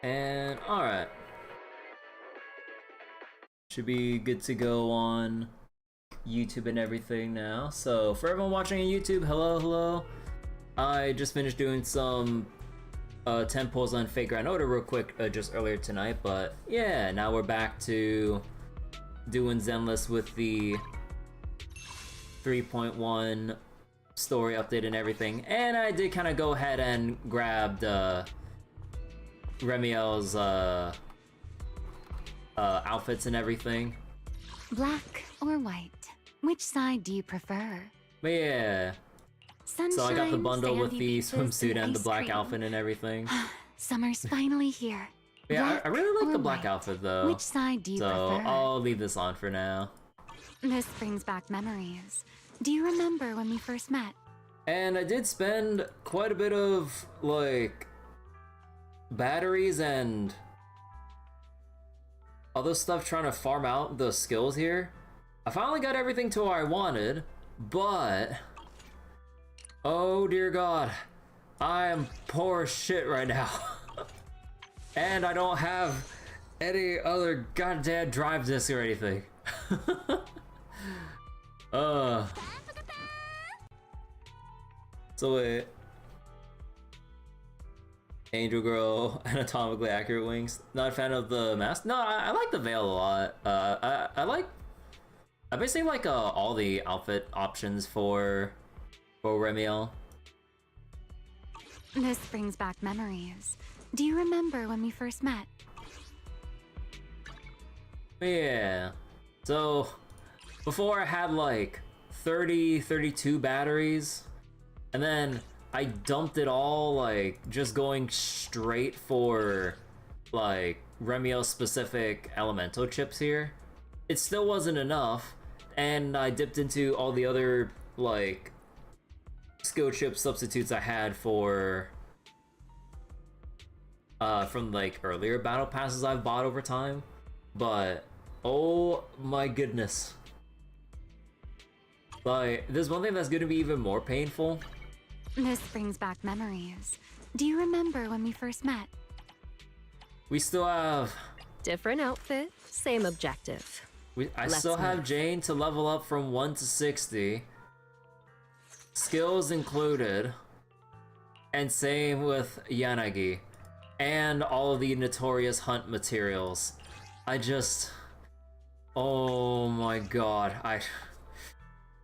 And alright. Should be good to go on YouTube and everything now. So for everyone watching on YouTube, hello. I just finished doing some 10 pulls on Fake Grand Order real quick just earlier tonight, but yeah, now we're back to doing Zenless with the 3.1 story update and everything. And I did kind of go ahead and grabbed Remielle's outfits and everything. Black or white? Which side do you prefer? But yeah. Sunshine, So I got the bundle with the beaches, swimsuit and the black cream. outfit and everything. Summer's finally here. Yeah, I really like the black white? outfit though. Which side do you so prefer? I'll leave this on for now. This brings back memories. Do you remember when we first met? And I did spend quite a bit of, like, batteries and other stuff trying to farm out the skills here. I finally got everything to where I wanted, but oh dear god, I am poor as shit right now. And I don't have any other goddamn drive disc or anything. So wait. Angel Girl, anatomically accurate wings. Not a fan of the mask. No, I like the veil a lot. I basically like all the outfit options for Remielle. This brings back memories. Do you remember when we first met? Yeah. So before I had like 32 batteries, and then I dumped it all, like just going straight for like Remielle specific elemental chips here. It still wasn't enough, and I dipped into all the other like skill chip substitutes I had for from like earlier battle passes I've bought over time. But oh my goodness, like there's one thing that's gonna be even more painful. This brings back memories. Do you remember when we first met? We still have Different outfit, same objective. I Let's still have move. Jane to level up from 1 to 60. Skills included. And same with Yanagi. And all of the notorious hunt materials. I just... oh my god.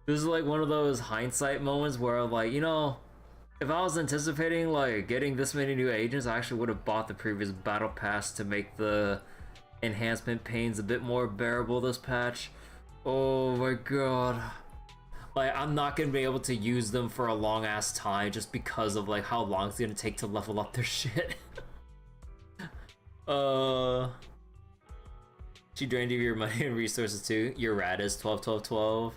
This is like one of those hindsight moments where I'm like, you know, if I was anticipating like getting this many new agents, I actually would have bought the previous battle pass to make the enhancement pains a bit more bearable this patch. Oh my god. Like, I'm not gonna be able to use them for a long ass time just because of like how long it's gonna take to level up their shit. She drained you your money and resources too. Your rat is 12.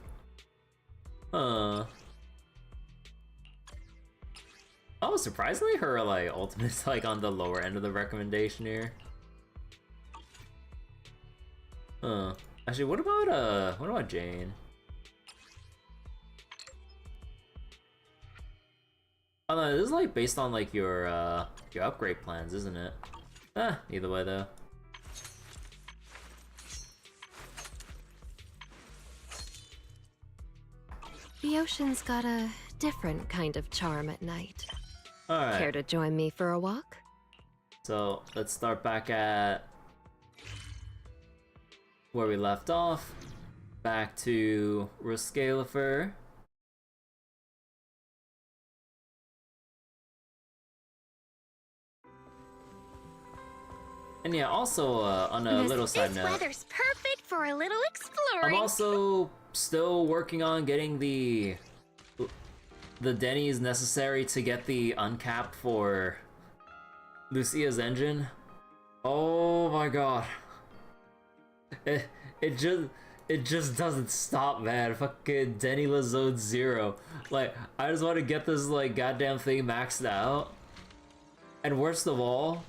Oh, surprisingly her like ultimate's like on the lower end of the recommendation here. Actually, what about Jane? Oh no, this is like based on like your upgrade plans, isn't it? Either way though. The ocean's got a different kind of charm at night. Alright. Care to join me for a walk? So let's start back at where we left off. Back to Rascalifer. And yeah, also on a little side note, weather's perfect for a little exploring. I'm also still working on getting the Denny's necessary to get the uncapped for Lucia's engine. Oh my god. It just doesn't stop, man. Fucking Denny Lazone 0. Like, I just want to get this like goddamn thing maxed out. And worst of all,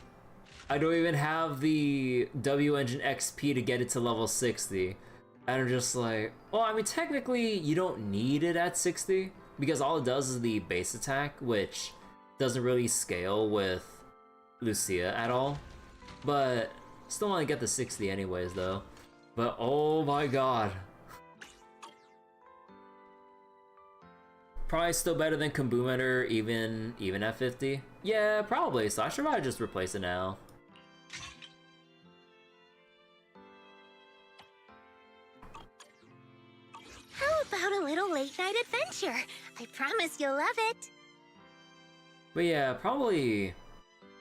I don't even have the W engine XP to get it to level 60. And I'm just like, well, I mean, technically you don't need it at 60 because all it does is the base attack, which doesn't really scale with Lucia at all. But still want to get the 60 anyways, though. But oh my god. Probably still better than Kaboometer, even at 50. Yeah, probably. So I should probably just replace it now. How about a little late-night adventure? I promise you'll love it. But yeah, probably...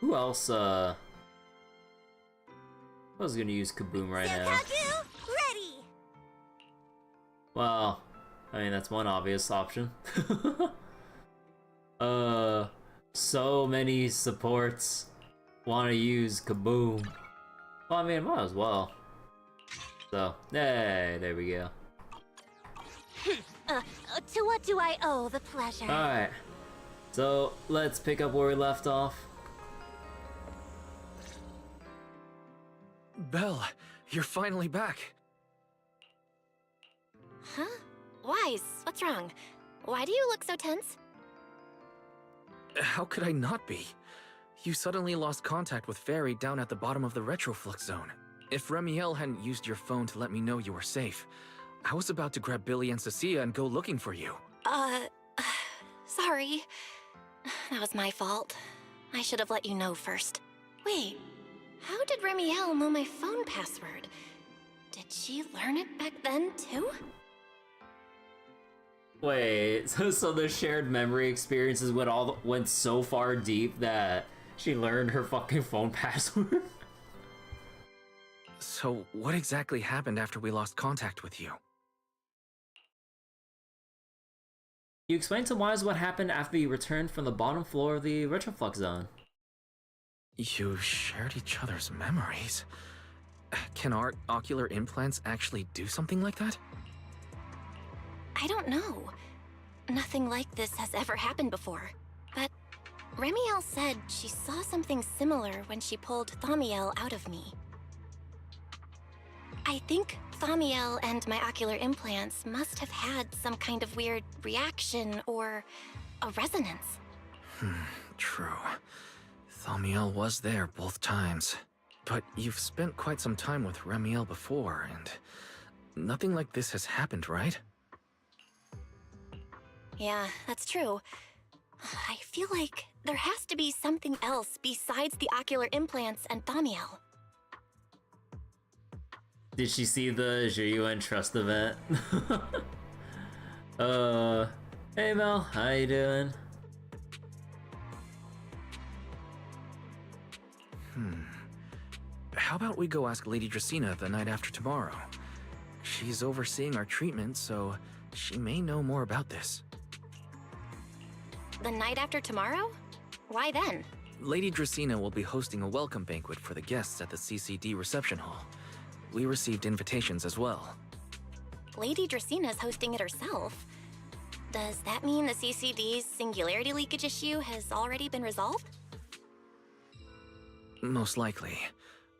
Who else, I was gonna use Kaboom right now. Sukaku, ready! Well, I mean, that's one obvious option. So many supports want to use Kaboom. Well, I mean, might as well. So, hey, there we go. To what do I owe the pleasure? Alright, so let's pick up where we left off. Belle, you're finally back. Huh? Wise, what's wrong? Why do you look so tense? How could I not be? You suddenly lost contact with Fairy down at the bottom of the Retroflux zone. If Remielle hadn't used your phone to let me know you were safe, I was about to grab Billy and Cecilia and go looking for you. Sorry. That was my fault. I should have let you know first. Wait, how did Remielle know my phone password? Did she learn it back then, too? Wait, so the shared memory experiences went so far deep that she learned her fucking phone password? So, what exactly happened after we lost contact with you? You explained to Wise what happened after you returned from the bottom floor of the Retroflux zone. You shared each other's memories? Can our ocular implants actually do something like that? I don't know. Nothing like this has ever happened before. But Remielle said she saw something similar when she pulled Thaumiel out of me. I think Thaumiel and my ocular implants must have had some kind of weird reaction or a resonance. True. Thaumiel was there both times. But you've spent quite some time with Remielle before, and nothing like this has happened, right? Yeah, that's true. I feel like there has to be something else besides the ocular implants and Thaumiel. Did she see the Zhiyuan Trust event? Hey Mel, how you doing? How about we go ask Lady Dracaena the night after tomorrow? She's overseeing our treatment, so she may know more about this. The night after tomorrow? Why then? Lady Dracaena will be hosting a welcome banquet for the guests at the CCD reception hall. We received invitations as well. Lady Dracena's hosting it herself. Does that mean the CCD's singularity leakage issue has already been resolved? Most likely.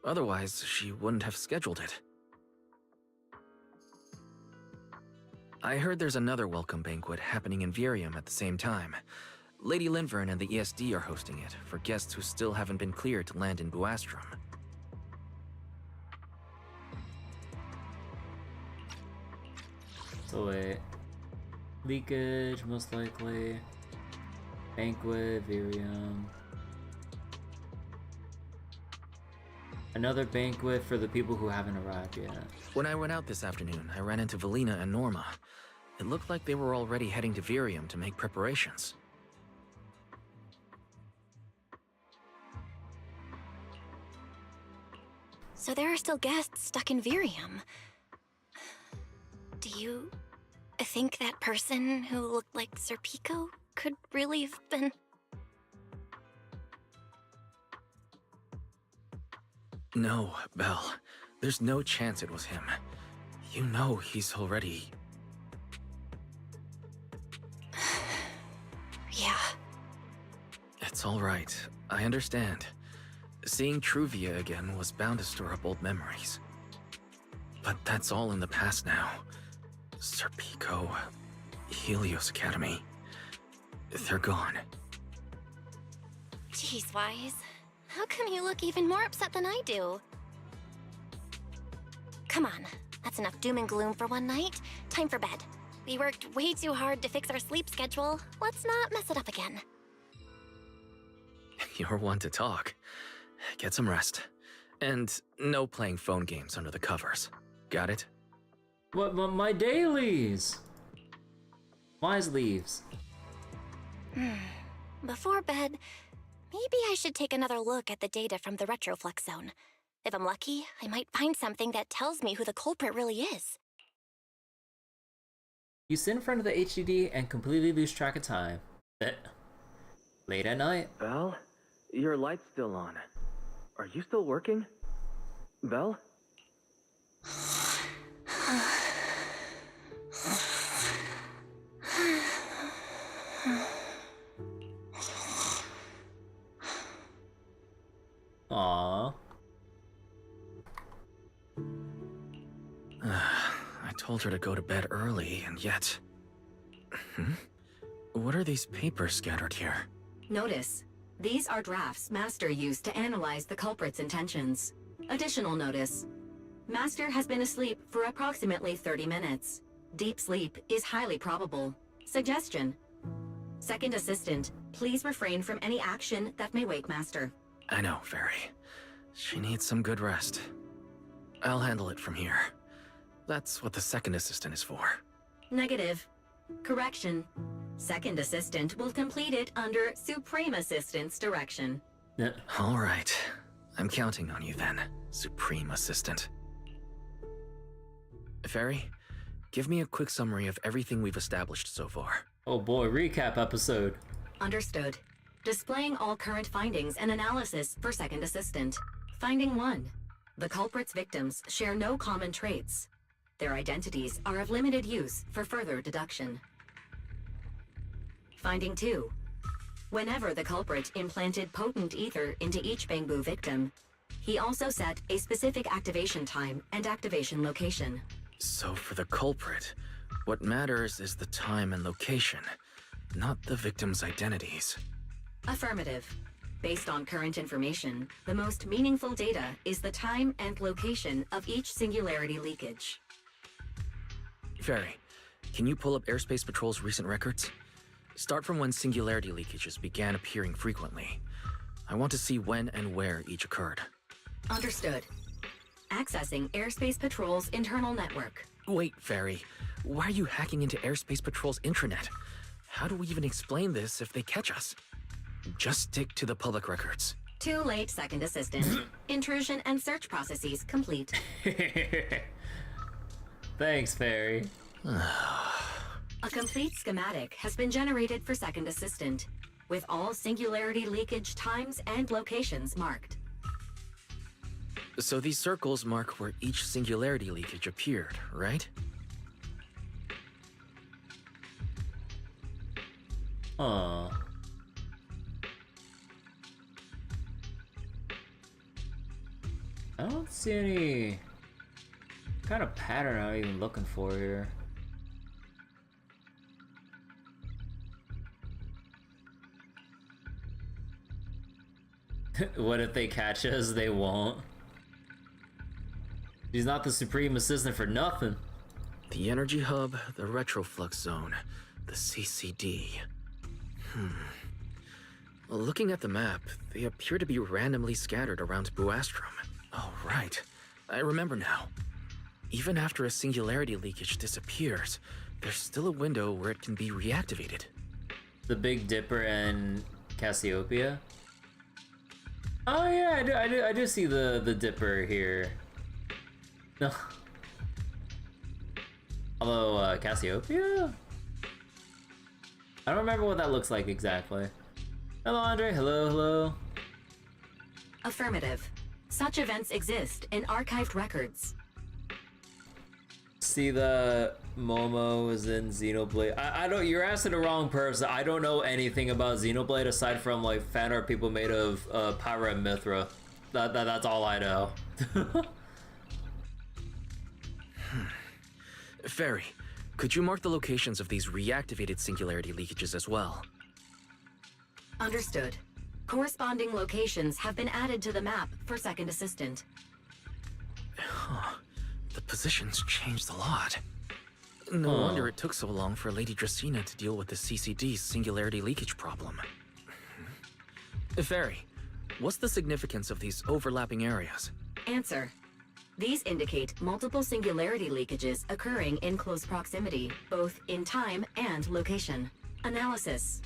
Otherwise, she wouldn't have scheduled it. I heard there's another welcome banquet happening in Virium at the same time. Lady Linvern and the ESD are hosting it for guests who still haven't been cleared to land in Buastrom. So wait. Leakage, most likely. Banquet, Virium. Another banquet for the people who haven't arrived yet. When I went out this afternoon, I ran into Valina and Norma. It looked like they were already heading to Virium to make preparations. So there are still guests stuck in Virium. Do you think that person who looked like Sir Pico could really have been... No, Belle. There's no chance it was him. You know he's already... Yeah. It's all right. I understand. Seeing Truvia again was bound to stir up old memories. But that's all in the past now. Sir Pico, Helios Academy, they're gone. Jeez, Wise. how come you look even more upset than I do? Come on, that's enough doom and gloom for one night. Time for bed. We worked way too hard to fix our sleep schedule. Let's not mess it up again. You're one to talk. Get some rest. And no playing phone games under the covers. Got it? What, my dailies? Wise leaves. Before bed, maybe I should take another look at the data from the retroflux zone. If I'm lucky, I might find something that tells me who the culprit really is. You sit in front of the HDD and completely lose track of time. Late at night. Belle? Your light's still on. Are you still working? Belle? Aww. I told her to go to bed early, and yet... What are these papers scattered here? Notice. These are drafts Master used to analyze the culprit's intentions. Additional notice. Master has been asleep for approximately 30 minutes. Deep sleep is highly probable. Suggestion. Second Assistant, please refrain from any action that may wake Master. I know, Fairy. She needs some good rest. I'll handle it from here. That's what the second assistant is for. Negative. Correction. Second Assistant will complete it under Supreme Assistant's direction. Yeah. All right. I'm counting on you then, Supreme Assistant. Fairy, give me a quick summary of everything we've established so far. Oh boy, recap episode. Understood. Displaying all current findings and analysis for Second Assistant. Finding 1. The culprit's victims share no common traits. Their identities are of limited use for further deduction. Finding 2. Whenever the culprit implanted potent ether into each Bangbu victim, he also set a specific activation time and activation location. So for the culprit, what matters is the time and location, not the victim's identities. Affirmative. Based on current information, the most meaningful data is the time and location of each singularity leakage. Fairy, can you pull up Airspace Patrol's recent records? Start from when singularity leakages began appearing frequently. I want to see when and where each occurred. Understood. Accessing Airspace Patrol's internal network. Wait, Fairy. Why are you hacking into Airspace Patrol's intranet? How do we even explain this if they catch us? Just stick to the public records. Too late, Second Assistant. Intrusion and search processes complete. Thanks, Fairy. A complete schematic has been generated for Second Assistant, with all singularity leakage times and locations marked. So these circles mark where each singularity leakage appeared, right? Huh. I don't see any kind of pattern I'm even looking for here. What if they catch us? They won't. She's not the Supreme Assistant for nothing. The Energy Hub, the Retroflux Zone, the CCD. Well, looking at the map, they appear to be randomly scattered around Buastrom. Oh, right. I remember now. Even after a singularity leakage disappears, there's still a window where it can be reactivated. The Big Dipper and Cassiopeia? Oh yeah, I do see the Dipper here. No. Although, Cassiopeia? I don't remember what that looks like exactly. Hello, Andre. Hello, hello. Affirmative. Such events exist in archived records. See, the Momo is in Xenoblade. I don't. You're asking the wrong person. I don't know anything about Xenoblade aside from like fan art people made of Pyra and Mithra. That's all I know. Fairy, could you mark the locations of these reactivated singularity leakages as well? Understood. Corresponding locations have been added to the map for Second Assistant. Huh. The positions changed a lot. No wonder it took so long for Lady Dracena to deal with the CCD's singularity leakage problem. Fairy, what's the significance of these overlapping areas? Answer. These indicate multiple singularity leakages occurring in close proximity, both in time and location. Analysis.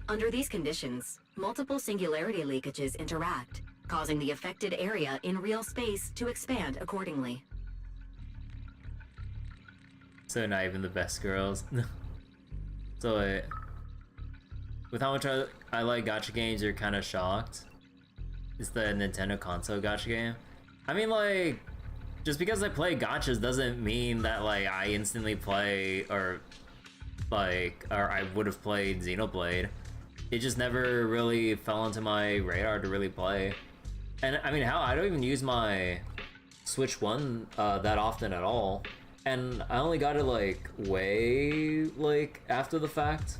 Under these conditions, multiple singularity leakages interact, causing the affected area in real space to expand accordingly. So not even the best girls. So wait. With how much I like gacha games, you're kind of shocked? It's the Nintendo console gacha game? I mean, like, just because I play gachas doesn't mean that, like, I instantly play, or I would have played Xenoblade. It just never really fell onto my radar to really play. And, I mean, hell, I don't even use my Switch 1 that often at all. And I only got it, like, way, like, after the fact.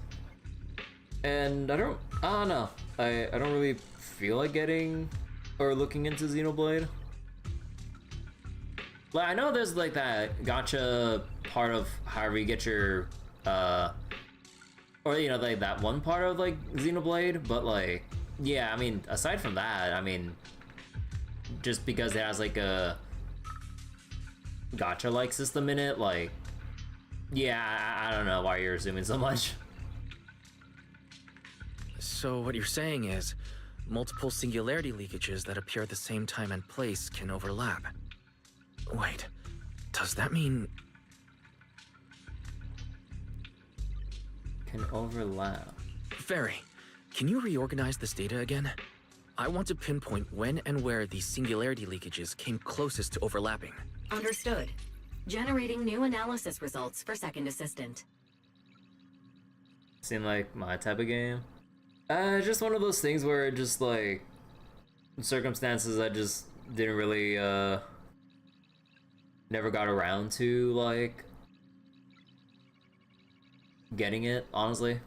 And I don't know. I don't really feel like getting or looking into Xenoblade. Like, I know there's, like, that gacha part of however you get your, or, you know, like, that one part of, like, Xenoblade, but, like, yeah, I mean, aside from that, I mean, just because it has, like, a gacha-like system in it, like, yeah, I don't know why you're assuming so much. So what you're saying is, multiple singularity leakages that appear at the same time and place can overlap. Wait, does that mean... Can overlap. Fairy, can you reorganize this data again? I want to pinpoint when and where these singularity leakages came closest to overlapping. Understood. Generating new analysis results for Second Assistant. Seem like my type of game. Just one of those things where just, like, circumstances I just didn't really, never got around to, like, getting it, honestly.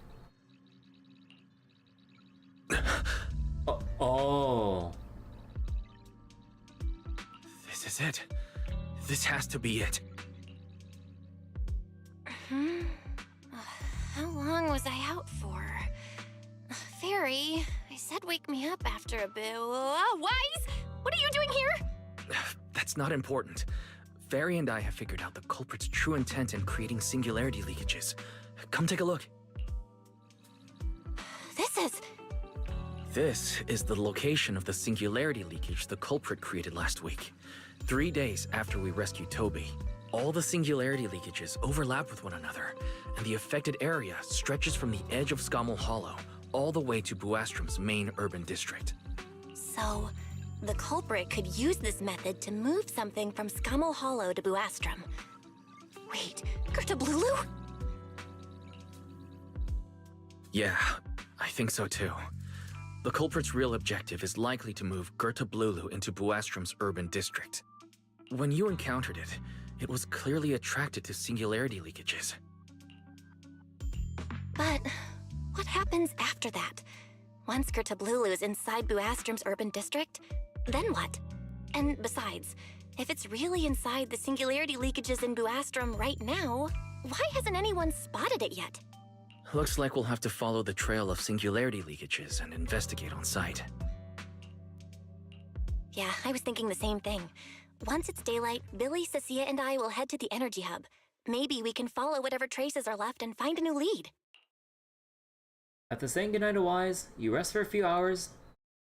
Oh. This is it. This has to be it. How long was I out for? Fairy, I said wake me up after a bit. Wise? What are you doing here? That's not important. Fairy and I have figured out the culprit's true intent in creating singularity leakages. Come take a look. This is the location of the singularity leakage the culprit created last week. 3 days after we rescued Toby. All the singularity leakages overlap with one another, and the affected area stretches from the edge of Scommel Hollow all the way to Buastrom's main urban district. So, the culprit could use this method to move something from Scommel Hollow to Buastrom. Wait, Gertablulu? Yeah, I think so too. The culprit's real objective is likely to move Gertablulu into Buastrom's urban district. When you encountered it, it was clearly attracted to singularity leakages. But what happens after that? Once Gertablulu is inside Buastrom's urban district, then what? And besides, if it's really inside the singularity leakages in Buastrom right now, why hasn't anyone spotted it yet? Looks like we'll have to follow the trail of singularity leakages and investigate on site. Yeah, I was thinking the same thing. Once it's daylight, Billy, Cecilia, and I will head to the energy hub. Maybe we can follow whatever traces are left and find a new lead. After saying goodnight to Wise, you rest for a few hours.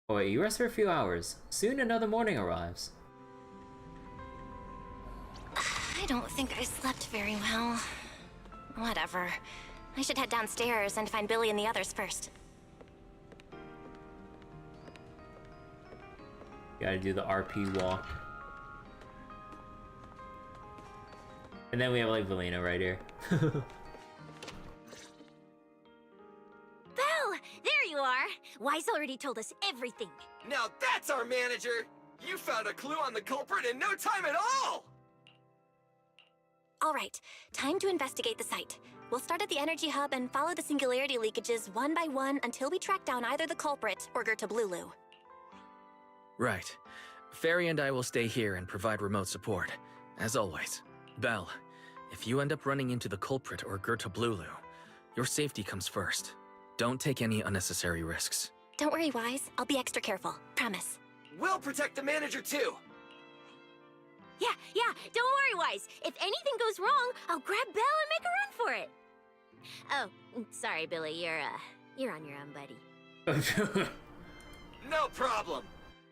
Oh wait, you rest for a few hours. Soon another morning arrives. I don't think I slept very well. Whatever. I should head downstairs and find Billy and the others first. Gotta do the RP walk. And then we have like Valina right here. Belle! There you are! Wise already told us everything. Now that's our manager! You found a clue on the culprit in no time at all! All right, time to investigate the site. We'll start at the energy hub and follow the singularity leakages one by one until we track down either the culprit or Gertablulu. Right. Fairy and I will stay here and provide remote support. As always. Belle, if you end up running into the culprit or Gertablulu, your safety comes first. Don't take any unnecessary risks. Don't worry, Wise. I'll be extra careful. Promise. We'll protect the manager too. Yeah, don't worry, Wise. If anything goes wrong, I'll grab Belle and make a run for it. Oh, sorry, Billy. You're on your own, buddy. No problem.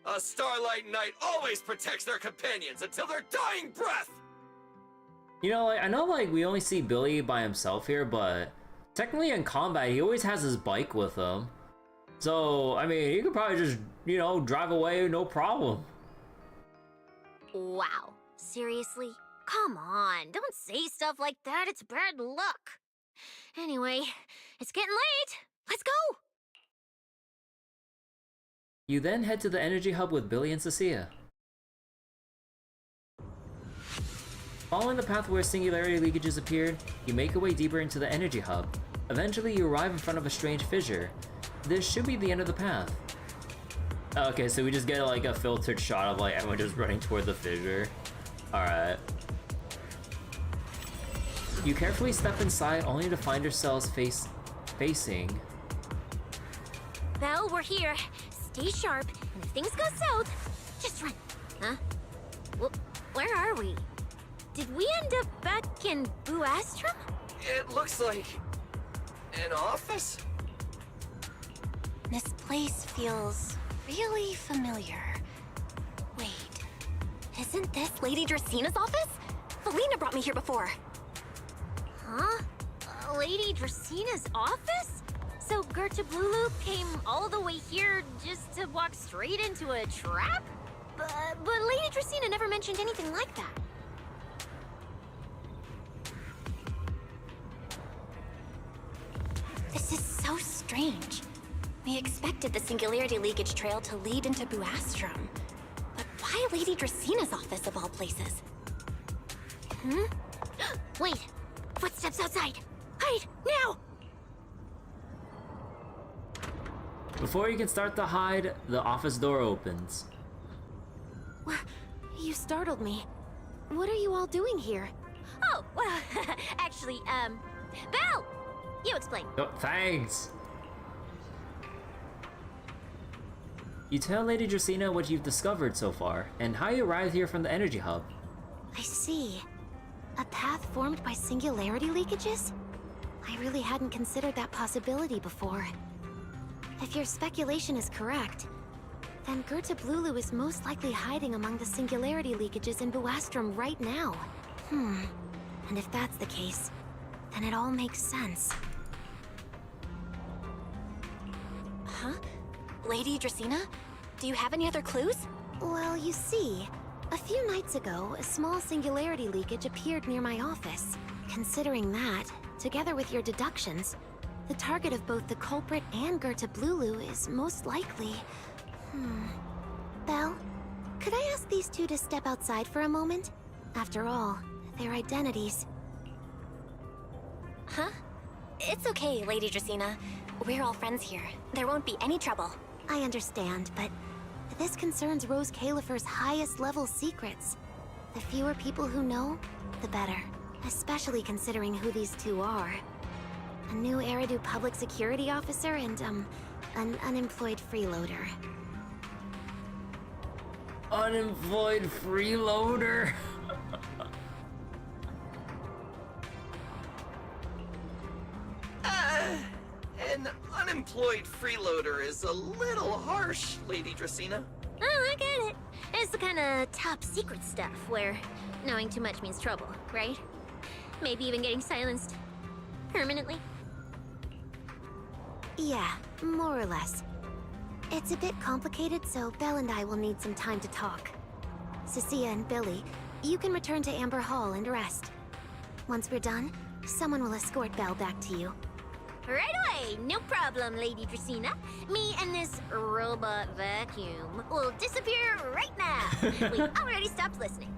A Starlight Knight always protects their companions until their dying breath. You know, like, I know, like, we only see Billy by himself here, but technically in combat, he always has his bike with him. So, I mean, he could probably just, you know, drive away, no problem. Wow. Seriously? Come on, don't say stuff like that. It's bad luck. Anyway, it's getting late. Let's go! You then head to the energy hub with Billy and Cecilia. Following the path where singularity leakages appeared, you make your way deeper into the energy hub. Eventually, you arrive in front of a strange fissure. This should be the end of the path. Okay, so we just get like a filtered shot of like everyone just running toward the fissure. Alright. You carefully step inside only to find yourselves facing. Belle, we're here. Stay sharp, and if things go south, just run. Huh? Where are we? Did we end up back in Buastrum? It looks like an office. This place feels really familiar. Wait, isn't this Lady Dracina's office? Felina brought me here before. Huh? Lady Dracina's office? So Gertablulu came all the way here just to walk straight into a trap? But Lady Dracina never mentioned anything like that. This is so strange. We expected the singularity leakage trail to lead into Buastrum. But why Lady Dracina's office of all places? Wait! Footsteps outside! Hide! Now! Before you can start to hide, the office door opens. You startled me. What are you all doing here? Oh, well, actually, Belle! You explain. Oh, thanks! You tell Lady Dracina what you've discovered so far, and how you arrived here from the energy hub. I see. A path formed by singularity leakages? I really hadn't considered that possibility before. If your speculation is correct, then Gertablulu is most likely hiding among the singularity leakages in Buastrum right now. And if that's the case, then it all makes sense. Huh? Lady Dracina? Do you have any other clues? Well, you see, a few nights ago, a small singularity leakage appeared near my office. Considering that, together with your deductions, the target of both the culprit and Gertablulu is most likely... Belle, could I ask these two to step outside for a moment? After all, their identities... Huh? It's okay, Lady Dracina. We're all friends here. There won't be any trouble. I understand, but this concerns Rose Califer's highest level secrets. The fewer people who know, the better. Especially considering who these two are. A new Eridu public security officer and, an unemployed freeloader. Unemployed freeloader? An unemployed freeloader is a little harsh, Lady Dracina. Oh, I get it. It's the kind of top secret stuff where knowing too much means trouble, right? Maybe even getting silenced. Permanently. Yeah, more or less. It's a bit complicated, so Belle and I will need some time to talk. Cecilia and Billy, you can return to Amber Hall and rest. Once we're done, someone will escort Belle back to you. Right away! No problem, Lady Dracina. Me and this robot vacuum will disappear right now. We've already stopped listening.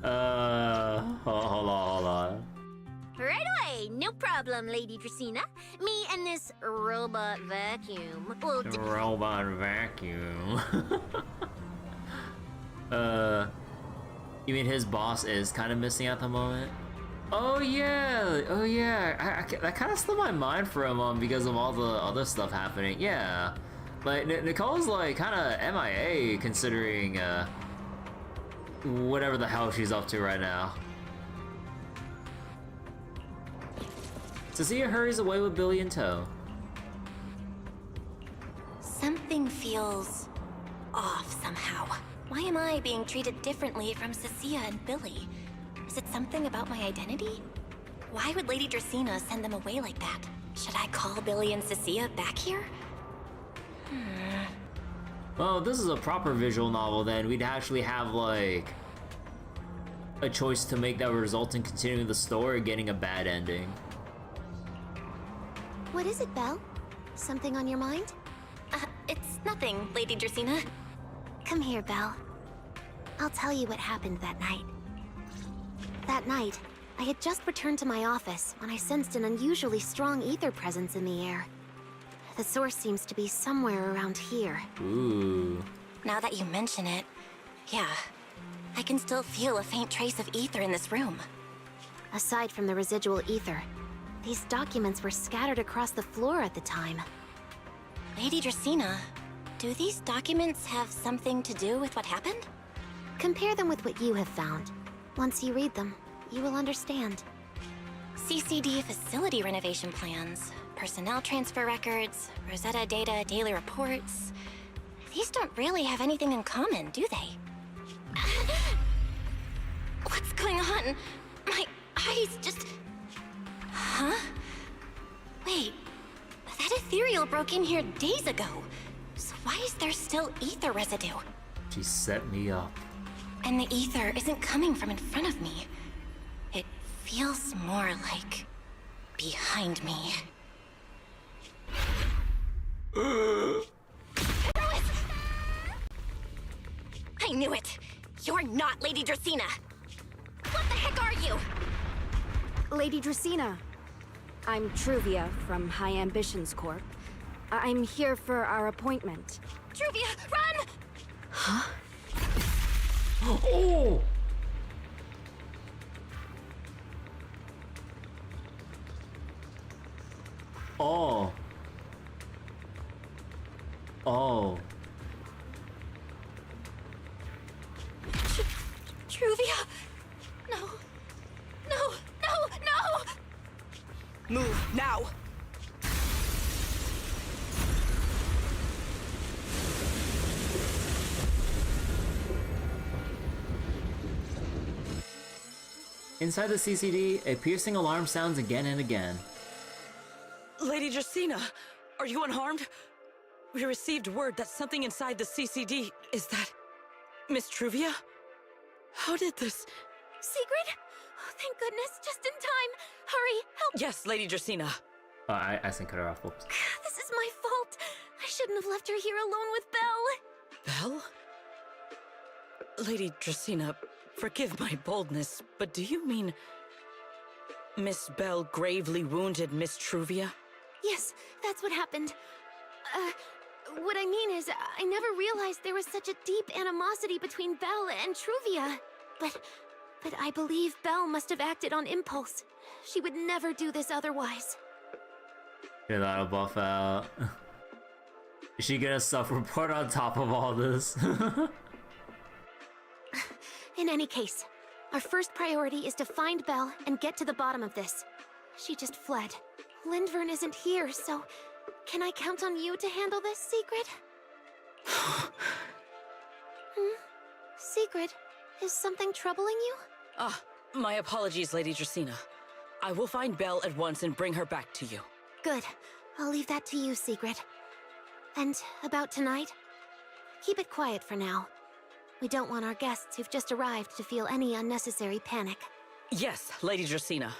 Hold on. Right away, no problem, Lady Dracaena. Me and this robot vacuum will Robot vacuum. You mean his boss is kind of missing at the moment? Oh yeah. That kind of slipped my mind for a moment because of all the other stuff happening. Yeah, like Nicole's like kind of MIA considering whatever the hell she's up to right now. Cecilia hurries away with Billy in tow. Something feels off somehow. Why am I being treated differently from Cecilia and Billy? Is it something about my identity? Why would Lady Dracaena send them away like that? Should I call Billy and Cecilia back here? Well, if this is a proper visual novel, then we'd actually have like a choice to make that would result in continuing the story or getting a bad ending. What is it, Belle? Something on your mind? It's nothing, Lady Dracaena. Come here, Belle. I'll tell you what happened that night. That night, I had just returned to my office when I sensed an unusually strong ether presence in the air. The source seems to be somewhere around here. Ooh. Now that you mention it, yeah. I can still feel a faint trace of ether in this room. Aside from the residual ether, these documents were scattered across the floor at the time. Lady Dracaena, do these documents have something to do with what happened? Compare them with what you have found. Once you read them, you will understand. CCD facility renovation plans, personnel transfer records, Rosetta data daily reports. These don't really have anything in common, do they? What's going on? My eyes just... Huh? Wait, that ethereal broke in here days ago. So why is there still ether residue? She set me up. And the ether isn't coming from in front of me. It feels more like behind me. I knew it! You're not Lady Dracaena! What the heck are you? Lady Dracaena. I'm Truvia from High Ambitions Corp. I'm here for our appointment. Truvia, run! Huh? Oh! Oh. Oh. Truvia! No. No! No! No! Move, now! Inside the CCD, a piercing alarm sounds again and again. Lady Dracaena, are you unharmed? We received word that something inside the CCD is that... Miss Truvia? How did this... Secret? Oh, thank goodness, just in time. Hurry, help. Yes, Lady Dracaena. I accidentally cut her off. Whoops. This is my fault. I shouldn't have left her here alone with Belle. Belle? Lady Dracaena, forgive my boldness, but do you mean... Miss Belle gravely wounded Miss Truvia? Yes, that's what happened. What I mean is, I never realized there was such a deep animosity between Belle and Truvia. But I believe Belle must have acted on impulse. She would never do this otherwise. Yeah, that'll buff out. Is she gonna self-report on top of all this? In any case, our first priority is to find Belle and get to the bottom of this. She just fled. Lindvern isn't here, so... Can I count on you to handle this, Secret? Secret, is something troubling you? My apologies, Lady Dracaena. I will find Belle at once and bring her back to you. Good. I'll leave that to you, Secret. And about tonight? Keep it quiet for now. We don't want our guests who've just arrived to feel any unnecessary panic. Yes, Lady Dracaena.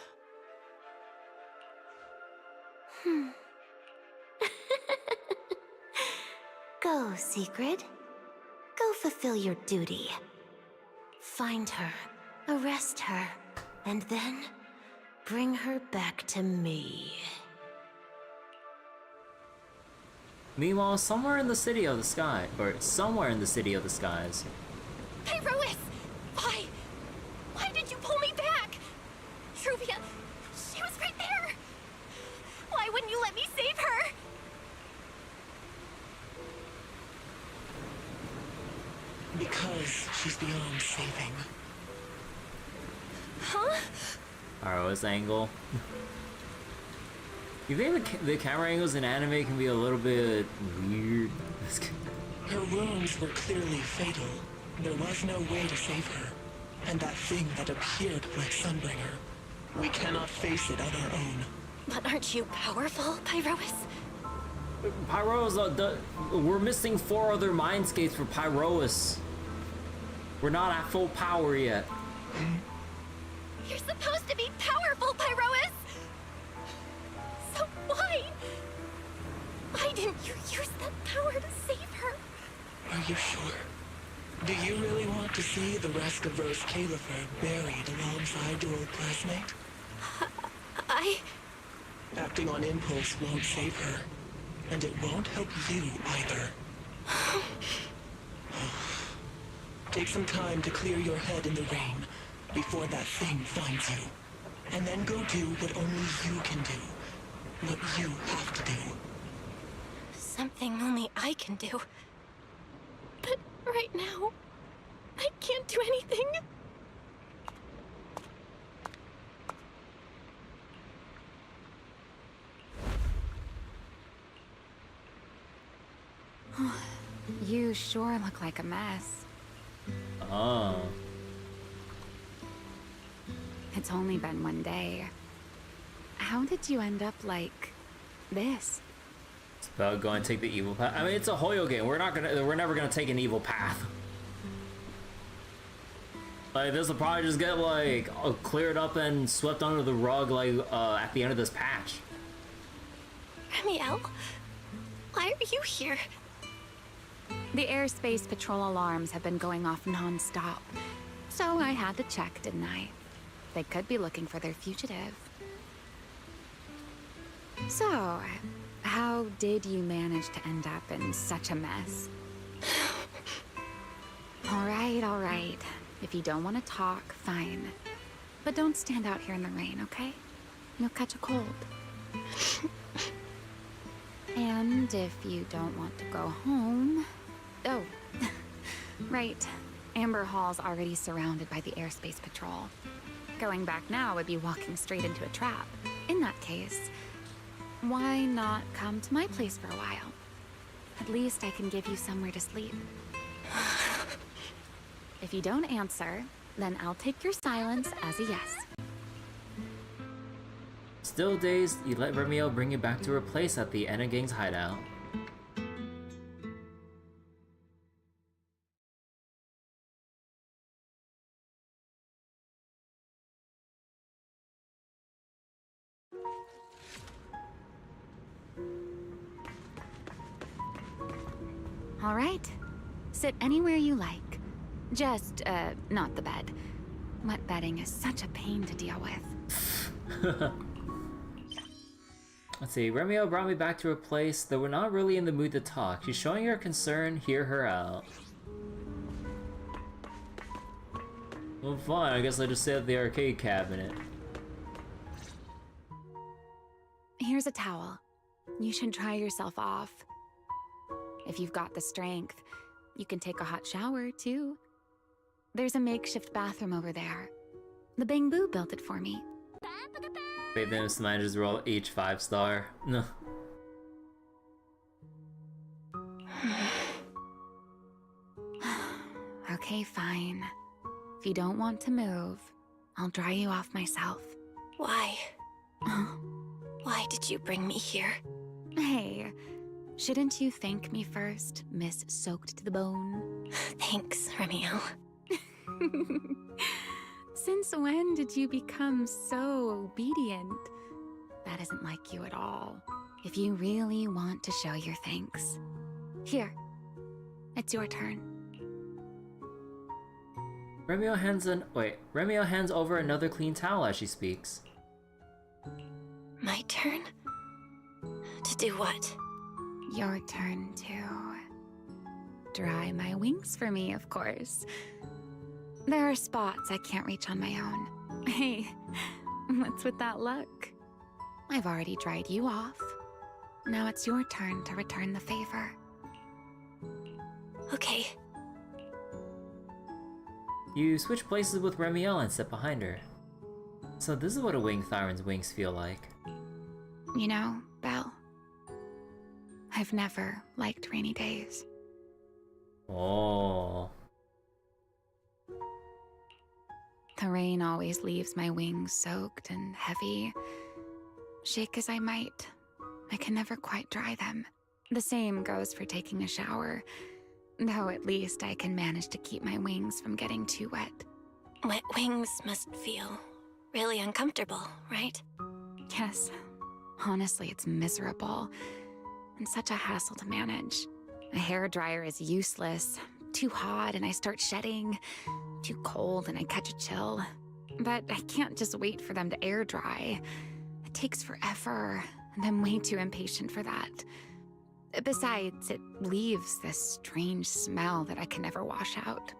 Go, Secret. Go fulfill your duty. Find her, Arrest her, and then bring her back to me. Meanwhile, somewhere in the City of the Sky, or somewhere in the City of the Skies. Pyrois! Why? Why did you pull me back? Truvia, she was right there! Why wouldn't you let me save her? Because she's beyond saving. Huh? Pyro's angle. You think the camera angles in anime can be a little bit weird? Her wounds were clearly fatal. There was no way to save her. And that thing that appeared like Sunbringer, we cannot face it on our own. But aren't you powerful, Pyrois? Pyro's, we're missing 4 other mindscapes for Pyrois. We're not at full power yet. You're supposed to be powerful, Pyrois! So why? Why didn't you use that power to save her? Are you sure? Do you really want to see the rest of Rose Califer buried alongside your old classmate? Acting on impulse won't save her. And it won't help you either. Take some time to clear your head in the rain before that thing finds you. And then go do what only you can do. What you have to do. Something only I can do. But right now, I can't do anything. You sure look like a mess. Oh. It's only been one day. How did you end up like this? It's about going to take the evil path. I mean, it's a Hoyo game. We're never gonna take an evil path. Like, this will probably just get like cleared up and swept under the rug like at the end of this patch. Remielle, why are you here? The airspace patrol alarms have been going off non-stop. So I had to check, didn't I? They could be looking for their fugitive. So, how did you manage to end up in such a mess? All right. If you don't want to talk, fine. But don't stand out here in the rain, okay? You'll catch a cold. And if you don't want to go home... Oh, right. Amber Hall's already surrounded by the airspace patrol. Going back now would be walking straight into a trap. In that case, why not come to my place for a while? At least I can give you somewhere to sleep. If you don't answer, then I'll take your silence as a yes. Still dazed, you let Remielle bring you back to her place at the Enna Gang's hideout. All right. Sit anywhere you like. Just, not the bed. Wet bedding is such a pain to deal with. Let's see, Remielle brought me back to her place, though we're not really in the mood to talk. She's showing her concern, hear her out. Well, fine, I guess I'll just sit at the arcade cabinet. Here's a towel. You should dry yourself off. If you've got the strength, you can take a hot shower, too. There's a makeshift bathroom over there. The Bangbu built it for me. Wait, then the managers roll each 5-star. No. Okay, fine. If you don't want to move, I'll dry you off myself. Why? Why did you bring me here? Hey, shouldn't you thank me first, Miss Soaked to the Bone? Thanks, Remielle. Since when did you become so obedient? That isn't like you at all. If you really want to show your thanks. Here, it's your turn. Remielle hands over another clean towel as she speaks. My turn? To do what? Your turn to dry my wings for me, of course. There are spots I can't reach on my own. Hey, what's with that look? I've already dried you off. Now it's your turn to return the favor. Okay. You switch places with Remielle and sit behind her. So this is what a winged Thyron's wings feel like. You know, Belle, I've never liked rainy days. Oh. The rain always leaves my wings soaked and heavy. Shake as I might, I can never quite dry them. The same goes for taking a shower, though at least I can manage to keep my wings from getting too wet. Wet wings must feel really uncomfortable, right? Yes. Honestly, it's miserable, and such a hassle to manage. A hairdryer is useless. Too hot and I start shedding. Too cold and I catch a chill. But I can't just wait for them to air dry. It takes forever, and I'm way too impatient for that. Besides, it leaves this strange smell that I can never wash out.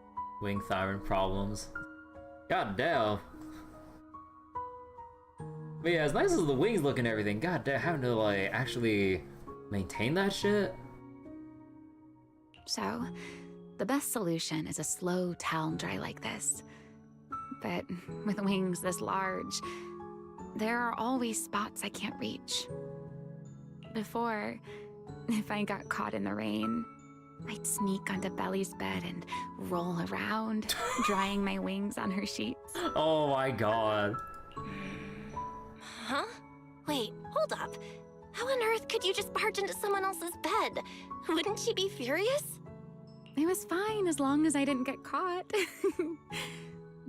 Winged Thyron problems. God damn. But yeah, as nice as the wings look and everything, god damn, having to like actually maintain that shit? So, the best solution is a slow towel dry like this. But with wings this large, there are always spots I can't reach. Before, if I got caught in the rain, I'd sneak onto Belly's bed and roll around, drying my wings on her sheets. Oh my god. Huh? Wait, hold up. How on earth could you just barge into someone else's bed? Wouldn't she be furious? It was fine as long as I didn't get caught.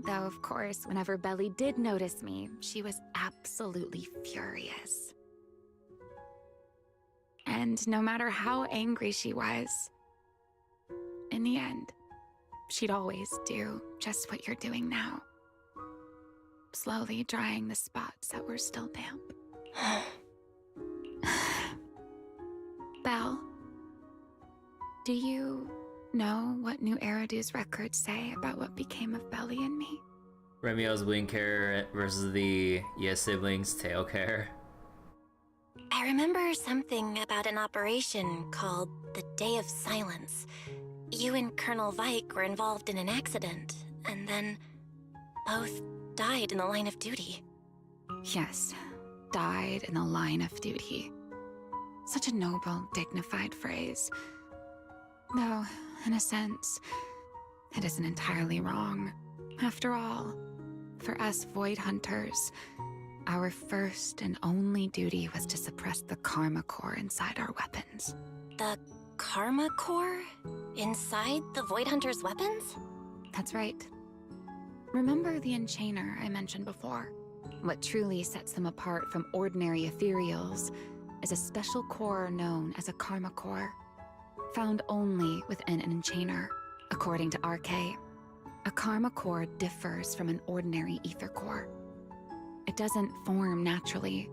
Though, of course, whenever Belly did notice me, she was absolutely furious. And no matter how angry she was, in the end, she'd always do just what you're doing now. Slowly drying the spots that were still damp. Belle, do you know what New Eridu's records say about what became of Belly and me? Remielle's wing care versus the siblings tail care. I remember something about an operation called the Day of Silence. You and Colonel Vike were involved in an accident, and then both died in the line of duty. Yes, died in the line of duty. Such a noble, dignified phrase. Though, in a sense, it isn't entirely wrong. After all, for us Void Hunters, our first and only duty was to suppress the Karma Core inside our weapons. The Karma Core? Inside the Void Hunter's weapons? That's right. Remember the Enchainer I mentioned before? What truly sets them apart from ordinary ethereals is a special core known as a Karma Core, found only within an Enchainer. According to RK, a Karma Core differs from an ordinary ether core. It doesn't form naturally.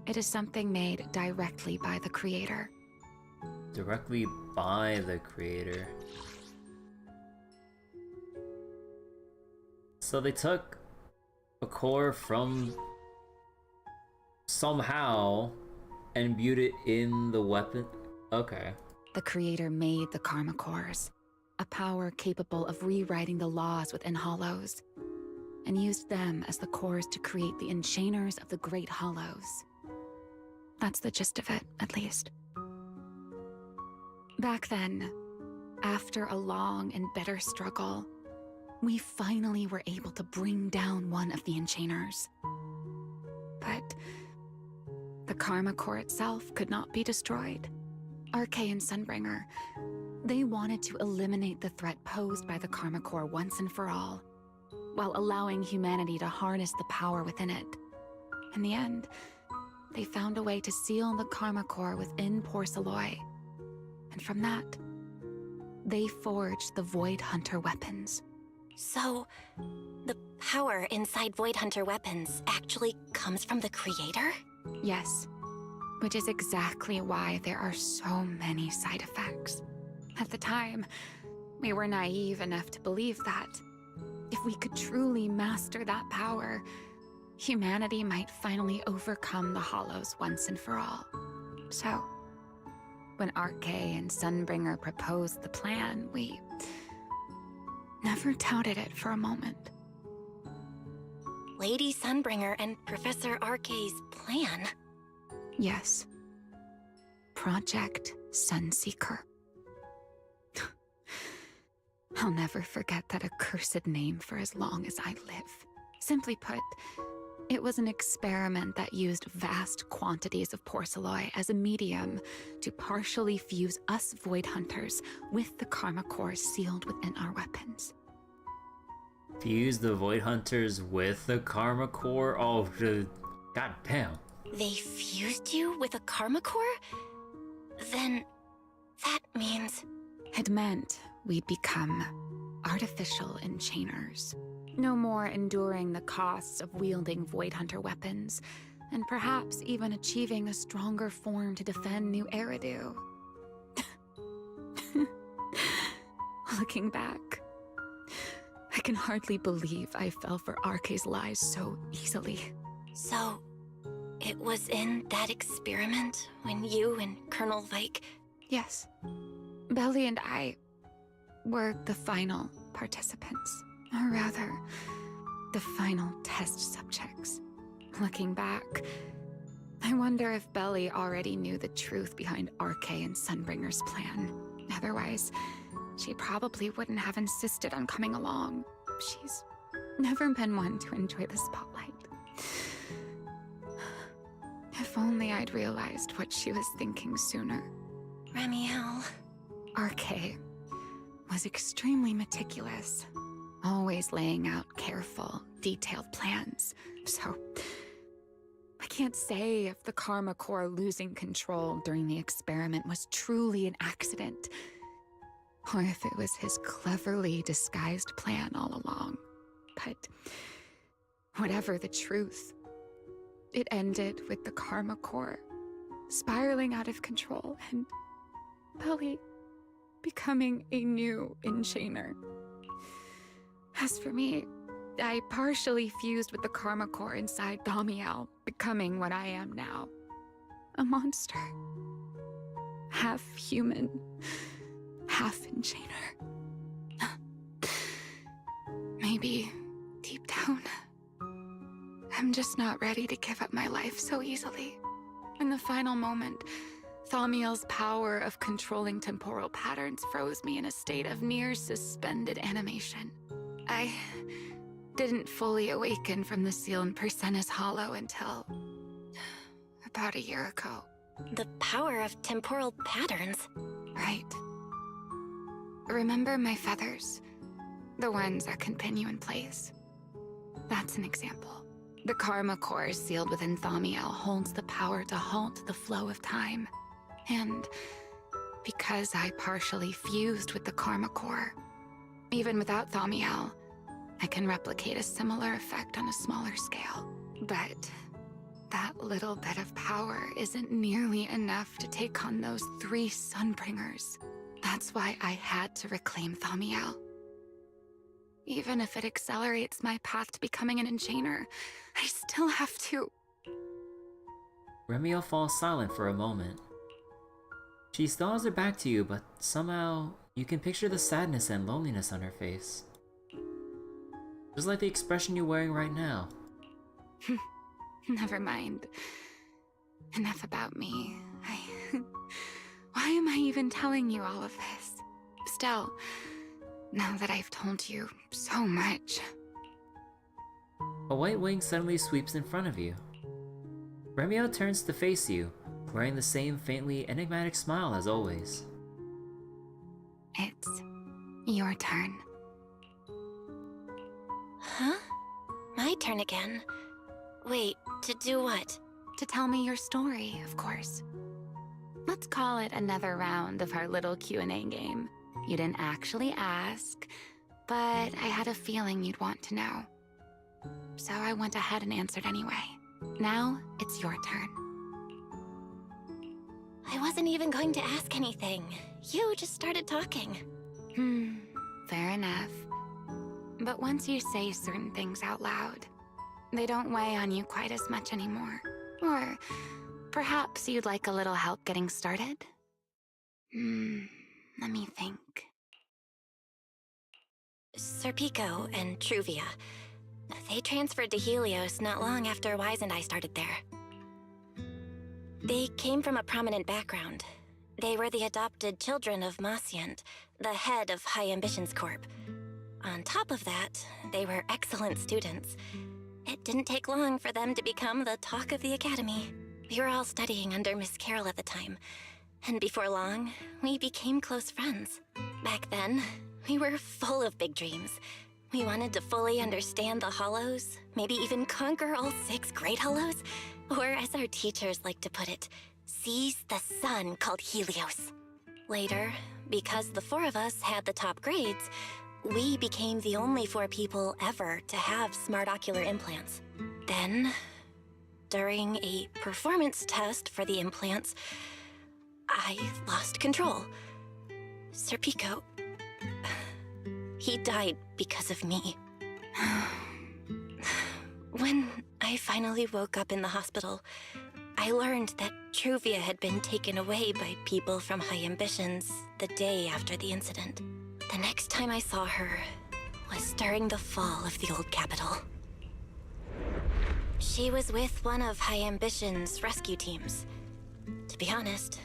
It is something made directly by the Creator. Directly by the Creator. So they took a core from somehow and imbued it in the weapon? Okay. The Creator made the Karma Cores, a power capable of rewriting the laws within Hollows, and used them as the cores to create the Enchainers of the Great Hollows. That's the gist of it, at least. Back then, after a long and bitter struggle, we finally were able to bring down one of the Enchainers. But the Karma Core itself could not be destroyed. RK and Sunbringer, they wanted to eliminate the threat posed by the Karma Core once and for all, while allowing humanity to harness the power within it. In the end, they found a way to seal the Karma Core within Porceloy. And from that, they forged the Void Hunter weapons. So, the power inside Void Hunter weapons actually comes from the creator? Yes, which is exactly why there are so many side effects. At the time, we were naive enough to believe that if we could truly master that power, humanity might finally overcome the Hollows once and for all. So, when Arcade and Sunbringer proposed the plan, we never doubted it for a moment. Lady Sunbringer and Professor Arcade's plan? Yes. Project Sunseeker. I'll never forget that accursed name for as long as I live. Simply put, it was an experiment that used vast quantities of porcelloi as a medium to partially fuse us Void Hunters with the Karma Core sealed within our weapons. Fuse the Void Hunters with the Karma Core? Oh, god damn. They fused you with a Karma Core? Then that means... It meant we'd become artificial enchainers. No more enduring the costs of wielding Void Hunter weapons, and perhaps even achieving a stronger form to defend New Eridu. Looking back, I can hardly believe I fell for Arcade's lies so easily. So, it was in that experiment when you and Colonel Vike... Yes. Belly and I were the final participants. Or rather, the final test subjects. Looking back, I wonder if Belly already knew the truth behind Arcade and Sunbringer's plan. Otherwise, she probably wouldn't have insisted on coming along. She's never been one to enjoy the spotlight. If only I'd realized what she was thinking sooner. Remielle... Arcade was extremely meticulous, always laying out careful, detailed plans. So, I can't say if the Karma Core losing control during the experiment was truly an accident, or if it was his cleverly disguised plan all along. But whatever the truth, it ended with the Karma Core spiraling out of control and Belly becoming a new enchainer. As for me, I partially fused with the Karma Core inside Remielle, becoming what I am now. A monster. Half human, half enchainer. Maybe, deep down, I'm just not ready to give up my life so easily. In the final moment, Remielle's power of controlling temporal patterns froze me in a state of near suspended animation. I didn't fully awaken from the seal in Persena's Hollow until about a year ago. The power of temporal patterns? Right. Remember my feathers? The ones that can pin you in place? That's an example. The Karma Core sealed within Remielle holds the power to halt the flow of time. And because I partially fused with the Karma Core, even without Remielle, I can replicate a similar effect on a smaller scale. But that little bit of power isn't nearly enough to take on those 3 Sunbringers. That's why I had to reclaim Remielle. Even if it accelerates my path to becoming an enchainer, I still have to... Remielle falls silent for a moment. She still has her back to you, but somehow you can picture the sadness and loneliness on her face. Just like the expression you're wearing right now. Never mind. Enough about me. Why am I even telling you all of this? Still, now that I've told you so much... A white wing suddenly sweeps in front of you. Remielle turns to face you, wearing the same faintly enigmatic smile as always. It's your turn. Huh? My turn again? Wait, to do what? To tell me your story, of course. Let's call it another round of our little Q&A game. You didn't actually ask, but I had a feeling you'd want to know. So I went ahead and answered anyway. Now, it's your turn. I wasn't even going to ask anything. You just started talking. Fair enough. But once you say certain things out loud, they don't weigh on you quite as much anymore. Or perhaps you'd like a little help getting started? Let me think. Serpico and Truvia. They transferred to Helios not long after Wise and I started there. They came from a prominent background. They were the adopted children of Masyant, the head of High Ambitions Corp. On top of that, they were excellent students. It didn't take long for them to become the talk of the academy. We were all studying under Miss Carroll at the time, and before long, we became close friends. Back then, we were full of big dreams. We wanted to fully understand the Hollows, maybe even conquer all 6 Great Hollows, or as our teachers like to put it, seize the sun called Helios. Later, because the 4 of us had the top grades, we became the only 4 people ever to have smart ocular implants. Then, during a performance test for the implants, I lost control. Serpico, he died because of me. When I finally woke up in the hospital, I learned that Truvia had been taken away by people from High Ambitions the day after the incident. The next time I saw her was during the fall of the old capital. She was with one of High Ambition's rescue teams. To be honest,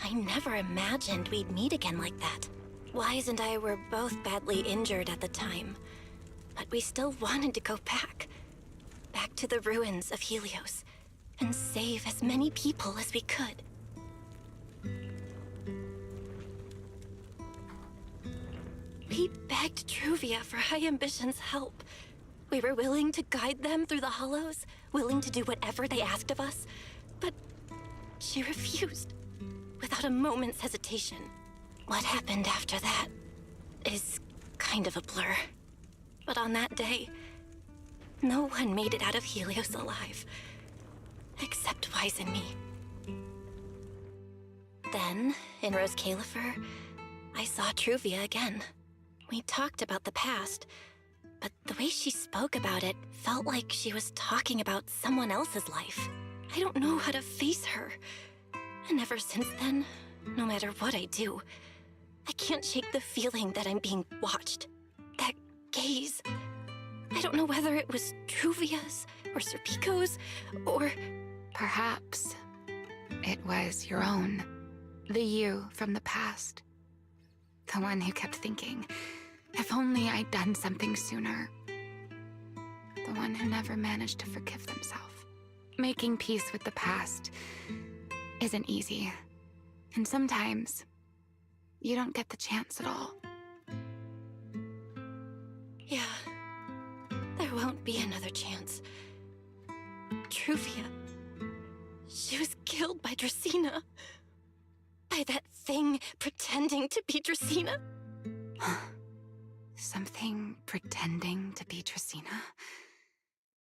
I never imagined we'd meet again like that. Wise and I were both badly injured at the time, but we still wanted to go back to the ruins of Helios, and save as many people as we could. We begged Truvia for High Ambition's help. We were willing to guide them through the Hollows, willing to do whatever they asked of us, but she refused, without a moment's hesitation. What happened after that is kind of a blur. But on that day, no one made it out of Helios alive, except Wise and me. Then, in Rose Califer, I saw Truvia again. We talked about the past, but the way she spoke about it felt like she was talking about someone else's life. I don't know how to face her. And ever since then, no matter what I do, I can't shake the feeling that I'm being watched. That gaze. I don't know whether it was Truvia's or Serpico's or... Perhaps it was your own. The you from the past. The one who kept thinking, if only I'd done something sooner. The one who never managed to forgive themselves. Making peace with the past isn't easy. And sometimes, you don't get the chance at all. Yeah, there won't be another chance. Truvia, she was killed by Dracena. By that thing pretending to be Dracena. Something pretending to be Dracena?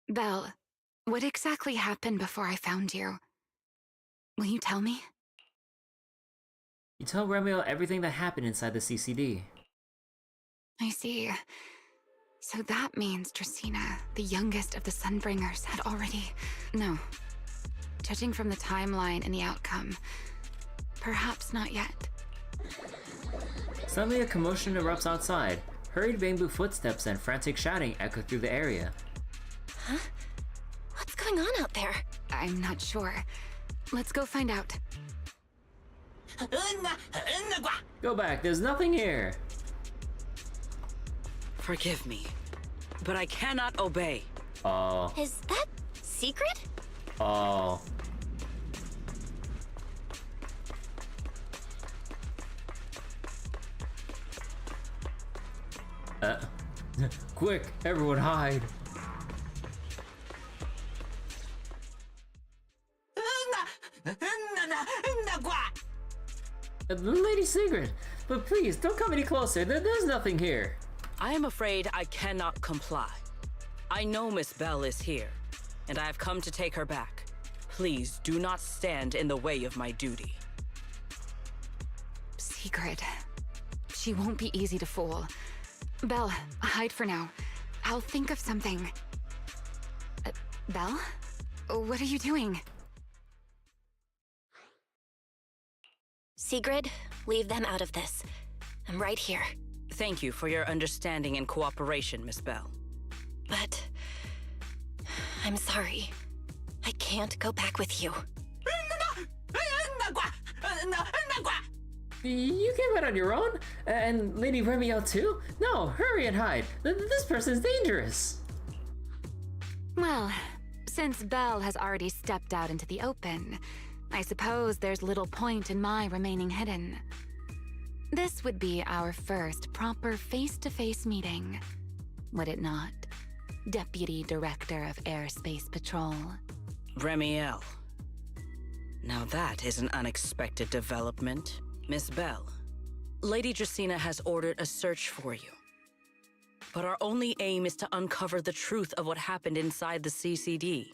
Belle, what exactly happened before I found you? Will you tell me? You tell Remielle everything that happened inside the CCD. I see. So that means Dracena, the youngest of the Sunbringers, had already... No. Judging from the timeline and the outcome, perhaps not yet. Suddenly a commotion erupts outside. Hurried bamboo footsteps and frantic shouting echo through the area. Huh? What's going on out there? I'm not sure. Let's go find out. Go back, there's nothing here. Forgive me, but I cannot obey. Oh. Is that secret? Oh. Quick, everyone hide. Lady Sigrid, but please don't come any closer. There's nothing here. I am afraid I cannot comply. I know Miss Bell is here, and I have come to take her back. Please do not stand in the way of my duty. Secret. She won't be easy to fool. Belle, hide for now. I'll think of something. Belle? What are you doing? Sigrid, leave them out of this. I'm right here. Thank you for your understanding and cooperation, Miss Bell. But I'm sorry. I can't go back with you. You came out on your own? And Lady Remielle too? No, hurry and hide. This person's dangerous. Well, since Belle has already stepped out into the open, I suppose there's little point in my remaining hidden. This would be our first proper face-to-face meeting, would it not? Deputy Director of Airspace Patrol. Remielle. Now that is an unexpected development. Miss Bell, Lady Dracaena has ordered a search for you. But our only aim is to uncover the truth of what happened inside the CCD.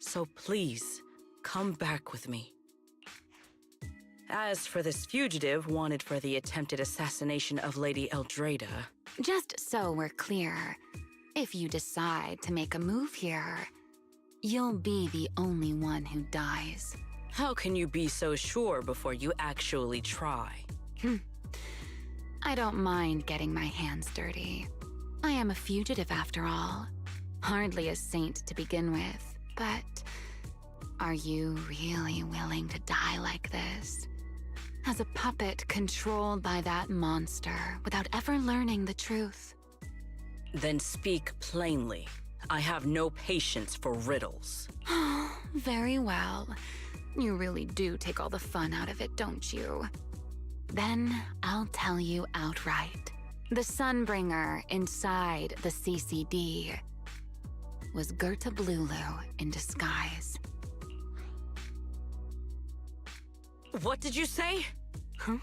So please, come back with me. As for this fugitive wanted for the attempted assassination of Lady Eldrada... Just so we're clear, if you decide to make a move here, you'll be the only one who dies. How can you be so sure before you actually try? I don't mind getting my hands dirty. I am a fugitive after all. Hardly a saint to begin with, but are you really willing to die like this? As a puppet controlled by that monster without ever learning the truth? Then speak plainly. I have no patience for riddles. Very well. You really do take all the fun out of it, don't you? Then I'll tell you outright. The Sunbringer inside the CCD was Gerta Blulu in disguise. What did you say? Huh?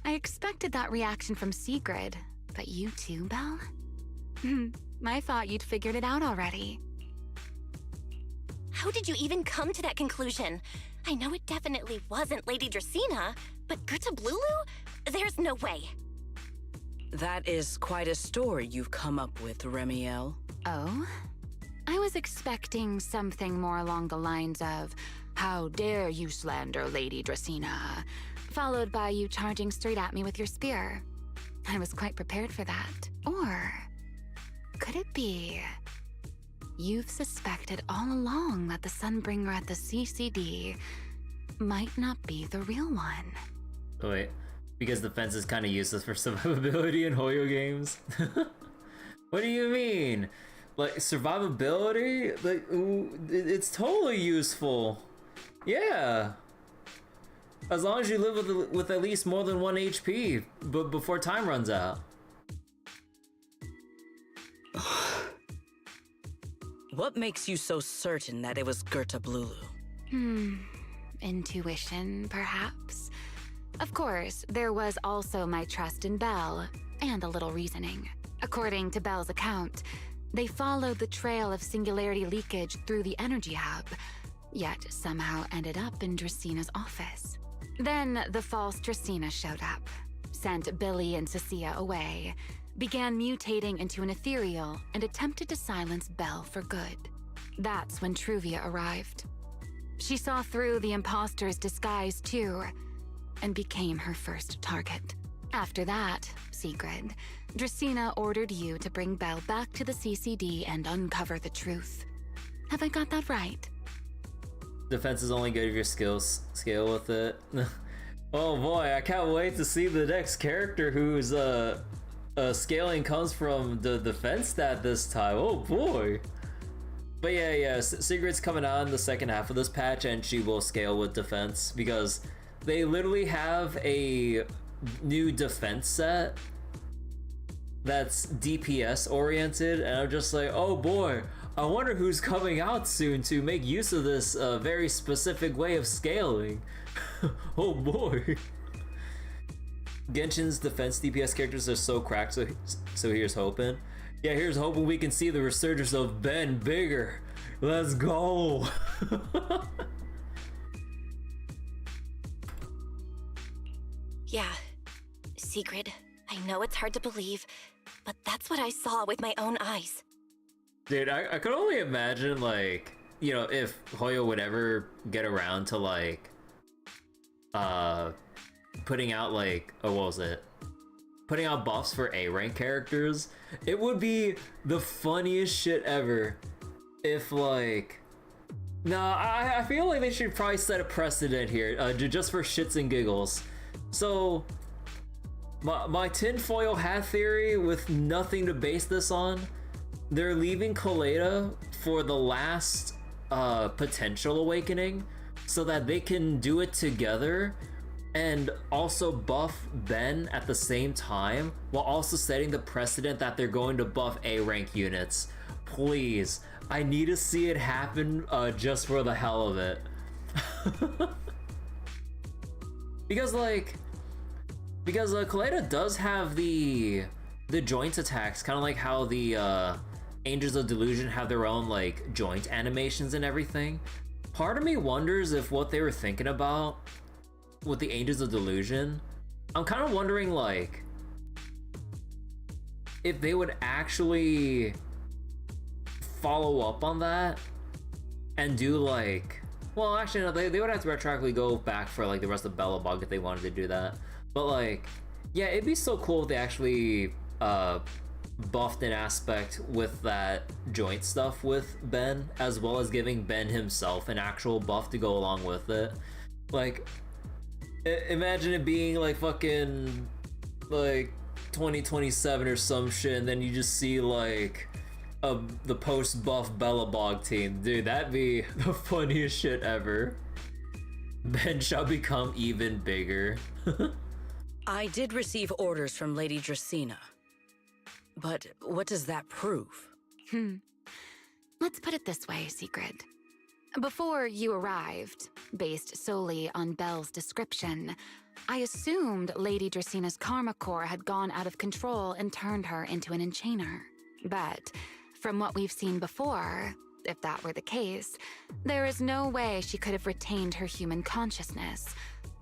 I expected that reaction from Sigrid, but you too, Belle? I thought you'd figured it out already. How did you even come to that conclusion? I know it definitely wasn't Lady Dracaena, but Gerta Blulu? There's no way. That is quite a story you've come up with, Remielle. Oh? I was expecting something more along the lines of, "How dare you slander Lady Dracaena?" followed by you charging straight at me with your spear. I was quite prepared for that. Or could it be you've suspected all along that the Sunbringer at the CCD might not be the real one? Wait, because the fence is kind of useless for survivability in Hoyo games? What do you mean? Like, survivability? Like, it's totally useful. Yeah. As long as you live with at least more than 1 HP before time runs out. What makes you so certain that it was Gerta Blulu? Intuition, perhaps? Of course, there was also my trust in Belle, and a little reasoning. According to Belle's account, they followed the trail of singularity leakage through the energy hub, yet somehow ended up in Draceena's office. Then the false Dracaena showed up, sent Billy and Cecilia away, began mutating into an ethereal, and attempted to silence Belle for good. That's when Truvia arrived. She saw through the imposter's disguise too, and became her first target. After that, Sigrid, Dracaena ordered you to bring Belle back to the CCD and uncover the truth. Have I got that right? Defense is only good if your scale with it. Oh boy, I can't wait to see the next character whose scaling comes from the defense stat this time. Oh boy. But yeah, Sigrid's coming out in the second half of this patch, and she will scale with defense because they literally have a new defense set that's DPS oriented, and I'm just like, oh boy, I wonder who's coming out soon to make use of this very specific way of scaling. Oh boy. Genshin's defense DPS characters are so cracked, so here's hoping. Yeah, here's hoping we can see the resurgence of Ben bigger. Let's go. Yeah, Sigrid, I know it's hard to believe, but that's what I saw with my own eyes. Dude, I could only imagine, like, you know, if Hoyo would ever get around to, like, putting out, like, oh, what was it? Putting out buffs for A rank characters, it would be the funniest shit ever. If, like, I feel like they should probably set a precedent here, just for shits and giggles. So, my tinfoil hat theory with nothing to base this on, they're leaving Kaleda for the last potential awakening so that they can do it together and also buff Ben at the same time, while also setting the precedent that they're going to buff A rank units. Please, I need to see it happen just for the hell of it. Because Kaleda does have the joint attacks, kind of like how the Angels of Delusion have their own like joint animations and everything. Part of me wonders if what they were thinking about with the Angels of Delusion, I'm kind of wondering like if they would actually follow up on that and do like, well actually no, they would have to retroactively go back for like the rest of Belobog if they wanted to do that. But like, yeah, it'd be so cool if they actually buffed an aspect with that joint stuff with Ben, as well as giving Ben himself an actual buff to go along with it. Like, imagine it being like fucking like 2027 or some shit, and then you just see like the post-buff Belobog team. Dude, that'd be the funniest shit ever. Ben shall become even bigger. I did receive orders from Lady Dracaena. But what does that prove? Let's put it this way, Sigrid. Before you arrived, based solely on Belle's description, I assumed Lady Dracaena's karma core had gone out of control and turned her into an enchainer. But from what we've seen before, if that were the case, there is no way she could have retained her human consciousness,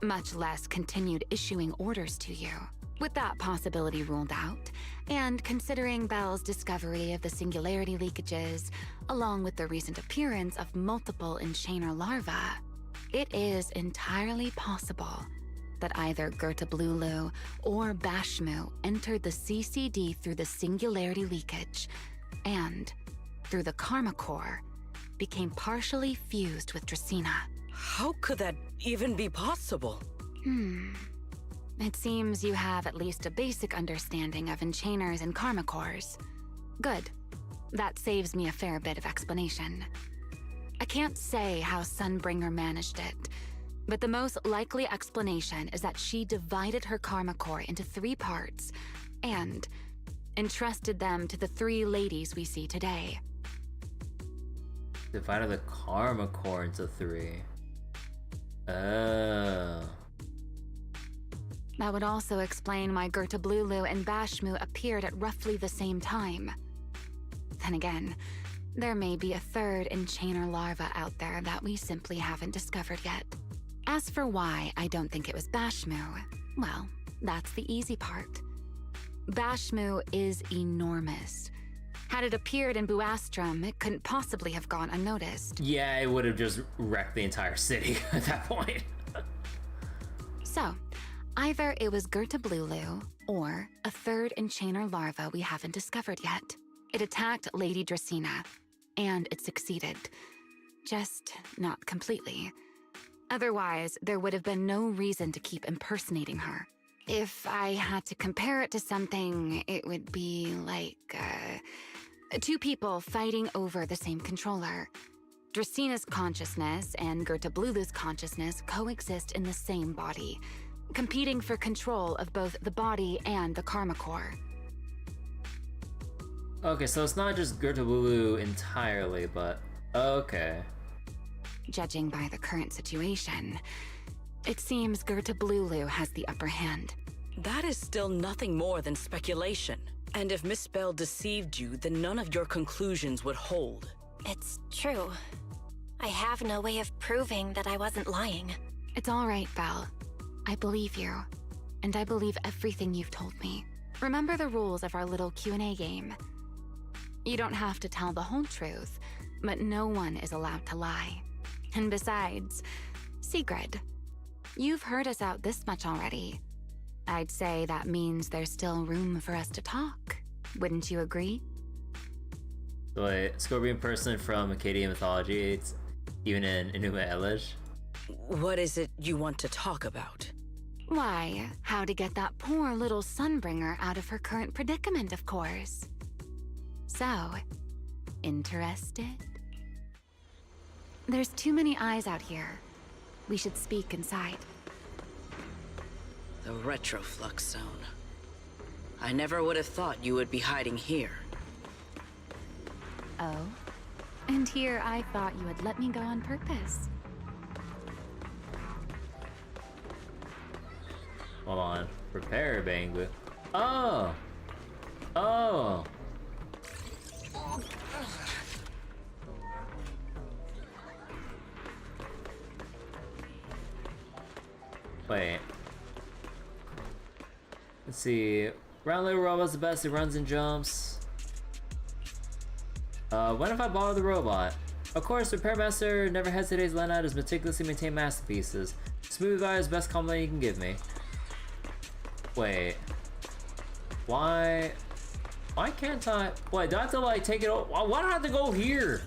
much less continued issuing orders to you. With that possibility ruled out, and considering Belle's discovery of the singularity leakages, along with the recent appearance of multiple enchainer larvae, it is entirely possible that either Gertablulu or Bashmu entered the CCD through the singularity leakage, and, through the karma core, became partially fused with Dracaena. How could that even be possible? It seems you have at least a basic understanding of enchainers and karma cores. Good. That saves me a fair bit of explanation. I can't say how Sunbringer managed it, but the most likely explanation is that she divided her karma core into 3 parts and entrusted them to the 3 ladies we see today. Divided the karma core into 3. Oh. That would also explain why Gertablulu and Bashmu appeared at roughly the same time. Then again, there may be a 3rd enchainer larva out there that we simply haven't discovered yet. As for why I don't think it was Bashmu, well, that's the easy part. Bashmu is enormous. Had it appeared in Buastrum, it couldn't possibly have gone unnoticed. Yeah, it would have just wrecked the entire city at that point. So, either it was Gertablulu or a 3rd enchainer larva we haven't discovered yet. It attacked Lady Dracaena, and it succeeded. Just not completely. Otherwise, there would have been no reason to keep impersonating her. If I had to compare it to something, it would be like, 2 people fighting over the same controller. Dracaena's consciousness and Gertablulu's consciousness coexist in the same body, competing for control of both the body and the karma core. Okay, so it's not just Gertablulu entirely, but okay. Judging by the current situation, it seems Gertablulu has the upper hand. That is still nothing more than speculation. And if Miss Bell deceived you, then none of your conclusions would hold. It's true. I have no way of proving that I wasn't lying. It's all right, Belle. I believe you. And I believe everything you've told me. Remember the rules of our little Q&A game. You don't have to tell the whole truth, but no one is allowed to lie. And besides, Sigrid, you've heard us out this much already. I'd say that means there's still room for us to talk. Wouldn't you agree? Wait, Scorpion person from Akkadian mythology, it's even in Enuma Elish? What is it you want to talk about? Why, how to get that poor little Sunbringer out of her current predicament, of course. So, interested? There's too many eyes out here. We should speak inside. The Retroflux Zone. I never would have thought you would be hiding here. Oh? And here I thought you would let me go on purpose. Hold on. Prepare, Bangbu. Oh! Oh! Wait. Let's see. Round little robot's the best. It runs and jumps. What if I borrow the robot? Of course, Repair Master never hesitates to lend out his meticulously maintained masterpieces. Smooth guy is the best compliment you can give me. Wait. Why can't I? Wait, do I have to like take it over? Why do I have to go here?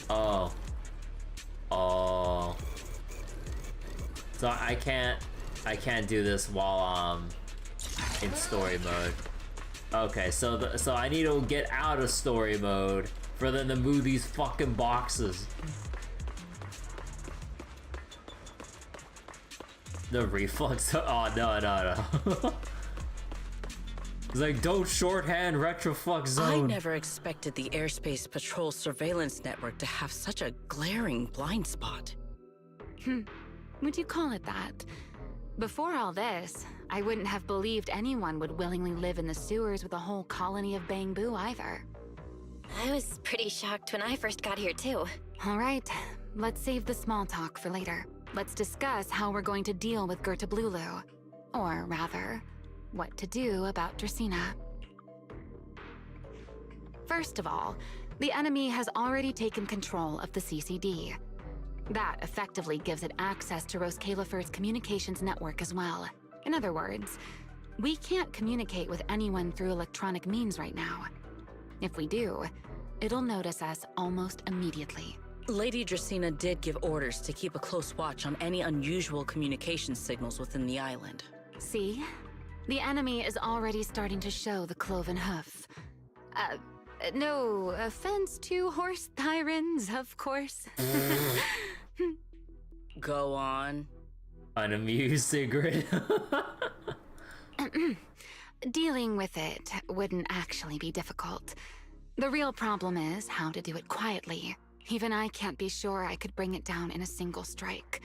Oh. Oh. So I can't do this while I'm in story mode. Okay, so so I need to get out of story mode for them to move these fucking boxes. The reflux. Oh no. It's like, don't shorthand Retroflux Zone. I never expected the Airspace Patrol surveillance network to have such a glaring blind spot. Would you call it that? Before all this, I wouldn't have believed anyone would willingly live in the sewers with a whole colony of Bangbu either. I was pretty shocked when I first got here too. All right, let's save the small talk for later. Let's discuss how we're going to deal with Gerta Blulu. Or rather, what to do about Dracaena. First of all, the enemy has already taken control of the CCD. That effectively gives it access to Roskalifer's communications network as well. In other words, we can't communicate with anyone through electronic means right now. If we do, it'll notice us almost immediately. Lady Dracaena did give orders to keep a close watch on any unusual communication signals within the island. See? The enemy is already starting to show the cloven hoof. No offense to horse tyrants, of course. Go on. Unamused, Sigrid. Dealing with it wouldn't actually be difficult. The real problem is how to do it quietly. Even I can't be sure I could bring it down in a single strike.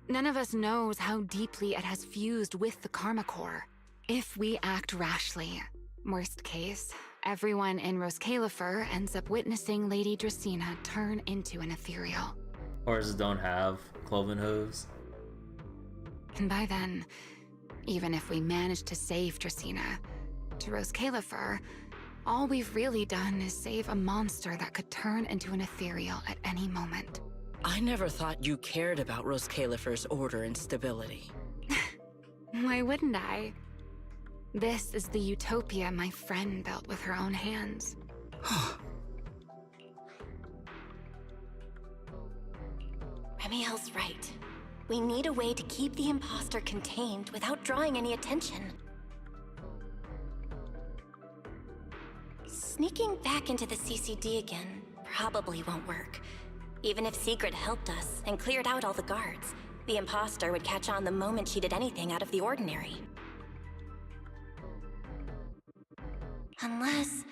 None of us knows how deeply it has fused with the Karma Core. If we act rashly, worst case, everyone in Roskalifer ends up witnessing Lady Dracaena turn into an ethereal. Horses don't have cloven hooves. And by then, even if we manage to save Dracaena, to Roskalifer, all we've really done is save a monster that could turn into an ethereal at any moment. I never thought you cared about Roskalifer's order and stability. Why wouldn't I? This is the utopia my friend built with her own hands. Remielle's right. We need a way to keep the imposter contained without drawing any attention. Sneaking back into the CCD again probably won't work. Even if Sigrid helped us and cleared out all the guards, the imposter would catch on the moment she did anything out of the ordinary. Unless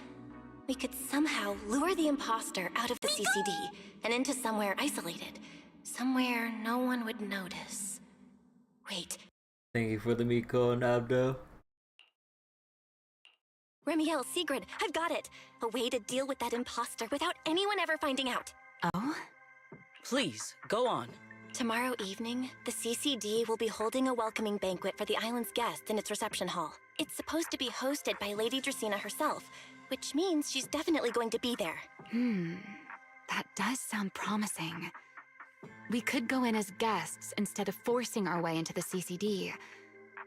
we could somehow lure the imposter out of the CCD, and into somewhere isolated. Somewhere no one would notice. Wait. Thank you for the Miko and Abdo. Remielle, Sigrid, I've got it! A way to deal with that imposter without anyone ever finding out. Oh? Please, go on. Tomorrow evening, the CCD will be holding a welcoming banquet for the island's guests in its reception hall. It's supposed to be hosted by Lady Dracaena herself, which means she's definitely going to be there. That does sound promising. We could go in as guests instead of forcing our way into the CCD.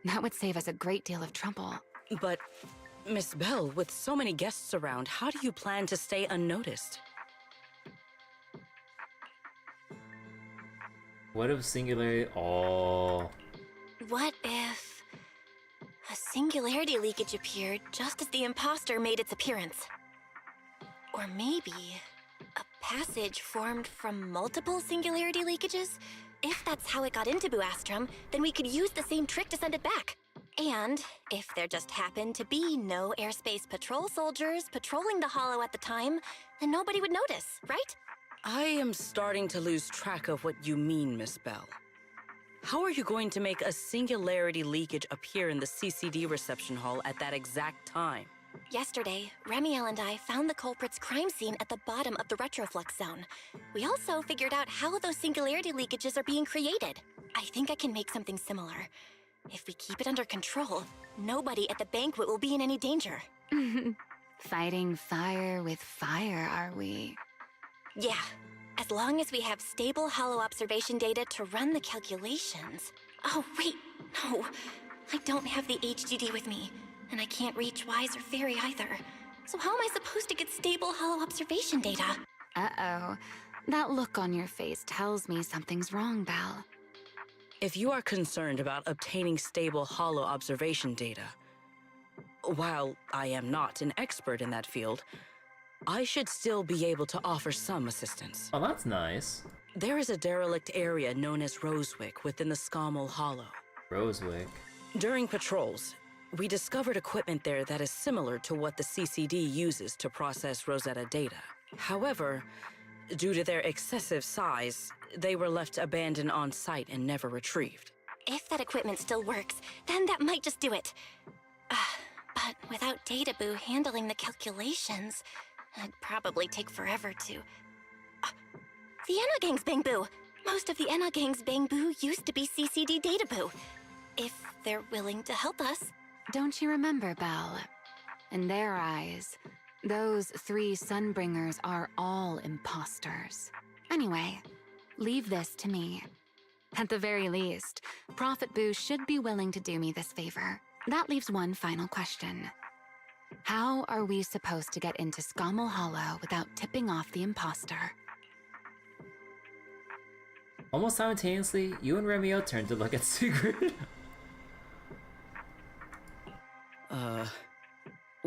That would save us a great deal of trouble. But, Miss Bell, with so many guests around, how do you plan to stay unnoticed? What if singularity? Oh. What if a singularity leakage appeared just as the imposter made its appearance? Or maybe a passage formed from multiple singularity leakages? If that's how it got into Buastrum, then we could use the same trick to send it back. And if there just happened to be no airspace patrol soldiers patrolling the hollow at the time, then nobody would notice, right? I am starting to lose track of what you mean, Miss Bell. How are you going to make a singularity leakage appear in the CCD reception hall at that exact time? Yesterday, Remielle and I found the culprit's crime scene at the bottom of the retroflux zone. We also figured out how those singularity leakages are being created. I think I can make something similar. If we keep it under control, nobody at the banquet will be in any danger. Fighting fire with fire, are we? Yeah, as long as we have stable hollow observation data to run the calculations. Oh, wait, no. I don't have the HDD with me, and I can't reach Wise or Fairy either. So how am I supposed to get stable hollow observation data? Uh-oh. That look on your face tells me something's wrong, Belle. If you are concerned about obtaining stable hollow observation data, while I am not an expert in that field, I should still be able to offer some assistance. Oh, that's nice. There is a derelict area known as Rosewick within the Scommel Hollow. Rosewick. During patrols, we discovered equipment there that is similar to what the CCD uses to process Rosetta data. However, due to their excessive size, they were left abandoned on site and never retrieved. If that equipment still works, then that might just do it. But without Databoo handling the calculations, it'd probably take forever to... the Enna Gang's Bangboo! Most of the Enna Gang's Bangboo used to be CCD Databoo. If they're willing to help us. Don't you remember, Belle? In their eyes, those 3 Sunbringers are all imposters. Anyway, leave this to me. At the very least, Prophet Boo should be willing to do me this favor. That leaves one final question. How are we supposed to get into Scommel Hollow without tipping off the imposter? Almost simultaneously, you and Remielle turned to look at Sigrid.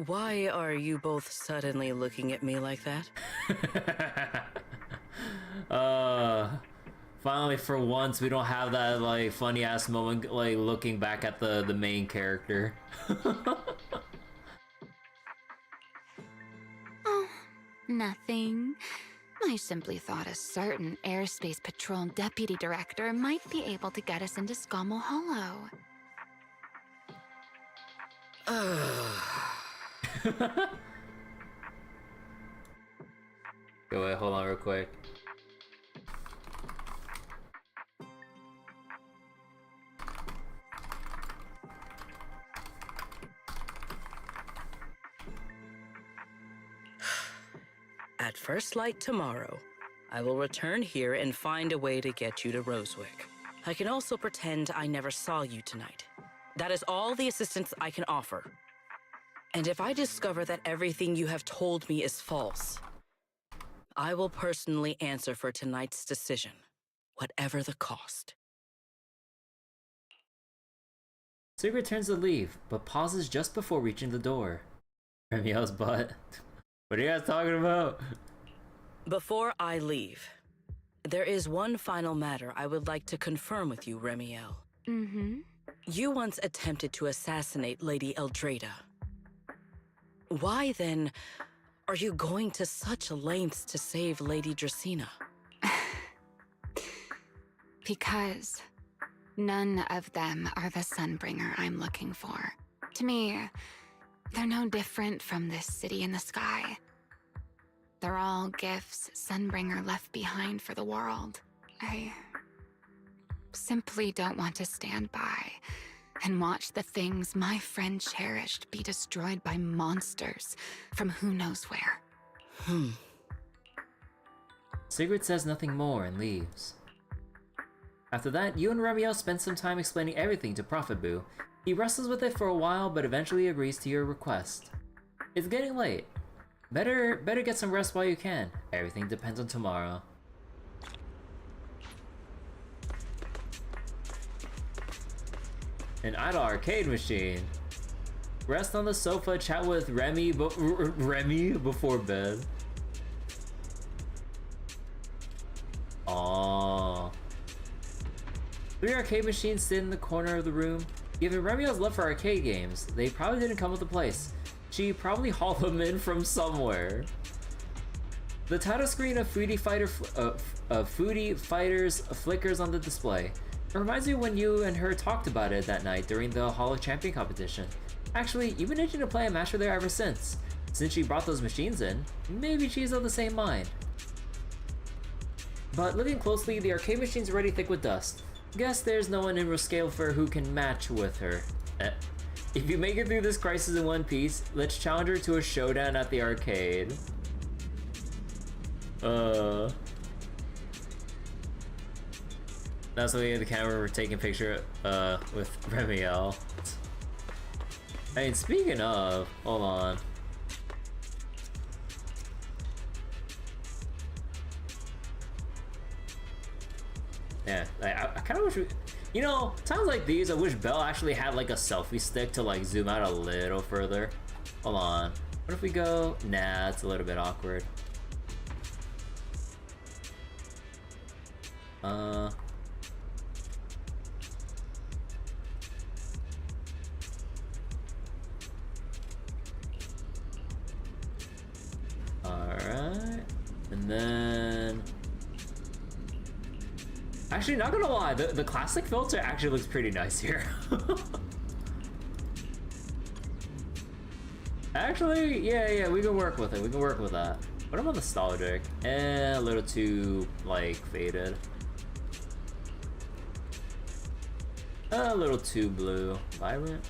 Why are you both suddenly looking at me like that? Finally, for once, we don't have that, like, funny-ass moment, like, looking back at the main character. Oh, nothing. I simply thought a certain Airspace Patrol Deputy Director might be able to get us into Scommel Hollow. Okay, wait, hold on real quick. At first light tomorrow, I will return here and find a way to get you to Rosewick. I can also pretend I never saw you tonight. That is all the assistance I can offer. And if I discover that everything you have told me is false, I will personally answer for tonight's decision, whatever the cost. Sigrid turns to leave, but pauses just before reaching the door. Remielle's butt. What are you guys talking about? Before I leave, there is one final matter I would like to confirm with you, Remielle. You once attempted to assassinate Lady Eldrada. Why then are you going to such lengths to save Lady Dracaena? Because none of them are the Sunbringer I'm looking for. To me, they're no different from this city in the sky. They're all gifts Sunbringer left behind for the world. I simply don't want to stand by and watch the things my friend cherished be destroyed by monsters from who knows where. Sigrid says nothing more and leaves. After that, you and Remielle spend some time explaining everything to Prophet Boo. He wrestles with it for a while, but eventually agrees to your request. It's getting late. Better get some rest while you can. Everything depends on tomorrow. An idle arcade machine. Rest on the sofa, chat with Remy before bed. Aww. 3 arcade machines sit in the corner of the room. Given Remielle's love for arcade games, they probably didn't come with a place. She probably hauled them in from somewhere. The title screen of Foodie Fighters flickers on the display. It reminds me when you and her talked about it that night during the Hall of Champion competition. Actually, you've been itching to play a match with her ever since. Since she brought those machines in, maybe she's of the same mind. But looking closely, the arcade machine's already thick with dust. Guess there's no one in Roscalefer who can match with her. If you make it through this crisis in one piece, let's challenge her to a showdown at the arcade. That's the way the camera we're taking a picture with Remielle. I mean, speaking of, hold on. Yeah, I kind of wish we, you know, times like these, I wish Belle actually had like a selfie stick to like zoom out a little further. Hold on. What if we go? Nah, it's a little bit awkward. Alright. And then... Actually, not gonna lie, the classic filter actually looks pretty nice here. Actually, yeah, we can work with it. We can work with that. What about nostalgic? A little too, like, faded. A little too blue. Vibrant?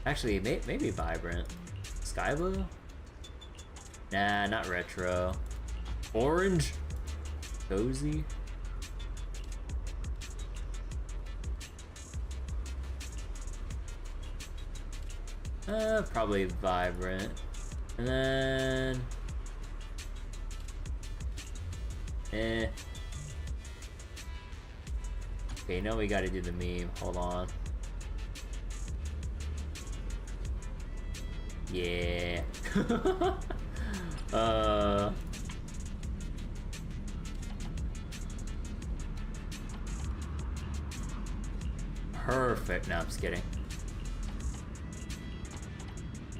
Actually, maybe vibrant. Sky blue? Nah, not retro. Orange? Cozy? Probably vibrant. And then... Okay, now we gotta do the meme. Hold on. Yeah. Perfect. No, I'm just kidding.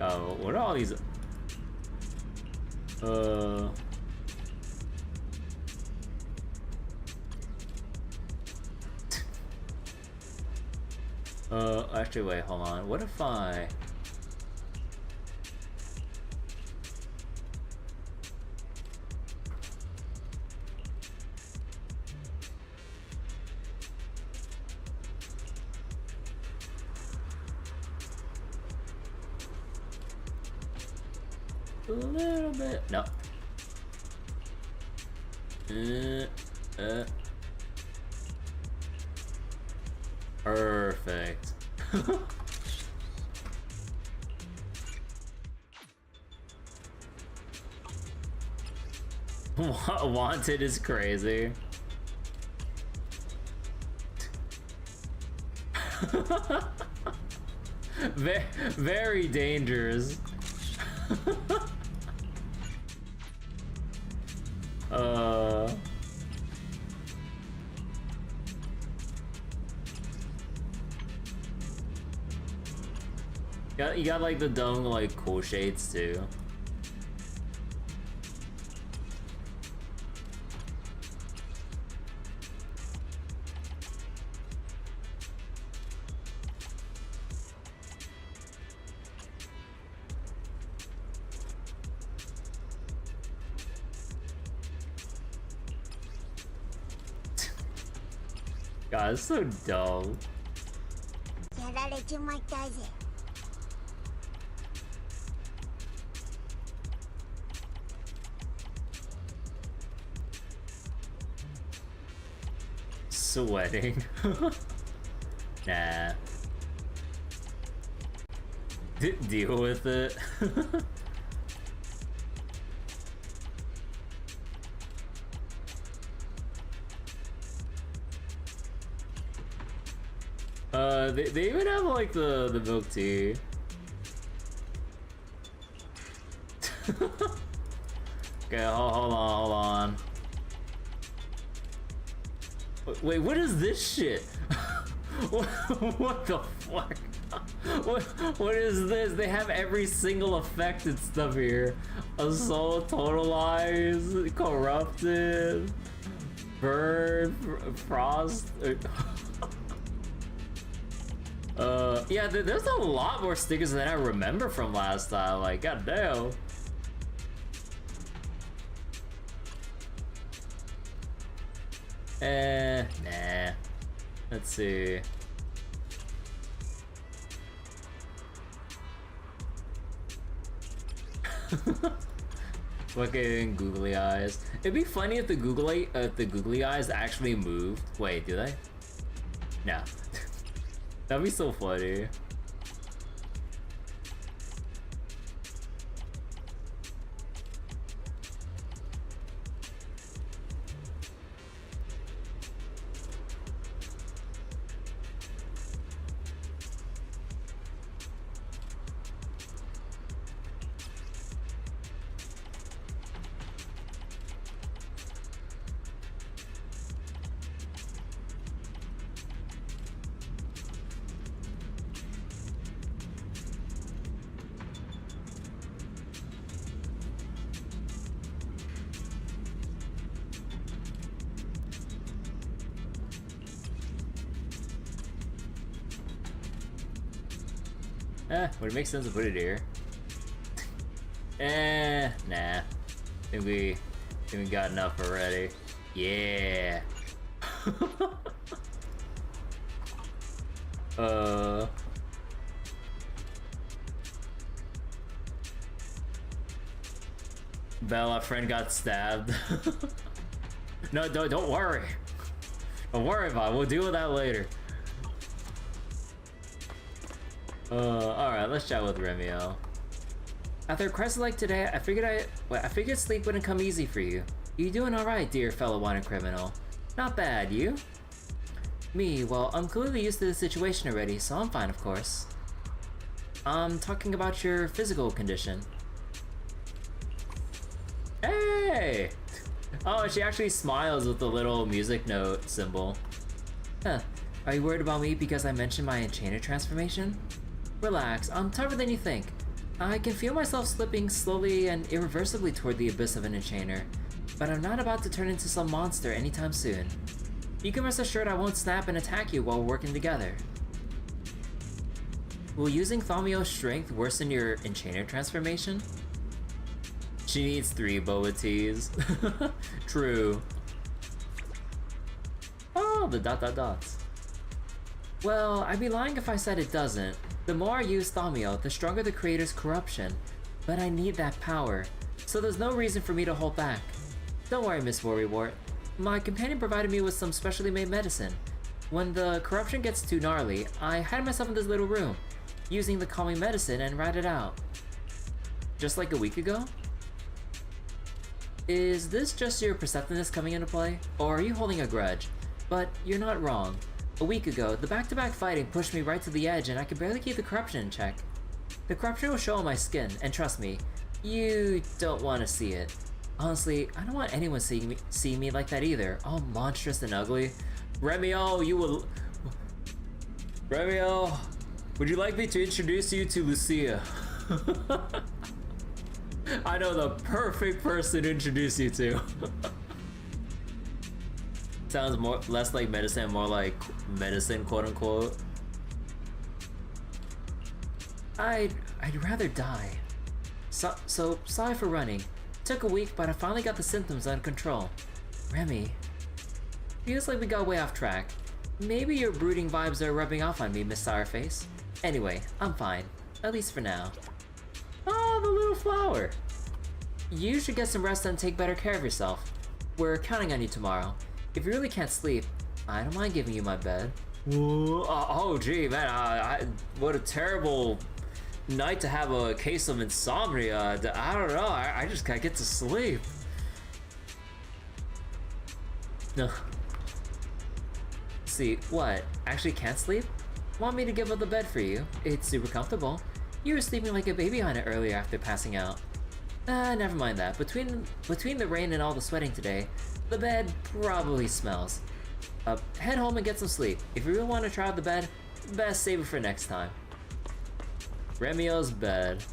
Oh, what are all these? Actually, wait, hold on. What if I... A little bit. No. Perfect. Wanted is crazy. Very dangerous. You got like the dumb like cool shades too. God, it's so dumb. Sweating. Nah. Deal with it. They even have like the milk tea. Okay, hold on. Wait, what is this shit? What the fuck? What is this? They have every single effect and stuff here. Assault, totalize, corrupted, burn, frost. Yeah, there's a lot more stickers than I remember from last time. Like, goddamn. Nah. Let's see. Fucking googly eyes. It'd be funny if the googly eyes actually moved. Wait, do they? No. That'd be so funny. Would it make sense to put it here? Nah. Think we got enough already. Yeah. Bella, friend got stabbed. No, don't worry. Don't worry about it. We'll deal with that later. Alright, let's chat with Remielle. After a crisis like today, I figured sleep wouldn't come easy for you. You doing alright, dear fellow wanted criminal? Not bad, you? Me, well, I'm clearly used to the situation already, so I'm fine, of course. I'm talking about your physical condition. Hey! Oh, she actually smiles with the little music note symbol. Huh. Are you worried about me because I mentioned my enchanter transformation? Relax, I'm tougher than you think. I can feel myself slipping slowly and irreversibly toward the abyss of an enchanter, but I'm not about to turn into some monster anytime soon. You can rest assured I won't snap and attack you while we're working together. Will using Thaumiel's strength worsen your enchanter transformation? She needs 3 boba teas. True. Oh, the dots. Well, I'd be lying if I said it doesn't. The more I use Thaumiel, the stronger the creator's corruption. But I need that power, so there's no reason for me to hold back. Don't worry, Miss Worrywart. My companion provided me with some specially made medicine. When the corruption gets too gnarly, I hide myself in this little room, using the calming medicine and ride it out. Just like a week ago? Is this just your perceptiveness coming into play? Or are you holding a grudge? But you're not wrong. A week ago, the back-to-back fighting pushed me right to the edge and I could barely keep the corruption in check. The corruption will show on my skin, and trust me, you don't want to see it. Honestly, I don't want anyone seeing me like that either, all monstrous and ugly. Remielle, Remielle, would you like me to introduce you to Lucia? I know the perfect person to introduce you to. Sounds less like medicine, more like medicine, quote unquote. I'd rather die. So sorry for running. Took a week, but I finally got the symptoms under control. Remy, feels like we got way off track. Maybe your brooding vibes are rubbing off on me, Miss Sourface. Anyway, I'm fine. At least for now. Oh, the little flower! You should get some rest and take better care of yourself. We're counting on you tomorrow. If you really can't sleep, I don't mind giving you my bed. Oh, gee, man, what a terrible night to have a case of insomnia. I don't know, I just can't get to sleep. No. See, what? Actually can't sleep? Want me to give up the bed for you? It's super comfortable. You were sleeping like a baby on it earlier after passing out. Never mind that. Between the rain and all the sweating today, the bed probably smells. Head home and get some sleep. If you really want to try out the bed, best save it for next time. Remielle's bed.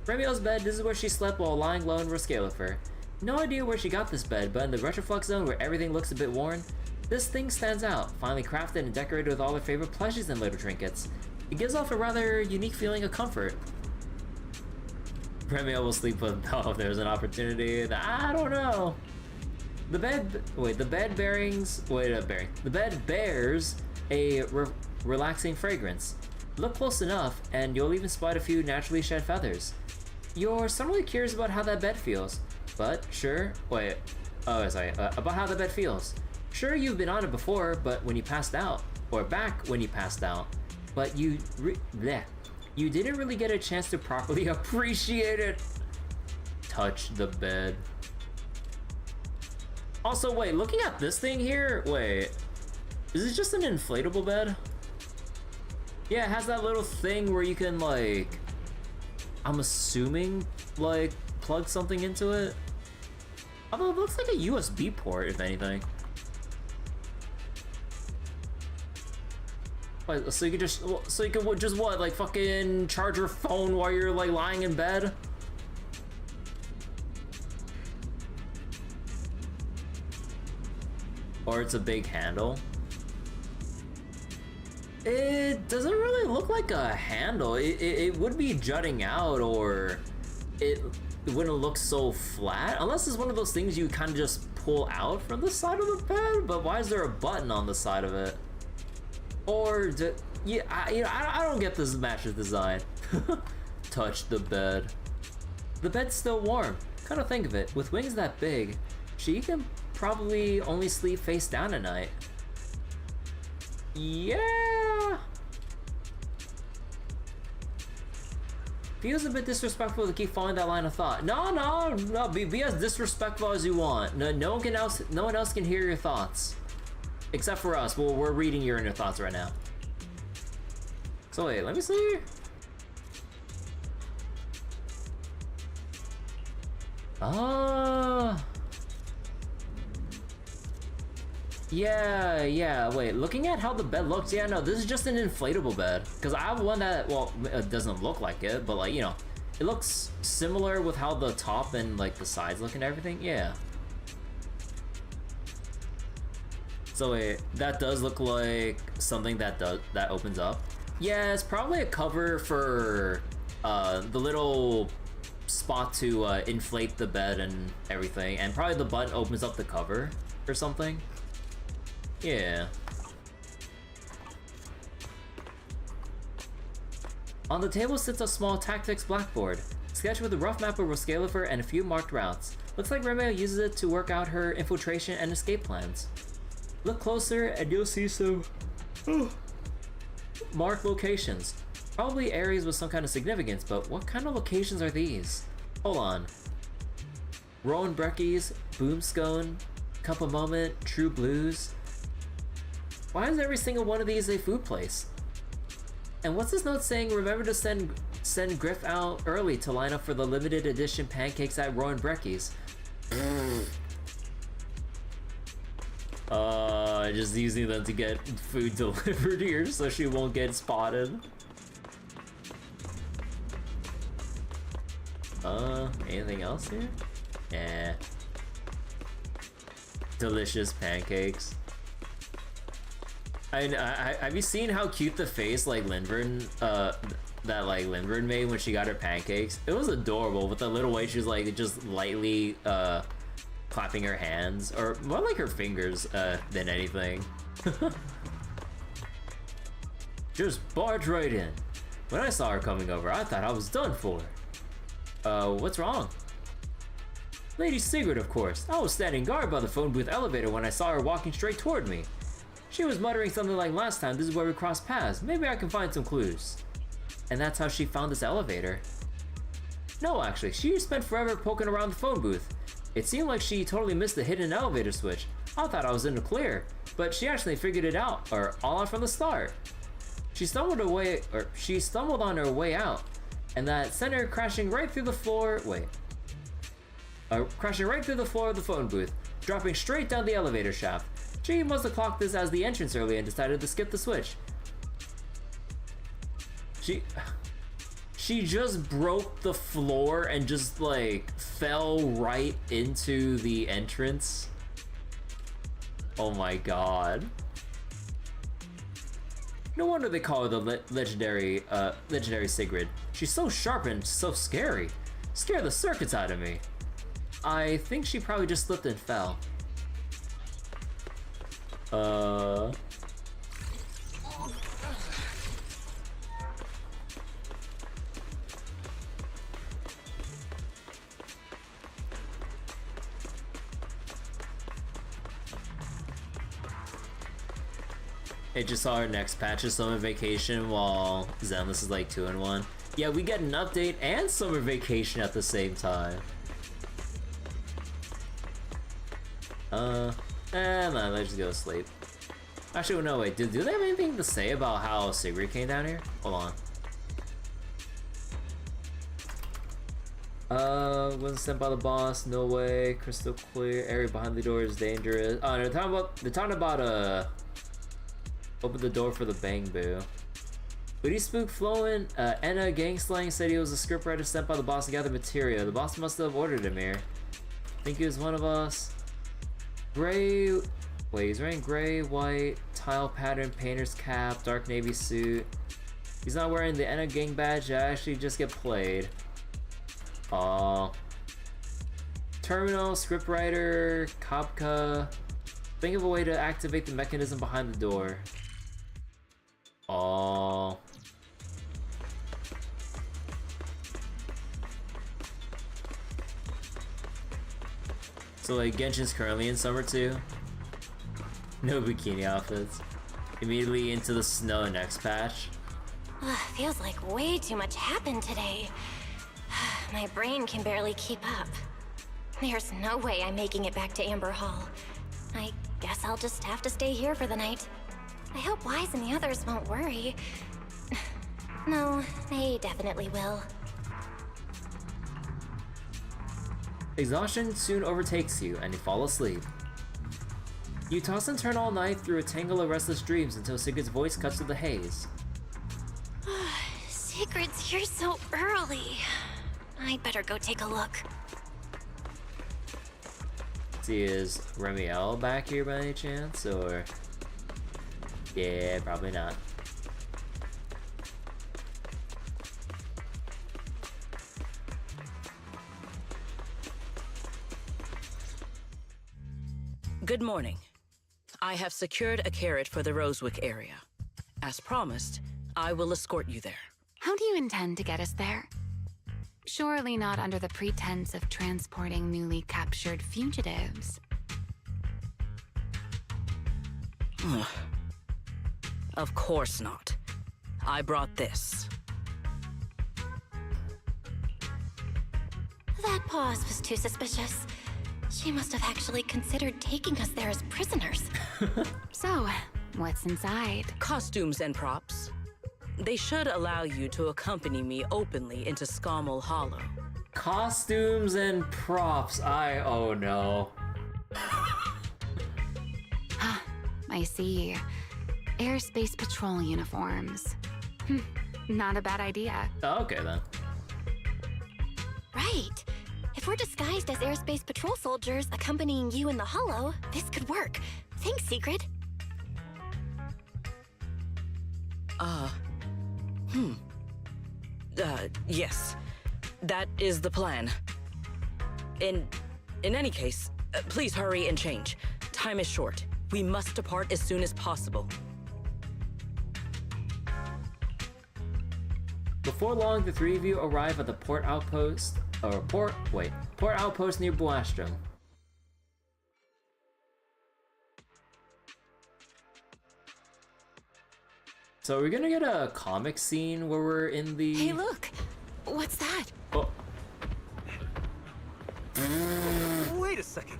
Remielle's bed, this is where she slept while lying low in Roscalifer. No idea where she got this bed, but in the retroflux zone where everything looks a bit worn, this thing stands out, finely crafted and decorated with all her favorite plushies and little trinkets. It gives off a rather unique feeling of comfort. Remielle will sleep with, oh, if there's an opportunity, I don't know. The bed bears a relaxing fragrance. Look close enough, and you'll even spot a few naturally shed feathers. You're suddenly curious about how that bed feels, but about how the bed feels. Sure, you've been on it before, but when you passed out, or back when you passed out, but you didn't really get a chance to properly appreciate it. Touch the bed. Also, wait, looking at this thing here, wait, is this just an inflatable bed? Yeah, it has that little thing where you can, like, I'm assuming, like, plug something into it. Although it looks like a USB port, if anything. Wait, so you could just, what, like, fucking charge your phone while you're, like, lying in bed? Or it's a big handle. It doesn't really look like a handle. It would be jutting out, or it wouldn't look so flat. Unless it's one of those things you kind of just pull out from the side of the bed. But why is there a button on the side of it? Or, I don't get this match's design. Touch the bed. The bed's still warm. Kind of think of it. With wings that big, she can probably only sleep face down at night. Yeah. Feels a bit disrespectful to keep following that line of thought. No, be as disrespectful as you want. No one else can hear your thoughts. Except for us. Well, we're reading your inner thoughts right now. So wait, let me see. Yeah, wait, looking at how the bed looks, yeah, no, this is just an inflatable bed. Because I have one that, well, it doesn't look like it, but, like, you know, it looks similar with how the top and, like, the sides look and everything, yeah. So wait, that does look like something that opens up. Yeah, it's probably a cover for the little spot to inflate the bed and everything, and probably the button opens up the cover or something. Yeah. On the table sits a small tactics blackboard, sketched with a rough map of Roscalifer and a few marked routes. Looks like Remielle uses it to work out her infiltration and escape plans. Look closer and you'll see some marked locations. Probably areas with some kind of significance, but what kind of locations are these? Hold on. Rowan Breckies, Boomscone, Cup of Moment, True Blues. Why is every single one of these a food place? And what's this note saying? Remember to send Griff out early to line up for the limited edition pancakes at Rowan Breckies. Just using them to get food delivered here so she won't get spotted. Anything else here? Yeah. Delicious pancakes. Have you seen how cute the face like Lindgren, that like Lindgren made when she got her pancakes? It was adorable with the little way she was like just lightly clapping her hands, or more like her fingers than anything. just barged right in. When I saw her coming over, I thought I was done for. What's wrong? Lady Sigrid, of course. I was standing guard by the phone booth elevator when I saw her walking straight toward me. She was muttering something like, last time, this is where we crossed paths. Maybe I can find some clues. And that's how she found this elevator. No, actually, she spent forever poking around the phone booth. It seemed like she totally missed the hidden elevator switch. I thought I was in the clear, but she actually figured it out, or all out from the start. She stumbled on her way out, and that sent her crashing right through the floor. Crashing right through the floor of the phone booth, dropping straight down the elevator shaft. She must have clocked this as the entrance early and decided to skip the switch. She just broke the floor and just like fell right into the entrance. Oh my god. No wonder they call her the legendary Sigrid. She's so sharp and so scary. Scared the circuits out of me. I think she probably just slipped and fell. It just saw our next patch of Summer Vacation while Zenless is like 2-in-1. Yeah, we get an update and Summer Vacation at the same time. Nah, let's just go to sleep. Actually, no, wait, do they have anything to say about how Sigrid came down here? Hold on. Wasn't sent by the boss, no way, crystal clear, area behind the door is dangerous. Oh, they're talking about, open the door for the bang boo. Booty spook flowing, Enna gang slang said he was a scriptwriter sent by the boss to gather material. The boss must have ordered him here. Think he was one of us. Gray, wait, he's wearing gray, white, tile pattern, painter's cap, dark navy suit. He's not wearing the Enna gang badge, I actually just get played. Aw. Terminal, scriptwriter, Kapka. Think of a way to activate the mechanism behind the door. Aw. So like Genshin's currently in summer too. No bikini outfits. Immediately into the snow next patch. Feels like way too much happened today. My brain can barely keep up. There's no way I'm making it back to Amber Hall. I guess I'll just have to stay here for the night. I hope Wise and the others won't worry. No, they definitely will. Exhaustion soon overtakes you, and you fall asleep. You toss and turn all night through a tangle of restless dreams until Sigrid's voice cuts through the haze. Sigrid's here so early. I'd better go take a look. See, is Remielle back here by any chance, or...? Yeah, probably not. Good morning. I have secured a carrot for the Rosewick area. As promised, I will escort you there. How do you intend to get us there? Surely not under the pretense of transporting newly captured fugitives. Of course not. I brought this. That pause was too suspicious. She must have actually considered taking us there as prisoners. So, what's inside? Costumes and props. They should allow you to accompany me openly into Scommel Hollow. Costumes and props, oh no. I see. Airspace patrol uniforms. Not a bad idea. Oh, okay then. Right. If we're disguised as airspace patrol soldiers accompanying you in the Hollow, this could work. Thanks, Sigrid. Yes. That is the plan. In any case, please hurry and change. Time is short. We must depart as soon as possible. Before long, the three of you arrive at the port outpost near Boastrom. So we're gonna get a comic scene where we're in the... Hey, look! What's that? Oh. Wait a second.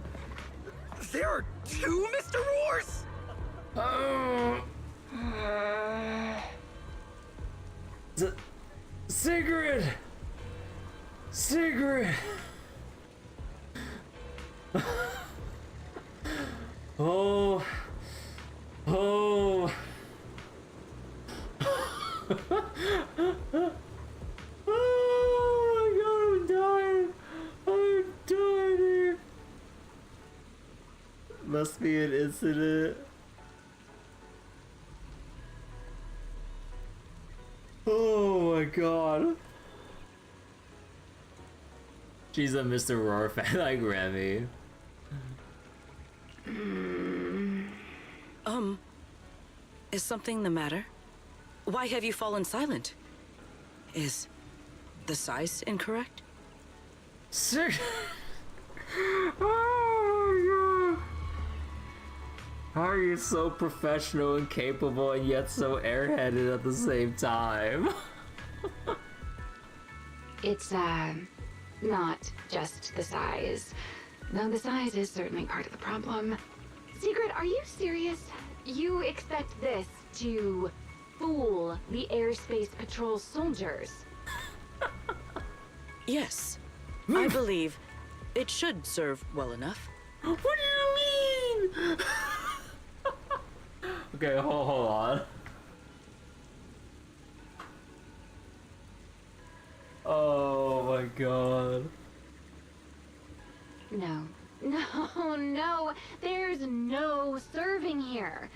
There are two Mr. Roars? Sigrid! Sigrid! Oh. Oh. Oh my god, I'm dying! I'm dying here! Must be an incident. Oh my god. She's a Mr. Roar fan like Remy. Is something the matter? Why have you fallen silent? Is the size incorrect? Sir. Oh my god. How are you so professional and capable and yet so airheaded at the same time? It's, not just the size. Though the size is certainly part of the problem. Sigrid, are you serious? You expect this to fool the airspace patrol soldiers? Yes. I believe it should serve well enough. What do you mean? Okay, hold on. Oh my god. No. No, there's no serving here.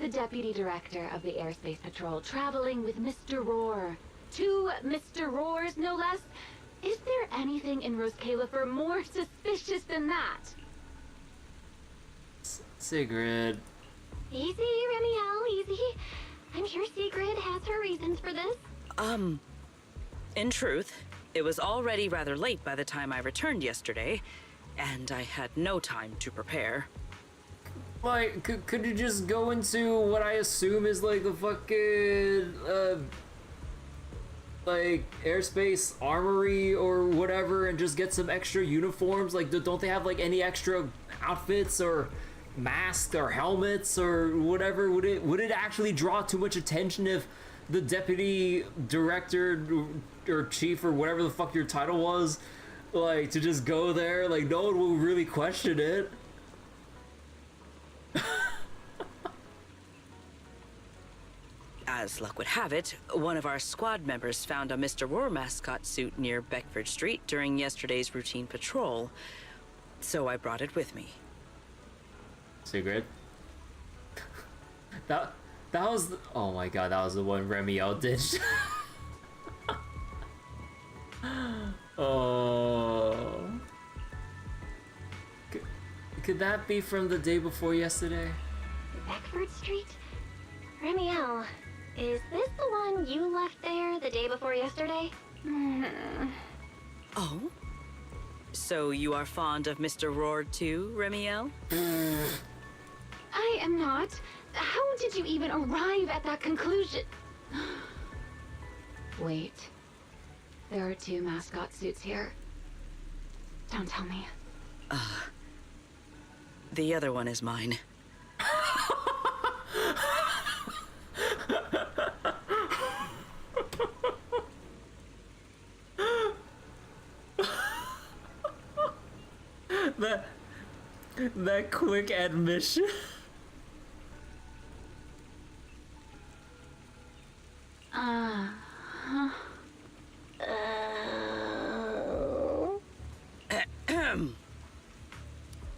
The Deputy Director of the Airspace Patrol traveling with Mr. Roar. Two Mr. Roars, no less. Is there anything in Roskalifer more suspicious than that? Sigrid. Easy, Remielle, easy. I'm sure Sigrid has her reasons for this. In truth, it was already rather late by the time I returned yesterday, and I had no time to prepare. Like, could you just go into what I assume is like the fucking, like, airspace armory or whatever and just get some extra uniforms? Like, don't they have like any extra outfits or masks or helmets or whatever? Would it actually draw too much attention if the deputy director or chief or whatever the fuck your title was, like, to just go there? Like, no one will really question it. As luck would have it, one of our squad members found a Mr. Roar mascot suit near Beckford Street during yesterday's routine patrol, so I brought it with me. Sigrid? That was the, oh my god, that was the one Remielle ditched. Oh. Could that be from the day before yesterday? Beckford Street? Remielle, is this the one you left there the day before yesterday? Oh? So you are fond of Mr. Roar too, Remielle? I am not. How did you even arrive at that conclusion? Wait. There are two mascot suits here. Don't tell me. The other one is mine. That quick admission.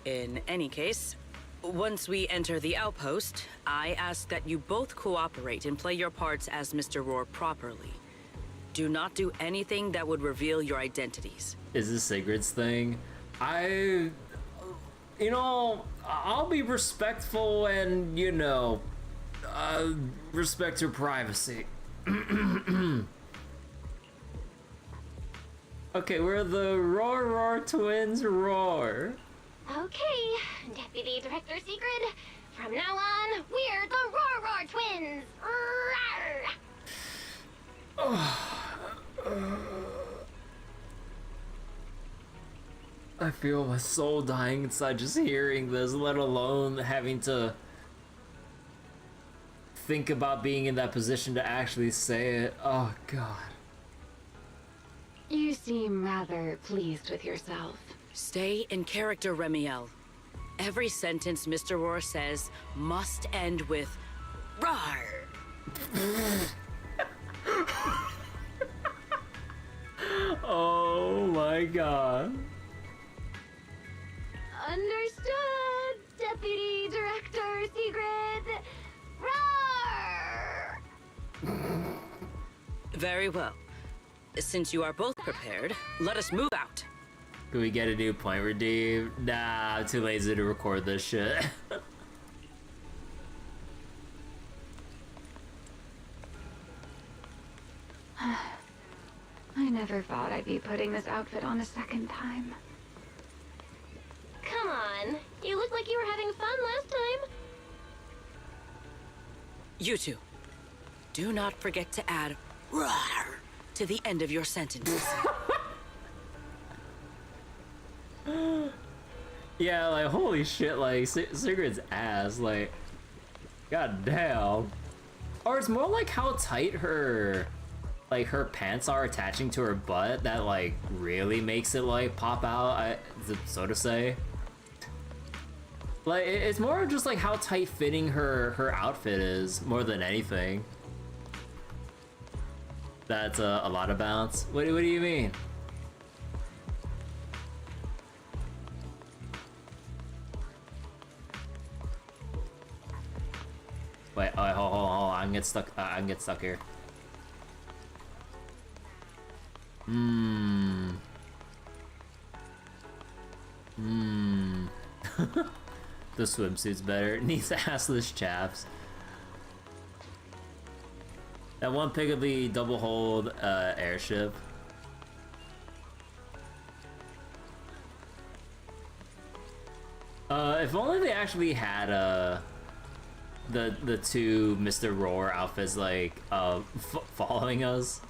In any case, once we enter the outpost, I ask that you both cooperate and play your parts as Mr. Roar properly. Do not do anything that would reveal your identities. Is this Sigrid's thing? I'll be respectful and, respect her privacy. Okay, we're the Roar twins roar. Okay, Deputy Director Sigrid. From now on, we're the Roar Twins. I feel my soul dying inside just hearing this, let alone having to think about being in that position to actually say it. Oh god. You seem rather pleased with yourself. Stay in character, Remielle. Every sentence Mr. Roar says must end with "rar." Oh my god. Understood, Deputy Director Sigrid. Roar! Very well. Since you are both prepared, let us move out. Can we get a new point redeemed? Nah, I'm too lazy to record this shit. I never thought I'd be putting this outfit on a second time. Come on, you look like you were having fun last time. You two, do not forget to add "rar" to the end of your sentences. Yeah, like, holy shit, like, Sigrid's ass, like, god damn. Or it's more like how tight her, like, her pants are attaching to her butt that, like, really makes it, like, pop out, so to say. Like, it's more just, like, how tight-fitting her outfit is, more than anything. That's a lot of bounce. What do you mean? Wait, hold on, I can get stuck, I can get stuck here. The swimsuit's better. Needs assless chaps. That one pick of the double hold airship. If only they actually had the two Mr. Roar outfits like following us.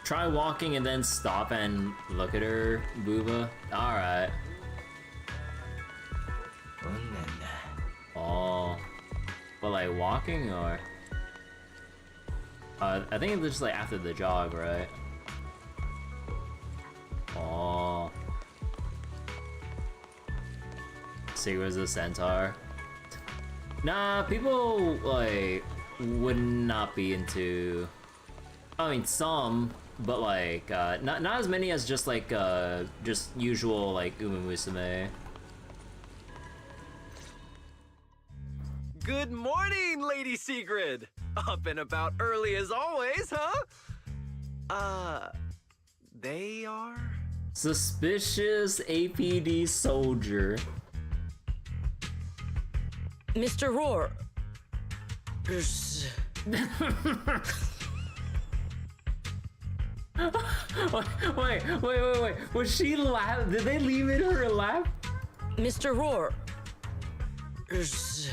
Try walking and then stop and look at her, Booba. Alright. Oh. But like walking or? I think it's just like after the jog, right? Oh. Sigrid's a centaur. Nah, people like would not be into. I mean, some, but like not as many as just like just usual like Umumusume. Good morning, Lady Sigrid. Up and about early as always, huh? They are? Suspicious APD soldier. Mr. Roar. Wait. Was she laugh? Did they leave it her laugh? Mr. Roar. Is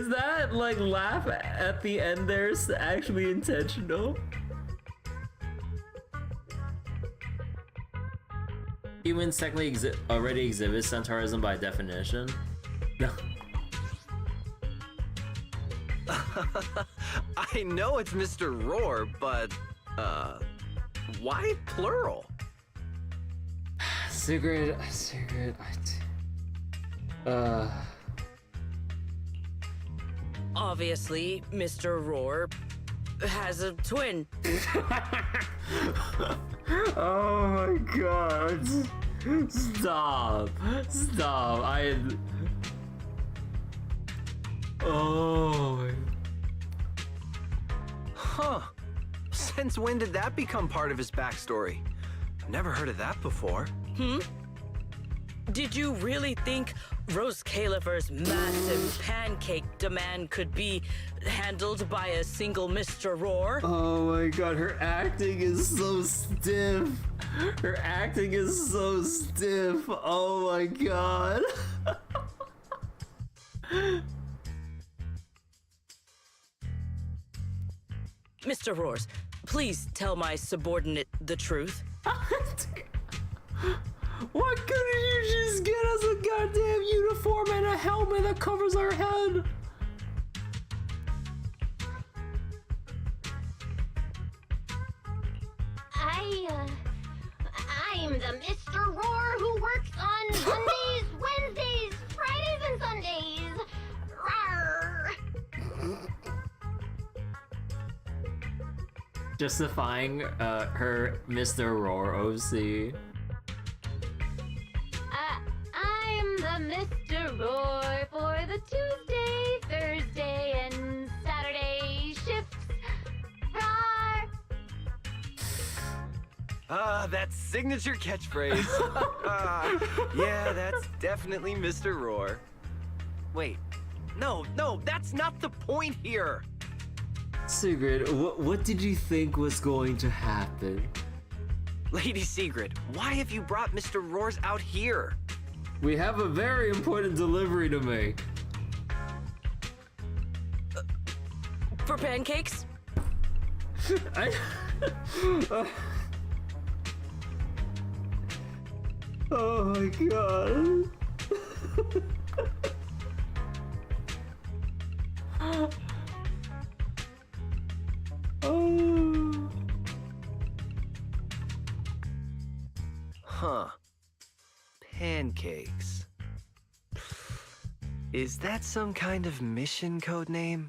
that like laugh at the end there actually intentional? Humans technically already exhibit centaurism by definition. No. I know it's Mr. Roar, but, why plural? Sigrid, Obviously, Mr. Roar has a twin. Oh my god. Stop. Oh. Huh. Since when did that become part of his backstory? I've never heard of that before. Did you really think Rose Caliver's massive pancake demand could be handled by a single Mr. Roar? Oh my god, her acting is so stiff. Her acting is so stiff. Oh my god. Mr. Roars, please tell my subordinate the truth. Why couldn't you just get us a goddamn uniform and a helmet that covers our head? I'm the Mr. Roar who works on Mondays, Wednesdays, Fridays, and Sundays. Rawr. Justifying her Mr. Roar OC. I'm the Mr. Roar for the Tuesday, Thursday, and Saturday shifts. Rawr. That signature catchphrase. Yeah, that's definitely Mr. Roar. Wait, no, that's not the point here. Sigrid, what did you think was going to happen? Lady Sigrid, why have you brought Mr. Roars out here? We have a very important delivery to make. For pancakes? Oh my god. Oh. Huh. Pancakes. Is that some kind of mission code name?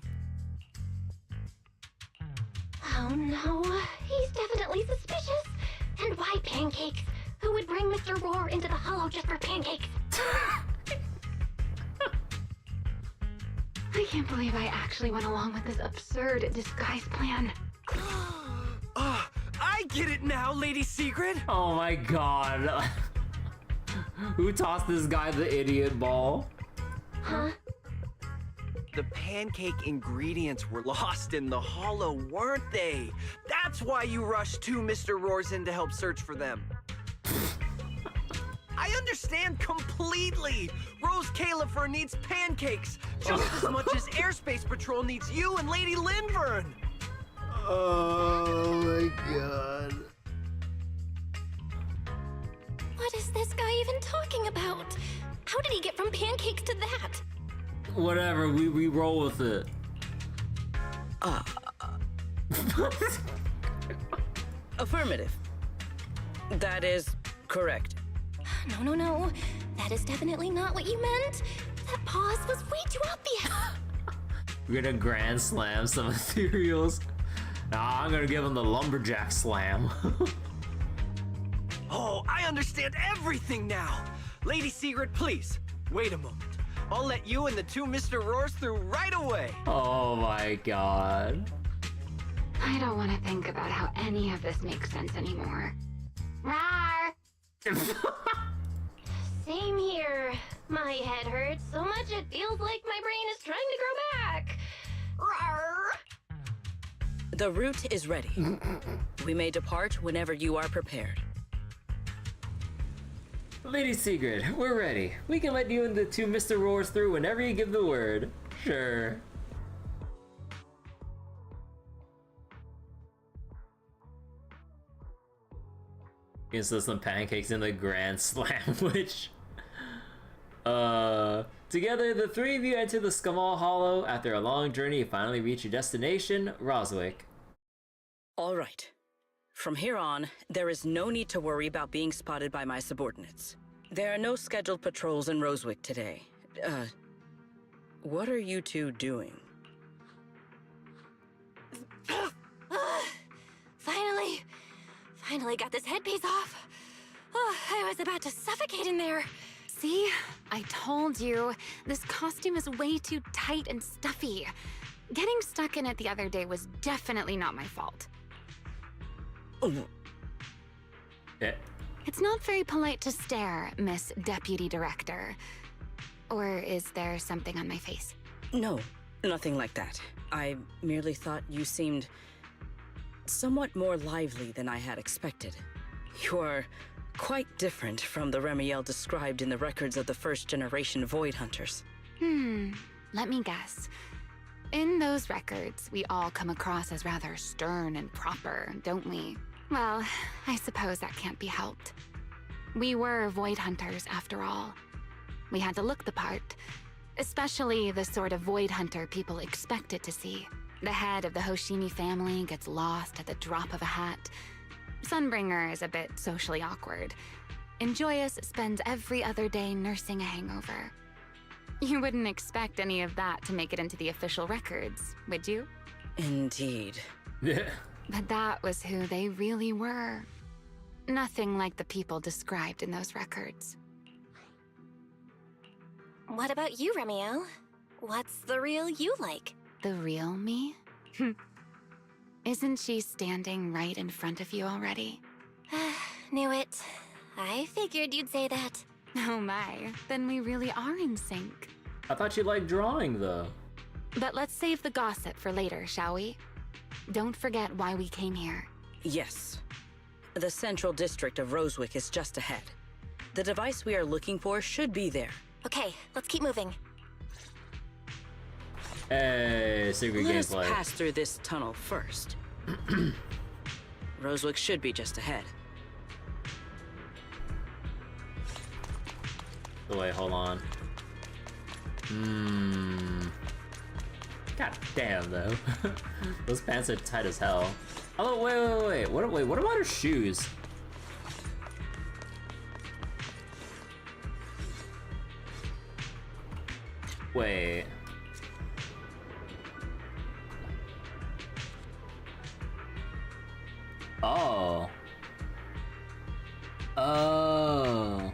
Oh no, he's definitely suspicious. And why pancakes? Who would bring Mr. Roar into the hollow just for pancakes? I can't believe I actually went along with this absurd disguise plan. I get it now, Lady Sigrid. Oh my god. Who tossed this guy the idiot ball? Huh? The pancake ingredients were lost in the hollow, weren't they? That's why you rushed two Mr. Roars in to help search for them. I understand completely. Rose Califer needs pancakes just as much as Airspace Patrol needs you and Lady Linvern. Oh my god. What is this guy even talking about? How did he get from pancakes to that? Whatever, we roll with it. Affirmative. That is correct. No. That is definitely not what you meant. That pause was way too obvious. We're gonna grand slam some ethereals. Nah, I'm gonna give him the lumberjack slam. Oh, I understand everything now. Lady Sigrid, please, wait a moment. I'll let you and the two Mr. Roars through right away. Oh my god. I don't want to think about how any of this makes sense anymore. Rawr! Same here. My head hurts so much it feels like my brain is trying to grow back. Rawr! The route is ready. We may depart whenever you are prepared. Lady Sigrid, we're ready. We can let you and the two Mr. Roars through whenever you give the word. Sure. You can slip some pancakes in the Grand Slam, which... Together, the three of you enter the Skamal Hollow. After a long journey, you finally reach your destination, Roswick. All right. From here on, there is no need to worry about being spotted by my subordinates. There are no scheduled patrols in Roswick today. What are you two doing? Finally got this headpiece off. Oh, I was about to suffocate in there. See? I told you. This costume is way too tight and stuffy. Getting stuck in it the other day was definitely not my fault. Oh. It's not very polite to stare, Miss Deputy Director. Or is there something on my face? No, nothing like that. I merely thought you seemed somewhat more lively than I had expected. You're quite different from the Remielle described in the records of the first-generation Void Hunters. Let me guess. In those records, we all come across as rather stern and proper, don't we? Well, I suppose that can't be helped. We were Void Hunters, after all. We had to look the part, especially the sort of Void Hunter people expected to see. The head of the Hoshimi family gets lost at the drop of a hat. Sunbringer is a bit socially awkward, and Joyous spends every other day nursing a hangover. You wouldn't expect any of that to make it into the official records, would you? Indeed. Yeah. But that was who they really were. Nothing like the people described in those records. What about you, Remielle? What's the real you like? The real me? Isn't she standing right in front of you already? Knew it. I figured you'd say that. Oh my, then we really are in sync. I thought you liked drawing, though. But let's save the gossip for later, shall we? Don't forget why we came here. Yes. The central district of Rosewick is just ahead. The device we are looking for should be there. Okay, let's keep moving. Hey, secret Let us gameplay. pass through this tunnel first. Rosewick should be just ahead. Oh, wait, hold on. God damn, though. Those pants are tight as hell. Oh, wait. What about her shoes? Wait. Oh. Oh.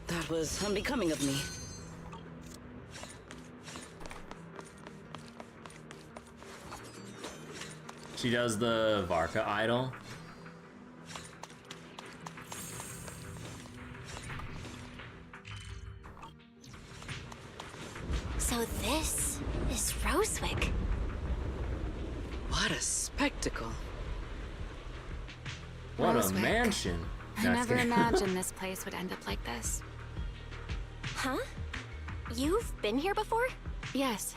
That was unbecoming of me. She does the Varka idol. So this is Rosewick. What a spectacle. What Rosewick. a mansion. I No, never just kidding. imagined this place would end up like this. Huh? You've been here before? Yes.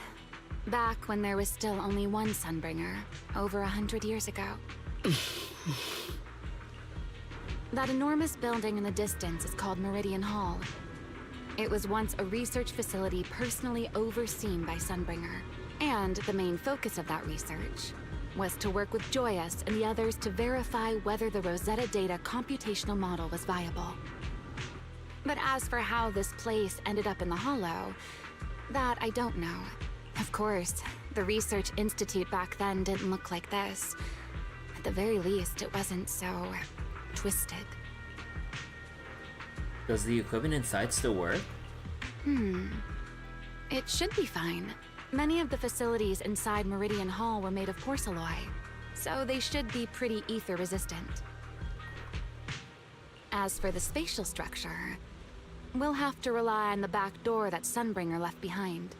Back when there was still only one Sunbringer, over 100 years ago. That enormous building in the distance is called Meridian Hall. It was once a research facility personally overseen by Sunbringer. And the main focus of that research was to work with Joyous and the others to verify whether the Rosetta Data computational model was viable. But as for how this place ended up in the Hollow, that I don't know. Of course, the Research Institute back then didn't look like this. At the very least, it wasn't so twisted. Does the equipment inside still work? It should be fine. Many of the facilities inside Meridian Hall were made of porcelain, so they should be pretty ether resistant. As for the spatial structure, we'll have to rely on the back door that Sunbringer left behind.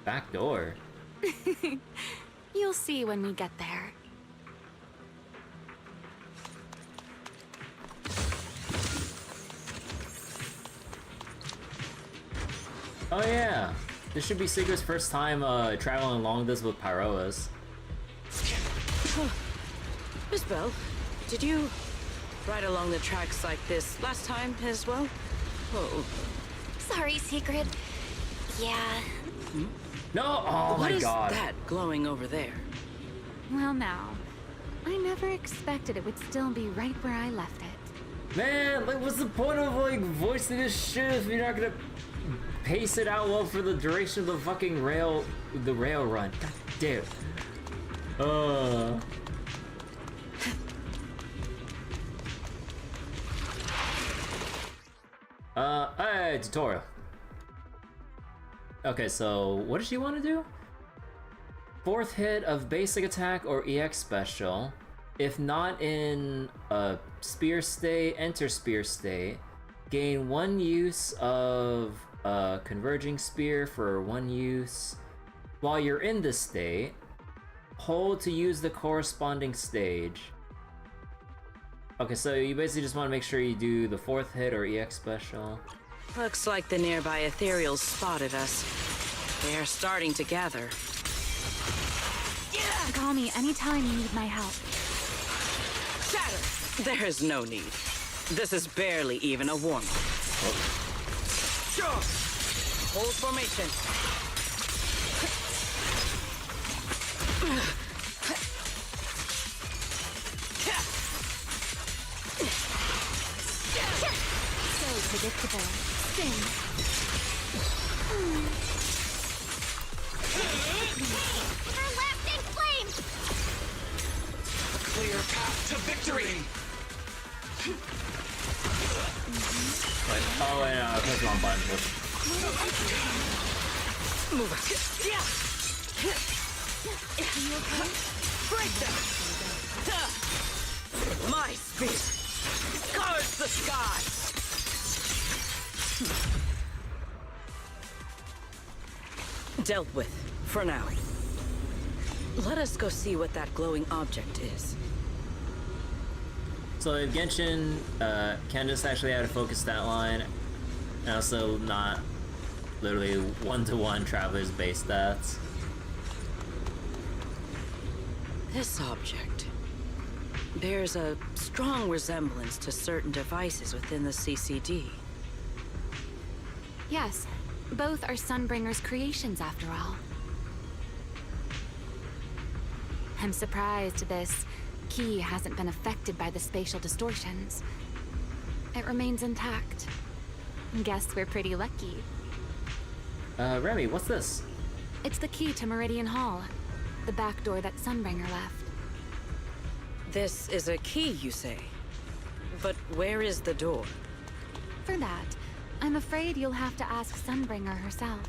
Back door? You'll see when we get there. Oh yeah. This should be Sigurd's first time traveling along this with Pyroas. Miss Bell, did you ride along the tracks like this last time as well? Oh. Sorry, Secret. Yeah. No! Oh my god. What is that glowing over there? Well now, I never expected it would still be right where I left it. Man, like what's the point of like voicing this shit if you're not gonna pace it out well for the duration of the fucking rail run? God damn. Okay, tutorial. Okay, so what does she want to do? Fourth hit of basic attack or EX special. If not in a spear state, enter spear state. Gain 1 use of a converging spear for 1 use. While you're in this state, hold to use the corresponding stage. Okay, so you basically just want to make sure you do the 4th hit or EX special. Looks like the nearby ethereals spotted us. They are starting to gather. Call me anytime you need my help. Shatter! There's no need. This is barely even a warm-up. Sure! Hold formation. So predictable. Sting. Her lasting flame! A clear path to victory! Wait, oh wait, no, I pressed the wrong button. Move out. Break them! My speed scars the sky! Dealt with, for now. Let us go see what that glowing object is. So if Genshin, Candace actually had a focus stat line, and also not literally one-to-one Traveler's base stats. This object bears a strong resemblance to certain devices within the CCD. Yes, both are Sunbringer's creations after all. I'm surprised this key hasn't been affected by the spatial distortions. It remains intact. Guess we're pretty lucky. Remy, what's this? It's the key to Meridian Hall, the back door that Sunbringer left. This is a key, you say? But where is the door? For that, I'm afraid you'll have to ask Sunbringer herself.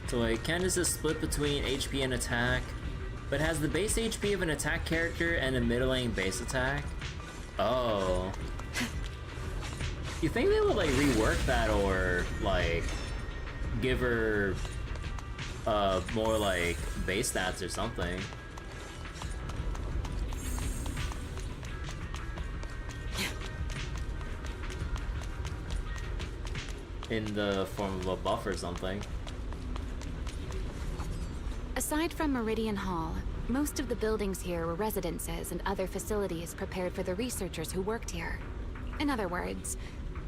So like, Candace is split between HP and attack, but has the base HP of an attack character and a middling base attack? Oh. You think they would like rework that or like give her more like base stats or something? In the form of a buff or something. Aside from Meridian Hall, most of the buildings here were residences and other facilities prepared for the researchers who worked here. In other words,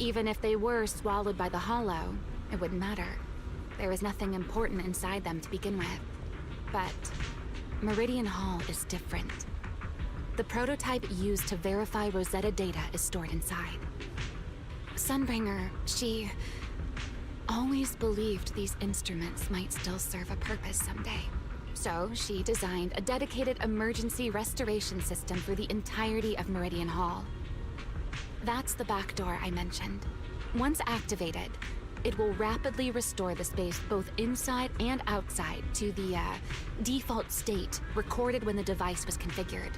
even if they were swallowed by the Hollow, it wouldn't matter. There was nothing important inside them to begin with. But Meridian Hall is different. The prototype used to verify Rosetta data is stored inside. Sunbringer, she always believed these instruments might still serve a purpose someday. So she designed a dedicated emergency restoration system for the entirety of Meridian Hall. That's the back door I mentioned. Once activated, it will rapidly restore the space both inside and outside to the default state recorded when the device was configured,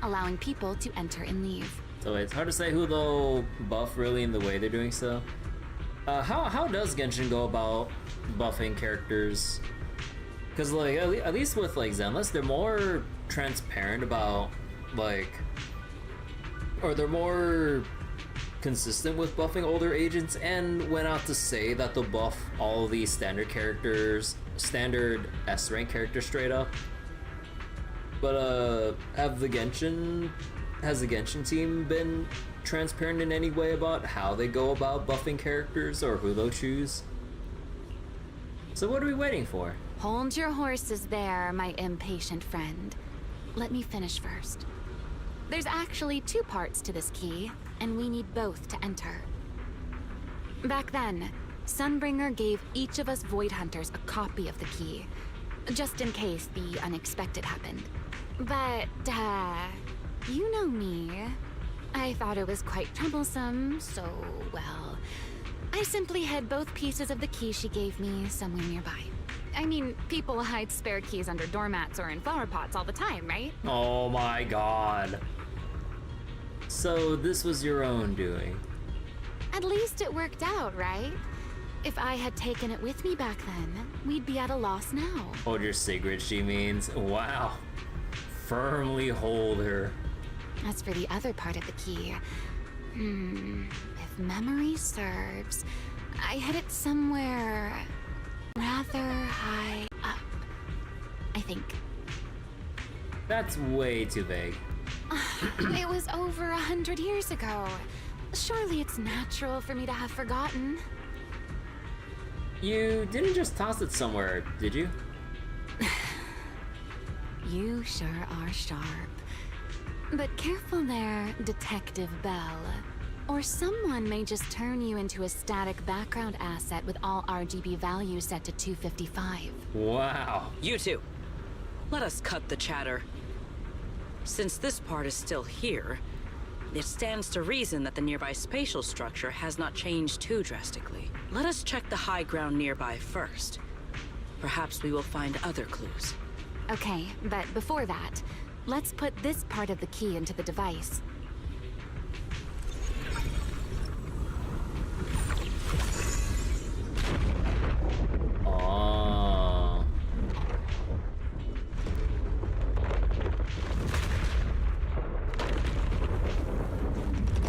allowing people to enter and leave. So it's hard to say who they'll buff really in the way they're doing so. How does Genshin go about buffing characters? Because like at least with like Zenless, they're more transparent about like, or they're more consistent with buffing older agents, and went out to say that they'll buff all these standard characters, standard S rank characters straight up. But has the Genshin team been transparent in any way about how they go about buffing characters or who they'll choose? So what are we waiting for? Hold your horses there, my impatient friend. Let me finish first. There's actually 2 parts to this key, and we need both to enter. Back then, Sunbringer gave each of us Void Hunters a copy of the key, just in case the unexpected happened. But, you know me. I thought it was quite troublesome, so, well, I simply hid both pieces of the key she gave me somewhere nearby. I mean, people hide spare keys under doormats or in flower pots all the time, right? Oh my god. So this was your own doing. At least it worked out, right? If I had taken it with me back then, we'd be at a loss now. Hold your secret, she means. Wow. Firmly hold her. As for the other part of the key, if memory serves, I hid it somewhere rather high up, I think. That's way too vague. It was over 100 years ago. Surely it's natural for me to have forgotten. You didn't just toss it somewhere, did you? You sure are sharp. But careful there, Detective Bell. Or someone may just turn you into a static background asset with all RGB values set to 255. Wow. You two, let us cut the chatter. Since this part is still here, it stands to reason that the nearby spatial structure has not changed too drastically. Let us check the high ground nearby first. Perhaps we will find other clues. Okay, but before that, let's put this part of the key into the device. Oh.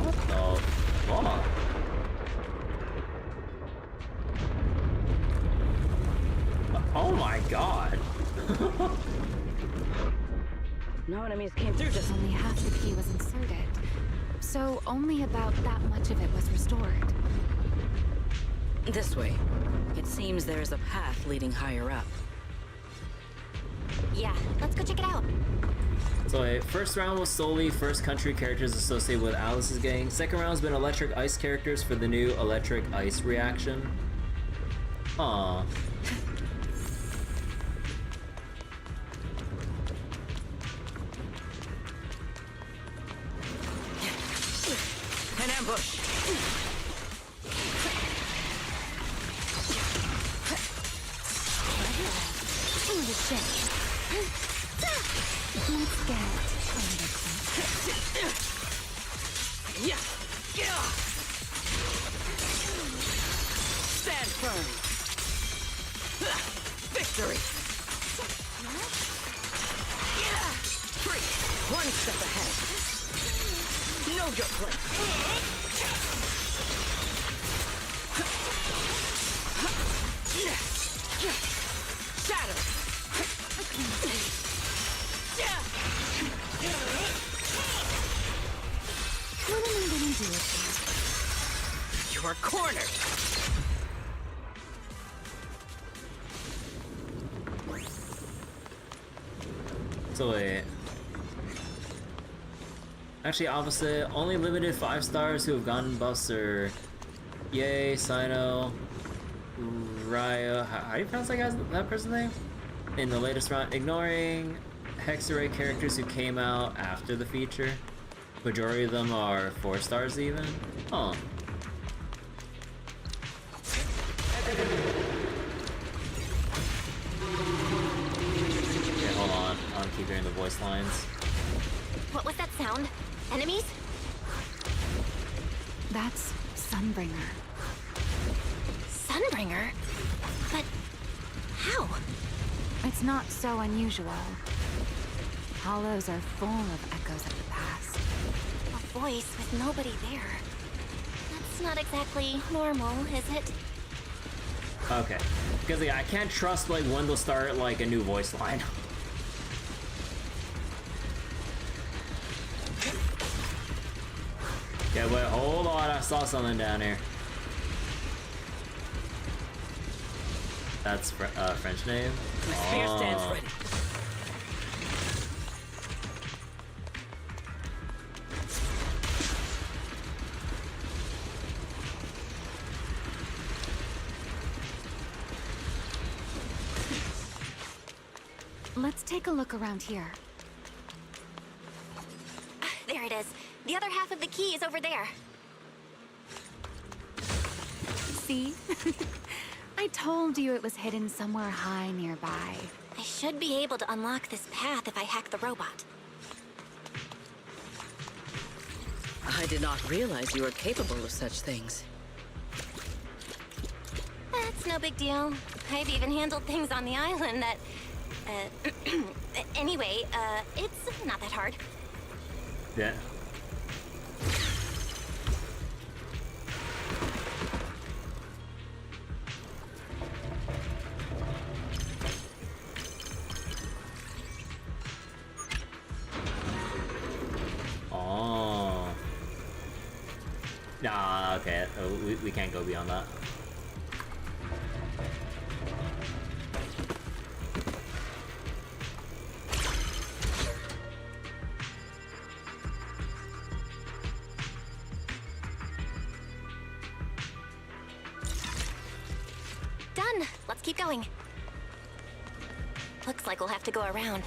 What the fuck? Oh my god. No enemies came through just... Only half the key was inserted, so only about that much of it was restored. This way. It seems there's a path leading higher up. Yeah, let's go check it out. So wait, first round was solely first country characters associated with Alice's gang. Second round has been electric ice characters for the new electric ice reaction. Aww. An ambush! Holy shit. Let's get a little closer. Yeah! Stand firm! Victory! Three, one step ahead. Know your place. Shatter! What am I gonna do with You are cornered! So wait. Actually, opposite. Only limited 5 stars who have gotten buffs are Yay, Sino, Ryo. How do you pronounce that person's name? In the latest round, ignoring Hexarray characters who came out after the feature. Majority of them are 4 stars even. Huh. Okay, hold on. I want to keep hearing the voice lines. What was that sound? Enemies? That's Sunbringer. Sunbringer? But how? It's not so unusual. Hollows are full of echoes of the past. A voice with nobody there. That's not exactly normal, is it? Okay. Because yeah, I can't trust like when they'll start like a new voice line. Okay, wait, hold on. I saw something down here. That's French name. My spear stands ready. Let's take a look around here. There it is. The other half of the key is over there. See? I told you it was hidden somewhere high nearby. I should be able to unlock this path if I hack the robot. I did not realize you were capable of such things. That's no big deal. I've even handled things on the island that... anyway, it's not that hard. Yeah. Oh. Nah, okay. We can't go beyond that. Done. Let's keep going. Looks like we'll have to go around.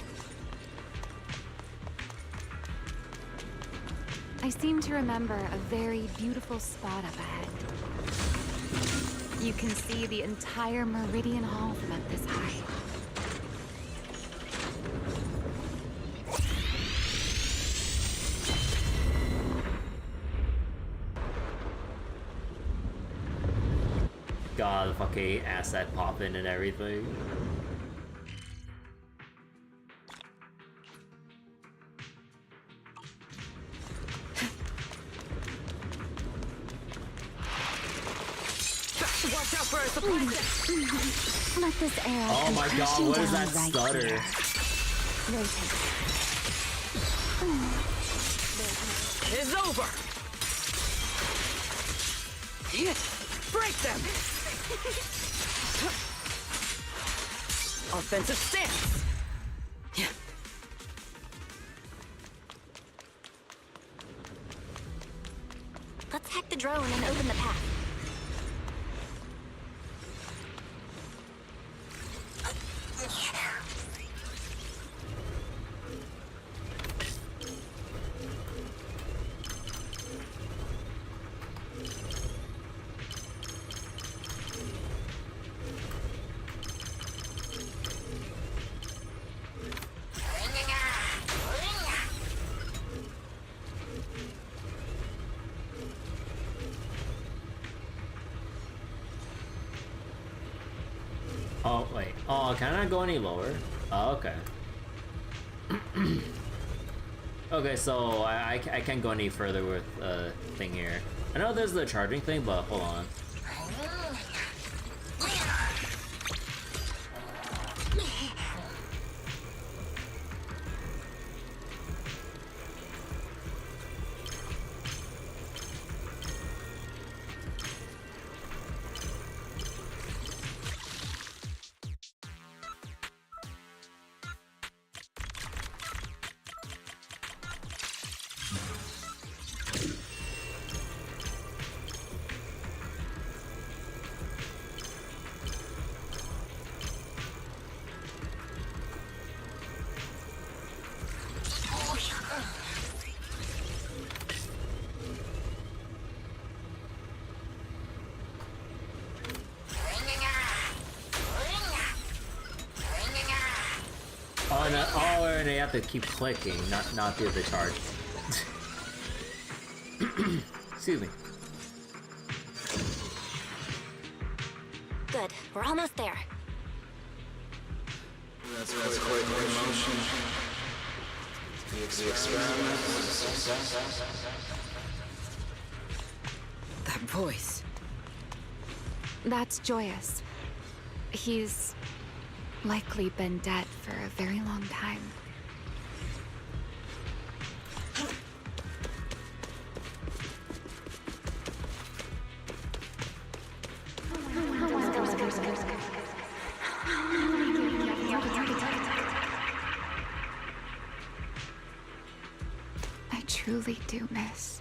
I seem to remember a very beautiful spot up ahead. You can see the entire Meridian Hall from up this high. God, the fucking asset popping and everything. Watch out for a supply. Let this air. Oh my god, what is that stutter? Rotate. It's over! Break them! Offensive stance! Let's hack the drone and open the path. Oh, wait. Oh, can I go any lower? Oh, okay. Okay, so I can't go any further with thing here. I know there's the charging thing, but hold on. Oh, no, oh, and they have to keep clicking, not do the charge. Excuse me. Good. We're almost there. That's quite the emotion. The experiment was a success. That voice. That's Joyous. He's likely been dead for a very long time. I truly do miss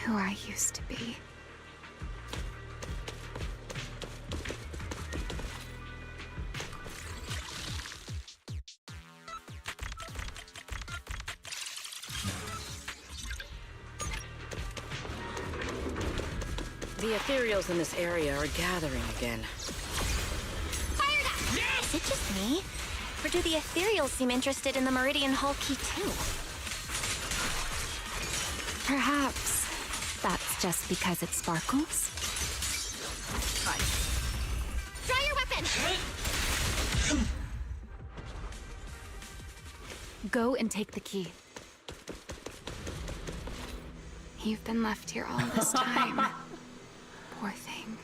who I used to be. The ethereals in this area are gathering again. Fired up! Yes! Is it just me? Or do the ethereals seem interested in the Meridian Hall key too? Perhaps that's just because it sparkles? Fine. Draw your weapon! Go and take the key. You've been left here all this time. Poor thing.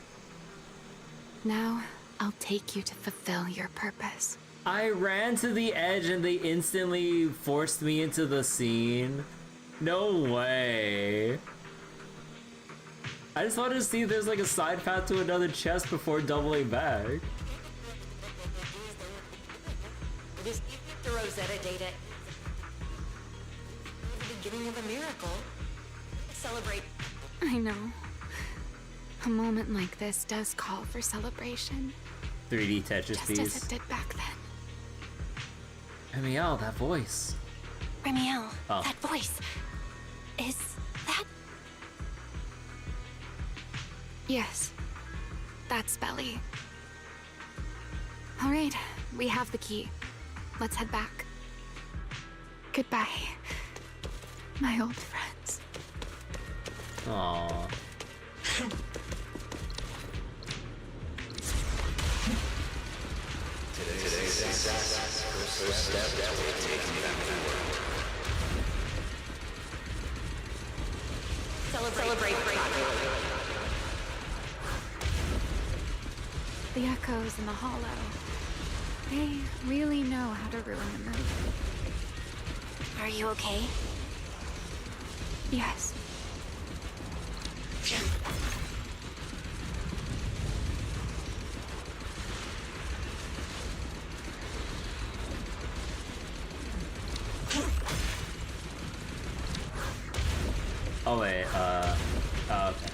Now, I'll take you to fulfill your purpose. I ran to the edge and they instantly forced me into the scene. No way. I just wanted to see if there's like a side path to another chest before doubling back. This the Rosetta data. The beginning of a miracle. Celebrate. I know. A moment like this does call for celebration. 3D Tetris just piece. As it did back then. Remielle, that voice. Remielle, Oh. that voice. Is that... Yes. That's Belly. All right, we have the key. Let's head back. Goodbye, my old friends. Aww. Today's success, first step that we're taking back to work. Celebrate. The echoes in the hollow. They really know how to ruin the mood. Are you okay? Yes. Oh wait, oh, okay.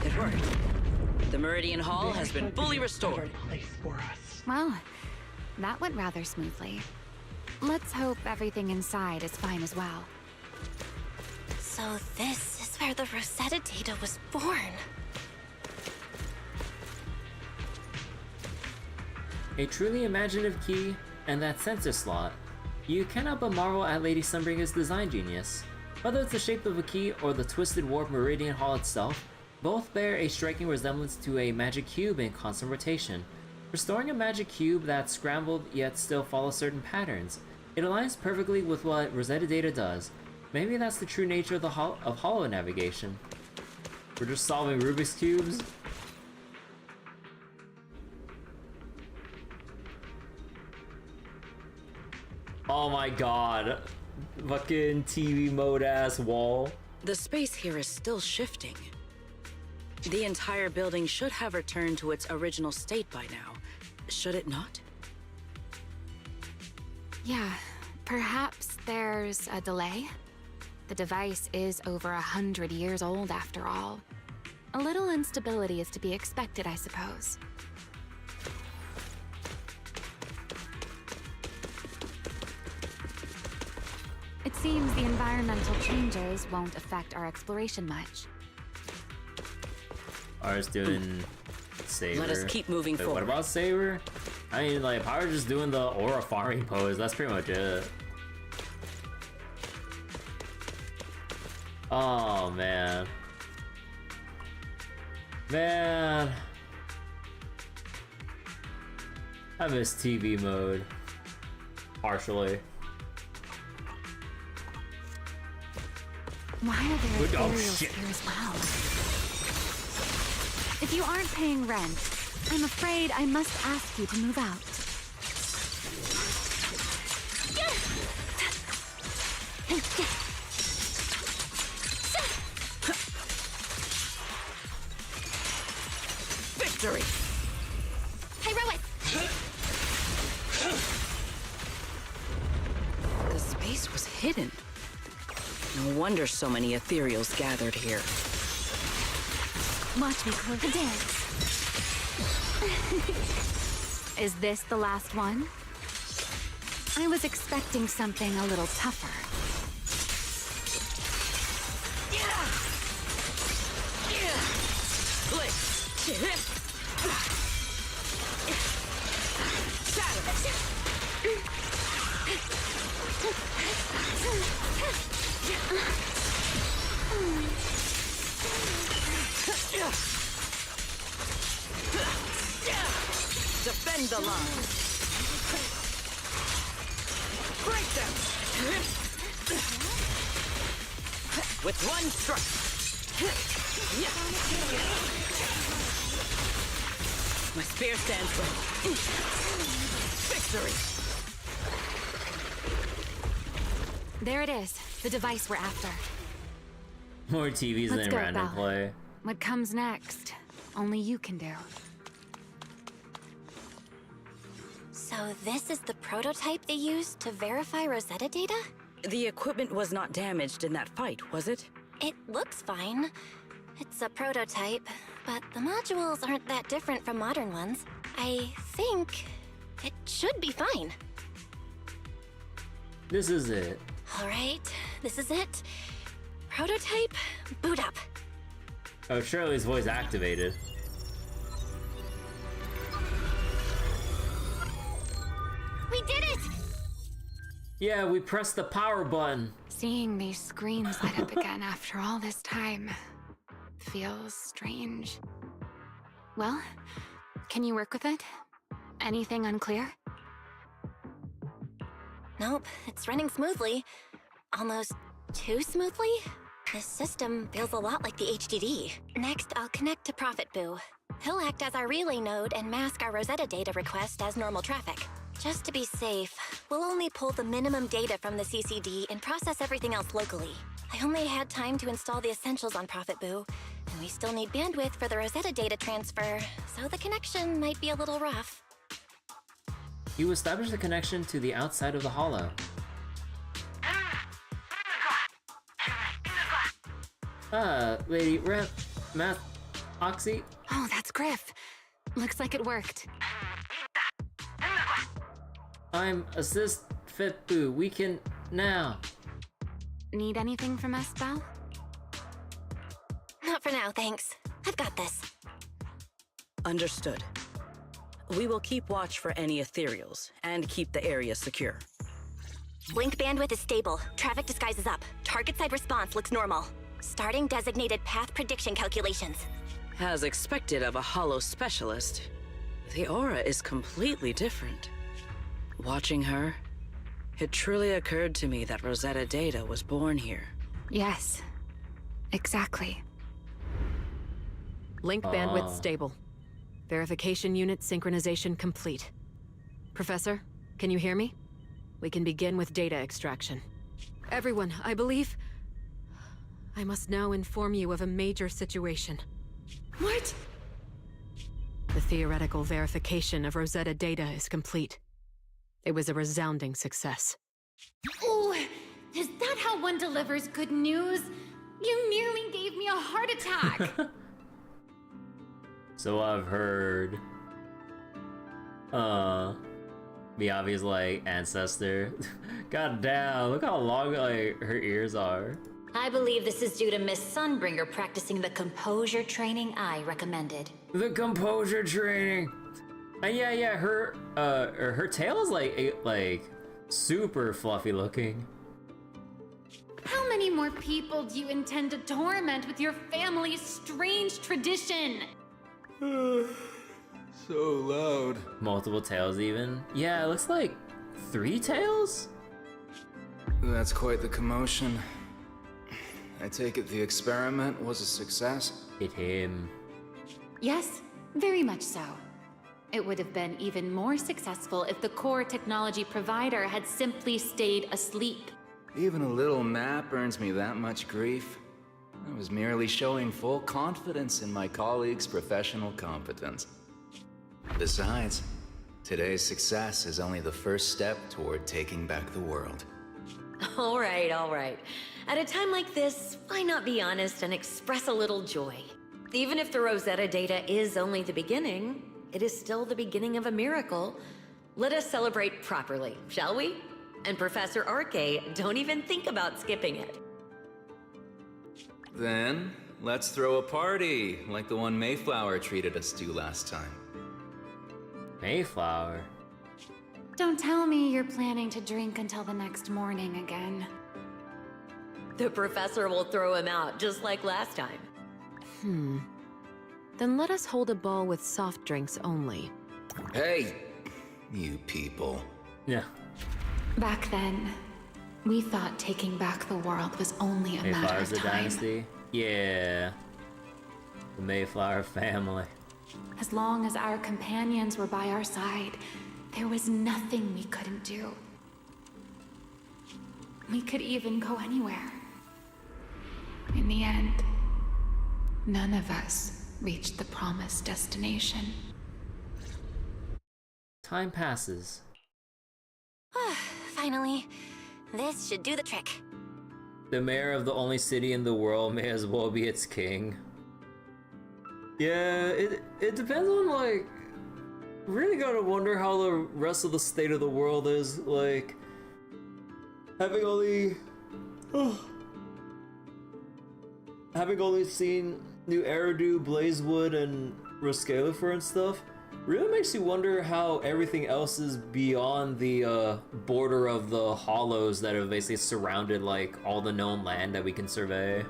It worked. The Meridian Hall has been fully restored. Place for us. Well, that went rather smoothly. Let's hope everything inside is fine as well. So this is where the Rosetta data was born. A truly imaginative key, and that sensor slot. You cannot but marvel at Lady Sunbringer's design genius. Whether it's the shape of a key or the twisted warp Meridian Hall itself, both bear a striking resemblance to a magic cube in constant rotation. Restoring a magic cube that's scrambled yet still follows certain patterns, it aligns perfectly with what Rosetta Data does. Maybe that's the true nature of the hollow navigation. We're just solving Rubik's Cubes? Oh my god. Fucking TV mode ass wall. The space here is still shifting. The entire building should have returned to its original state by now, should it not? Yeah, perhaps there's a delay. The device is over 100 years old after all. A little instability is to be expected, I suppose. It seems the environmental changes won't affect our exploration much. Ours doing Saber. Let us keep moving Wait, forward. what about Saber? I mean, like, if I were just doing the aura farming pose, that's pretty much it. Oh, man. Man. I miss TV mode. Partially. Why are there Oh, ethereals shit. here as well? If you aren't paying rent, I'm afraid I must ask you to move out. Victory! Heroic! The space was hidden. No wonder so many ethereals gathered here. Watch me close the dance. Is this the last one? I was expecting something a little tougher. Defend the line. Break them. With one strike. My spear stands ready. Victory. There it is, the device we're after. More TVs Let's than go, random Belle. play. What comes next? Only you can do. So this is the prototype they used to verify Rosetta data? The equipment was not damaged in that fight, was it? It looks fine. It's a prototype, but the modules aren't that different from modern ones. I think it should be fine. This is it. All right, this is it. Prototype, boot up. Oh, Shirley's voice activated. We did it! Yeah, we pressed the power button. Seeing these screens light up again after all this time feels strange. Well, can you work with it? Anything unclear? Nope, it's running smoothly. Almost too smoothly? This system feels a lot like the HDD. Next, I'll connect to Prophet Boo. He'll act as our relay node and mask our Rosetta data request as normal traffic. Just to be safe, we'll only pull the minimum data from the CCD and process everything else locally. I only had time to install the essentials on Prophet Boo, and we still need bandwidth for the Rosetta data transfer, so the connection might be a little rough. You established the connection to the outside of the hollow. Lady Rep, Math, Oxy. Oh, that's Griff. Looks like it worked. I'm assist Fit Boo. We can now. Need anything from us, Belle? Not for now, thanks. I've got this. Understood. We will keep watch for any ethereals and keep the area secure. Link bandwidth is stable. Traffic disguise is up. Target side response looks normal. Starting designated path prediction calculations. As expected of a hollow specialist, the aura is completely different. Watching her, it truly occurred to me that Rosetta Data was born here. Yes, exactly. Link bandwidth stable. Verification unit synchronization complete. Professor, can you hear me? We can begin with data extraction. Everyone, I believe... I must now inform you of a major situation. What? The theoretical verification of Rosetta data is complete. It was a resounding success. Oh, is that how one delivers good news? You nearly gave me a heart attack. So I've heard. Miyavi's like ancestor. God damn, look how long like her ears are. I believe this is due to Miss Sunbringer practicing the composure training I recommended. The composure training. And yeah, her tail is like super fluffy looking. How many more people do you intend to torment with your family's strange tradition? So loud. Multiple tails even. Yeah, it looks like 3 tails? That's quite the commotion. I take it the experiment was a success? Hit him. Yes, very much so. It would have been even more successful if the core technology provider had simply stayed asleep. Even a little nap earns me that much grief. I was merely showing full confidence in my colleagues' professional competence. Besides, today's success is only the first step toward taking back the world. All right, all right. At a time like this, why not be honest and express a little joy? Even if the Rosetta data is only the beginning, it is still the beginning of a miracle. Let us celebrate properly, shall we? And Professor Arke, don't even think about skipping it. Then, let's throw a party, like the one Mayflower treated us to last time. Mayflower? Don't tell me you're planning to drink until the next morning again. The professor will throw him out, just like last time. Then let us hold a ball with soft drinks only. Hey, you people. Yeah. Back then, we thought taking back the world was only a matter Mayflower's of the time. dynasty? Yeah. The Mayflower family. As long as our companions were by our side, there was nothing we couldn't do. We could even go anywhere. In the end, none of us reached the promised destination. Time passes. Finally, this should do the trick. The mayor of the only city in the world may as well be its king. Yeah, it depends on, like, really gotta wonder how the rest of the state of the world is, like, having only seen New Eridu, Blazewood, and Roscalifer and stuff, really makes you wonder how everything else is beyond the border of the hollows that have basically surrounded, like, all the known land that we can survey.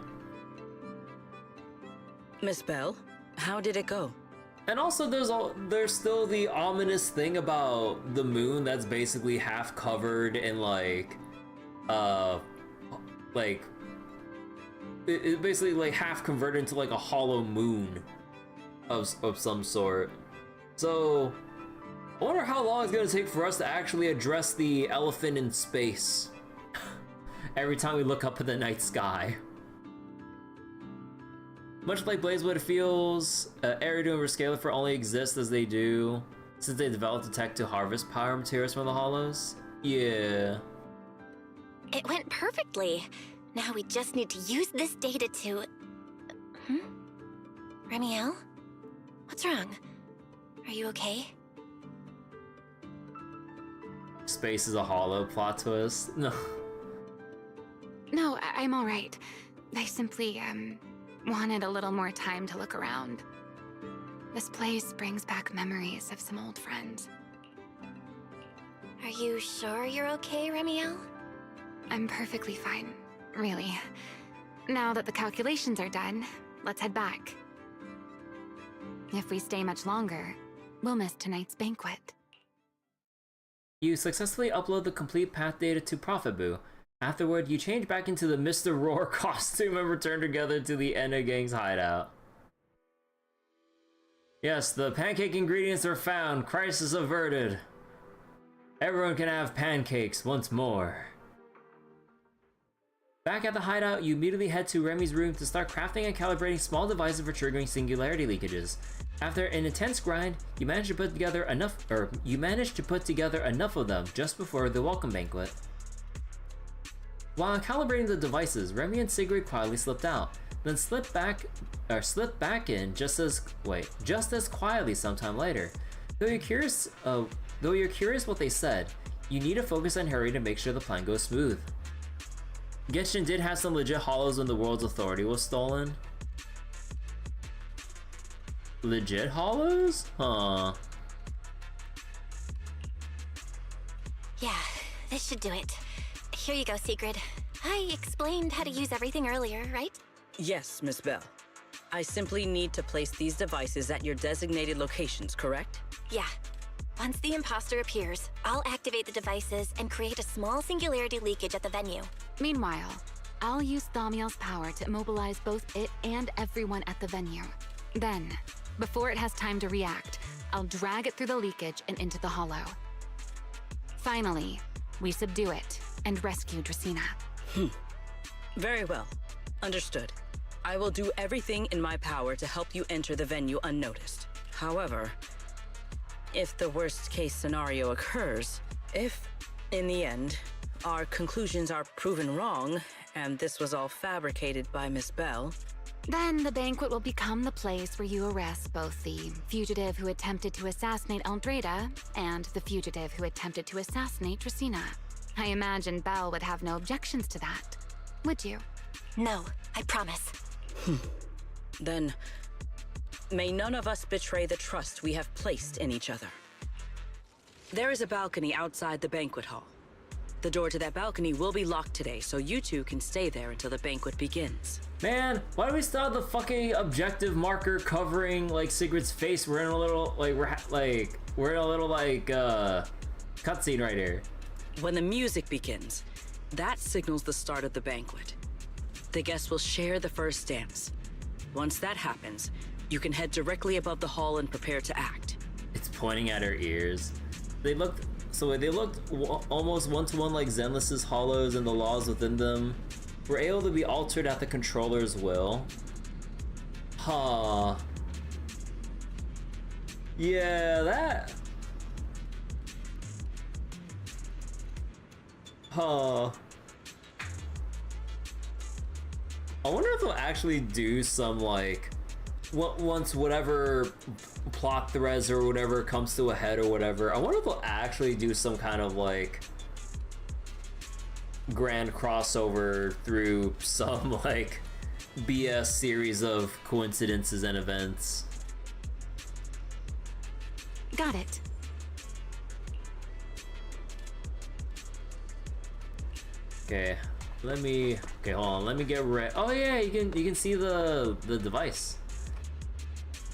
Miss Bell, how did it go? And also there's still the ominous thing about the moon that's basically half covered in it basically like half converted into like a hollow moon of some sort. So I wonder how long it's gonna take for us to actually address the elephant in space every time we look up at the night sky. Much like Blazewood, it feels Eridu and Roscalifer only exist as they do since they developed the tech to harvest power materials from the hollows. Yeah. It went perfectly. Now we just need to use this data to... Remielle? What's wrong? Are you okay? Space is a hollow plot twist. No. No, I'm all right. I simply, wanted a little more time to look around. This place brings back memories of some old friends. Are you sure you're okay, Remielle? I'm perfectly fine, really. Now that the calculations are done, let's head back. If we stay much longer, we'll miss tonight's banquet. You successfully upload the complete path data to ProfitBoo. Afterward, you change back into the Mr. Roar costume and return together to the Enna Gang's hideout. Yes, the pancake ingredients are found. Crisis averted. Everyone can have pancakes once more. Back at the hideout, you immediately head to Remy's room to start crafting and calibrating small devices for triggering singularity leakages. After an intense grind, you manage to put together enough of them just before the welcome banquet. While calibrating the devices, Remy and Sigrid quietly slipped out, then slipped back in just as quietly sometime later. Though you're curious what they said, you need to focus and hurry to make sure the plan goes smooth. Genshin did have some legit hollows when the world's authority was stolen. Legit hollows? Huh. Yeah, this should do it. Here you go, Sigrid. I explained how to use everything earlier, right? Yes, Miss Bell. I simply need to place these devices at your designated locations, correct? Yeah. Once the imposter appears, I'll activate the devices and create a small singularity leakage at the venue. Meanwhile, I'll use Thaumiel's power to immobilize both it and everyone at the venue. Then, before it has time to react, I'll drag it through the leakage and into the hollow. Finally, we subdue it and rescue Dracena. Very well. Understood. I will do everything in my power to help you enter the venue unnoticed. However, if the worst case scenario occurs, if, in the end, our conclusions are proven wrong, and this was all fabricated by Miss Bell, then the banquet will become the place where you arrest both the fugitive who attempted to assassinate Eldrada and the fugitive who attempted to assassinate Dracaena. I imagine Belle would have no objections to that. Would you? No, I promise. Then may none of us betray the trust we have placed in each other. There is a balcony outside the banquet hall. The door to that balcony will be locked today, so you two can stay there until the banquet begins. Man, why do we still have the fucking objective marker covering like Sigrid's face? We're in a little cutscene right here. When the music begins, that signals the start of the banquet. The guests will share the first dance. Once that happens, you can head directly above the hall and prepare to act. It's pointing at her ears. They looked almost one-to-one like Zenless's hollows, and the laws within them were able to be altered at the controller's will. Huh. Yeah, that. Huh. I wonder if they'll actually do some like once whatever plot threads or whatever comes to a head or whatever. I wonder if they'll actually do some kind of like grand crossover through some like BS series of coincidences and events. Got it. Okay, hold on, let me get ready. Oh yeah, you can see the device.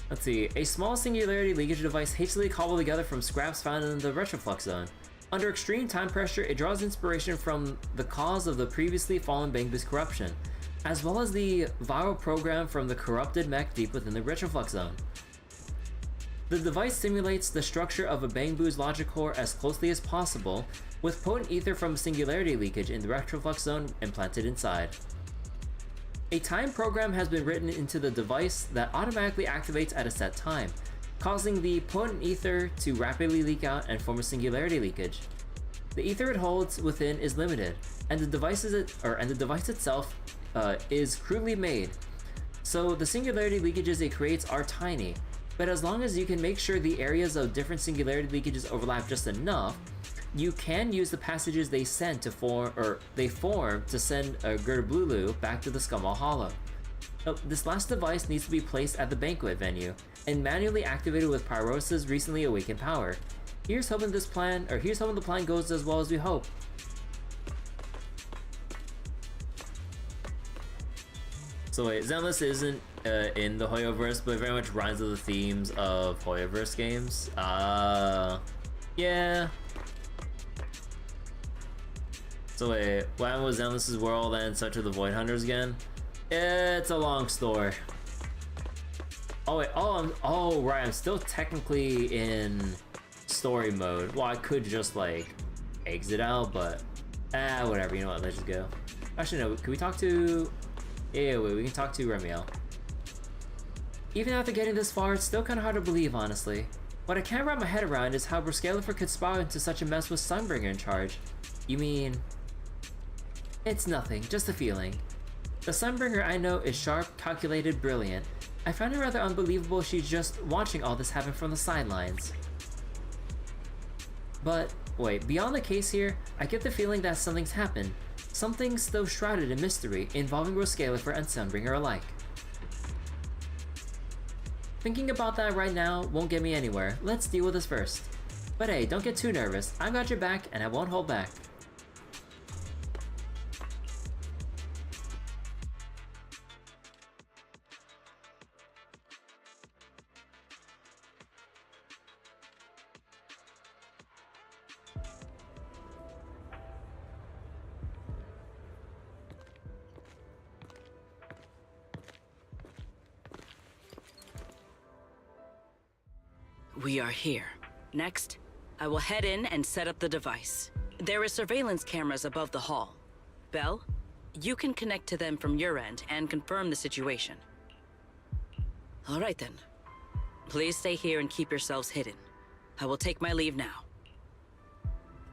Let's see, a small singularity leakage device hastily cobbled together from scraps found in the retroflux zone. Under extreme time pressure, it draws inspiration from the cause of the previously fallen Bangbu's corruption, as well as the viral program from the corrupted mech deep within the retroflux zone. The device simulates the structure of a Bangbu's logic core as closely as possible, with potent ether from singularity leakage in the retroflux zone implanted inside. A time program has been written into the device that automatically activates at a set time, causing the potent ether to rapidly leak out and form a singularity leakage. The ether it holds within is limited, and the device itself is crudely made. So the singularity leakages it creates are tiny, but as long as you can make sure the areas of different singularity leakages overlap just enough, you can use the passages they form to send Gerblulu back to the Scummall Hollow. This last device needs to be placed at the banquet venue and manually activated with Pyrosa's recently awakened power. Here's hoping the plan goes as well as we hope. So wait, Zenless isn't in the Hoyoverse, but it very much rhymes with the themes of Hoyoverse games. Yeah. So wait, what happened with Zenless's world and such of the Void Hunters again? It's a long story. Oh wait, oh right, I'm still technically in story mode. Well, I could just like exit out, but whatever, you know what, let's just go. Actually no, can we talk to... Yeah, wait, we can talk to Remielle. Even after getting this far, it's still kinda hard to believe, honestly. What I can't wrap my head around is how Bruscalifer could spiral into such a mess with Sunbringer in charge. You mean... It's nothing, just a feeling. The Sunbringer I know is sharp, calculated, brilliant. I find it rather unbelievable she's just watching all this happen from the sidelines. But, wait, beyond the case here, I get the feeling that something's happened. Something still shrouded in mystery, involving Bruscalifer and Sunbringer alike. Thinking about that right now won't get me anywhere. Let's deal with this first. But hey, don't get too nervous. I've got your back, and I won't hold back. We are here. Next, I will head in and set up the device. There are surveillance cameras above the hall. Belle, you can connect to them from your end and confirm the situation. All right then. Please stay here and keep yourselves hidden. I will take my leave now.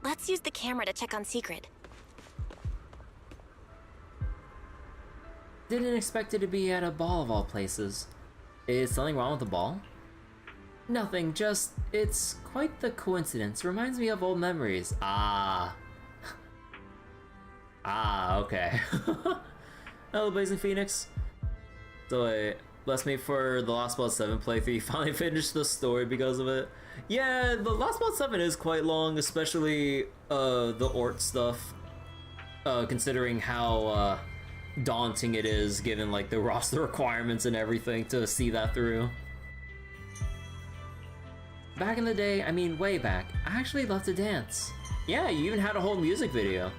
Let's use the camera to check on Secret. Didn't expect it to be at a ball of all places. Is something wrong with the ball? Nothing, just it's quite the coincidence. Reminds me of old memories. Ah, okay. Hello, Blazing Phoenix. So wait, bless me for the Lost Blood 7 playthrough. You finally finished the story because of it. Yeah, the Lost Blood 7 is quite long, especially the Ort stuff. Considering how daunting it is, given like the roster requirements and everything to see that through. Back in the day, I mean way back, I actually loved to dance. Yeah, you even had a whole music video.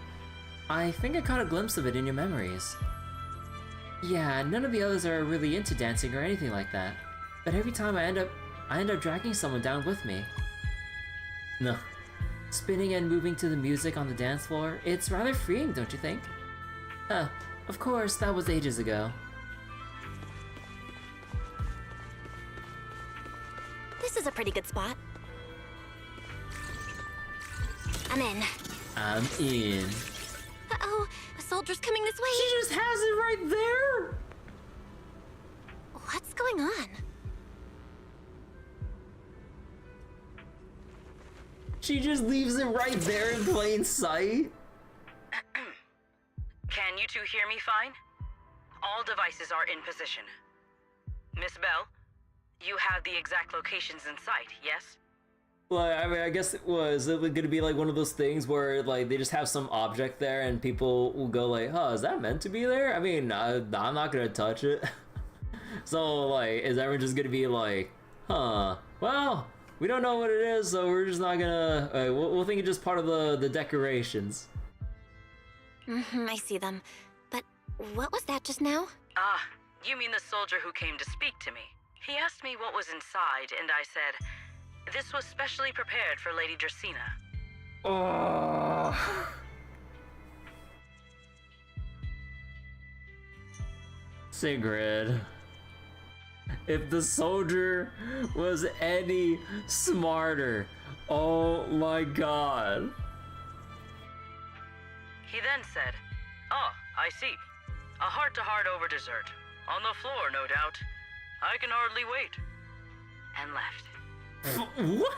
I think I caught a glimpse of it in your memories. Yeah, none of the others are really into dancing or anything like that. But every time I end up dragging someone down with me. No. Spinning and moving to the music on the dance floor, it's rather freeing, don't you think? Of course, that was ages ago. This is a pretty good spot. I'm in. I'm in. Uh-oh, a soldier's coming this way. She just has it right there! What's going on? She just leaves it right there in plain sight? Can you two hear me fine? All devices are in position. Miss Bell, you have the exact locations in sight, yes? Like, I mean, I guess it was gonna be like one of those things where like they just have some object there and people will go like, huh, is that meant to be there? I mean, I'm not gonna touch it. So like, is everyone just gonna be like, huh, well, we don't know what it is, so we're just not gonna, we'll think it's just part of the decorations. I see them. But what was that just now? Ah, you mean the soldier who came to speak to me. He asked me what was inside, and I said, this was specially prepared for Lady Dracena. Oh. Sigrid. If the soldier was any smarter, oh my god. He then said, oh, I see. A heart-to-heart over dessert. On the floor, no doubt. I can hardly wait. And left. What?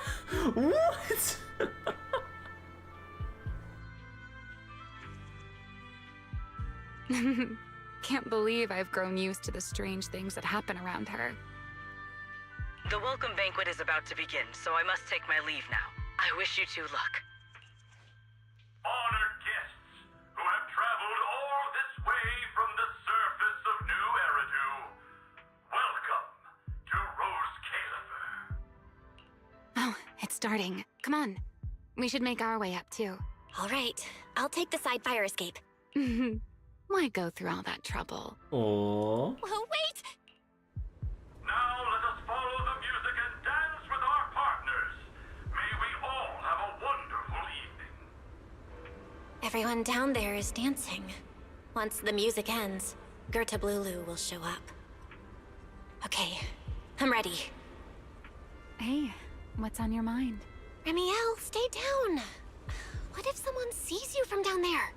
What? Can't believe I've grown used to the strange things that happen around her. The welcome banquet is about to begin, so I must take my leave now. I wish you two luck. Honored guests who have traveled all this way from the surface of New Eridu, welcome to Rose Caliber. Oh, it's starting. Come on. We should make our way up, too. All right, I'll take the side fire escape. Why go through all that trouble? Oh. Oh, wait! Now let us follow the music and dance with our partners. May we all have a wonderful evening. Everyone down there is dancing. Once the music ends, Gerta Blulu will show up. Okay, I'm ready. Hey, what's on your mind? Remielle, stay down. What if someone sees you from down there?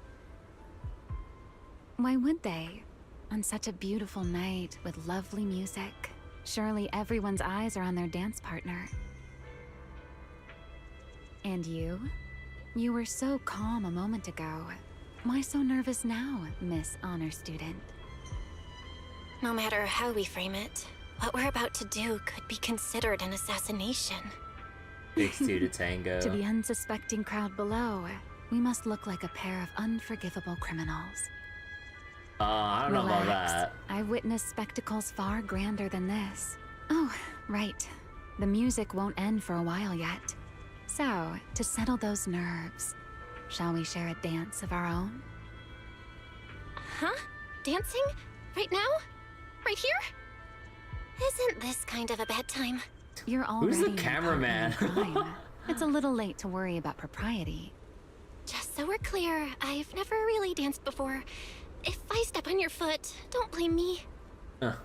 Why would they? On such a beautiful night with lovely music, surely everyone's eyes are on their dance partner. And you? You were so calm a moment ago. Why so nervous now, Miss Honor Student? No matter how we frame it, what we're about to do could be considered an assassination. Takes two to tango. To the unsuspecting crowd below, we must look like a pair of unforgivable criminals. I don't know about that. I've witnessed spectacles far grander than this. Oh, right. The music won't end for a while yet. So, to settle those nerves, shall we share a dance of our own? Huh? Dancing? Right now? Right here? Isn't this kind of a bad time? You're already Who's the cameraman? It's a little late to worry about propriety. Just so we're clear, I've never really danced before. If I step on your foot, don't blame me. But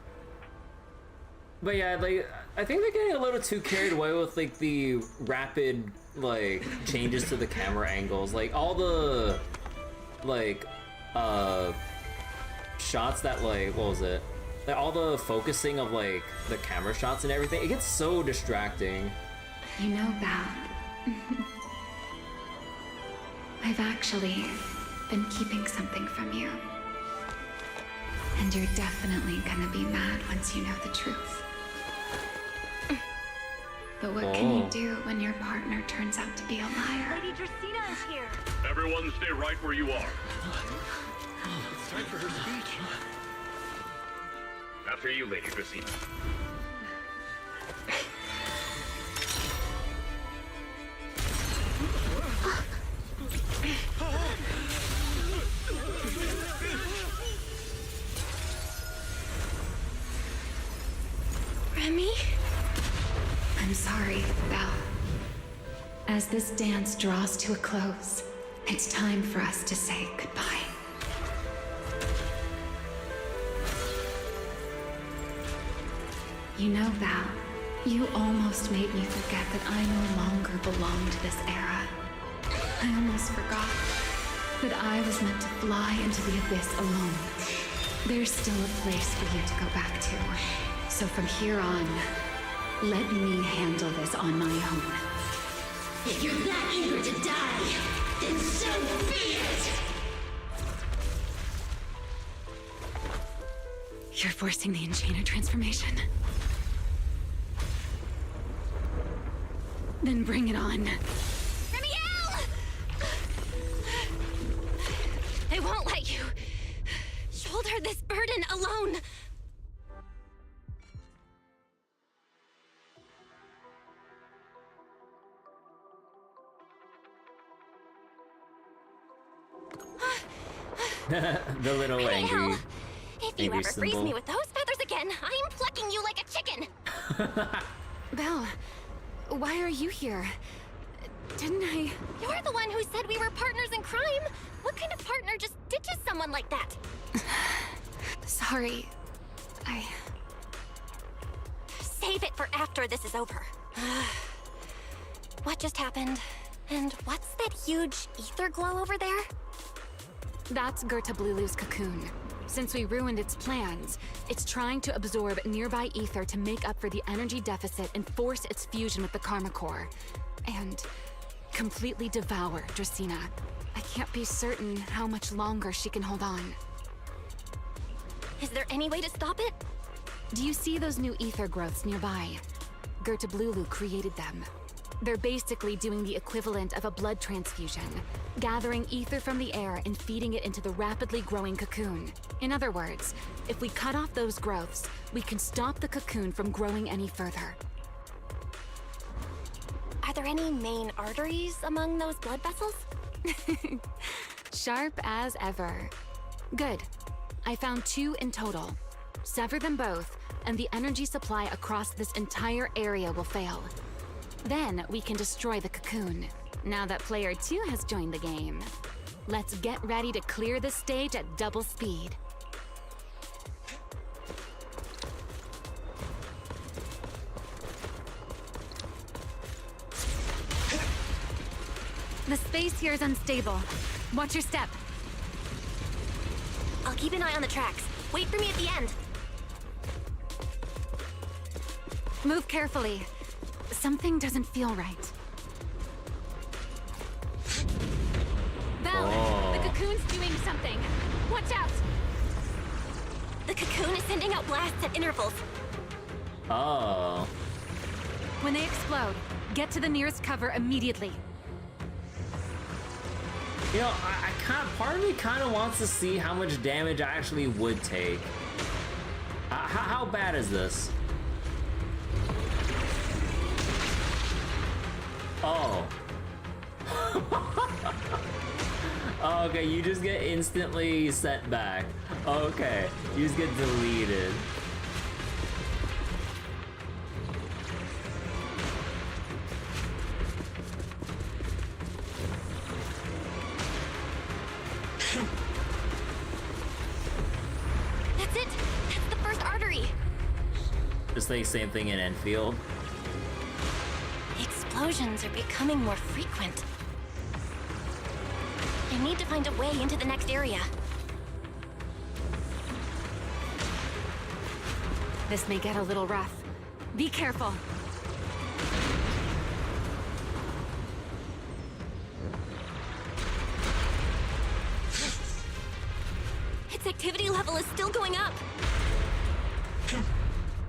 yeah, like, I think they're getting a little too carried away with, like, the rapid, like, changes to the camera angles. Like, all the, like, shots that, like, what was it? Like, all the focusing of, like, the camera shots and everything, it gets so distracting. You know, Val, I've actually been keeping something from you. And you're definitely gonna be mad once you know the truth. But what can you do when your partner turns out to be a liar? Lady Dracena is here. Everyone stay right where you are. It's time for her speech. After you, Lady Dracena. Remy? I'm sorry, Belle. As this dance draws to a close, it's time for us to say goodbye. You know, Val, you almost made me forget that I no longer belong to this era. I almost forgot that I was meant to fly into the abyss alone. There's still a place for you to go back to. So from here on, let me handle this on my own. If you're that eager to die, then so be it! You're forcing the Enchainer transformation. Then bring it on. Remielle! I won't let you shoulder this burden alone. The little angry. Remielle, if you angry ever freeze symbol. me with those feathers again, I'm plucking you like a chicken. Belle, why are you here? Didn't I... You're the one who said we were partners in crime. What kind of partner just ditches someone like that? Sorry. Save it for after this is over. What just happened? And what's that huge ether glow over there? That's Gertablulu's cocoon. Since we ruined its plans, it's trying to absorb nearby ether to make up for the energy deficit and force its fusion with the Karma Core. And completely devour Dracena. I can't be certain how much longer she can hold on. Is there any way to stop it? Do you see those new ether growths nearby? Gertablulu created them. They're basically doing the equivalent of a blood transfusion, gathering ether from the air and feeding it into the rapidly growing cocoon. In other words, if we cut off those growths, we can stop the cocoon from growing any further. Are there any main arteries among those blood vessels? Sharp as ever. Good. I found 2 in total. Sever them both, and the energy supply across this entire area will fail. Then we can destroy the cocoon. Now that player 2 has joined the game, let's get ready to clear the stage at double speed. The space here is unstable. Watch your step. I'll keep an eye on the tracks. Wait for me at the end. Move carefully. Something doesn't feel right. Belle, the cocoon's doing something. Watch out! The cocoon is sending out blasts at intervals. Oh. When they explode, get to the nearest cover immediately. You know, part of me kind of wants to see how much damage I actually would take. How bad is this? Oh. Oh, okay, you just get instantly sent back. Okay, you just get deleted. It's the same thing in Enfield. Explosions are becoming more frequent. I need to find a way into the next area. This may get a little rough. Be careful. Its activity level is still going up.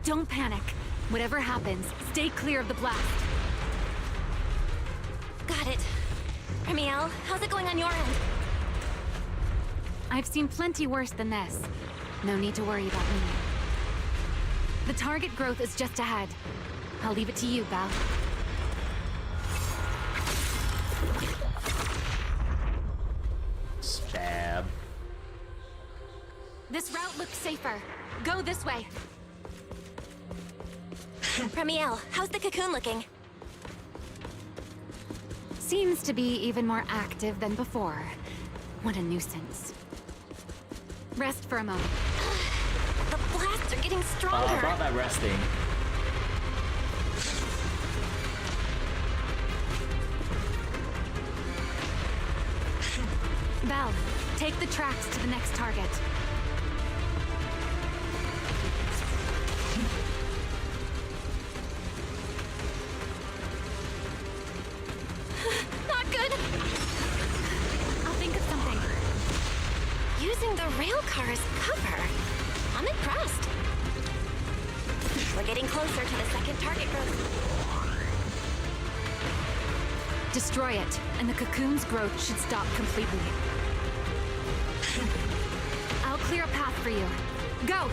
Don't panic. Whatever happens, stay clear of the blast. Got it. Remielle, how's it going on your end? I've seen plenty worse than this. No need to worry about me. The target growth is just ahead. I'll leave it to you, Belle. Stab. This route looks safer. Go this way. Remielle, how's the cocoon looking? Seems to be even more active than before. What a nuisance. Rest for a moment. The blasts are getting stronger. About that resting. Belle, take the tracks to the next target. Not good. I'll think of something. Using the rail car as cover. I'm impressed. We're getting closer to the second target growth. Destroy it, and the cocoon's growth should stop completely. I'll clear a path for you. Go!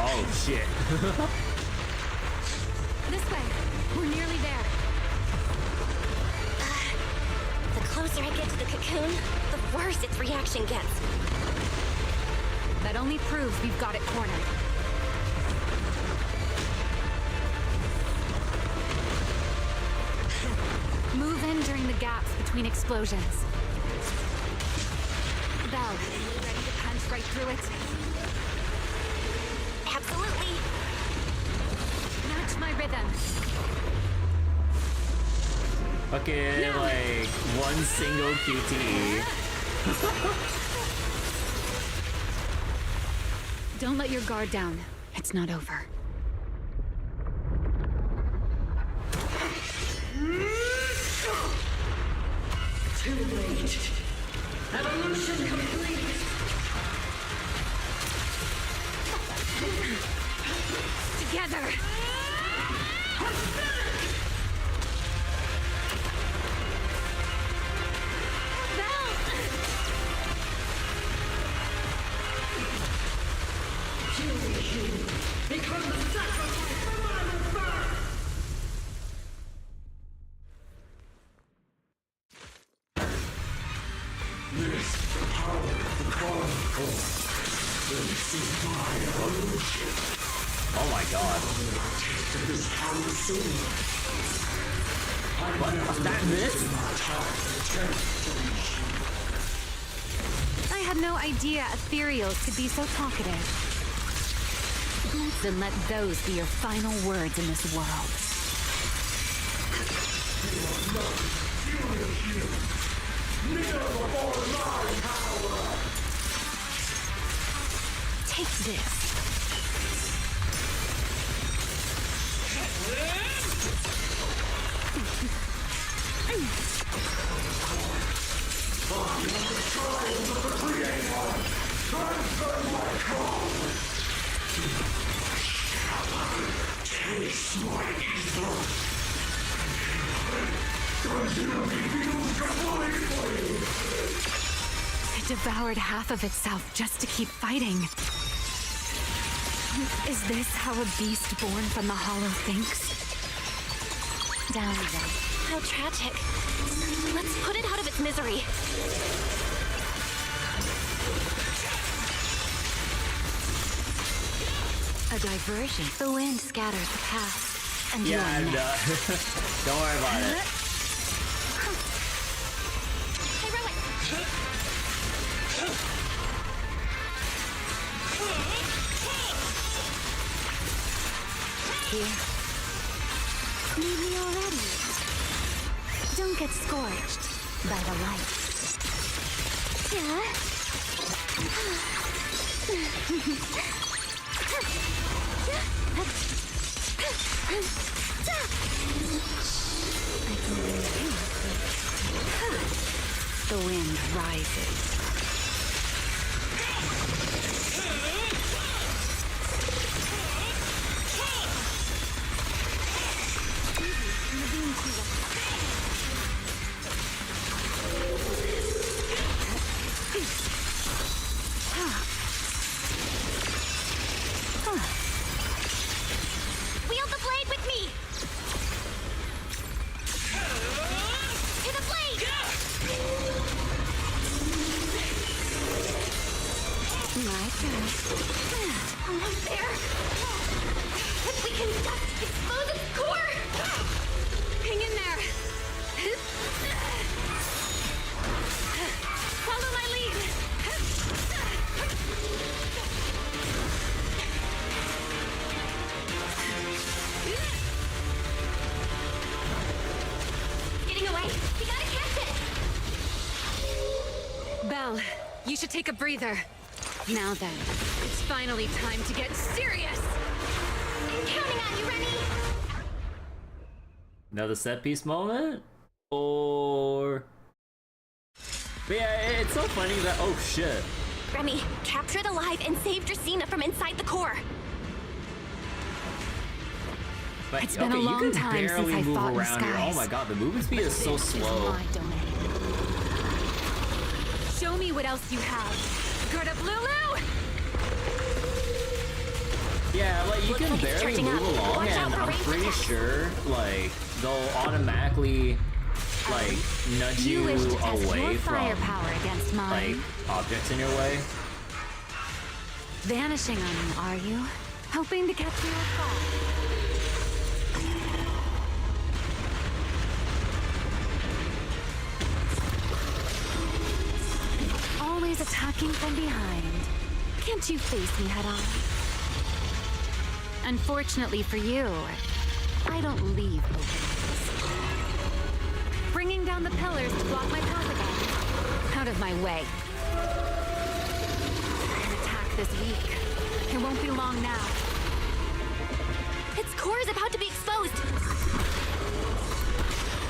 Oh shit. This way. We're nearly there. The closer I get to the cocoon, the worse its reaction gets. That only proves we've got it cornered. Move in during the gaps between explosions. Belle, ready to punch right through it? Absolutely. Match my rhythm. Fucking like one single QTE. Don't let your guard down. It's not over. Too late. Evolution complete. Together. Become the sacrifice for my rebirth! This is the power of the Chronicle. This is my evolution. Oh my god. Tasted this power soon. What? That missed? I had no idea ethereals could be so talkative. Then let those be your final words in this world. Take this. Taste my ether. It devoured half of itself just to keep fighting. Is this how a beast born from the Hollow thinks? Down we go. How tragic. Let's put it out of its misery. A diversion. The wind scatters the past. And Yeah, and don't worry about it. Hey, Rowan! Here. Need me already. Don't get scorched by the light. The wind rises. Wield the blade with me! To the blade! My turn. Almost there! If we can just expose its core! Hang in there. Follow my lead. Getting away! We gotta catch it! Belle, you should take a breather. Now then, it's finally time to get serious! I'm counting on you, Remy! Another set piece moment? Or... But yeah, it's so funny that... Oh, shit. Remy, capture it alive and save Dracena from inside the core. But, It's been a long you can time since barely I move fought in around here. Oh skies. my god, the movement speed is so This slow. my domain. Show me what else you have. Gerda Blulu! Yeah, like, you Looks can like it's barely charging move up. along, Watch out and for I'm ranged pretty attacks. sure, like, they'll automatically, like, nudge You you wish to test away your from, firepower against mine. like, objects in your way. Vanishing on me, are you? Hoping to catch me off guard. Always attacking from behind. Can't you face me head on? Unfortunately for you, I don't leave openings. Bringing down the pillars to block my path again. Out of my way. An attack this week. It won't be long now. Its core is about to be exposed.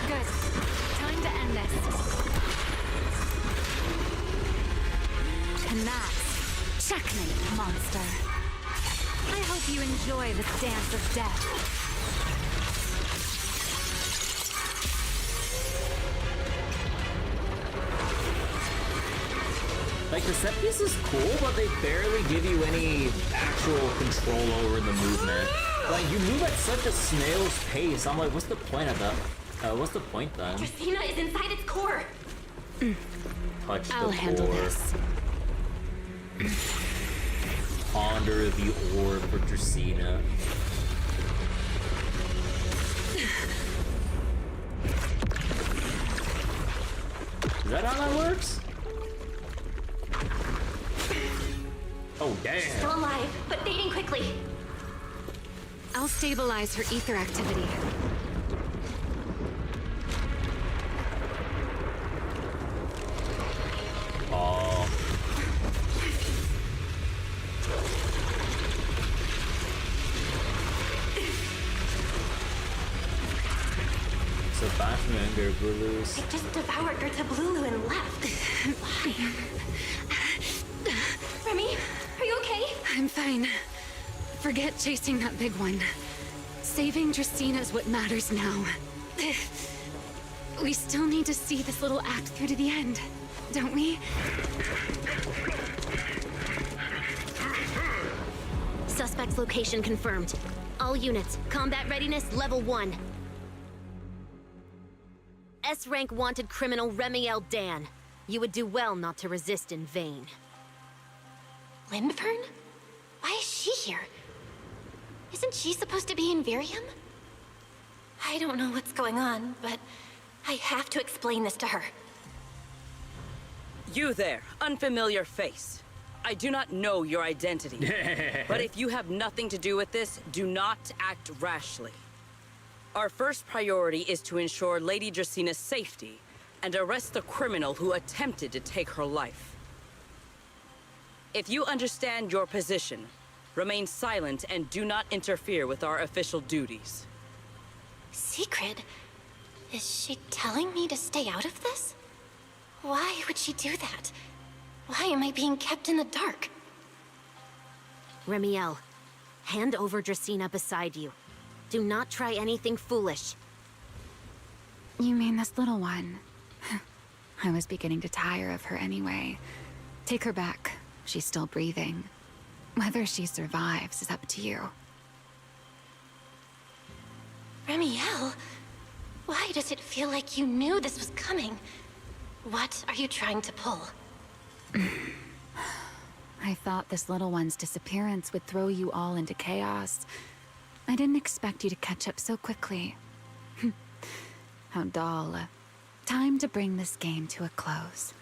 Good. Time to end this. And that's checkmate, monster. I hope you enjoy this dance of death. Like, the set piece is cool, but they barely give you any actual control over the movement. Like, you move at such a snail's pace. I'm like, what's the point of that? What's the point then? Dracena is inside its core. Touch the I'll handle core. this. Ponder the orb for Dracena. Is that how that works? Oh, damn. Still alive, but fading quickly. I'll stabilize her ether activity. Oh. So Batman and Gerblus. It just devoured Gerta Blulu and left. Why? Remy, are you okay? I'm fine. Forget chasing that big one. Saving Dracena's what matters now. We still need to see this little act through to the end, don't we? Suspect's location confirmed. All units, combat readiness level 1. S-rank wanted criminal Remielle Dan. You would do well not to resist in vain. Lindfern? Why is she here? Isn't she supposed to be in Virium? I don't know what's going on, but I have to explain this to her. You there, unfamiliar face. I do not know your identity. But if you have nothing to do with this, do not act rashly. Our first priority is to ensure Lady Dracina's safety and arrest the criminal who attempted to take her life. If you understand your position, remain silent and do not interfere with our official duties. Secret? Is she telling me to stay out of this? Why would she do that? Why am I being kept in the dark? Remielle, hand over Dracina beside you. Do not try anything foolish. You mean this little one? I was beginning to tire of her anyway. Take her back. She's still breathing. Whether she survives is up to you. Remielle, why does it feel like you knew this was coming? What are you trying to pull? I thought this little one's disappearance would throw you all into chaos. I didn't expect you to catch up so quickly. How dull. Time to bring this game to a close.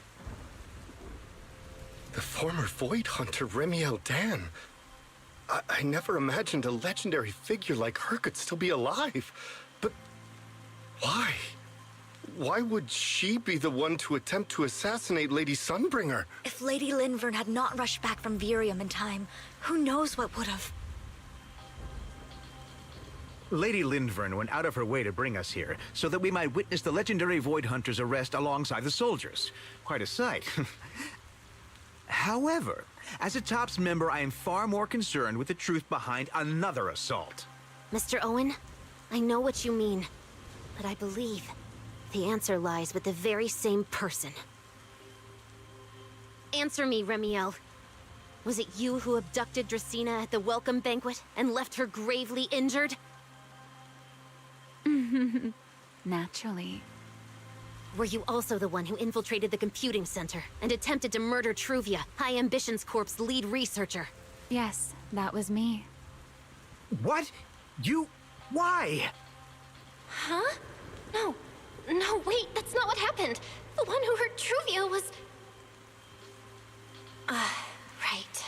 The former Void Hunter Remielle Dan. I never imagined a legendary figure like her could still be alive. But why? Why would she be the one to attempt to assassinate Lady Sunbringer? If Lady Linvern had not rushed back from Virium in time, who knows what would have... Lady Linvern went out of her way to bring us here, so that we might witness the legendary Void Hunter's arrest alongside the soldiers. Quite a sight. However, as a TOPS member, I am far more concerned with the truth behind another assault. Mr. Owen, I know what you mean, but I believe the answer lies with the very same person. Answer me, Remielle. Was it you who abducted Dracina at the welcome banquet and left her gravely injured? Naturally. Were you also the one who infiltrated the computing center and attempted to murder Truvia, High Ambitions Corp's lead researcher? Yes, that was me. What? You... why? Huh? No, wait, that's not what happened. The one who hurt Truvia was... right.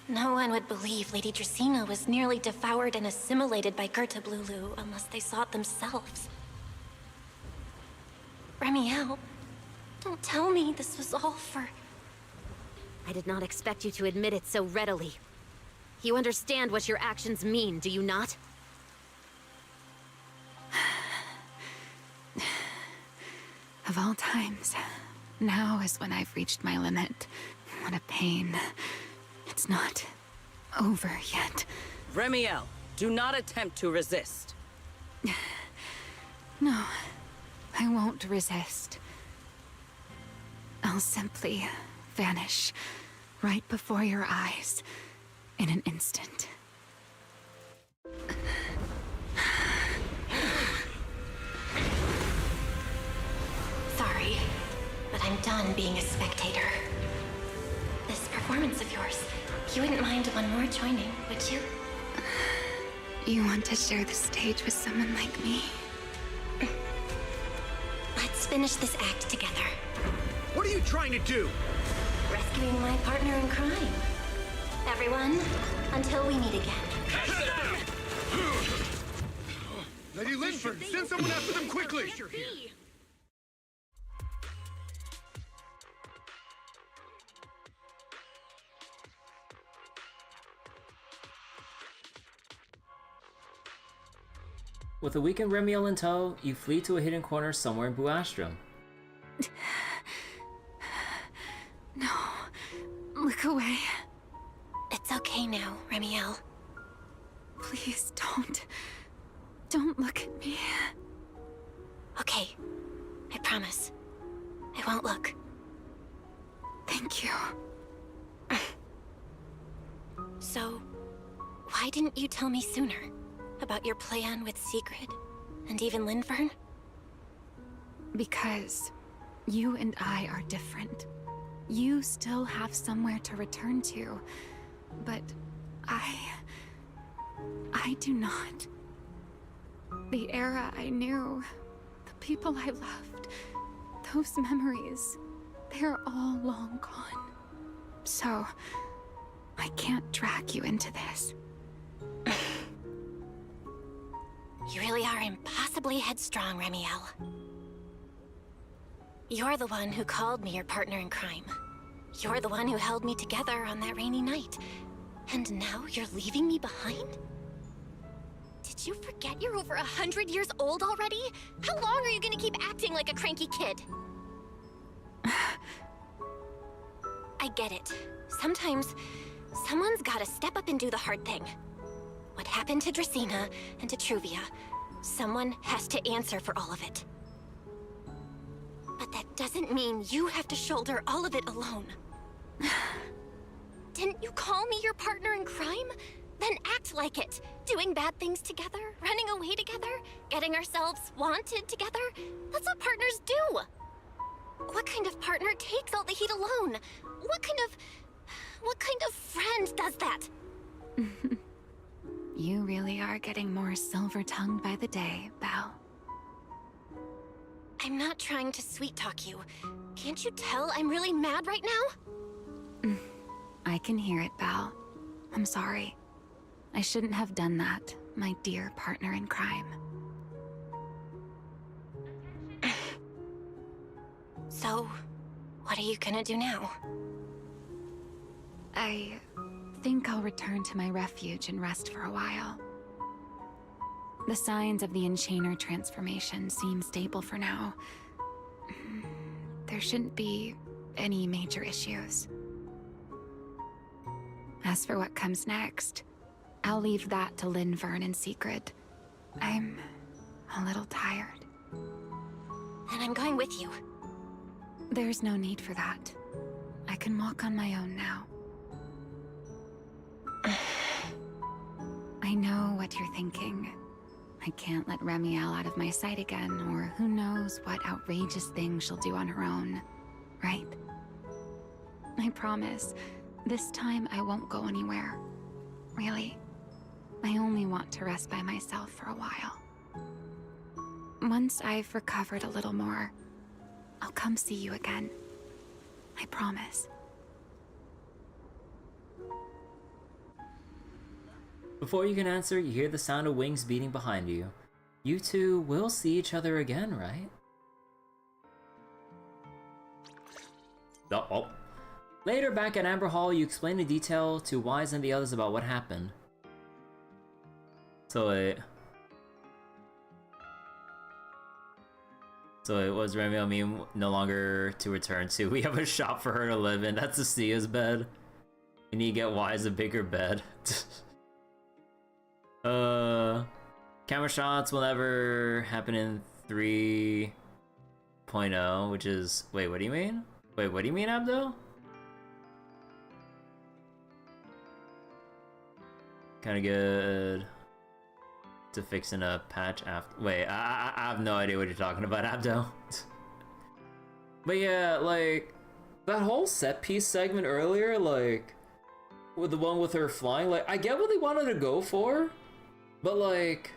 No one would believe Lady Dracina was nearly devoured and assimilated by Gerta Blulu unless they saw it themselves. Remielle, don't tell me this was all for... I did not expect you to admit it so readily. You understand what your actions mean, do you not? Of all times, now is when I've reached my limit. What a pain. It's not over yet. Remielle, do not attempt to resist. No, I won't resist. I'll simply vanish right before your eyes in an instant. Sorry, but I'm done being a spectator. This performance of yours, you wouldn't mind one more joining, would you? You want to share the stage with someone like me? Let's finish this act together. What are you trying to do? Rescuing my partner in crime. Everyone, until we meet again. Lady Linford, send someone after them quickly! With a weakened Remielle in tow, you flee to a hidden corner somewhere in Buastrum. No, look away. It's okay now, Remielle. Please don't look at me. Okay, I promise. I won't look. Thank you. So, why didn't you tell me sooner? About your plan with Sigrid, and even Linfern? Because you and I are different. You still have somewhere to return to, but I do not. The era I knew, the people I loved, those memories, they're all long gone. So, I can't drag you into this. You really are impossibly headstrong, Remielle. You're the one who called me your partner in crime. You're the one who held me together on that rainy night. And now you're leaving me behind? Did you forget you're over 100 years old already? How long are you gonna keep acting like a cranky kid? I get it. Sometimes, someone's gotta step up and do the hard thing. What happened to Dracaena and to Truvia, someone has to answer for all of it. But that doesn't mean you have to shoulder all of it alone. Didn't you call me your partner in crime? Then act like it. Doing bad things together, running away together, getting ourselves wanted together. That's what partners do. What kind of partner takes all the heat alone? What kind of friend does that? You really are getting more silver-tongued by the day, Belle. I'm not trying to sweet-talk you. Can't you tell I'm really mad right now? I can hear it, Belle. I'm sorry. I shouldn't have done that, my dear partner in crime. So, what are you gonna do now? I think I'll return to my refuge and rest for a while. The signs of the Enchainer transformation seem stable for now. There shouldn't be any major issues. As for what comes next, I'll leave that to Linvern and Secret. I'm a little tired. And I'm going with you. There's no need for that. I can walk on my own now. I know what you're thinking. I can't let Remielle out of my sight again, or who knows what outrageous thing she'll do on her own, right? I promise, this time I won't go anywhere. Really. I only want to rest by myself for a while. Once I've recovered a little more, I'll come see you again. I promise. Before you can answer, you hear the sound of wings beating behind you. You two will see each other again, right? Oh. Later, back at Amber Hall, you explain in detail to Wise and the others about what happened. So it was Remielle meme no longer to return to. We have a shop for her to live in. That's Asia's bed. We need to get Wise a bigger bed. Camera shots will never happen in 3.0, which is... Wait, what do you mean? Wait, what do you mean, Abdo? Kinda good to fix in a patch after... Wait, I have no idea what you're talking about, Abdo. But yeah, like, that whole set piece segment earlier, like, with the one with her flying, like, I get what they wanted to go for, but like,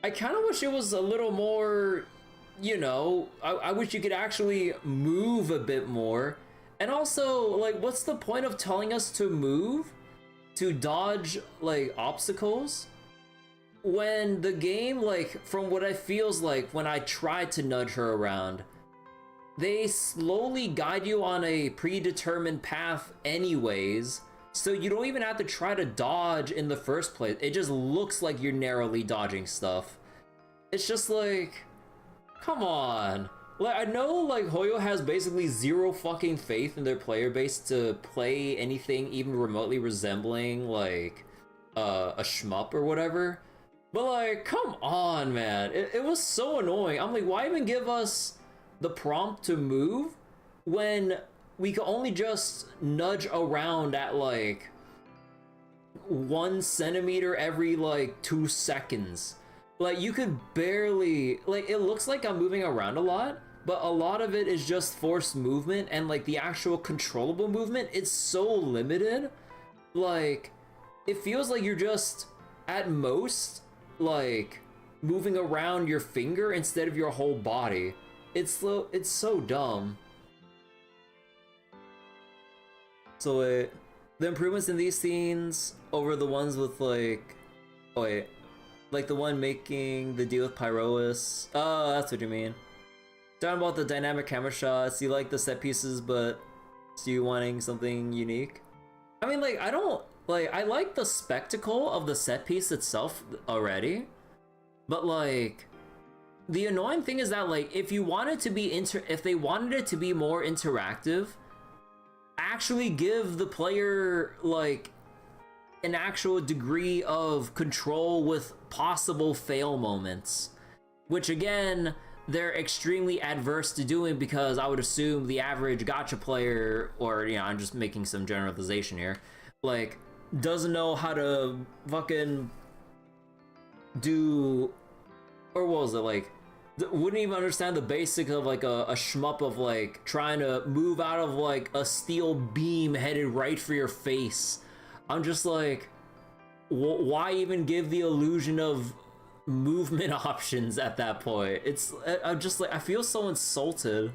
I kind of wish it was a little more, you know, I wish you could actually move a bit more. And also, like, what's the point of telling us to move? To dodge, like, obstacles? When the game, like, from what it feels like when I tried to nudge her around, they slowly guide you on a predetermined path anyways, so you don't even have to try to dodge in the first place. It just looks like you're narrowly dodging stuff. It's just like, come on. Like, I know, like, Hoyo has basically zero fucking faith in their player base to play anything even remotely resembling, like, a shmup or whatever. But, like, come on, man. It was so annoying. I'm like, why even give us the prompt to move when we could only just nudge around at, like, 1 centimeter every, like, 2 seconds? Like, you could barely... Like, it looks like I'm moving around a lot, but a lot of it is just forced movement, and, like, the actual controllable movement is so limited. Like, it feels like you're just at most like moving around your finger instead of your whole body. It's so dumb. So the improvements in these scenes over the ones with like, oh wait, like the one making the deal with Pyrois. Oh, that's what you mean. Talking about the dynamic camera shots, you like the set pieces, but so you wanting something unique? I mean, like, I like the spectacle of the set piece itself already, but like, the annoying thing is that like, if you want it to be if they wanted it to be more interactive, actually give the player like an actual degree of control with possible fail moments, which again, they're extremely adverse to doing because I would assume the average gacha player, or you know, I'm just making some generalization here, like doesn't know how to fucking do, or what was it, like wouldn't even understand the basics of like a shmup of like trying to move out of like a steel beam headed right for your face. I'm just like, why even give the illusion of movement options at that point? I'm just like, I feel so insulted.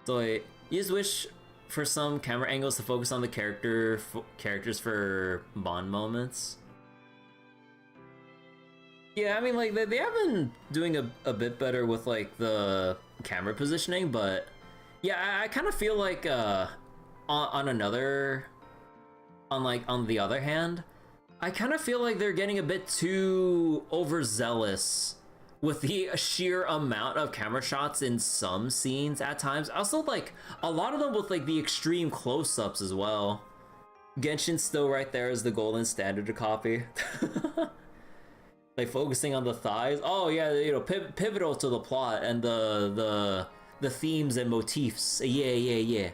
So like, you just wish for some camera angles to focus on the characters for bond moments. Yeah, I mean, like, they have been doing a bit better with, like, the camera positioning, but yeah, I kind of feel like, on the other hand, I kind of feel like they're getting a bit too overzealous with the sheer amount of camera shots in some scenes at times. Also, like, a lot of them with, like, the extreme close-ups as well. Genshin's still right there as the golden standard to copy. Like focusing on the thighs. Oh yeah, you know, pivotal to the plot and the themes and motifs. Yeah.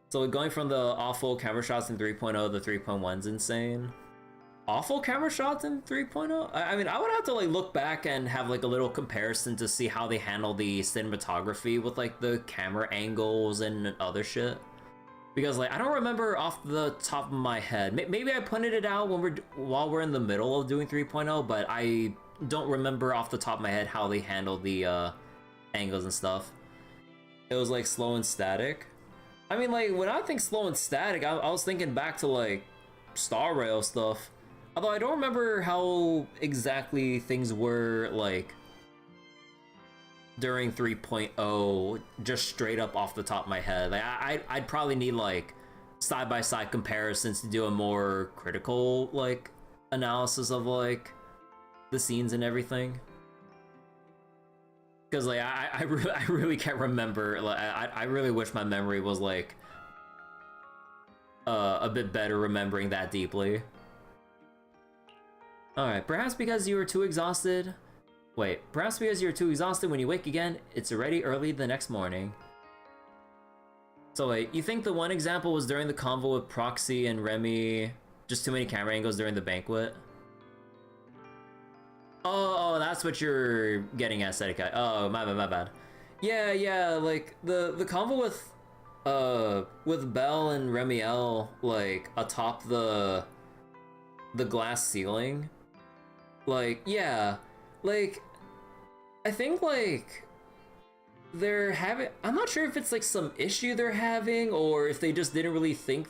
So going from the awful camera shots in 3.0 to 3.1's insane. Awful camera shots in 3.0? I mean, I would have to like look back and have like a little comparison to see how they handle the cinematography with like the camera angles and other shit. Because like I don't remember off the top of my head. Maybe I pointed it out while we're in the middle of doing 3.0, but I don't remember off the top of my head how they handled the angles and stuff. It was like slow and static. I mean, like when I think slow and static, I was thinking back to like Star Rail stuff. Although I don't remember how exactly things were like during 3.0, just straight up off the top of my head. Like I'd probably need like side-by-side comparisons to do a more critical like analysis of like the scenes and everything. Because like I really can't remember. Like I really wish my memory was like a bit better remembering that deeply. Alright, perhaps because you were too exhausted. Wait, perhaps because you're too exhausted when you wake again, it's already early the next morning. So wait, you think the one example was during the convo with Proxy and Remy, just too many camera angles during the banquet? Oh, that's what you're getting at, Sedekai. Oh, my bad. Yeah, like the convo with Belle and Remielle, like atop the glass ceiling. Like, yeah. Like, I think, like, they're having... I'm not sure if it's, like, some issue they're having, or if they just didn't really think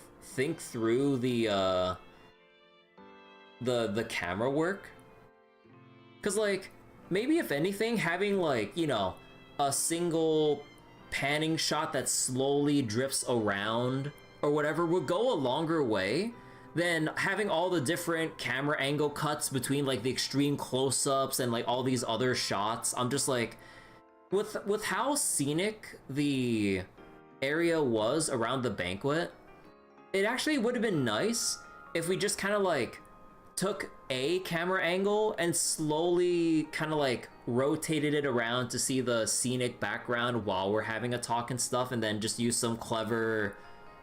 through the camera work. Because, like, maybe if anything, having, like, you know, a single panning shot that slowly drifts around, or whatever, would go a longer way than having all the different camera angle cuts between like the extreme close-ups and like all these other shots. I'm just like, with how scenic the area was around the banquet, it actually would have been nice if we just kind of like took a camera angle and slowly kind of like rotated it around to see the scenic background while we're having a talk and stuff, and then just use some clever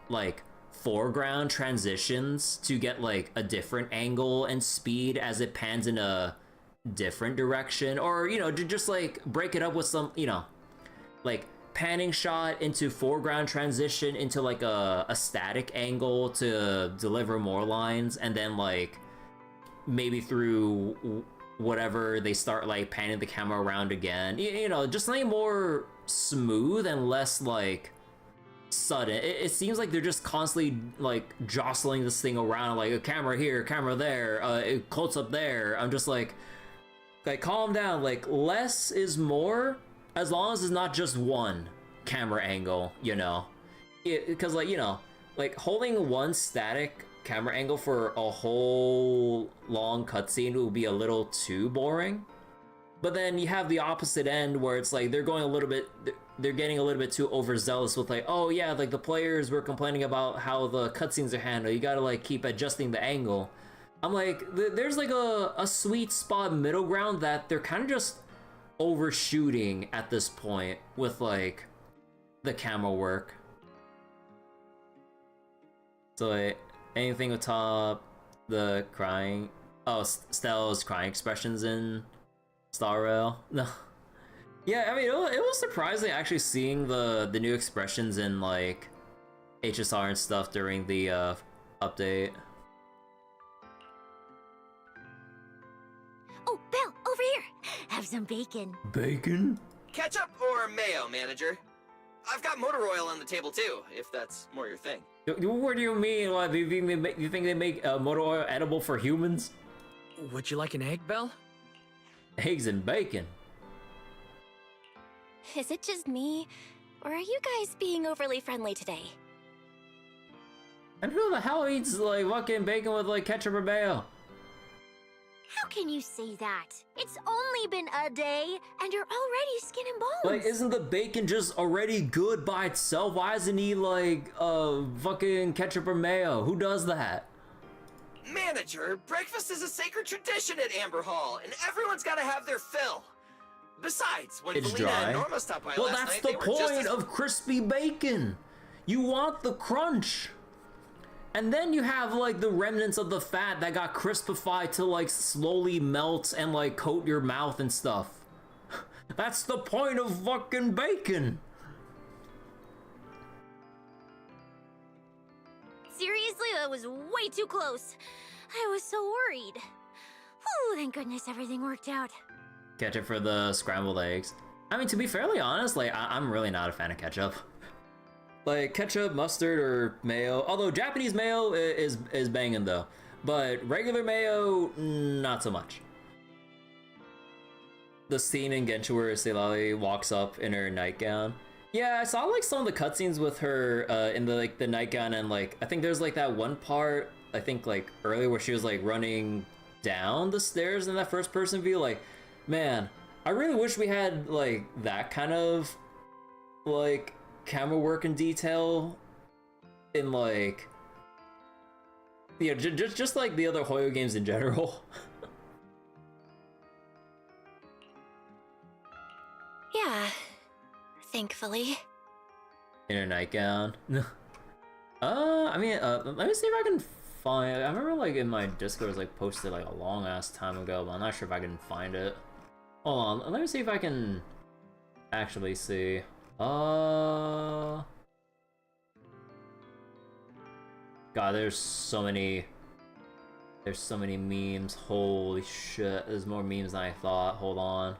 like foreground transitions to get like a different angle and speed as it pans in a different direction, or you know, to just like break it up with some, you know, like panning shot into foreground transition into like a static angle to deliver more lines, and then like maybe through whatever they start like panning the camera around again. You know, just something more smooth and less like sudden. It seems like they're just constantly like jostling this thing around, like a camera here, camera there, close up there. I'm just like calm down. Like less is more, as long as it's not just one camera angle, you know. Because like, you know, like holding one static camera angle for a whole long cutscene would be a little too boring. But then you have the opposite end where it's like they're getting a little bit too overzealous with like, oh yeah, like the players were complaining about how the cutscenes are handled, you gotta like keep adjusting the angle. I'm like, there's like a sweet spot middle ground that they're kind of just overshooting at this point with like the camera work. So like, anything with top the crying, oh, Stella's crying expressions in Star Rail. No. Yeah, I mean, it was surprising actually seeing the new expressions in like HSR and stuff during the update. Oh, Belle, over here! Have some bacon. Bacon? Ketchup or mayo, manager? I've got motor oil on the table too, if that's more your thing. What do you mean? What, do you think they make motor oil edible for humans? Would you like an egg, Belle? Eggs and bacon? Is it just me, or are you guys being overly friendly today? And who the hell eats like fucking bacon with like ketchup or mayo? How can you say that? It's only been a day, and you're already skin and bones. Like, isn't the bacon just already good by itself? Why doesn't he like fucking ketchup or mayo? Who does that? Manager, breakfast is a sacred tradition at Amber Hall, and everyone's gotta have their fill. Besides, when It's Felina dry. and Norma stopped by Well, last that's night, the they were just point as... of crispy bacon. You want the crunch. And then you have like the remnants of the fat that got crispified to like slowly melt and like coat your mouth and stuff. That's the point of fucking bacon. Seriously, that was way too close. I was so worried. Whew, thank goodness everything worked out. Ketchup for the scrambled eggs. I mean, to be fairly honest, like I'm really not a fan of ketchup. Like ketchup, mustard, or mayo. Although Japanese mayo is banging though, but regular mayo, not so much. The scene in Genshin where Seilali walks up in her nightgown. Yeah, I saw like some of the cutscenes with her in the nightgown, and like I think there's like that one part I think like earlier where she was like running down the stairs in that first person view. Like, man, I really wish we had like that kind of like camera work and detail in like, yeah, just like the other Hoyo games in general. Yeah, thankfully. In her nightgown. I mean, let me see if I can find. I remember like in my Discord it was like posted like a long ass time ago, but I'm not sure if I can find it. Hold on, let me see if I can actually see. God, there's so many memes. Holy shit, there's more memes than I thought. Hold on.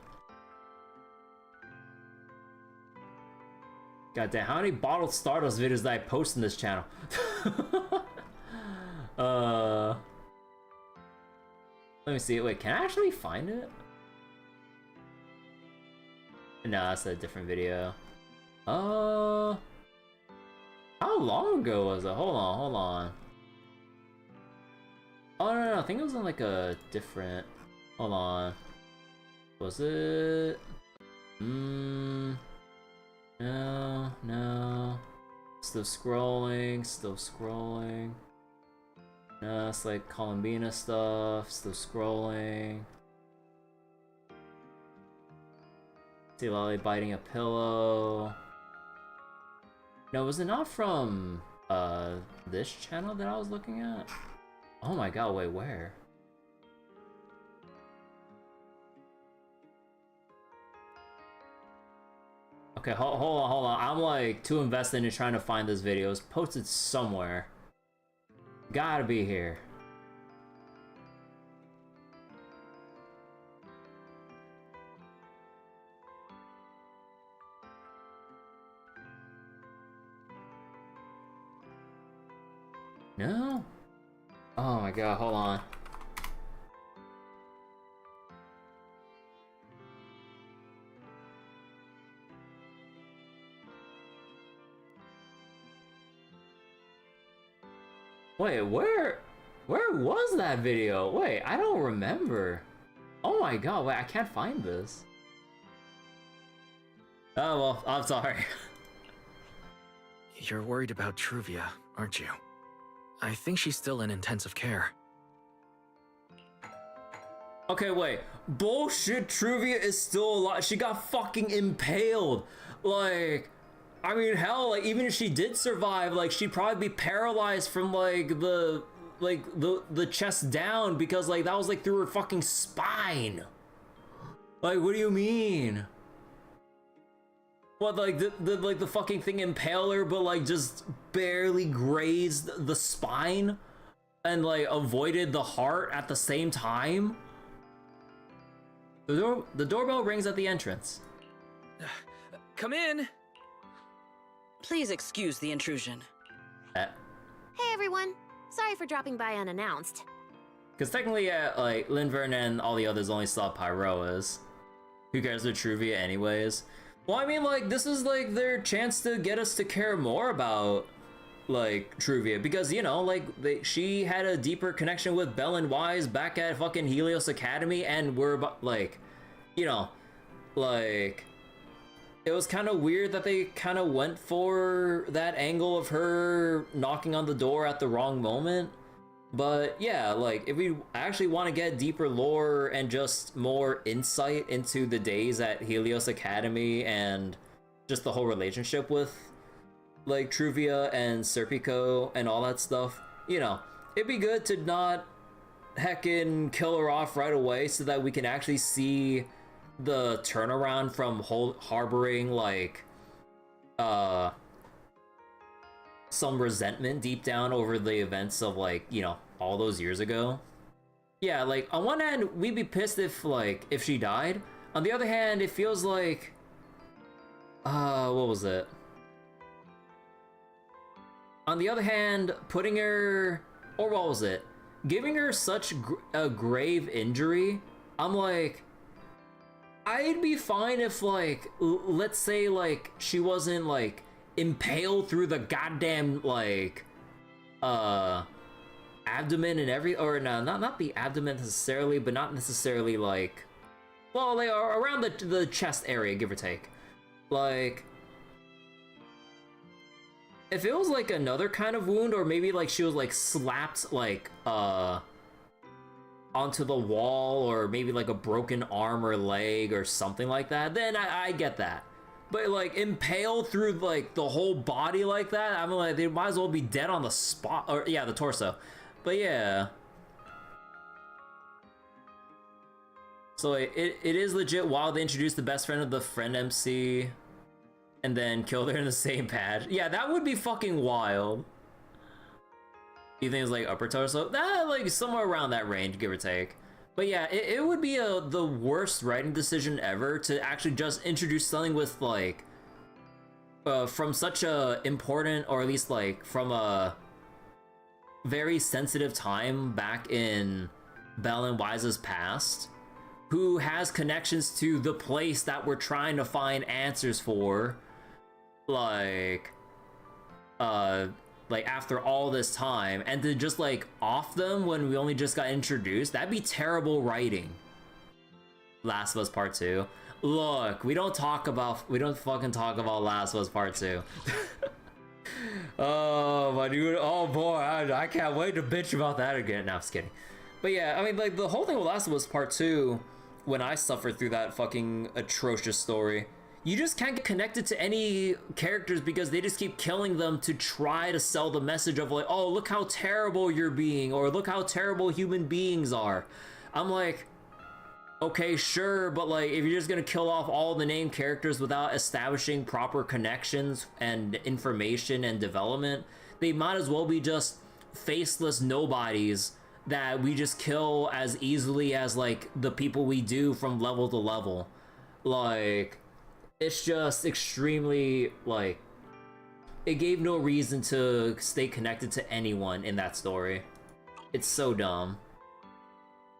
God damn, how many bottled Stardust videos did I post in this channel? Let me see. Wait, can I actually find it? No, that's a different video. How long ago was it? Hold on. Oh, no, I think it was on like a different... Hold on. Was it... No. Still scrolling. No, it's like Columbina stuff. Still scrolling. See Lolly biting a pillow. No, was it not from this channel that I was looking at? Oh my god, wait, where? Okay, hold on. I'm like too invested in trying to find this video. It's posted somewhere. Gotta be here. No? Oh my god, hold on. Wait, where was that video? Wait, I don't remember. Oh my god, wait, I can't find this. Oh well, I'm sorry. You're worried about Truvia, aren't you? I think she's still in intensive care. Okay, wait. Bullshit, Truvia is still alive. She got fucking impaled. Like, I mean, hell, like, even if she did survive, like, she'd probably be paralyzed from, like, the chest down, because, like, that was, like, through her fucking spine. Like, what do you mean? What, like, the fucking thing impale her, but, like, just barely grazed the spine? And, like, avoided the heart at the same time? The doorbell rings at the entrance. Come in! Please excuse the intrusion. Hey everyone! Sorry for dropping by unannounced. Because technically, like, Linvern and all the others only saw Pyroas. Who cares with Truvia anyways? Well, I mean, like, this is, like, their chance to get us to care more about, like, Truvia. Because, you know, like, she had a deeper connection with Bell and Wise back at fucking Helios Academy, and we're about, like, you know, like, it was kind of weird that they kind of went for that angle of her knocking on the door at the wrong moment. But yeah, like, if we actually want to get deeper lore and just more insight into the days at Helios Academy and just the whole relationship with, like, Truvia and Serpico and all that stuff, you know, it'd be good to not heckin' kill her off right away so that we can actually see the turnaround from harboring, like, some resentment deep down over the events of, like, you know, all those years ago. Yeah, like, on one hand, we'd be pissed if, like, if she died. On the other hand, it feels like, what was it? On the other hand, putting her, or what was it? Giving her such a grave injury, I'm like, I'd be fine if, like, let's say, like, she wasn't, like, impaled through the goddamn, like, abdomen and or no, not the abdomen necessarily, but not necessarily, like, well, like, around the chest area, give or take. Like, if it was, like, another kind of wound, or maybe, like, she was, like, slapped, like, onto the wall, or maybe, like, a broken arm or leg or something like that, then I get that. But, like, impaled through, like, the whole body like that, I'm like, they might as well be dead on the spot, or, yeah, the torso. But, yeah. So, it is legit wild they introduced the best friend of the friend MC, and then killed her in the same patch. Yeah, that would be fucking wild. You think it's, like, upper torso? Like, somewhere around that range, give or take. But yeah, it would be the worst writing decision ever to actually just introduce something with, like, from such a important, or at least, like, from a very sensitive time back in Bell and Wise's past, who has connections to the place that we're trying to find answers for, like after all this time, and to just, like, off them when we only just got introduced, that'd be terrible writing. Last of Us Part 2. Look, we don't fucking talk about Last of Us Part 2. Oh, my dude, oh boy, I can't wait to bitch about that again. No, I'm just kidding. But yeah, I mean, like, the whole thing with Last of Us Part 2, when I suffered through that fucking atrocious story, you just can't get connected to any characters because they just keep killing them to try to sell the message of, like, oh, look how terrible you're being, or look how terrible human beings are. I'm like, Okay, sure, but like if you're just gonna kill off all the named characters without establishing proper connections and information and development, they might as well be just faceless nobodies that we just kill as easily as like the people we do from level to level. Like, it's just extremely, like, it gave no reason to stay connected to anyone in that story. It's so dumb.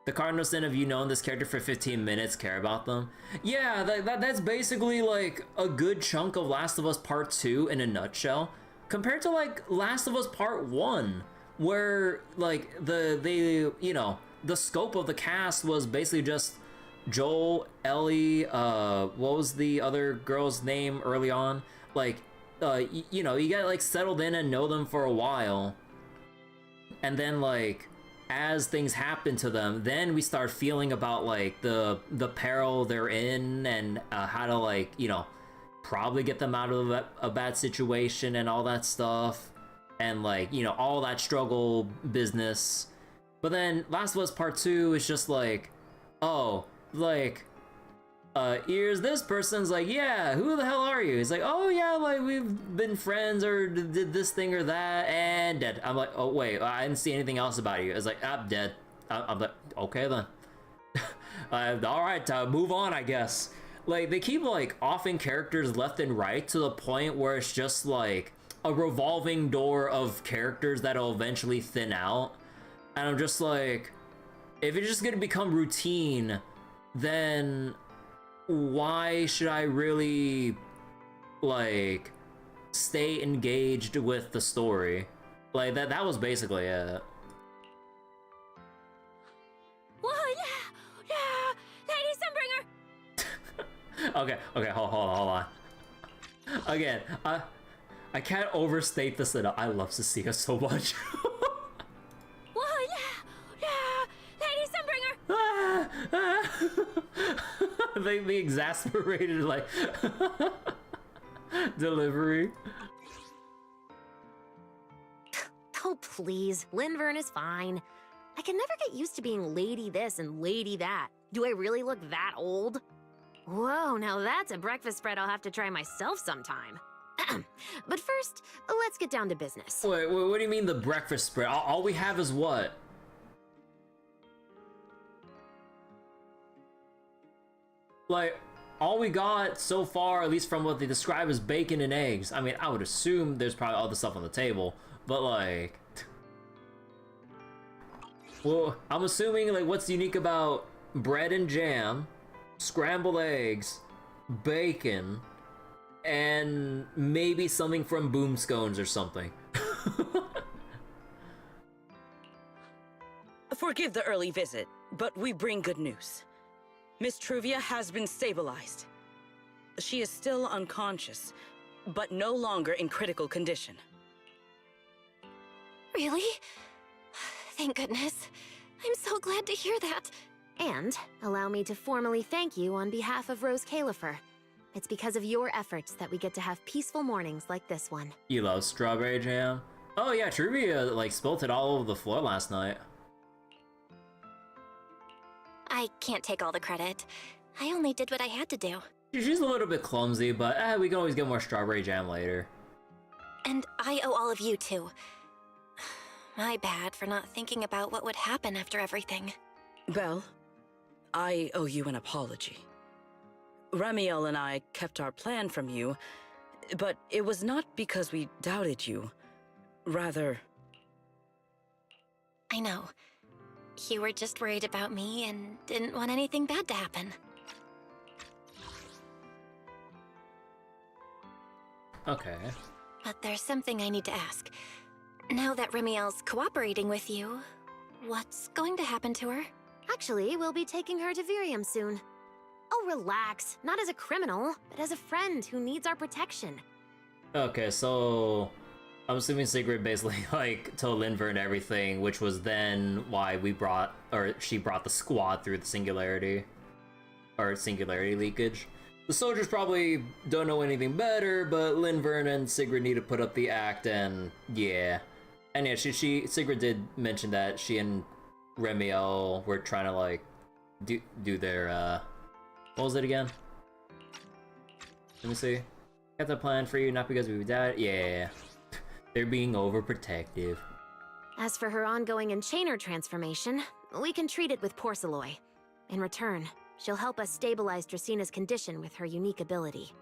The Cardinal Sin of you known this character for 15 minutes, care about them. Yeah, that's basically like a good chunk of Last of Us Part 2 in a nutshell. Compared to like Last of Us Part 1, where like the scope of the cast was basically just Joel, Ellie, what was the other girl's name early on? Like, you get like settled in and know them for a while. And then like, as things happen to them, then we start feeling about like the peril they're in and how to like, probably get them out of a bad situation and all that stuff. And like, all that struggle business. But then Last of Us Part 2 is just like, oh, like, here's this person's like, yeah, who the hell are you? He's like, oh yeah, like we've been friends or did this thing or that, and dead. I'm like, oh wait, I didn't see anything else about you. It's like, I'm dead. I'm like, okay then. All right, move on, I guess. Like, they keep like offing characters left and right to the point where it's just like a revolving door of characters that'll eventually thin out. And I'm just like, if it's just gonna become routine, then why should I really like stay engaged with the story? Like that was basically it. Whoa, yeah, Lady Sunbringer. Okay, hold on. Again, I can't overstate this enough. I love Cecilia so much. Whoa, yeah, Lady Sunbringer. The exasperated like delivery. Oh, please. Linvern is fine. I can never get used to being lady this and lady that. Do I really look that old? Whoa, now that's a breakfast spread I'll have to try myself sometime. But first, let's get down to business. Wait, what do you mean the breakfast spread? All we have is what? Like, all we got so far, at least from what they describe, is bacon and eggs. I mean, I would assume there's probably other stuff on the table, but like... Well, I'm assuming, like, what's unique about bread and jam, scrambled eggs, bacon, and maybe something from Boom Scones or something. Forgive the early visit, but we bring good news. Miss Truvia has been stabilized. She is still unconscious, but no longer in critical condition. Really? Thank goodness. I'm so glad to hear that. And allow me to formally thank you on behalf of Rose Califer. It's because of your efforts that we get to have peaceful mornings like this one. You love strawberry jam? Oh yeah, Truvia like spilt it all over the floor last night. I can't take all the credit. I only did what I had to do. She's a little bit clumsy, but we can always get more strawberry jam later. And I owe all of you too. My bad for not thinking about what would happen after everything. Belle, I owe you an apology. Remielle and I kept our plan from you, but it was not because we doubted you. Rather... I know. You were just worried about me and didn't want anything bad to happen. Okay. But there's something I need to ask. Now that Remielle's cooperating with you, what's going to happen to her? Actually, we'll be taking her to Virium soon. Oh, relax. Not as a criminal, but as a friend who needs our protection. Okay, so... I'm assuming Sigrid basically, like, told Linver and everything, which was then why she brought the squad through the singularity. Or singularity leakage. The soldiers probably don't know anything better, but Linvern and Sigrid need to put up the act, and yeah. And yeah, Sigrid did mention that she and Remielle were trying to, like, do their what was it again? Let me see. Got the plan for you, not because we died. Yeah. They're being overprotective. As for her ongoing enchainer transformation, we can treat it with porcelain. In return, she'll help us stabilize Dracina's condition with her unique ability.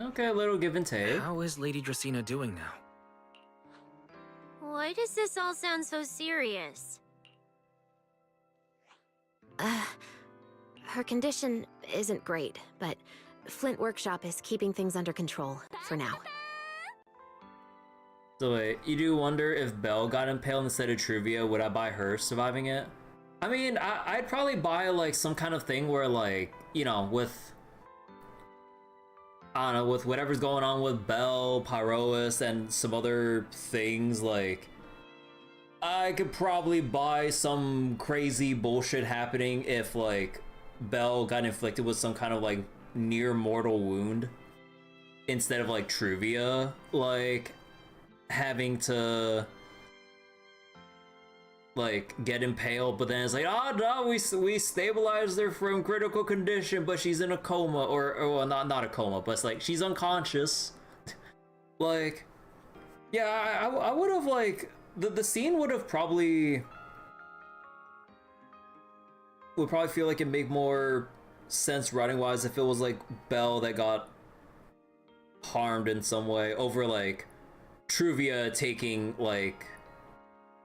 Okay, a little give and take. How is Lady Dracina doing now? Why does this all sound so serious? Her condition isn't great, but Flint Workshop is keeping things under control for now. So wait, you do wonder if Belle got impaled instead of Truvia, would I buy her surviving it? I mean, I'd probably buy like some kind of thing where like, you know, with, I don't know, with whatever's going on with Belle, Pyroas, and some other things, like, I could probably buy some crazy bullshit happening if like Belle got inflicted with some kind of like near mortal wound instead of like Truvia, like, having to like get impaled, but then it's like, oh no, we stabilized her from critical condition, but she's in a coma, or well, not a coma, but it's like she's unconscious. Like, yeah, I would have like the scene would probably feel like it make more sense writing wise if it was like Belle that got harmed in some way over like Truvia taking like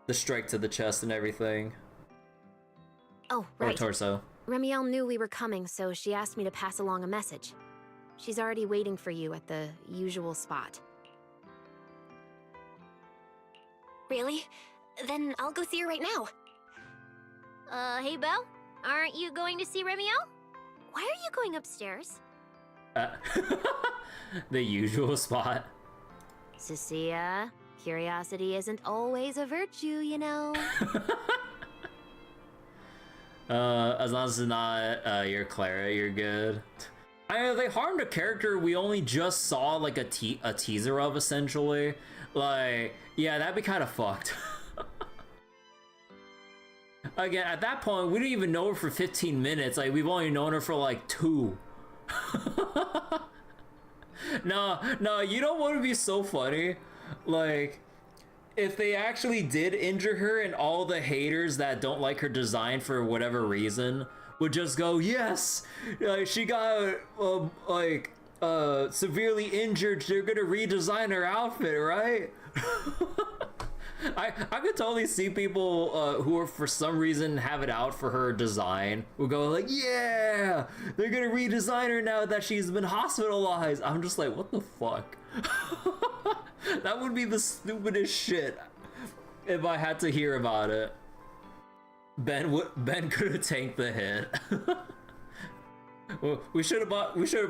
the strike to the chest and everything. Oh, right. Or torso. Remielle knew we were coming, so she asked me to pass along a message. She's already waiting for you at the usual spot. Really? Then I'll go see her right now. Hey Belle? Aren't you going to see Remielle? Why are you going upstairs? The usual spot. Cecilia, curiosity isn't always a virtue, you know. As long as it's not your Clara, you're good. I mean, they harmed a character we only just saw like a teaser of, essentially. Like, yeah, that'd be kind of fucked. Again, at that point, we didn't even know her for 15 minutes. Like, we've only known her for like 2. No, you know what would be so funny? Like, if they actually did injure her and all the haters that don't like her design for whatever reason would just go, yes, she got severely injured, they're gonna redesign her outfit, right? I could totally see people who are for some reason have it out for her design will go like, yeah, they're gonna redesign her now that she's been hospitalized. I'm just like, what the fuck? That would be the stupidest shit if I had to hear about it. Ben could have tanked the hit. Well, we should have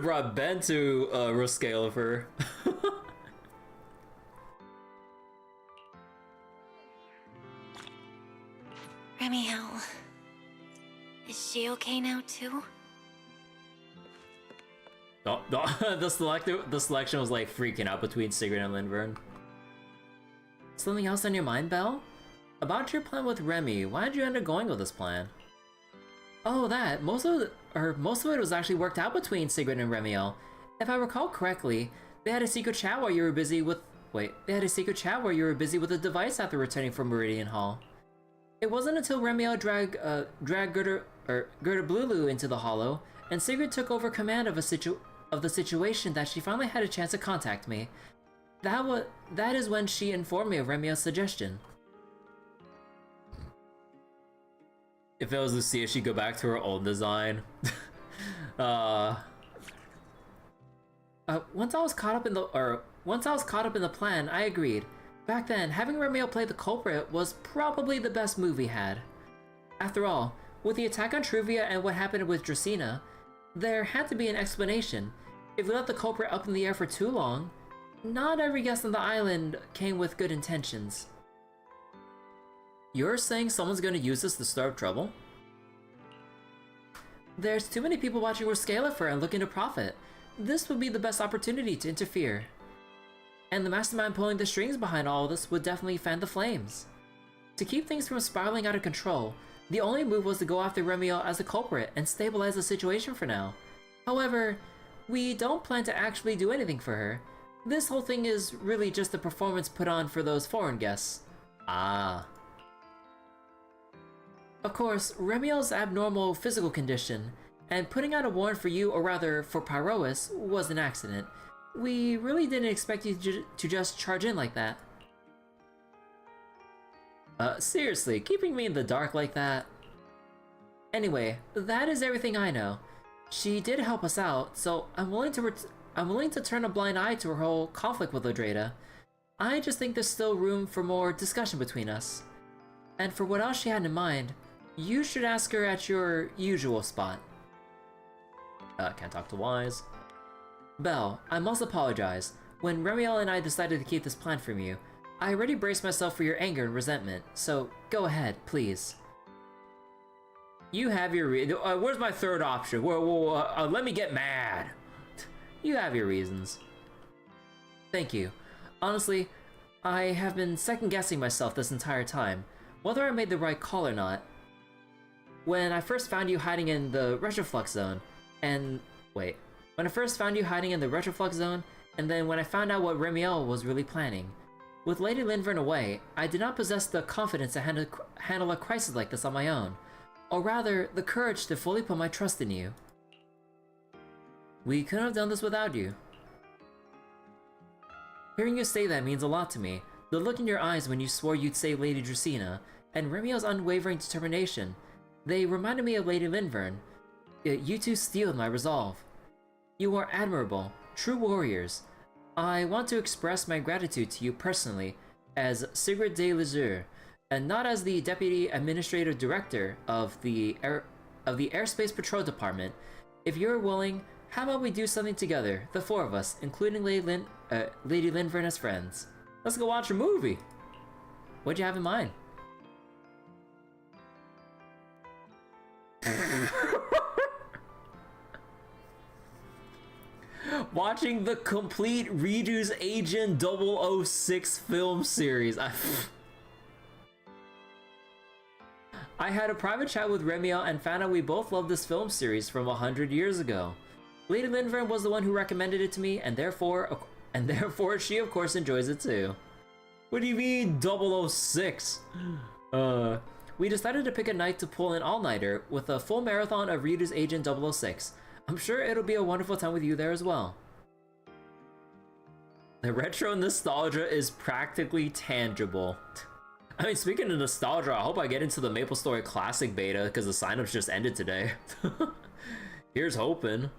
brought Ben to Roscalifer. Remielle. Is she okay now too? No, the selection was like freaking out between Sigrid and Lindvern. Something else on your mind, Belle? About your plan with Remy, why did you end up going with this plan? Oh, that. Most of it was actually worked out between Sigrid and Remielle. If I recall correctly, they had a secret chat while you were busy with the device after returning from Meridian Hall. It wasn't until Remielle dragged Gerda Blulu into the Hollow, and Sigrid took over command of the situation that she finally had a chance to contact me. That is when she informed me of Remielle's suggestion. If it was Lucia, she'd go back to her old design. Once I was caught up in the plan, I agreed. Back then, having Remielle play the culprit was probably the best move we had. After all, with the attack on Truvia and what happened with Dracina, there had to be an explanation. If we left the culprit up in the air for too long, not every guest on the island came with good intentions. You're saying someone's gonna use this to stir up trouble? There's too many people watching Roscalifer and looking to profit. This would be the best opportunity to interfere. And the mastermind pulling the strings behind all of this would definitely fan the flames. To keep things from spiraling out of control, The only move was to go after Remielle as a culprit and stabilize the situation for now. However, we don't plan to actually do anything for her. This whole thing is really just a performance put on for those foreign guests. Ah. Of course, Remielle's abnormal physical condition, and putting out a warrant for you, or rather for Pyrois, was an accident. We really didn't expect you to just charge in like that. Seriously, keeping me in the dark like that? Anyway, that is everything I know. She did help us out, so I'm willing to turn a blind eye to her whole conflict with Odreda. I just think there's still room for more discussion between us. And for what else she had in mind, you should ask her at your usual spot. Can't talk to Wise. Belle, I must apologize. When Remielle and I decided to keep this plan from you, I already braced myself for your anger and resentment, so go ahead, please. You have your where's my third option? Let me get mad. You have your reasons. Thank you. Honestly, I have been second-guessing myself this entire time, whether I made the right call or not. When I first found you hiding in the retroflux zone, and wait, when I first found you hiding in the retroflux zone, and then when I found out what Remielle was really planning. With Lady Linvern away, I did not possess the confidence to handle a crisis like this on my own, or rather, the courage to fully put my trust in you. We couldn't have done this without you. Hearing you say that means a lot to me. The look in your eyes when you swore you'd save Lady Drusina, and Remielle's unwavering determination, they reminded me of Lady Linvern. You two steeled my resolve. You are admirable, true warriors. I want to express my gratitude to you personally, as Sigrid de Lazure, and not as the Deputy Administrative Director of the Airspace Patrol Department. If you're willing, how about we do something together, the four of us, including Lady Linvern as friends? Let's go watch a movie! What'd you have in mind? Watching the complete Redo's Agent 006 film series. I had a private chat with Remielle and found out we both loved this film series from 100 years ago. Lady Linvern was the one who recommended it to me, and therefore she of course enjoys it too. What do you mean 006? We decided to pick a night to pull an all-nighter with a full marathon of Redo's Agent 006. I'm sure it'll be a wonderful time with you there as well. The retro nostalgia is practically tangible. I mean, speaking of nostalgia, I hope I get into the MapleStory Classic beta because the signups just ended today. Here's hoping.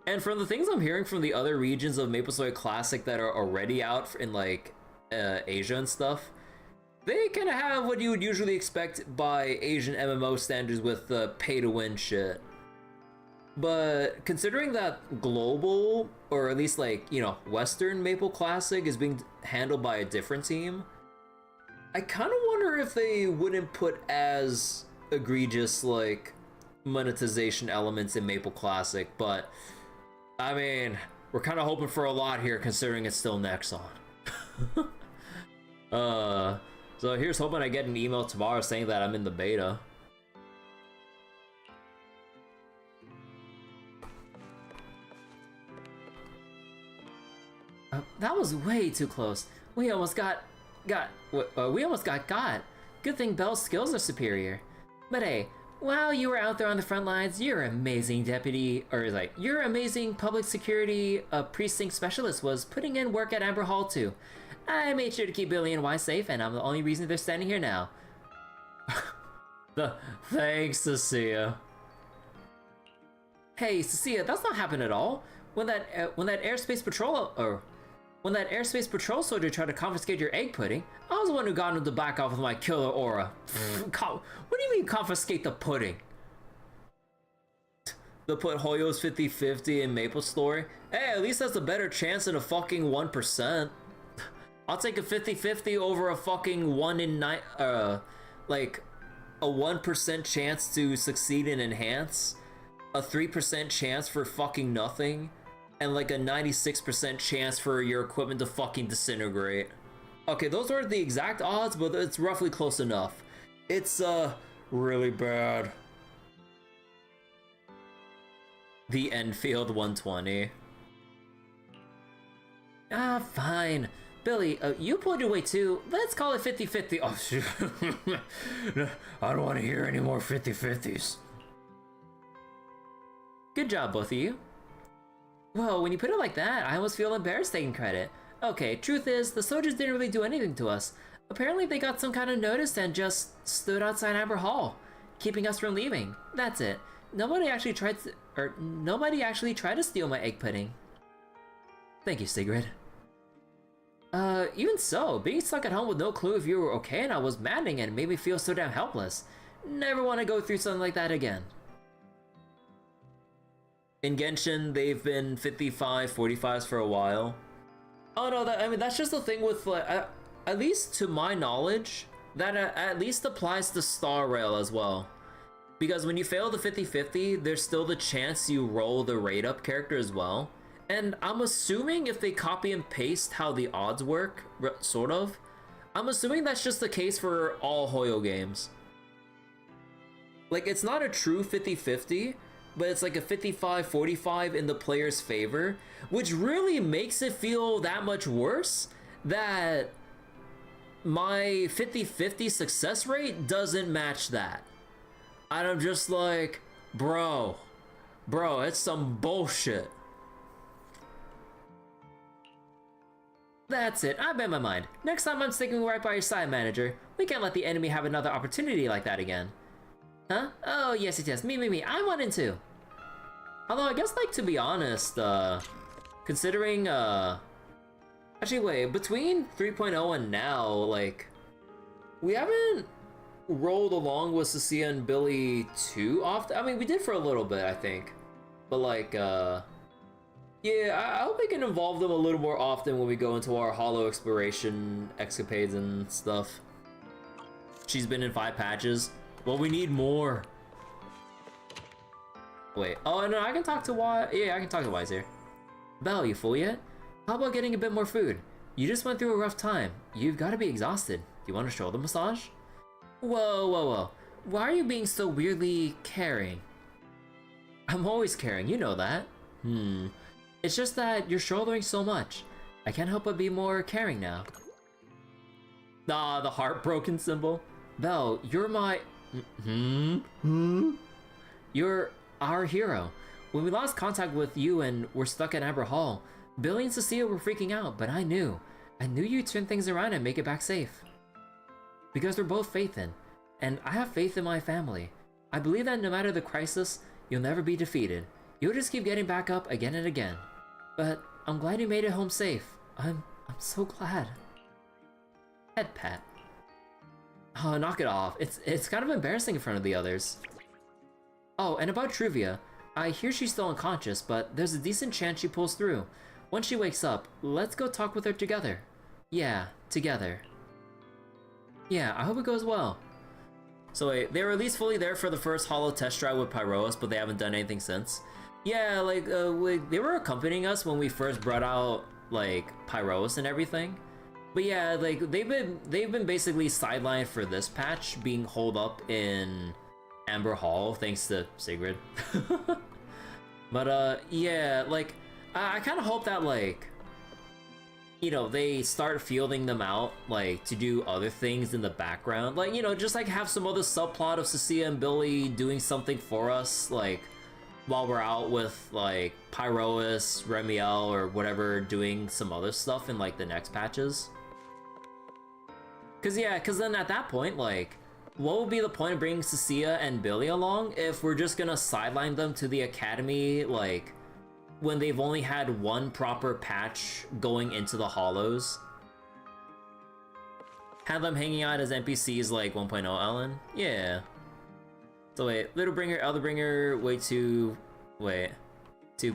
And from the things I'm hearing from the other regions of MapleStory Classic that are already out in like Asia and stuff, they kind of have what you would usually expect by Asian MMO standards with the pay-to-win shit. But considering that global, or at least like, you know, Western Maple Classic is being handled by a different team, I kind of wonder if they wouldn't put as egregious, like, monetization elements in Maple Classic, but, I mean, we're kind of hoping for a lot here considering it's still Nexon. So here's hoping I get an email tomorrow saying that I'm in the beta. That was way too close. We almost got. Good thing Belle's skills are superior. But hey, while you were out there on the front lines, your amazing your amazing public security precinct specialist was putting in work at Amber Hall too. I made sure to keep Billy and Y safe, and I'm the only reason they're standing here now. Thanks, Cecilia. Hey, Cecilia, that's not happened at all. When that airspace patrol soldier tried to confiscate your egg pudding, I was the one who got him to back off with my killer aura. What do you mean confiscate the pudding? They'll put Hoyo's 50-50 in MapleStory. Hey, at least that's a better chance than a fucking 1%. I'll take a 50-50 over a fucking 1 in 9, like a 1% chance to succeed and enhance, a 3% chance for fucking nothing, and like a 96% chance for your equipment to fucking disintegrate. Okay, those aren't the exact odds, but it's roughly close enough. It's Really bad. The Enfield 120. Ah, fine. Billy, you pulled your weight too. Let's call it 50-50. Oh, shoot. I don't want to hear any more 50-50s. Good job, both of you. Well, when you put it like that, I almost feel embarrassed taking credit. Okay, truth is, the soldiers didn't really do anything to us. Apparently they got some kind of notice and just stood outside Amber Hall, keeping us from leaving. That's it. Nobody actually tried to steal my egg pudding. Thank you, Sigrid. Even so, being stuck at home with no clue if you were okay now was maddening and made me feel so damn helpless. Never want to go through something like that again. In Genshin, they've been 55-45s for a while. Oh no, I mean, that's just the thing with, like, at least to my knowledge, that at least applies to Star Rail as well. Because when you fail the 50-50, there's still the chance you roll the rate up character as well. And I'm assuming if they copy and paste how the odds work, sort of, I'm assuming that's just the case for all Hoyo games. Like, it's not a true 50-50, but it's like a 55-45 in the player's favor, which really makes it feel that much worse that my 50-50 success rate doesn't match that. And I'm just like, bro, it's some bullshit. That's it, I made my mind. Next time I'm sticking right by your side, manager. We can't let the enemy have another opportunity like that again. Huh? Oh, yes, me. I want in too. Although, I guess, like, to be honest, considering, actually, wait, between 3.0 and now, like, we haven't rolled along with Cecilia and Billy too often. I mean, we did for a little bit, I think. But, like, yeah, I hope we can involve them a little more often when we go into our hollow exploration escapades and stuff. She's been in 5 patches. Well, we need more. Wait, oh no, I can talk to Wise. Yeah, I can talk to Wise here. Belle, you full yet? How about getting a bit more food? You just went through a rough time. You've got to be exhausted. Do you want a shoulder massage? Whoa. Why are you being so weirdly caring? I'm always caring, you know that. It's just that you're shouldering so much. I can't help but be more caring now. Ah, the heartbroken symbol. Belle, you're my... You're our hero. When we lost contact with you and were stuck at Amber Hall, Billy and Cecilia were freaking out, but I knew you'd turn things around and make it back safe. Because we're both faith in, and I have faith in my family. I believe that no matter the crisis, you'll never be defeated. You'll just keep getting back up again and again. But I'm glad you made it home safe. I'm so glad. Head pat. Oh, knock it off. It's kind of embarrassing in front of the others. Oh, and about trivia. I hear she's still unconscious, but there's a decent chance she pulls through. Once she wakes up, let's go talk with her together. Yeah, together. Yeah, I hope it goes well. So wait, they were at least fully there for the first holo test drive with Pyroas, but they haven't done anything since. Yeah, like, they were accompanying us when we first brought out, like, Pyroas and everything. But yeah, like, they've been basically sidelined for this patch, being holed up in Amber Hall, thanks to Sigrid. But, yeah, like, I kind of hope that, like, you know, they start fielding them out, like, to do other things in the background. Like, you know, just, like, have some other subplot of Cecilia and Billy doing something for us, like, while we're out with, like, Pyroas, Remielle, or whatever, doing some other stuff in, like, the next patches. Cause then at that point, like, what would be the point of bringing Cecilia and Billy along if we're just gonna sideline them to the academy, like, when they've only had one proper patch going into the hollows? Have them hanging out as NPCs like 1.0 Ellen? Yeah. So wait, Little Bringer, Elder Bringer, too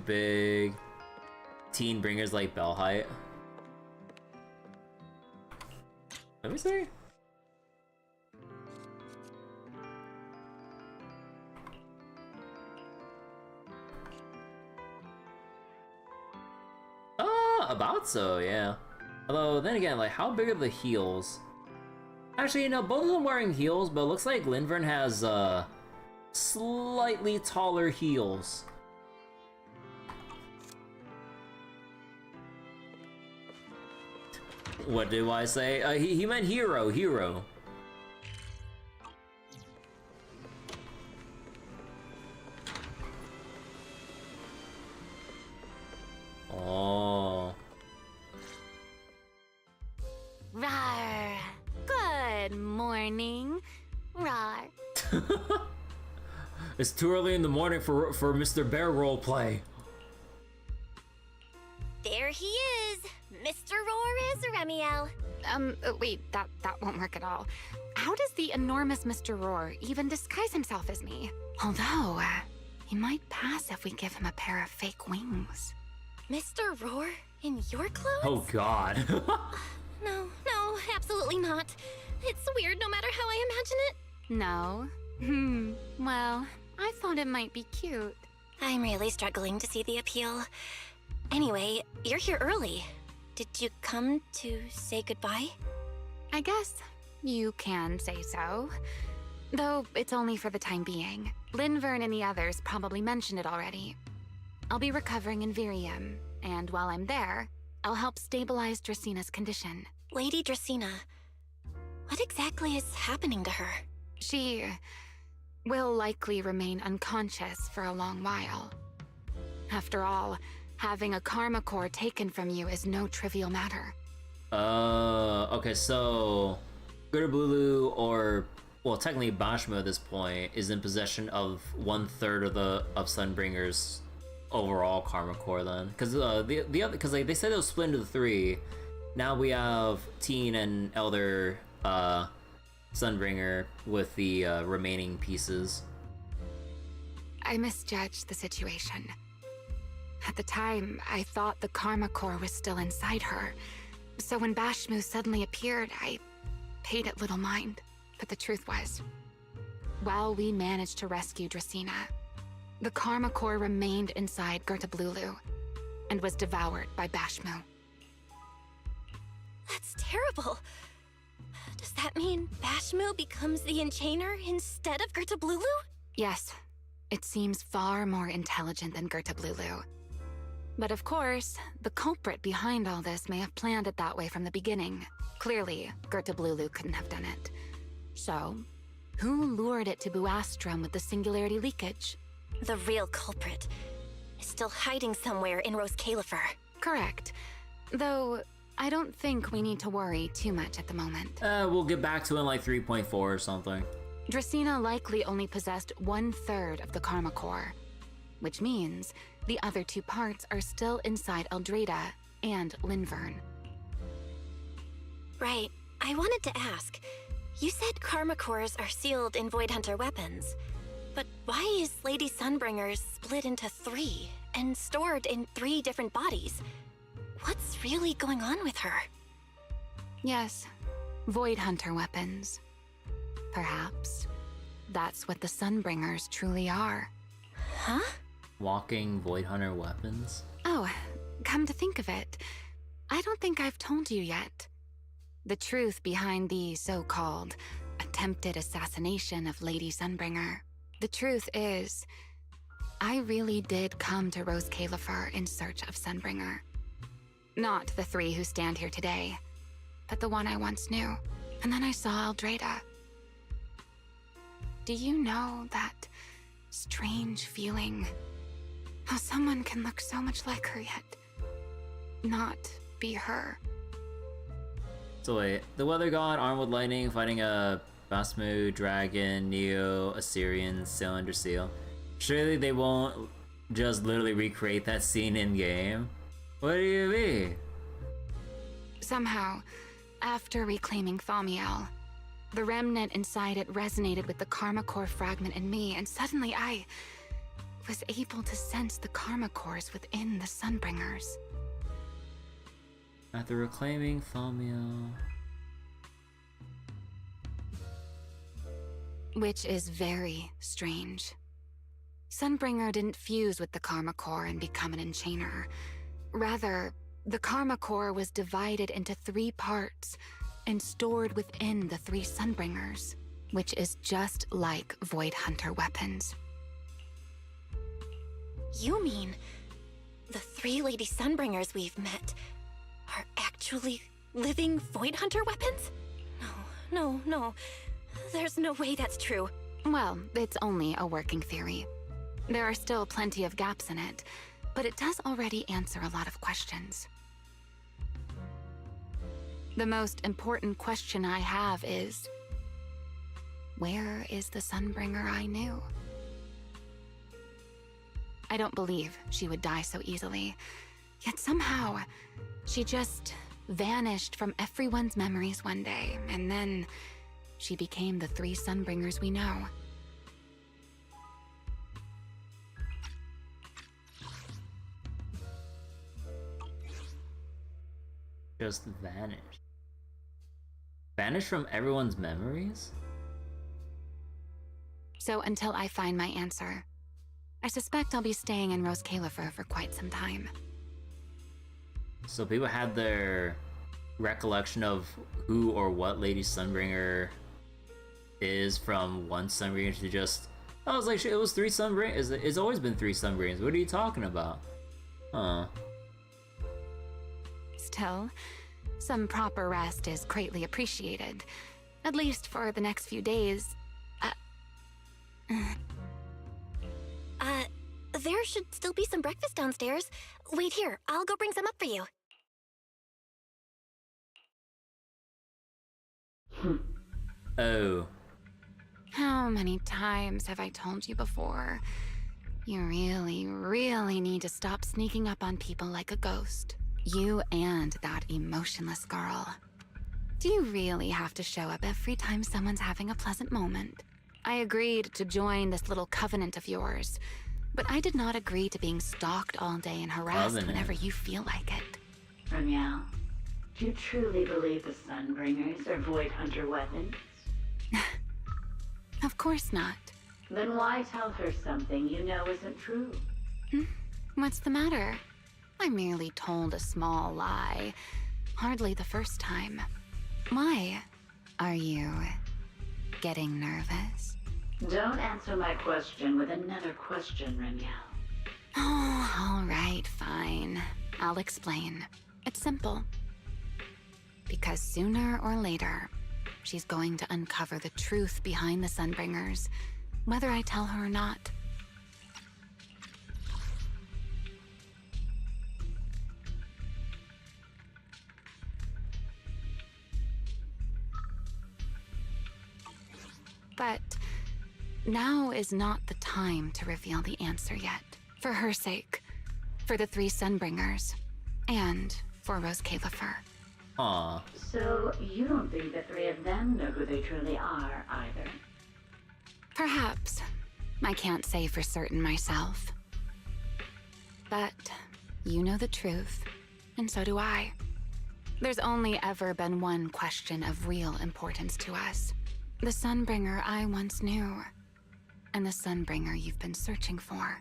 big. Teen Bringers like Bell height. Let me see. About so, yeah. Although, then again, like, how big are the heels? Actually, you know, both of them wearing heels, but it looks like Linvern has slightly taller heels. What do I say? He meant hero. Oh. Rawr. Good morning. Rawr. It's too early in the morning for Mr. Bear roleplay. There he is! Mr. Roar is Remielle. Wait, that won't work at all. How does the enormous Mr. Roar even disguise himself as me? Although, he might pass if we give him a pair of fake wings. Mr. Roar in your clothes? Oh god. No, absolutely not. It's weird no matter how I imagine it. No? Well, I thought it might be cute. I'm really struggling to see the appeal. Anyway, you're here early. Did you come to say goodbye? I guess you can say so. Though it's only for the time being. Linvern and the others probably mentioned it already. I'll be recovering in Virium, and while I'm there, I'll help stabilize Dracina's condition. Lady Dracina, what exactly is happening to her? She will likely remain unconscious for a long while. After all, having a karma core taken from you is no trivial matter. Okay, so Gerblulu, or well, technically Bashmo at this point, is in possession of 1/3 of Sunbringer's overall karma core then, because the other, because like they said it was split into 3. Now we have Teen and Elder Sunbringer with the remaining pieces. I misjudged the situation. At the time, I thought the karma core was still inside her. So when Bashmu suddenly appeared, I paid it little mind. But the truth was, while we managed to rescue Dracina, the karma core remained inside Gertablulu and was devoured by Bashmu. That's terrible. Does that mean Bashmu becomes the Enchainer instead of Gertablulu? Yes, it seems far more intelligent than Gertablulu. But of course, the culprit behind all this may have planned it that way from the beginning. Clearly, Gertablulu couldn't have done it. So, who lured it to Buastrum with the singularity leakage? The real culprit is still hiding somewhere in Rose Califer. Correct. Though, I don't think we need to worry too much at the moment. We'll get back to it in like 3.4 or something. Dracina likely only possessed 1/3 of the karma core, which means the other 2 parts are still inside Eldrada and Linvern. Right. I wanted to ask. You said karma cores are sealed in Void Hunter weapons. But why is Lady Sunbringer's split into 3 and stored in 3 different bodies? What's really going on with her? Yes, Void Hunter weapons. Perhaps that's what the Sunbringers truly are. Huh? Walking Void Hunter weapons? Oh, come to think of it, I don't think I've told you yet. The truth behind the so-called attempted assassination of Lady Sunbringer. The truth is, I really did come to Rose Califer in search of Sunbringer. Not the 3 who stand here today, but the one I once knew. And then I saw Eldrada. Do you know that strange feeling? How someone can look so much like her yet not be her. So wait, the Weather God armed with lightning fighting a Basmu, Dragon, Neo, Assyrian, Cylinder Seal. Surely they won't just literally recreate that scene in-game? What do you mean? Somehow, after reclaiming Thaumiel, the remnant inside it resonated with the karma core fragment in me, and suddenly I was able to sense the karma cores within the Sunbringers. After reclaiming Thaumiel... Which is very strange. Sunbringer didn't fuse with the karma core and become an Enchainer. Rather, the karma core was divided into 3 parts and stored within the 3 Sunbringers, which is just like Void Hunter weapons. You mean the 3 Lady Sunbringers we've met are actually living Void Hunter weapons? No. There's no way that's true. Well, it's only a working theory. There are still plenty of gaps in it, but it does already answer a lot of questions. The most important question I have is, where is the Sunbringer I knew? I don't believe she would die so easily, yet somehow she just vanished from everyone's memories one day, and then she became the 3 Sunbringers we know. Just vanished. Vanished from everyone's memories? So until I find my answer, I suspect I'll be staying in Rose Califer for quite some time. So people had their recollection of who or what Lady Sunbringer is from one Sunbringer to just... I was like, it was 3 Sunbringers. It's always been 3 Sunbringers. What are you talking about? Huh. Still, some proper rest is greatly appreciated. At least for the next few days. There should still be some breakfast downstairs. Wait here, I'll go bring some up for you. Oh. How many times have I told you before? You really need to stop sneaking up on people like a ghost. You and that emotionless girl. Do you really have to show up every time someone's having a pleasant moment? I agreed to join this little covenant of yours, but I did not agree to being stalked all day and harassed whenever you feel like it. Remielle, do you truly believe the Sunbringers are Void Hunter weapons? Of course not. Then why tell her something you know isn't true? What's the matter? I merely told a small lie. Hardly the first time. Why? Are you getting nervous? Don't answer my question with another question, Remielle. Oh, all right, fine. I'll explain. It's simple. Because sooner or later, she's going to uncover the truth behind the Sunbringers, whether I tell her or not. But now is not the time to reveal the answer yet. For her sake, for the 3 Sunbringers, and for Rose Califer. Aww. So you don't think the 3 of them know who they truly are, either? Perhaps. I can't say for certain myself. But you know the truth, and so do I. There's only ever been one question of real importance to us. The Sunbringer I once knew, and the Sunbringer you've been searching for.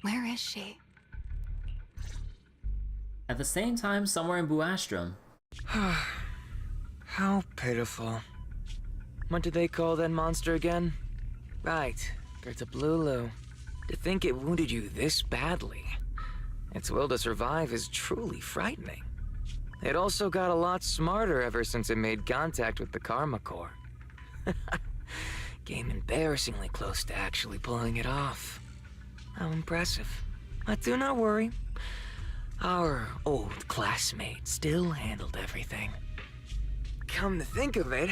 Where is she? At the same time, somewhere in Buastrom. How pitiful. What do they call that monster again? Right, Gertablulu. To think it wounded you this badly. Its will to survive is truly frightening. It also got a lot smarter ever since it made contact with the Karma Core. Came embarrassingly close to actually pulling it off. How impressive. But do not worry. Our old classmate still handled everything. Come to think of it,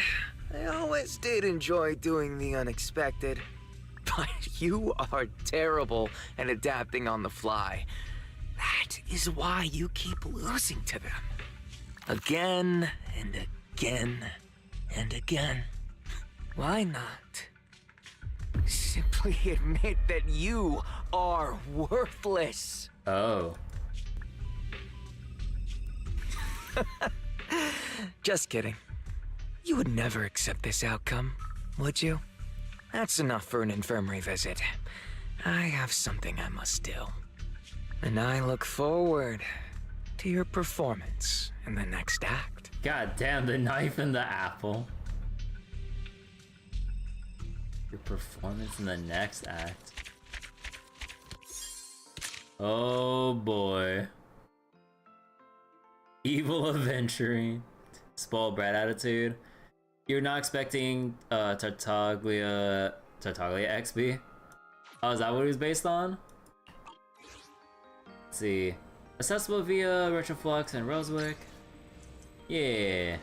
I always did enjoy doing the unexpected. But you are terrible at adapting on the fly. That is why you keep losing to them. Again and again and again. Why not simply admit that you are worthless? Oh. Just kidding. You would never accept this outcome, would you? That's enough for an infirmary visit. I have something I must do. And I look forward to your performance in the next act. God damn, the knife and the apple. Your performance in the next act. Oh boy. Evil adventuring. Spoiled brat attitude. You're not expecting Tartaglia XB? Oh, is that what he was based on? Let's see. Accessible via Retroflux and Rosewick. Yeah.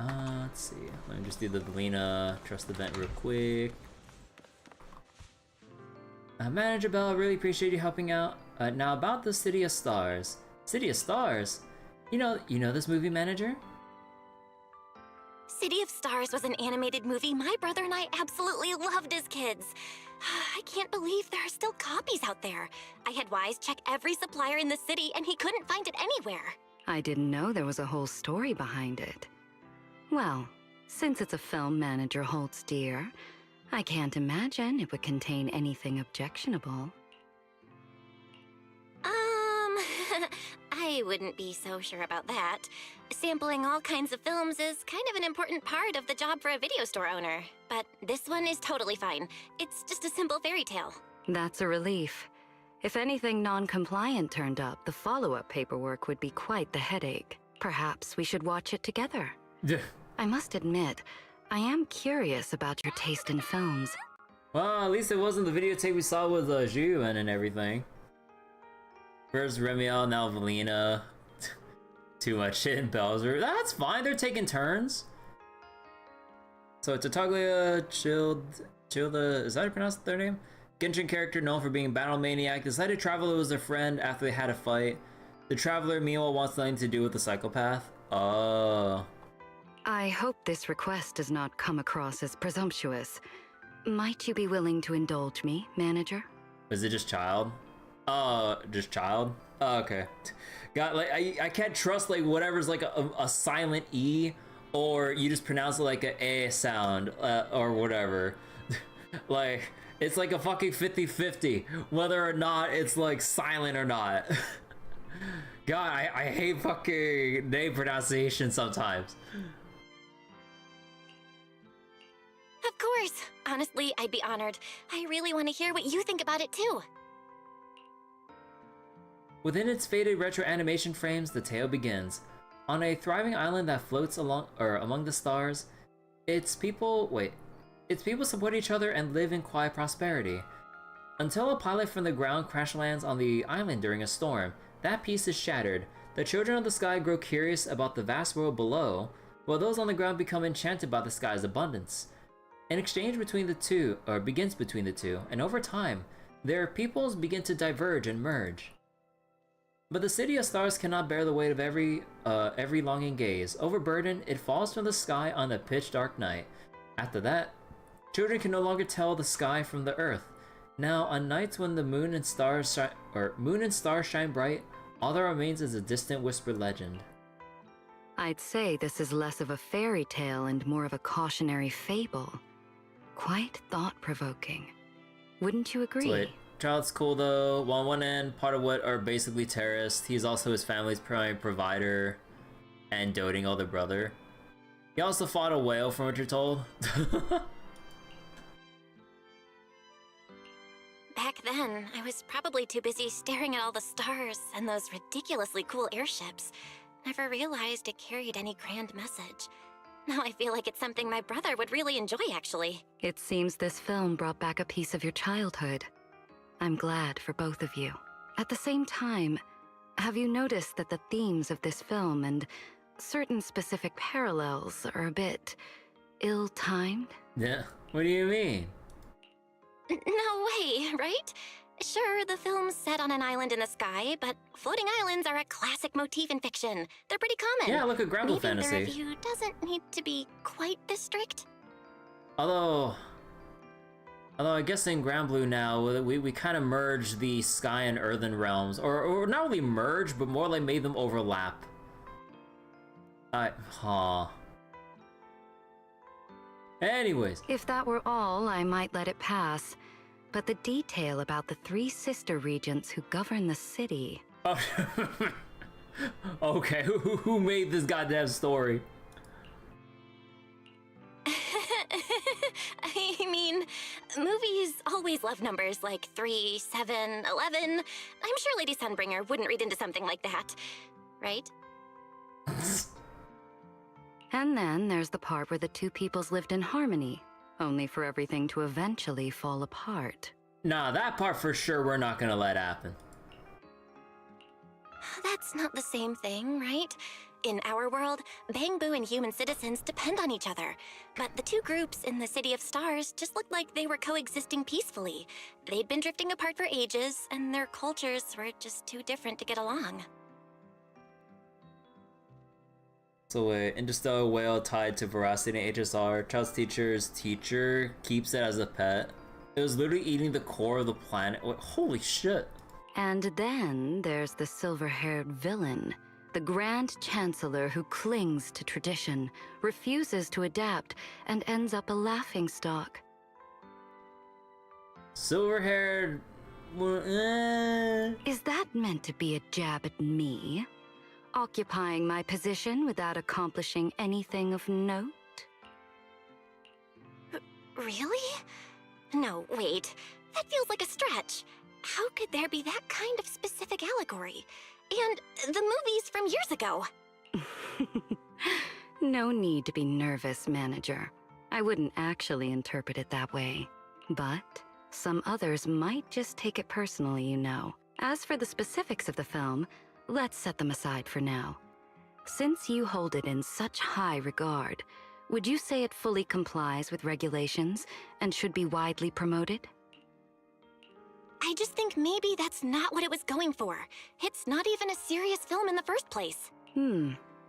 Let's see. Let me just do the Valina trust event real quick. Manager Bell, really appreciate you helping out. Now about the City of Stars. City of Stars? You know this movie, Manager? City of Stars was an animated movie my brother and I absolutely loved as kids. I can't believe there are still copies out there. I had Wise check every supplier in the city and he couldn't find it anywhere. I didn't know there was a whole story behind it. Well, since it's a film manager holds dear, I can't imagine it would contain anything objectionable. I wouldn't be so sure about that. Sampling all kinds of films is kind of an important part of the job for a video store owner. But this one is totally fine. It's just a simple fairy tale. That's a relief. If anything non-compliant turned up, the follow-up paperwork would be quite the headache. Perhaps we should watch it together. I must admit, I am curious about your taste in films. Well, at least it wasn't the videotape we saw with Zhu and everything. First Remielle, now Valina. Too much shit in Bowser. That's fine, they're taking turns. So Tartaglia Childa, is that how you pronounce their name? Genshin character known for being a battle maniac, decided Traveler was their friend after they had a fight. The Traveler, meanwhile, wants nothing to do with the psychopath. Oh. I hope this request does not come across as presumptuous. Might you be willing to indulge me, manager? Is it just child? Just child? Oh, okay. God, like, I can't trust, like, whatever's, like, a silent E, or you just pronounce it like a A sound, or whatever. Like, it's like a fucking 50-50, whether or not it's, like, silent or not. God, I hate fucking name pronunciation sometimes. Of course. Honestly, I'd be honored. I really want to hear what you think about it, too. Within its faded retro animation frames, the tale begins. On a thriving island that floats among the stars, its people support each other and live in quiet prosperity. Until a pilot from the ground crash lands on the island during a storm, that peace is shattered. The children of the sky grow curious about the vast world below, while those on the ground become enchanted by the sky's abundance. An exchange begins between the two, and over time, their peoples begin to diverge and merge. But the City of Stars cannot bear the weight of every longing gaze. Overburdened, it falls from the sky on a pitch dark night. After that, children can no longer tell the sky from the earth. Now, on nights when the moon and stars shine bright, all that remains is a distant whispered legend. I'd say this is less of a fairy tale and more of a cautionary fable. Quite thought-provoking. Wouldn't you agree? Sweet. Child's cool though. Well, on one end, part of what are basically terrorists, he's also his family's prime provider and doting older brother. He also fought a whale, from what you're told. Back then, I was probably too busy staring at all the stars and those ridiculously cool airships. Never realized it carried any grand message. Now I feel like it's something my brother would really enjoy, actually. It seems this film brought back a piece of your childhood. I'm glad for both of you. At the same time, have you noticed that the themes of this film and certain specific parallels are a bit ill-timed? Yeah, what do you mean? No way, right? Sure, the film's set on an island in the sky, but floating islands are a classic motif in fiction. They're pretty common. Yeah, look at Granblue Fantasy. Maybe the review doesn't need to be quite this strict. Although I guess in Granblue now, we kind of merged the sky and earthen realms. Or not really merged, but more like made them overlap. Anyways. If that were all, I might let it pass. But the detail about the 3 sister regents who govern the city... Oh. Okay, who made this goddamn story? I mean, movies always love numbers like 3, 7, 11. I'm sure Lady Sunbringer wouldn't read into something like that, right? And then there's the part where the 2 peoples lived in harmony, only for everything to eventually fall apart. Nah, that part for sure we're not gonna let happen. That's not the same thing, right? In our world, Bangbu and human citizens depend on each other. But the 2 groups in the City of Stars just looked like they were coexisting peacefully. They'd been drifting apart for ages, and their cultures were just too different to get along. So wait, interstellar whale tied to veracity in HSR. Child's teacher's teacher keeps it as a pet. It was literally eating the core of the planet. Wait, holy shit. And then there's the silver-haired villain, the Grand Chancellor who clings to tradition, refuses to adapt, and ends up a laughingstock. Silver-haired... Is that meant to be a jab at me? Occupying my position without accomplishing anything of note? Really? No, wait. That feels like a stretch. How could there be that kind of specific allegory? And the movies from years ago. No need to be nervous, manager. I wouldn't actually interpret it that way. But some others might just take it personally, you know. As for the specifics of the film, let's set them aside for now. Since you hold it in such high regard, would you say it fully complies with regulations and should be widely promoted? I just think maybe that's not what it was going for. It's not even a serious film in the first place.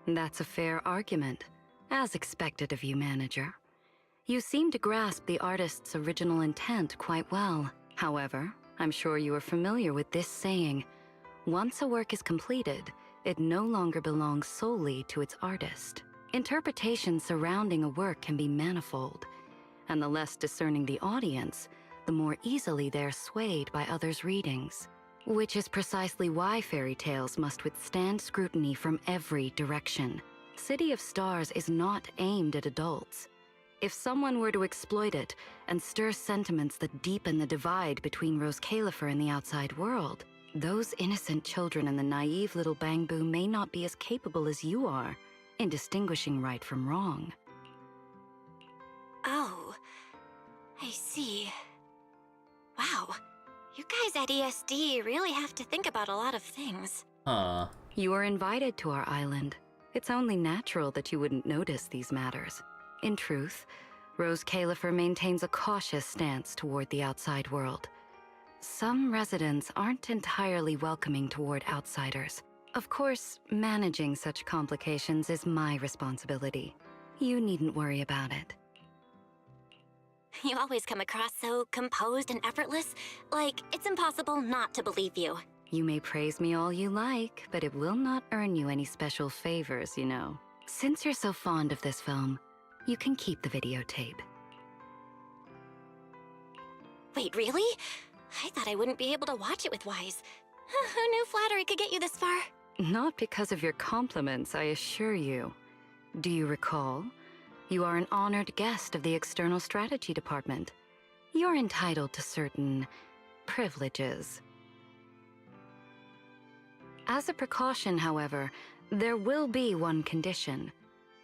That's a fair argument. As expected of you, manager. You seem to grasp the artist's original intent quite well. However, I'm sure you are familiar with this saying. Once a work is completed, it no longer belongs solely to its artist. Interpretations surrounding a work can be manifold, and the less discerning the audience, the more easily they're swayed by others' readings. Which is precisely why fairy tales must withstand scrutiny from every direction. City of Stars is not aimed at adults. If someone were to exploit it and stir sentiments that deepen the divide between Rose Califer and the outside world, those innocent children and the naive little Bangbu may not be as capable as you are in distinguishing right from wrong. Oh, I see. Wow, you guys at ESD really have to think about a lot of things. You are invited to our island. It's only natural that you wouldn't notice these matters. In truth, Rose Califer maintains a cautious stance toward the outside world. Some residents aren't entirely welcoming toward outsiders. Of course, managing such complications is my responsibility. You needn't worry about it. You always come across so composed and effortless, like it's impossible not to believe you. You may praise me all you like, but it will not earn you any special favors, you know. Since you're so fond of this film, you can keep the videotape. Wait, really? I thought I wouldn't be able to watch it with Wise. Who knew flattery could get you this far? Not because of your compliments, I assure you. Do you recall? You are an honored guest of the External Strategy Department. You're entitled to certain privileges. As a precaution, however, there will be one condition.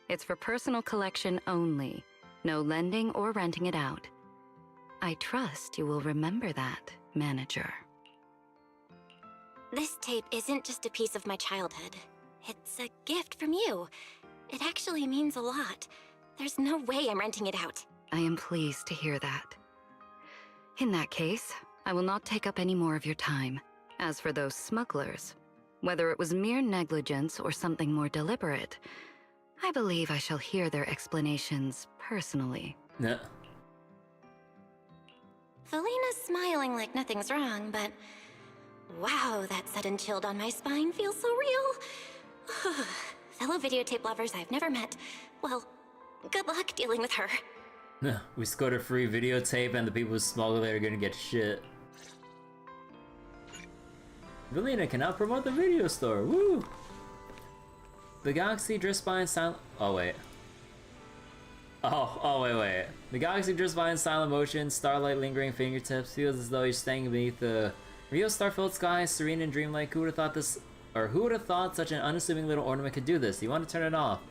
It's for personal collection only. No lending or renting it out. I trust you will remember that, manager. This tape isn't just a piece of my childhood. It's a gift from you. It actually means a lot. There's no way I'm renting it out. I am pleased to hear that. In that case, I will not take up any more of your time. As for those smugglers, whether it was mere negligence or something more deliberate, I believe I shall hear their explanations personally. Yeah. Felina's smiling like nothing's wrong, but wow, that sudden chill down my spine feels so real. Fellow videotape lovers I've never met. Well, good luck dealing with her. We scored a free videotape and the people who smuggle it are gonna get shit. Valina can now promote the video store, woo! The galaxy drifts by in silent— oh wait. Oh wait. The galaxy drifts by in silent motion, starlight lingering fingertips, feels as though you're standing beneath the real star-filled sky, serene and dreamlike. Who would have thought this, or who would have thought such an unassuming little ornament could do this? You want to turn it off?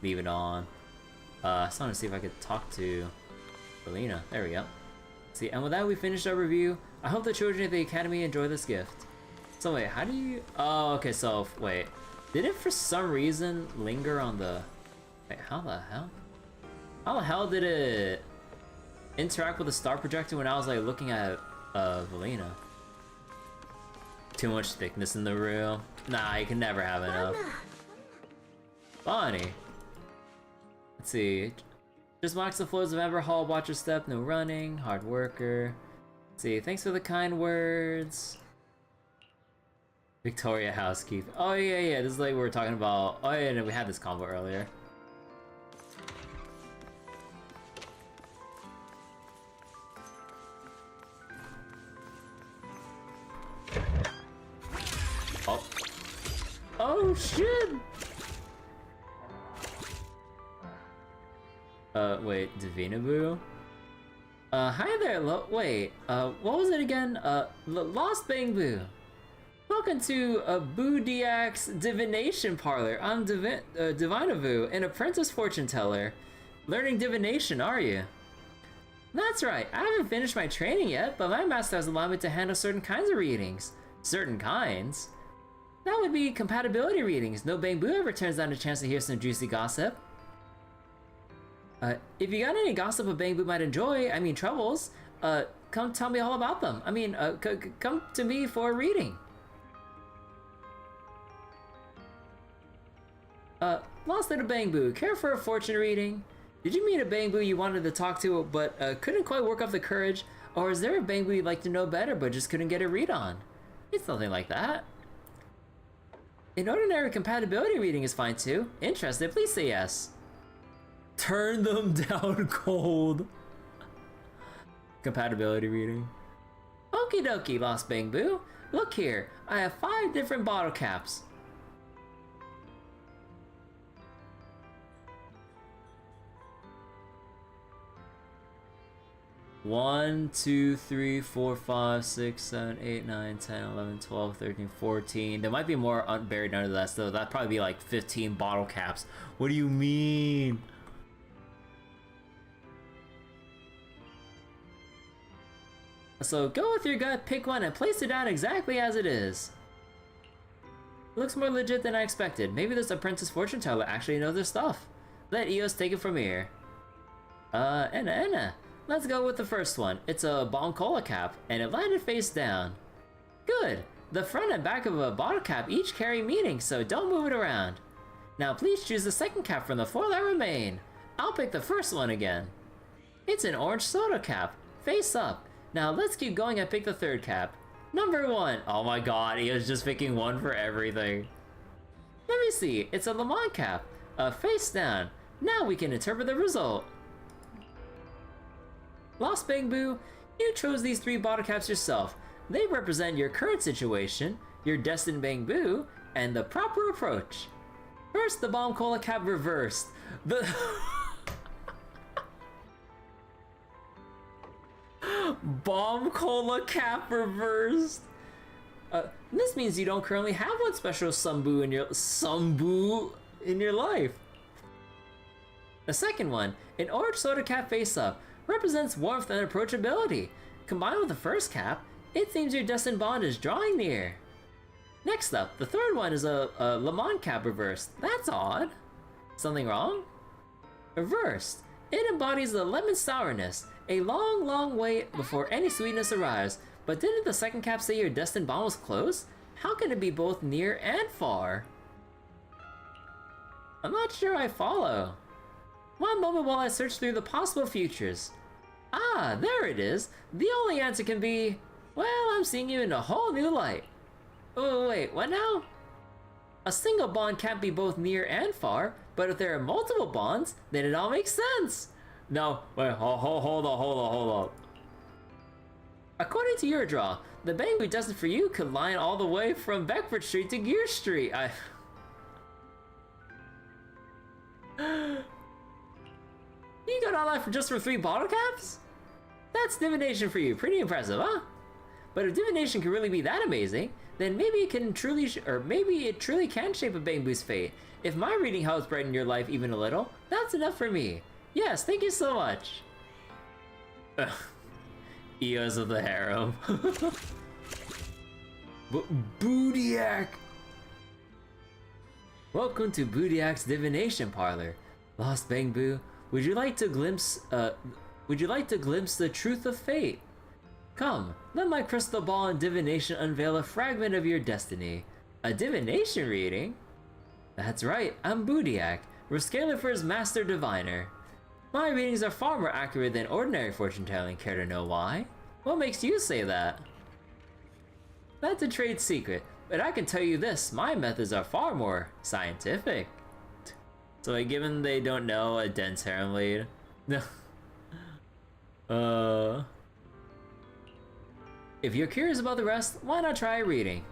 Leave it on. I just want to see if I could talk to Valina. There we go. See, and with that we finished our review. I hope the children of the Academy enjoy this gift. So wait, how do you— oh, okay, so wait. Did it for some reason linger on the— wait, how the hell? How the hell did it interact with the star projector when I was like looking at Valina? Too much thickness in the room. Nah, you can never have enough. Bonnie. Let's see. Just walks the floors of Ember Hall, watch your step, no running, hard worker. Let's see, thanks for the kind words. Victoria housekeeping. Oh yeah, this is like we were talking about. Oh yeah, no, we had this combo earlier. Oh. Oh shit! Wait, Divina-Boo? Hi there, wait, what was it again? Lost Bang-Boo. Welcome to Boo DX Divination Parlor. I'm Divina-Boo, an apprentice fortune teller. Learning divination, are you? That's right, I haven't finished my training yet, but my master has allowed me to handle certain kinds of readings. Certain kinds? That would be compatibility readings. No Bang-Boo ever turns down a chance to hear some juicy gossip. If you got any gossip a Bang-Boo might enjoy, I mean troubles, come tell me all about them. I mean, come to me for a reading. Lost little Bang-Boo, care for a fortune reading? Did you meet a Bang-Boo you wanted to talk to, but couldn't quite work up the courage? Or is there a Bang-Boo you'd like to know better, but just couldn't get a read on? It's nothing like that. An ordinary compatibility reading is fine too. Interested, please say yes. Turn them down cold. Compatibility reading. Okie dokie, Lost Bang-Boo. Look here, I have 5 different bottle caps. One, 2, 3, 4, 5, 6, 7, 8, 9, 10, 11, 12, 13, 14. There might be more buried under that, so that'd probably be like 15 bottle caps. What do you mean? So go with your gut, pick one, and place it down exactly as it is. Looks more legit than I expected. Maybe this apprentice fortune teller actually knows their stuff. Let Eos take it from here. Enna. Let's go with the first one. It's a bomb cola cap, and it landed face down. Good. The front and back of a bottle cap each carry meaning, so don't move it around. Now please choose the second cap from the 4 that remain. I'll pick the first one again. It's an orange soda cap, face up. Now let's keep going and pick the third cap. Number 1. Oh my god, he was just picking one for everything. Let me see, it's a Lemon cap, face down. Now we can interpret the result. Lost Bang-Boo, you chose these 3 bottle caps yourself. They represent your current situation, your destined Bang-Boo, and the proper approach. First, the bomb cola cap reversed. The bomb cola cap reversed. This means you don't currently have one special Sumboo in your life. The second one, an orange soda cap face up, represents warmth and approachability. Combined with the first cap, it seems your destined bond is drawing near. Next up, the third one is a Lemon cap reversed. That's odd. Something wrong? Reversed. It embodies the lemon sourness, a long, long wait before any sweetness arrives. But didn't the second cap say your destined bond was close? How can it be both near and far? I'm not sure I follow. One moment while I search through the possible futures. Ah, there it is. The only answer can be, well, I'm seeing you in a whole new light. Oh, wait, what now? A single bond can't be both near and far, but if there are multiple bonds, then it all makes sense. No, wait, hold on. According to your draw, the Bangbu destined for you could line all the way from Beckford Street to Gear Street. You got all that for just 3 bottle caps? That's divination for you. Pretty impressive, huh? But if divination can really be that amazing, then maybe it can truly, maybe it truly can shape a Bangbu's fate. If my reading helps brighten your life even a little, that's enough for me. Yes, thank you so much. Eos of the harem. Bootiak! Welcome to Bootiak's divination parlor. Lost Bangbu, would you like to glimpse the truth of fate? Come, let my crystal ball and divination unveil a fragment of your destiny. A divination reading? That's right, I'm Bootiak, Rascalifer's master diviner. My readings are far more accurate than ordinary fortune telling. Care to know why? What makes you say that? That's a trade secret, but I can tell you this, my methods are far more scientific. So like, given they don't know a dense harem lead. If you're curious about the rest, why not try reading?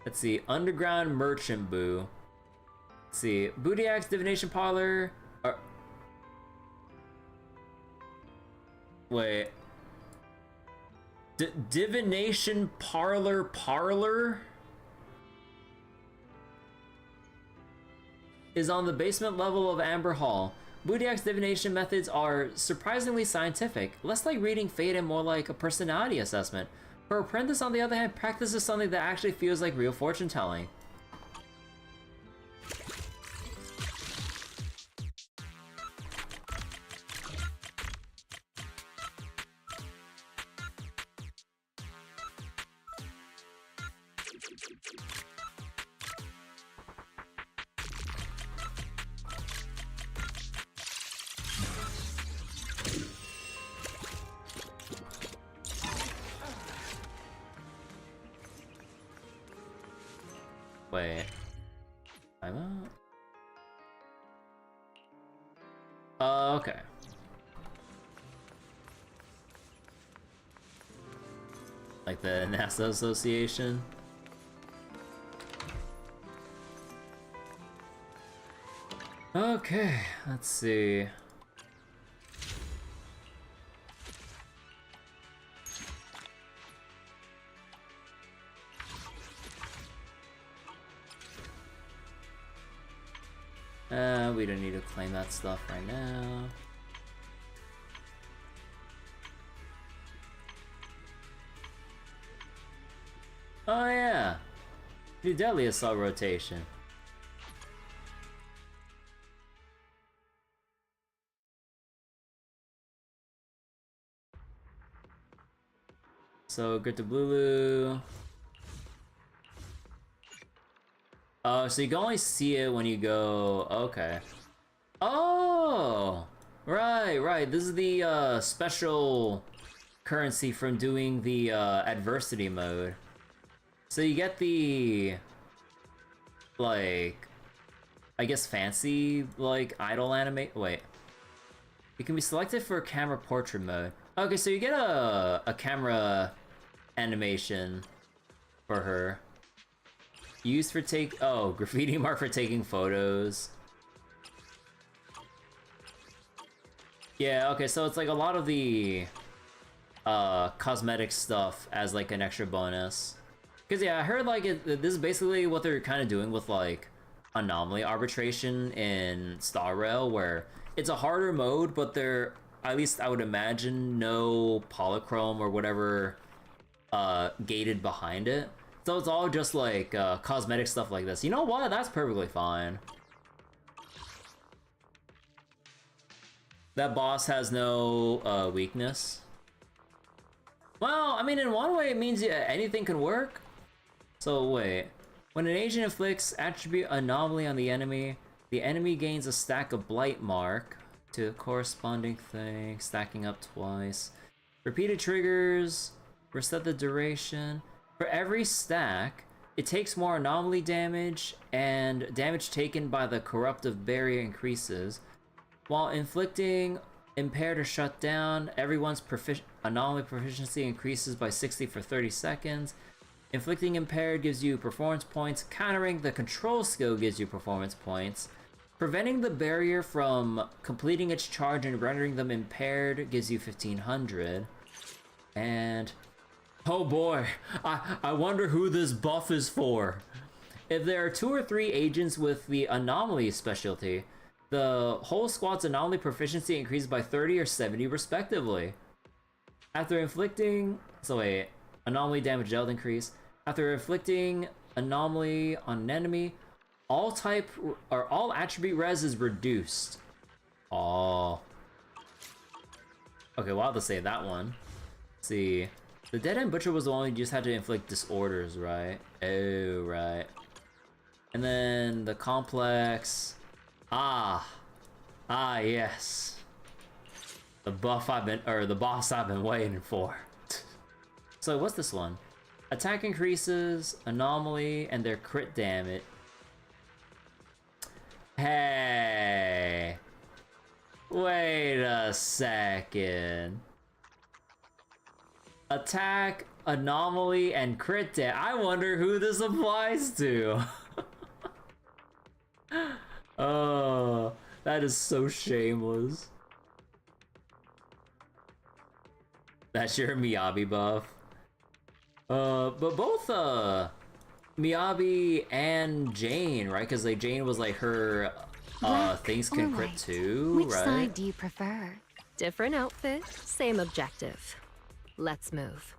Let's see, Underground Merchant Boo. Let's see, Bootiak's divination parlor. Wait. Divination parlor is on the basement level of Amber Hall. Bootiak's divination methods are surprisingly scientific, less like reading fate and more like a personality assessment. Her apprentice, on the other hand, practices something that actually feels like real fortune telling. Wait. I'm out. Okay. Like the NASA Association. Okay, let's see. We don't need to claim that stuff right now. Oh yeah, do deadly assault rotation. So good to Blulu. Oh, so you can only see it when you go. Okay. Oh, right. This is the special currency from doing the adversity mode. So you get the, like, I guess fancy, like, idle animate. Wait. It can be selected for camera portrait mode. Okay, so you get a camera animation for her. Used for graffiti mark for taking photos. Yeah, okay, so it's like a lot of the cosmetic stuff as like an extra bonus. Cause yeah, I heard like this is basically what they're kind of doing with like anomaly arbitration in Star Rail, where it's a harder mode, but there, at least I would imagine, no polychrome or whatever gated behind it. So it's all just like cosmetic stuff like this. You know what? That's perfectly fine. That boss has no weakness. Well, I mean, in one way it means anything can work. So wait. When an agent inflicts attribute anomaly on the enemy gains a stack of blight mark to the corresponding thing, stacking up twice. Repeated triggers, reset the duration. For every stack, it takes more anomaly damage, and damage taken by the corruptive barrier increases. While inflicting impaired or shut down, everyone's anomaly proficiency increases by 60 for 30 seconds. Inflicting impaired gives you performance points. Countering the control skill gives you performance points. Preventing the barrier from completing its charge and rendering them impaired gives you 1500. And oh boy, I wonder who this buff is for. If there are 2 or 3 agents with the anomaly specialty, the whole squad's anomaly proficiency increases by 30 or 70 respectively. After inflicting... So wait, anomaly damage dealt increase. After inflicting anomaly on an enemy, all type or all attribute res is reduced. Oh. Okay, we'll have to save that one. Let's see. The Dead End Butcher was the one who just had to inflict disorders, right? Oh, right. And then the complex... Ah, yes. The buff the boss I've been waiting for. So what's this one? Attack increases, anomaly, and their crit damage. Hey, wait a second. Attack, anomaly, and crit damage. I wonder who this applies to. Oh, that is so shameless. That's your Miyabi buff. But both Miyabi and Jane, right? Because like Jane was like her things can crit too, Which right? side do you prefer? Different outfit, same objective. Let's move.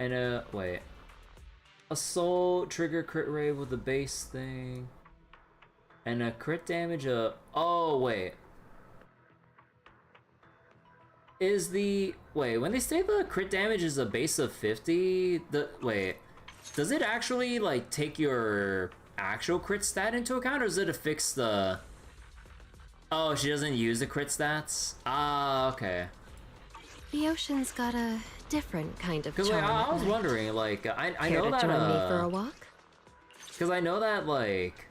And wait. Assault, trigger crit rate with the base thing. And a crit damage oh wait. Is the when they say the crit damage is a base of 50, does it actually like take your actual crit stat into account, or is it a fix the... Oh, she doesn't use the crit stats? Ah, okay. The ocean's got a different kind of charm. Because I was wondering, like, I know that... join me for a walk? Because I know that, like...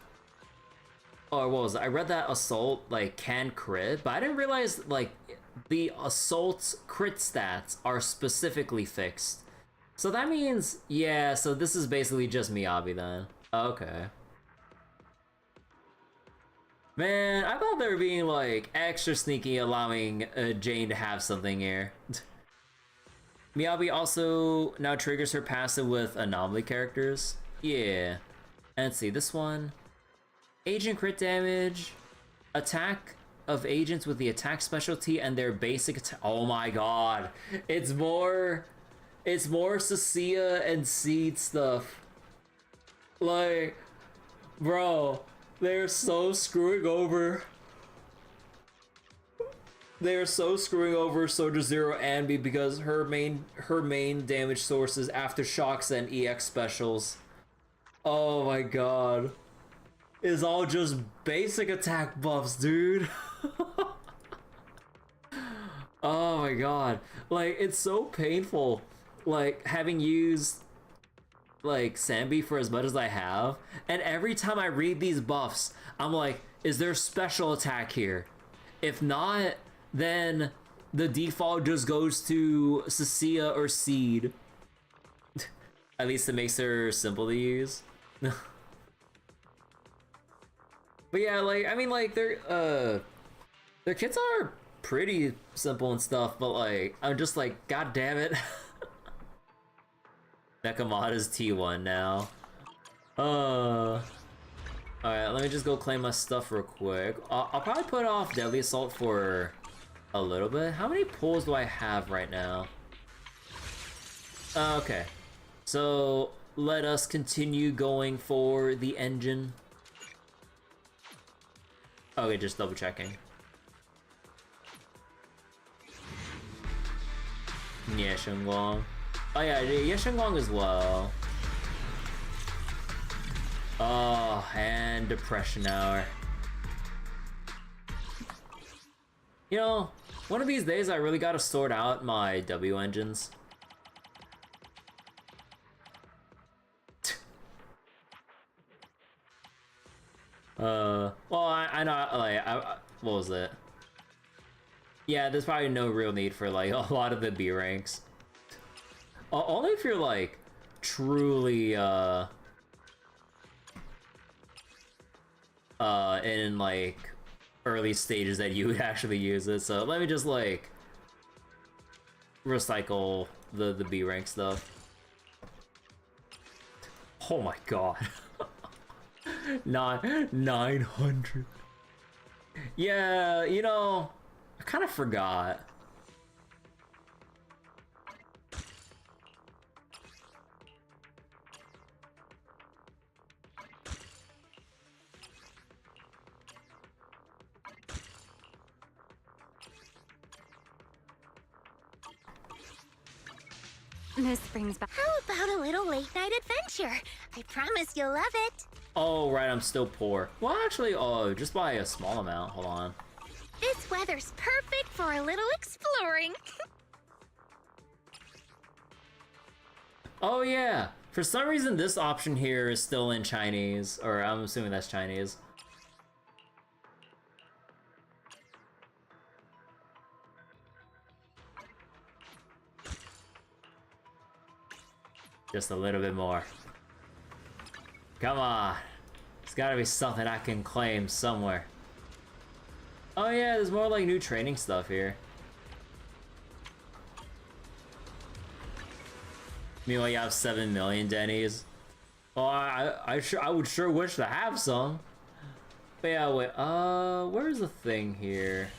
Or what was it? I read that Assault, like, can crit, but I didn't realize, like, the Assault's crit stats are specifically fixed. So that means, yeah, so this is basically just Miyabi then. Okay. Man, I thought they were being, like, extra sneaky, allowing Jane to have something here. Miyabi also now triggers her passive with anomaly characters. Yeah. And let's see, this one. Agent crit damage. Attack of agents with the attack specialty and their basic attack. Oh my god. It's more Cecilia and Seed stuff. Like, bro, they're so screwing over. They're so screwing over Soldier Zero Anby because her main damage source is Aftershocks and EX specials. Oh my god. It's all just basic attack buffs, dude. Oh my god. Like, it's so painful, like, having used, like, Sambi for as much as I have, and every time I read these buffs, I'm like, is there special attack here? If not, then the default just goes to Cecilia or Seed. At least it makes her simple to use. But yeah, like, I mean, like, their kits are pretty simple and stuff, but like, I'm just like, god damn it. Nekamata's T1 now. Alright, let me just go claim my stuff real quick. I'll probably put off Deadly Assault for a little bit. How many pulls do I have right now? Okay, so let us continue going for the engine. Okay, just double checking. Yeshengwang. Oh yeah, Yeshengwang as well. Oh, and Depression Hour. You know, one of these days I really gotta sort out my W engines. Well, I know, like, what was it? Yeah, there's probably no real need for, like, a lot of the B ranks. Only if you're, like, truly, in, like, early stages that you would actually use it. So let me just, like, recycle the B rank stuff. Oh my god. 900. Yeah, you know, I kind of forgot. This brings back. How about a little late night adventure? I promise you'll love it. Oh, right, I'm still poor. Well, actually, just by a small amount. Hold on. This weather's perfect for a little exploring. Oh, yeah. For some reason, this option here is still in Chinese, or I'm assuming that's Chinese. Just a little bit more. Come on. There's gotta be something I can claim somewhere. Oh yeah, there's more like new training stuff here. Meanwhile, you have 7 million Denny's. Well, I would sure wish to have some. But yeah, wait, where's the thing here?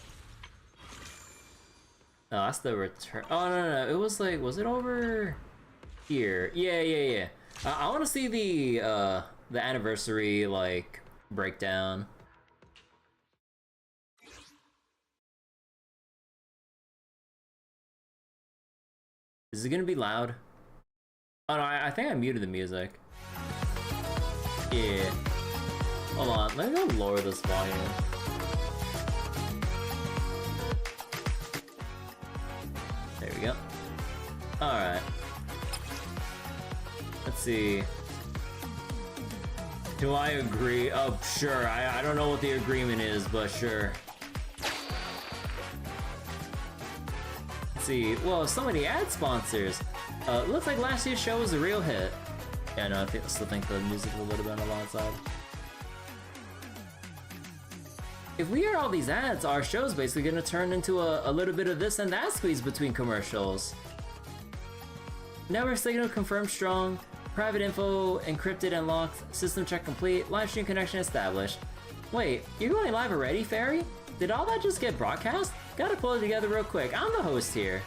Oh, that's the return. Oh, no, it was like, was it over here? Yeah. I want to see the anniversary, like, breakdown. Is it gonna be loud? Oh no, I think I muted the music. Yeah. Hold on, let me go lower this volume. There we go. Alright. Let's see. Do I agree? Oh, sure. I don't know what the agreement is, but sure. Let's see. Whoa, so many ad sponsors. Looks like last year's show was a real hit. Yeah, no, I still think the music would have been alongside. If we hear all these ads, our show's basically gonna turn into a little bit of this and that squeeze between commercials. Network signal confirmed strong. Private info encrypted and locked. System check complete. Live stream connection established. Wait, you're going live already, Fairy? Did all that just get broadcast? Gotta pull it together real quick. I'm the host here.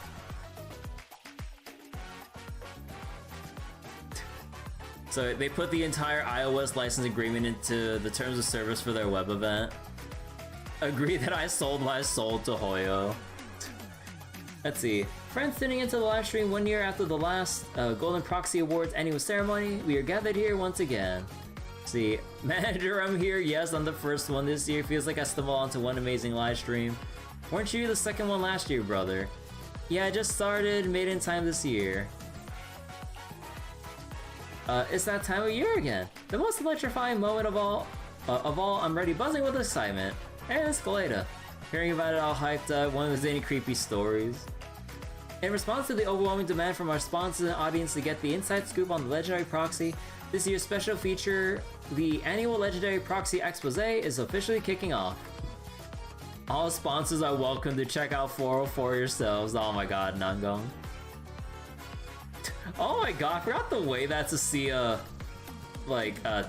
So they put the entire iOS license agreement into the terms of service for their web event. Agree that I sold my soul to Hoyo. Let's see. Friends tuning into the live stream 1 year after the last Golden Proxy Awards annual ceremony, we are gathered here once again. See, manager, I'm here. Yes, I'm the first one this year. Feels like I stumbled onto one amazing live stream. Weren't you the second one last year, brother? Yeah, I just started, made it in time this year. It's that time of year again. The most electrifying moment of all, I'm ready buzzing with excitement. Hey, it's Galeta. Hearing about it all hyped up, one of the zany creepy stories. In response to the overwhelming demand from our sponsors and audience to get the inside scoop on the Legendary Proxy, this year's special feature, the annual Legendary Proxy Expose, is officially kicking off. All sponsors are welcome to check out 404 yourselves. Oh my god, Nangong. Oh my god, I forgot the way that to see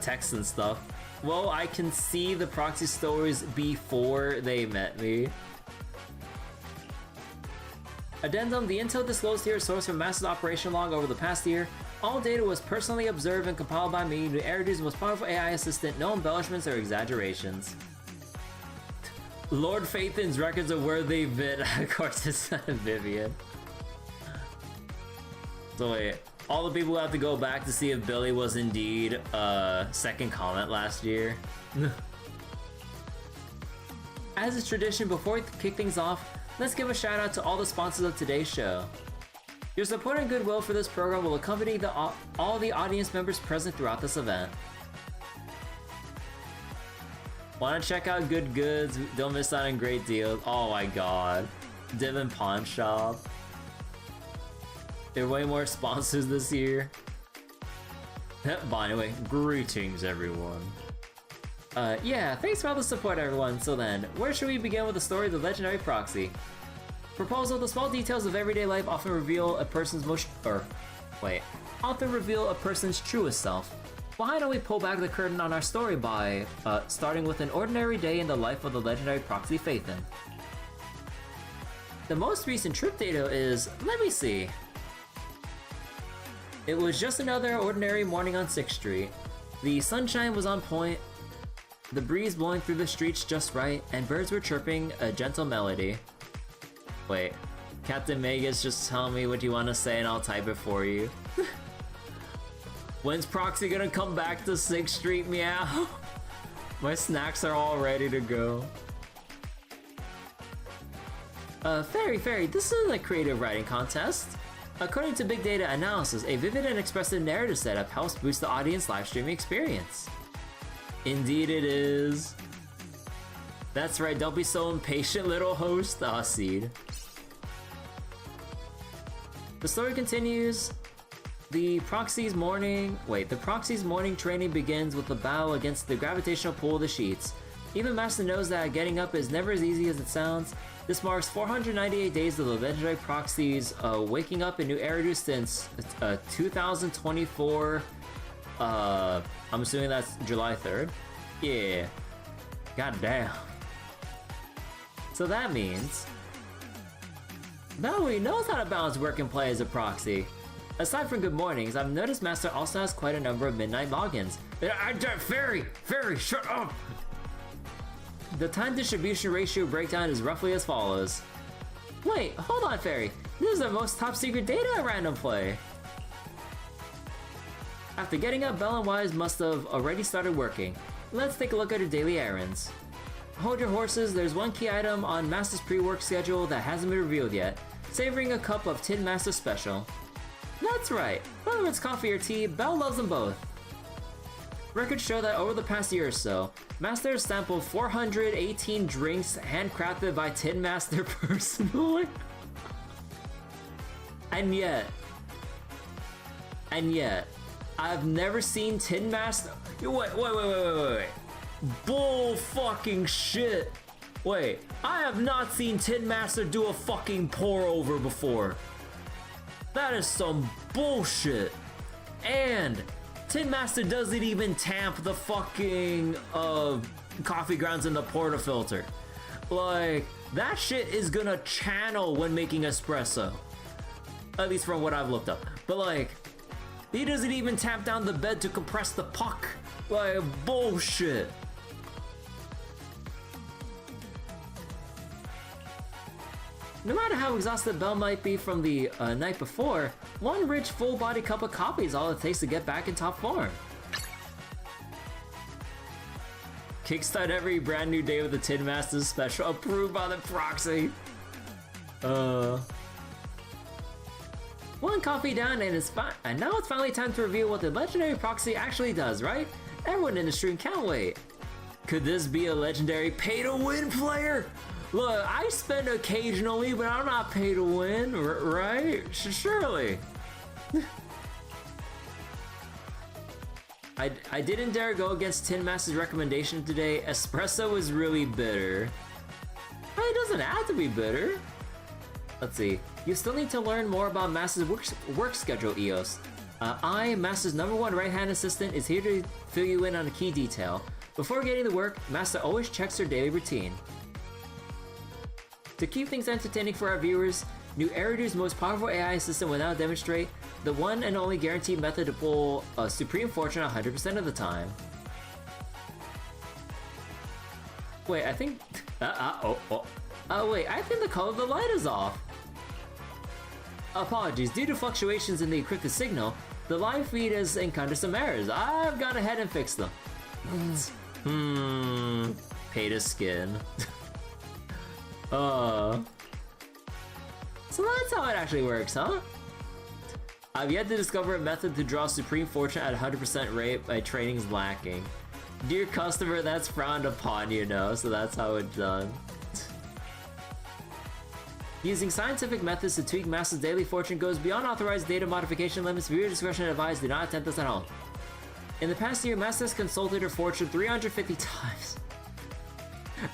text and stuff. Well, I can see the proxy stories before they met me. Addendum, the intel disclosed here is sourced from Master's operation log over the past year. All data was personally observed and compiled by me to Eridu's most powerful AI assistant, no embellishments or exaggerations. Lord Phaethon's records of where they've been. Of course, it's Vivian. So wait, all the people have to go back to see if Billy was indeed second comment last year. As is tradition, before we kick things off, let's give a shout out to all the sponsors of today's show. Your support and goodwill for this program will accompany all the audience members present throughout this event. Wanna check out good goods? Don't miss out on great deals. Oh my god. Divin Pawn Shop. There are way more sponsors this year. By the way, greetings everyone. Yeah, thanks for all the support everyone. So then, where should we begin with the story of the legendary proxy? Proposal: the small details of everyday life often reveal a person's often reveal a person's truest self. Why don't we pull back the curtain on our story by starting with an ordinary day in the life of the legendary proxy Phaethon. The most recent trip data is, let me see. It was just another ordinary morning on 6th Street. The sunshine was on point, the breeze blowing through the streets just right, and birds were chirping a gentle melody. Wait, Captain Magus, just tell me what you want to say and I'll type it for you. When's Proxy gonna come back to 6th Street, meow? My snacks are all ready to go. Fairy, this isn't a creative writing contest. According to Big Data Analysis, a vivid and expressive narrative setup helps boost the audience live streaming experience. Indeed it is. That's right, don't be so impatient, little host. Ah, Seed. The story continues. The Proxy's morning training begins with a battle against the gravitational pull of the sheets. Even Master knows that getting up is never as easy as it sounds. This marks 498 days of the legendary Proxy's waking up in New Eridu since 2024. I'm assuming that's July 3rd. Yeah. God damn. So that means Valerie knows how to balance work and play as a Proxy. Aside from good mornings, I've noticed Master also has quite a number of midnight logins. Fairy, shut up! The time distribution ratio breakdown is roughly as follows. Wait, hold on, Fairy. This is the most top secret data at Random Play. After getting up, Belle and Wise must have already started working. Let's take a look at her daily errands. Hold your horses, there's one key item on Master's pre-work schedule that hasn't been revealed yet. Savoring a cup of Tin Master Special. That's right, whether it's coffee or tea, Belle loves them both. Records show that over the past year or so, Master has sampled 418 drinks handcrafted by Tin Master personally. And yet, I've never seen Tin Master. Wait. Bull fucking shit. Wait, I have not seen Tin Master do a fucking pour over before. That is some bullshit. And Tin Master doesn't even tamp the fucking coffee grounds in the portafilter. Like, that shit is gonna channel when making espresso. At least from what I've looked up. But like, he doesn't even tap down the bed to compress the puck. Like, bullshit. No matter how exhausted Belle might be from the night before, one rich full-body cup of coffee is all it takes to get back in top form. Kickstart every brand new day with the Tin Master Special, approved by the Proxy. One coffee down and now it's finally time to reveal what the legendary Proxy actually does, right? Everyone in the stream can't wait. Could this be a legendary pay-to-win player? Look, I spend occasionally, but I'm not pay to win, right? Surely. I didn't dare go against Tin Master's recommendation today. Espresso is really bitter. Well, it doesn't have to be bitter. Let's see. You still need to learn more about Master's work schedule, Eos. I, Master's #1 right-hand assistant, is here to fill you in on a key detail. Before getting to work, Master always checks her daily routine. To keep things entertaining for our viewers, New Eridu's most powerful AI assistant will now demonstrate the one and only guaranteed method to pull a supreme fortune 100% of the time. Wait, I think... wait, I think the color of the light is off. Apologies, due to fluctuations in the encrypted signal, the live feed has encountered some errors. I've gone ahead and fixed them. Pay to skin. So that's how it actually works, huh? I've yet to discover a method to draw supreme fortune at 100% rate. My training's lacking. Dear customer, that's frowned upon, you know, so that's how it's done. Using scientific methods to tweak Master's daily fortune goes beyond authorized data modification limits. Viewer discretion advised. Do not attempt this at home. In the past year, Master has consulted her fortune 350 times,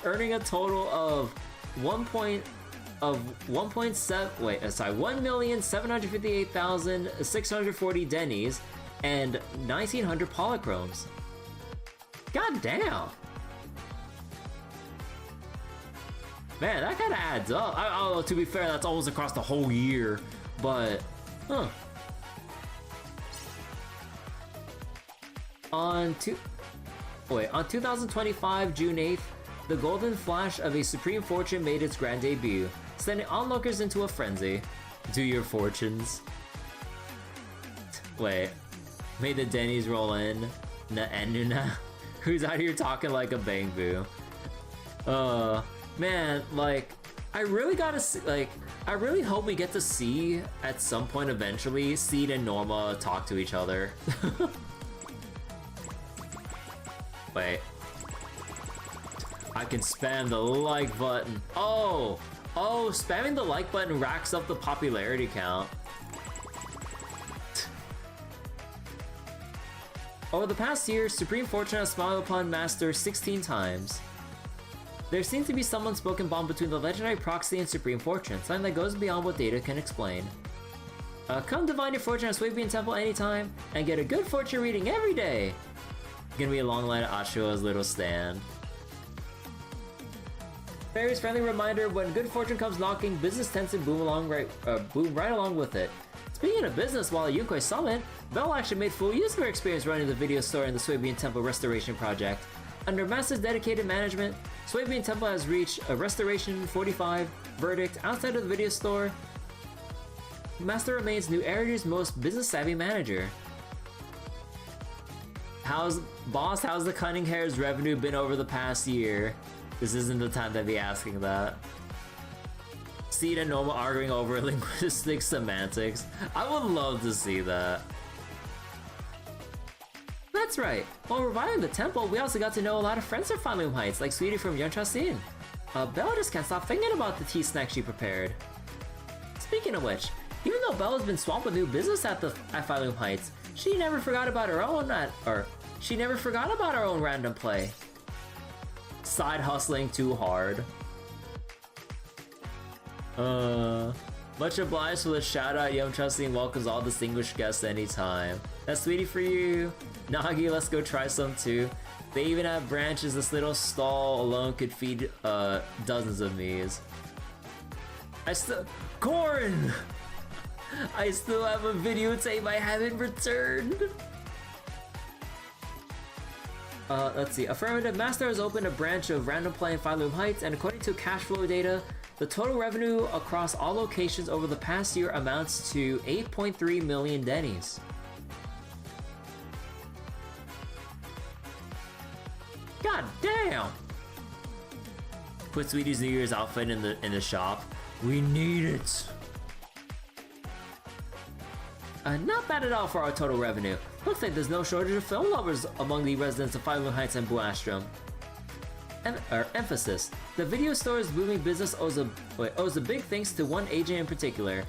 earning a total of 1,758,640 dennies and 1,900 polychromes. God damn! Man, that kind of adds up. Although, to be fair, that's almost across the whole year, but, huh. On 2025, June 8th, the golden flash of a Supreme Fortune made its grand debut, sending onlookers into a frenzy. Do your fortunes. Wait, may the Denny's roll in? Na'enuna? Who's out here talking like a bangbu? Man, like, I really gotta see, like, I really hope we get to see, at some point eventually, Seed and Norma talk to each other. Wait. I can spam the like button. Oh, spamming the like button racks up the popularity count. Over the past year, Supreme Fortune has smiled upon Master 16 times. There seems to be some unspoken bond between the legendary proxy and Supreme Fortune, something that goes beyond what data can explain. Come divine your fortune at Swabian Temple anytime, and get a good fortune reading every day! Gonna be a long line of Ashua's little stand. Fairy's friendly reminder: when good fortune comes knocking, business tends to boom right along with it. Speaking of business, while at Yunkoi Summit, Belle actually made full use of her experience running the video store in the Swabian Temple restoration project. Under Master's dedicated management, Swabian Temple has reached a Restoration 45 verdict. Outside of the video store, Master remains New Erity's most business-savvy manager. How's the Cunning Hair's revenue been over the past year? This isn't the time to be asking that. Seed and Noma arguing over linguistic semantics. I would love to see that. That's right. While reviving the temple, we also got to know a lot of friends from Fanloom Heights, like Sweetie from Yeonchasin. Bella just can't stop thinking about the tea snack she prepared. Speaking of which, even though Bella's been swamped with new business at Fanloom Heights, she never forgot about her own random play. Side hustling too hard. Much obliged for the shout out. Yeonchasin welcomes all distinguished guests anytime. That's Sweetie for you. Nagi, let's go try some too. They even have branches. This little stall alone could feed dozens of me's. Corn! I still have a videotape I haven't returned. Let's see. Affirmative. Master has opened a branch of Random Play in Fanloom Heights, and according to cash flow data, the total revenue across all locations over the past year amounts to 8.3 million dennies. God damn! Put Sweetie's New Year's outfit in the shop. We need it. Not bad at all for our total revenue. Looks like there's no shortage of film lovers among the residents of Fanloom Heights and Buastrom. Emphasis: the video store's booming business owes a big thanks to one agent in particular.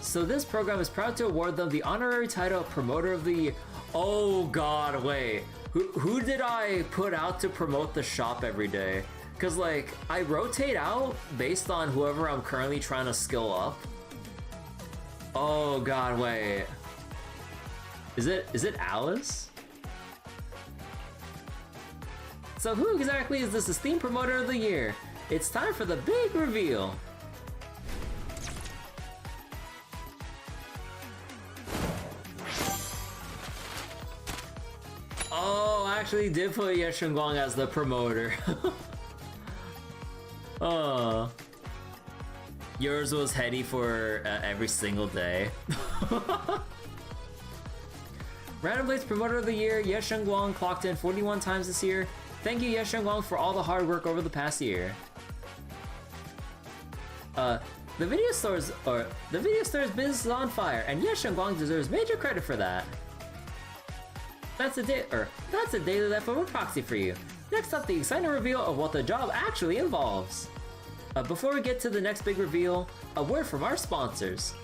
So this program is proud to award them the honorary title of Promoter of the Year. Oh god, wait. Who did I put out to promote the shop every day? Cause like, I rotate out based on whoever I'm currently trying to skill up. Oh god, wait. Is it Alice? So who exactly is this esteemed Promoter of the Year? It's time for the big reveal. Oh, I actually did put Ye Shunguang as the promoter. Oh. Yours was heady for every single day. Random Blade's Promoter of the Year, Ye Shunguang clocked in 41 times this year. Thank you, Ye Shunguang, for all the hard work over the past year. The video store's business is on fire, and Ye Shunguang deserves major credit for that. That's a daily leftover proxy for you. Next up, the exciting reveal of what the job actually involves. Before we get to the next big reveal, a word from our sponsors.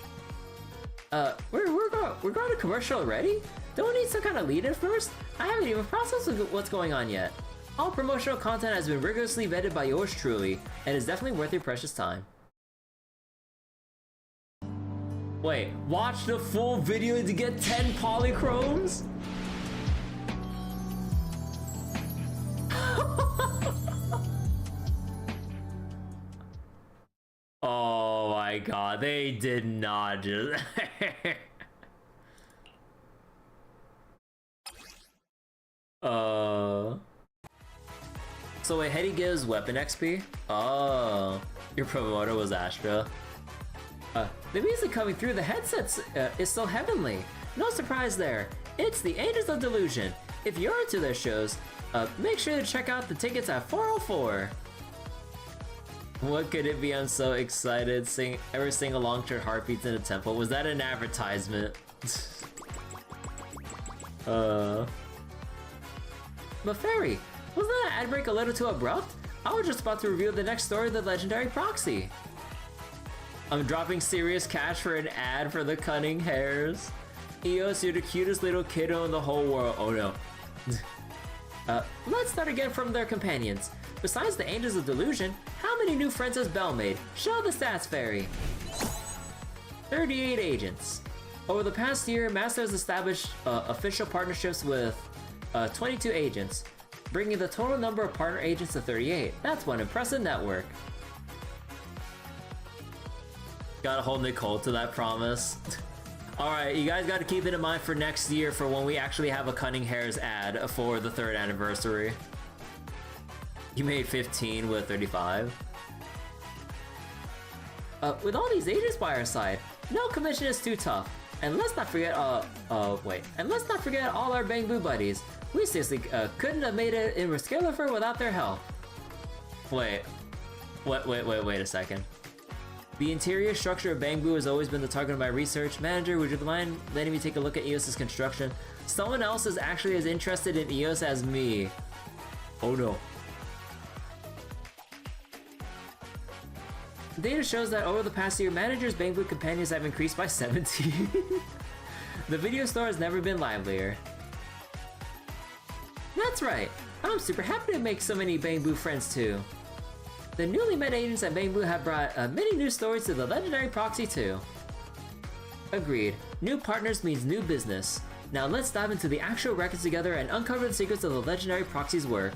We're going to commercial already? Don't we need some kind of lead-in first? I haven't even processed what's going on yet. All promotional content has been rigorously vetted by yours truly, and is definitely worth your precious time. Wait, watch the full video to get 10 polychromes? Oh my god, they did not just... So wait, Hetty gives weapon XP? Oh, your promoter was Astra. The music coming through the headsets is so heavenly. No surprise there. It's the Angels of Delusion. If you're into their shows, make sure to check out the tickets at 404. What could it be? I'm so excited. Ever sing along to Heartbeats in a Temple? Was that an advertisement? But Fairy, wasn't that ad break a little too abrupt? I was just about to reveal the next story of the legendary proxy. I'm dropping serious cash for an ad for the cunning hairs. Eos, you're the cutest little kiddo in the whole world. Oh no. Let's start again from their companions. Besides the Angels of Delusion, how many new friends has Belle made? Show the stats, Fairy. 38 agents. Over the past year, Master has established official partnerships with 22 agents, bringing the total number of partner agents to 38. That's one impressive network. Gotta hold Nicole to that promise. Alright, you guys gotta keep it in mind for next year for when we actually have a Cunning Hairs ad for the 3rd anniversary. You made 15 with 35. With all these agents by our side, no commission is too tough. And let's not forget, and let's not forget all our Bang Boo buddies. We seriously couldn't have made it in Riskelifer without their help. Wait a second. The interior structure of Bang Boo has always been the target of my research. Manager, would you mind letting me take a look at EOS's construction? Someone else is actually as interested in EOS as me. Oh no. Data shows that over the past year, Manager's Bang Boo companions have increased by 17. The video store has never been livelier. That's right! I'm super happy to make so many Bang Boo friends too. The newly met agents at Bang Boo have brought many new stories to the legendary proxy too. Agreed. New partners means new business. Now let's dive into the actual records together and uncover the secrets of the legendary proxy's work.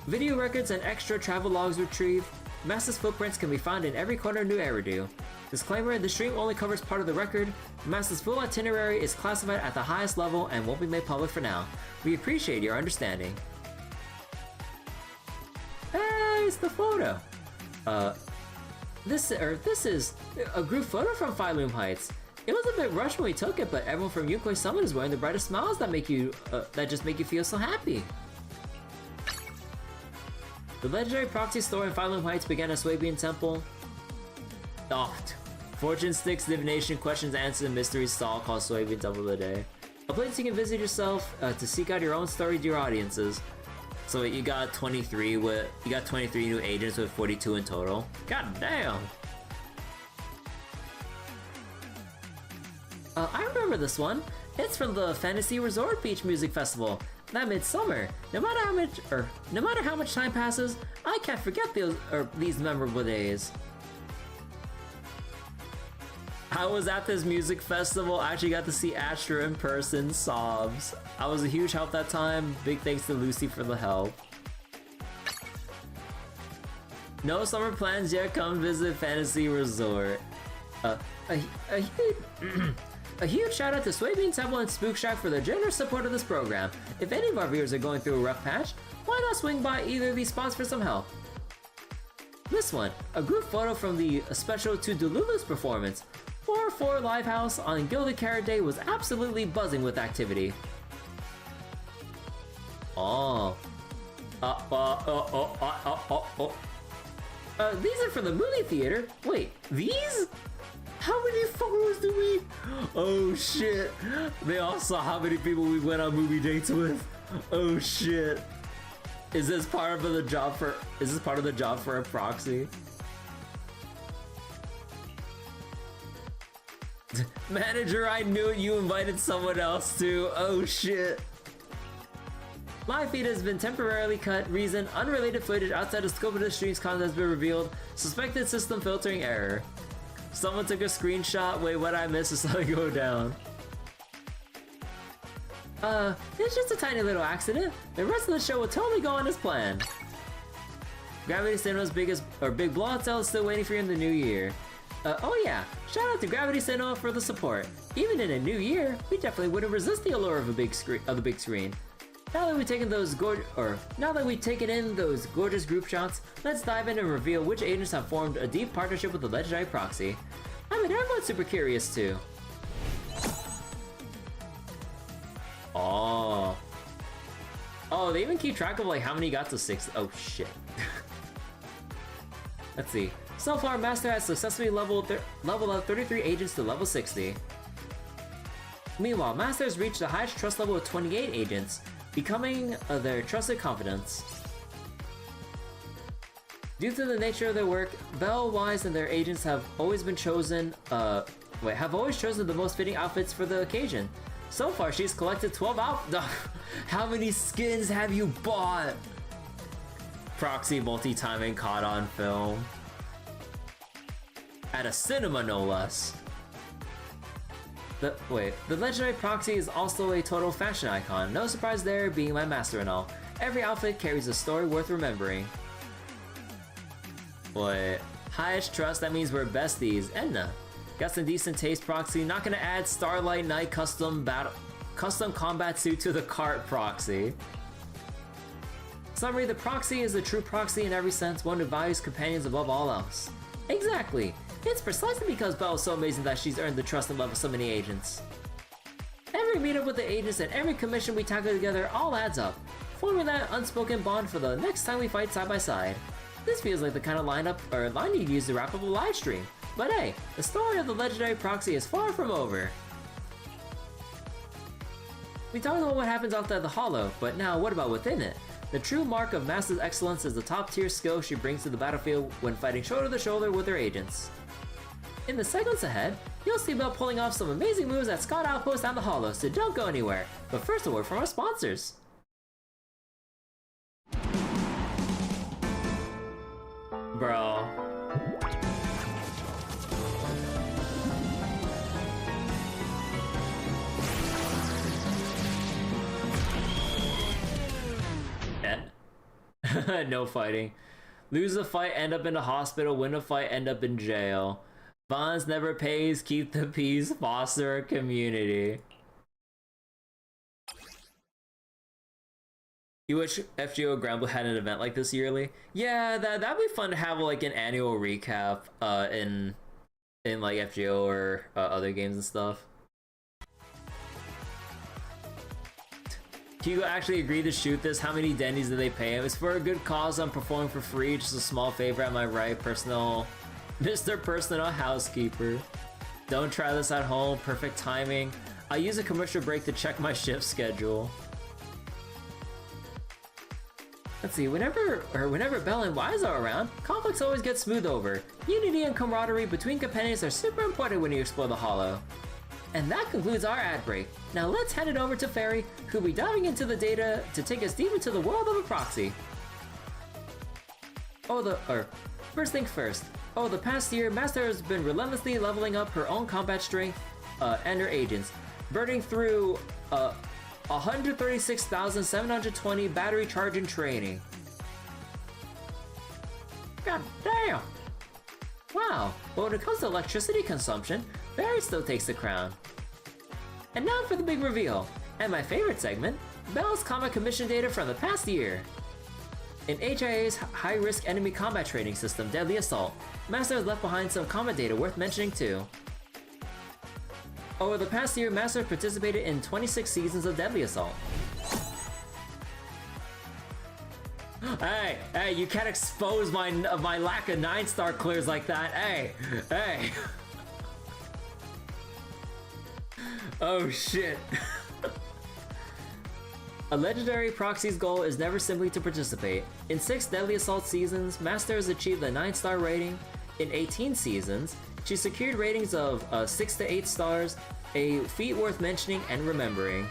Video records and extra travel logs retrieved. Master's footprints can be found in every corner of New Eridu. Disclaimer, the stream only covers part of the record. Master's full itinerary is classified at the highest level and won't be made public for now. We appreciate your understanding. Hey, it's the photo! This is a group photo from Phylum Heights. It was a bit rushed when we took it, but everyone from Yukoi Summit is wearing the brightest smiles that just make you feel so happy. The legendary proxy store in Phylum Heights began at Swabian Temple. Fortune sticks, divination, questions, answers, and mysteries stall called Swabian Temple today. A place you can visit yourself to seek out your own story to your audiences. So you got 23 new agents with 42 in total. God damn! I remember this one. It's from the Fantasy Resort Beach Music Festival. That midsummer. No matter how much time passes, I can't forget these memorable days. I was at this music festival. I actually got to see Astra in person. Sobs. I was a huge help that time. Big thanks to Lucy for the help. No summer plans yet. Come visit Fantasy Resort. A huge shout out to Swabian Temple and Spook Shack for their generous support of this program. If any of our viewers are going through a rough patch, why not swing by either of these spots for some help? This one, a group photo from the special to Delulu's performance. 404 Livehouse on Gilded Carrot Day was absolutely buzzing with activity. These are from the movie theater. Wait, these? How many followers do we? Oh shit. They all saw how many people we went on movie dates with. Oh shit. Is this part of the job for a proxy? Manager, I knew it, you invited someone else too. Oh shit. Live feed has been temporarily cut. Reason: unrelated footage outside the scope of the stream's content has been revealed. Suspected system filtering error. Someone took a screenshot. Wait, what I missed is something go down. It's just a tiny little accident. The rest of the show will totally go on as planned. Gravity Cinema's big blowout sale is still waiting for you in the new year. Oh yeah, shout out to Gravity Cinema for the support. Even in a new year, we definitely wouldn't resist the allure of the big screen. Now that we've taken in those gorgeous group shots, let's dive in and reveal which agents have formed a deep partnership with the legendary proxy. I mean, everyone's super curious too. Oh, they even keep track of like how many got to 6. Oh shit. Let's see. So far, Master has successfully leveled up 33 agents to level 60. Meanwhile, Master has reached the highest trust level of 28 agents, becoming their trusted confidants. Due to the nature of their work, Belle, Wise, and their agents have always chosen the most fitting outfits for the occasion. So far, she's collected 12 How many skins have you bought? Proxy multi-timing caught on film. At a cinema, no less. The legendary proxy is also a total fashion icon. No surprise there, being my master and all. Every outfit carries a story worth remembering. What? Highest trust, that means we're besties. Edna. Got some decent taste, proxy. Not gonna add Starlight Knight custom combat suit to the cart, proxy. Summary: the proxy is a true proxy in every sense, one who values companions above all else. Exactly. It's precisely because Belle is so amazing that she's earned the trust and love of so many agents. Every meetup with the agents and every commission we tackle together all adds up, forming that unspoken bond for the next time we fight side by side. This feels like the kind of line you'd use to wrap up a live stream. But hey, the story of the legendary proxy is far from over. We talked about what happens outside the Hollow, but now what about within it? The true mark of Master's excellence is the top-tier skill she brings to the battlefield when fighting shoulder to shoulder with her agents. In the segments ahead, you'll see Belle pulling off some amazing moves at Scott Outpost and the Hollow, so don't go anywhere. But first, a word from our sponsors. Bro. No fighting. Lose a fight, end up in the hospital. Win a fight, end up in jail. Bonds never pays, keep the peace, foster a community. You wish FGO Granblue had an event like this yearly? Yeah, that'd be fun to have like an annual recap in like FGO or other games and stuff. Hugo actually agreed to shoot this. How many dendies did they pay him? It's for a good cause. I'm performing for free. Just a small favor, am I right? Mr. Personal Housekeeper. Don't try this at home. Perfect timing. I use a commercial break to check my shift schedule. Let's see, whenever Belle and Wise are around, conflicts always get smoothed over. Unity and camaraderie between companions are super important when you explore the Hollow. And that concludes our ad break. Now let's hand it over to Fairy, who'll be diving into the data to take us deep into the world of a proxy. First thing first. The past year, Master has been relentlessly leveling up her own combat strength and her agents, burning through 136,720 battery charge and training. God damn! Wow, but when it comes to electricity consumption, Barry still takes the crown. And now for the big reveal, and my favorite segment, Belle's combat commission data from the past year. In HIA's high-risk enemy combat training system, Deadly Assault, Master has left behind some combat data worth mentioning too. Over the past year, Master participated in 26 seasons of Deadly Assault. Hey, you can't expose my lack of 9-star clears like that. Hey. Oh shit. A legendary proxy's goal is never simply to participate. In 6 Deadly Assault seasons, Master has achieved a 9-star rating. In 18 seasons, she secured ratings of 6 to 8 stars, a feat worth mentioning and remembering.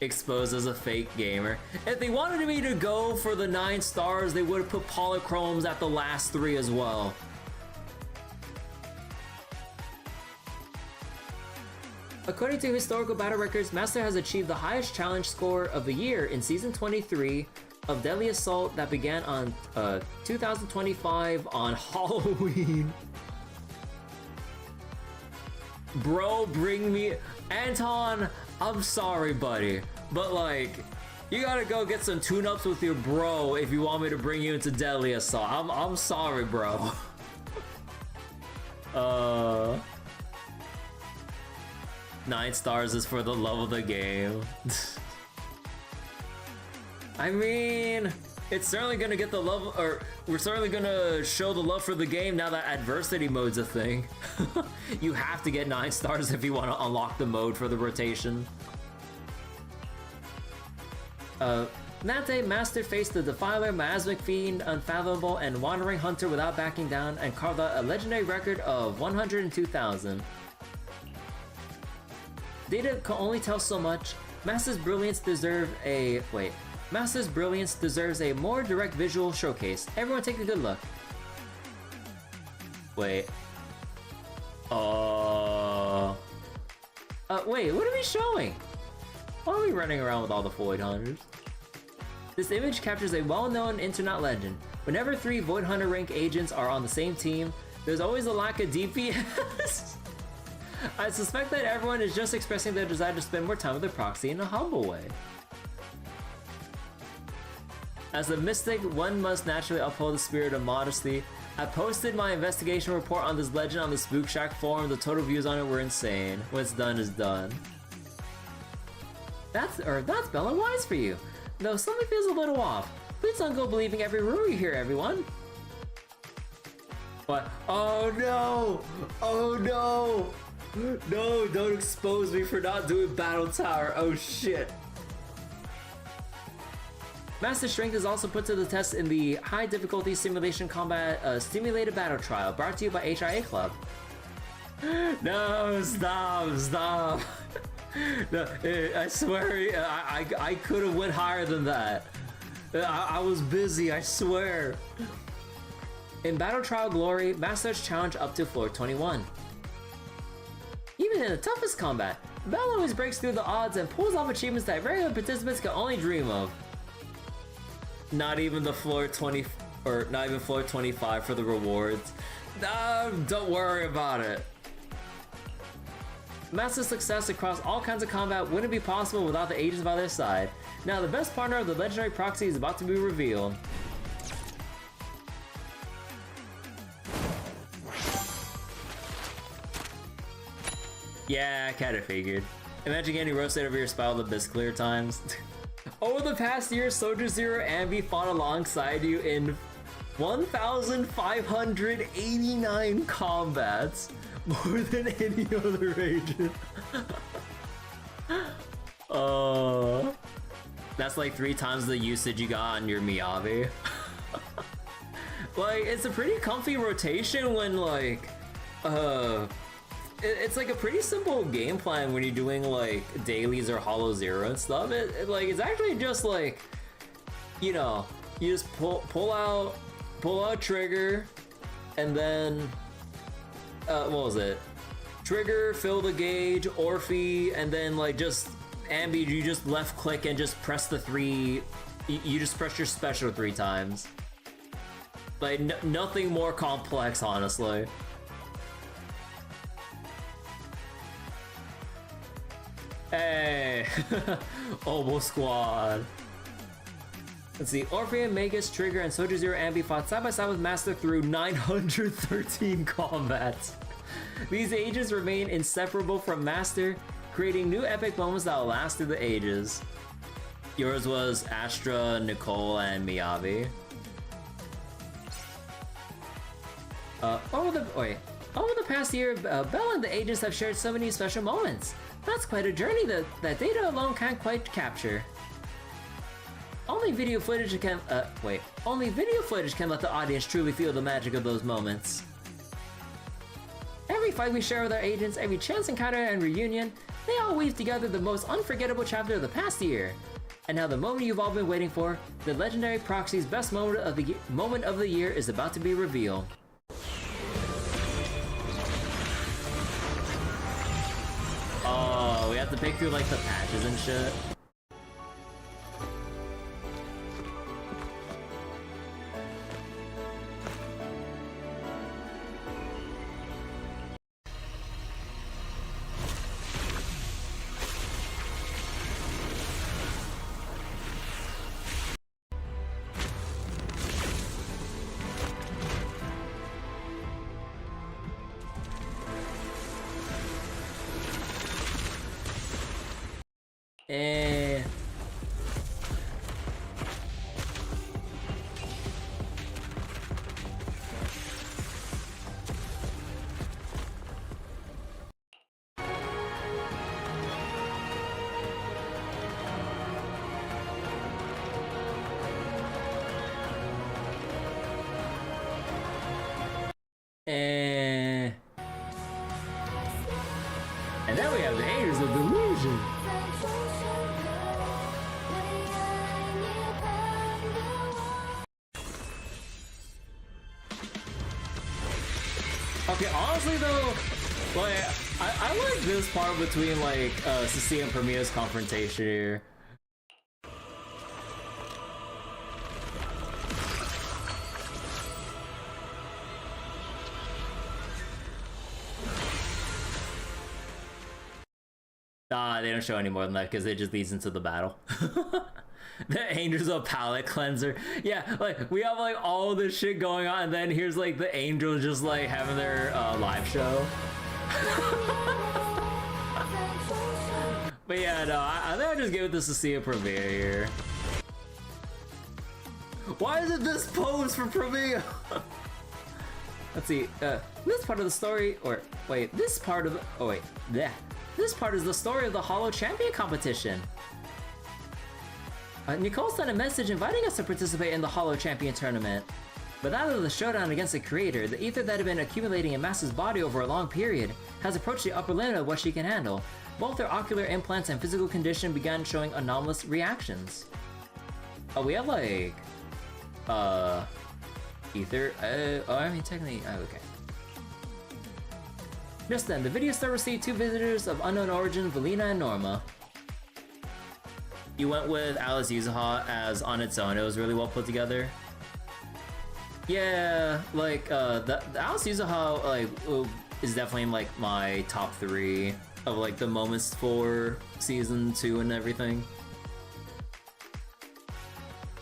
Exposed as a fake gamer. If they wanted me to go for the 9 stars, they would have put polychromes at the last 3 as well. According to historical battle records, Master has achieved the highest challenge score of the year in Season 23 of Deadly Assault that began on 2025 on Halloween. Bro, bring me... Anton, I'm sorry, buddy, but like, you gotta go get some tune-ups with your bro if you want me to bring you into Deadly Assault. I'm sorry, bro. 9 stars is for the love of the game. I mean, it's certainly gonna get the love, or we're certainly gonna show the love for the game now that adversity mode's a thing. You have to get 9 stars if you want to unlock the mode for the rotation. That day, Master faced the Defiler, Miasmic Fiend, Unfathomable, and Wandering Hunter without backing down and carved out a legendary record of 102,000. Data can only tell so much. Master's brilliance deserves a more direct visual showcase. Everyone take a good look. Wait. Wait, what are we showing? Why are we running around with all the Void Hunters? This image captures a well-known internet legend. Whenever 3 Void Hunter rank agents are on the same team, there's always a lack of DPS. I suspect that everyone is just expressing their desire to spend more time with their proxy in a humble way. As a mystic, one must naturally uphold the spirit of modesty. I posted my investigation report on this legend on the Spook Shack forum. The total views on it were insane. What's done is done. That's Bella Wise for you. Though something feels a little off. Please don't go believing every rumor you hear, everyone. What? Oh no! Oh no! No, don't expose me for not doing Battle Tower. Oh shit. Master Strength is also put to the test in the High Difficulty Simulation Combat Simulated Battle Trial, brought to you by HIA Club. No, stop. No, I swear, I could have went higher than that. I was busy, I swear. In Battle Trial Glory, Master's challenge up to floor 21. Even in the toughest combat, Belle always breaks through the odds and pulls off achievements that regular participants can only dream of. Not even the floor 20, or not even floor 25 for the rewards. Don't worry about it. Master's success across all kinds of combat wouldn't be possible without the Aegis by their side. Now the best partner of the legendary proxy is about to be revealed. Yeah, I kinda figured. Imagine getting roasted over your Spiral Abyss clear times. Over the past year, Soldier Zero Ambi fought alongside you in 1,589 combats. More than any other agent. That's like 3 times the usage you got on your Miyabi. Like, it's a pretty comfy rotation when like, it's like a pretty simple game plan when you're doing like dailies or Hollow Zero and stuff. It's actually just like, you know, you just pull out trigger, and then what was it? Trigger, fill the gauge, Orphe, and then like just Ambi, you just left click and just press the 3. You just press your special 3 times. Like nothing more complex, honestly. Hey, Obo Squad. Let's see, Orpheum, Magus, Trigger, and Soldier Zero Ambi fought side by side with Master through 913 combats. These ages remain inseparable from Master, creating new epic moments that will last through the ages. Yours was Astra, Nicole, and Miyabi. Over the past year, Belle and the agents have shared so many special moments. That's quite a journey that data alone can't quite capture. Only video footage can let the audience truly feel the magic of those moments. Every fight we share with our agents, every chance encounter and reunion, they all weave together the most unforgettable chapter of the past year. And now the moment you've all been waiting for, the legendary proxy's best moment of the year is about to be revealed. Oh, we have to pick through like the patches and shit. And then we have the Angels of Delusion. Okay, honestly though, like, I like this part between like Cecilia and Premier's confrontation here. They don't show any more than that because it just leads into the battle. The Angels of Palette Cleanser. Yeah, like, we have like all this shit going on, and then here's like the Angels just like having their live show. But yeah, no, I think I'll just give it to Cecilia Premier here. Why is it this pose for Premier? Let's see, this part of the story, or wait, this part of the, oh wait, yeah. This part is the story of the Hollow Champion competition. Nicole sent a message inviting us to participate in the Hollow Champion tournament. But after the showdown against the creator, the ether that had been accumulating in Master's body over a long period has approached the upper limit of what she can handle. Both her ocular implants and physical condition began showing anomalous reactions. Oh, we have like... ether? I mean, technically... okay. Just then, the video star received two visitors of unknown origin, Valina and Norma. You went with Alice Yuzuha as On Its Own. It was really well put together. Yeah, like, the Alice Yuzuha, like, is definitely in, like, my top 3 of, like, the moments for Season 2 and everything.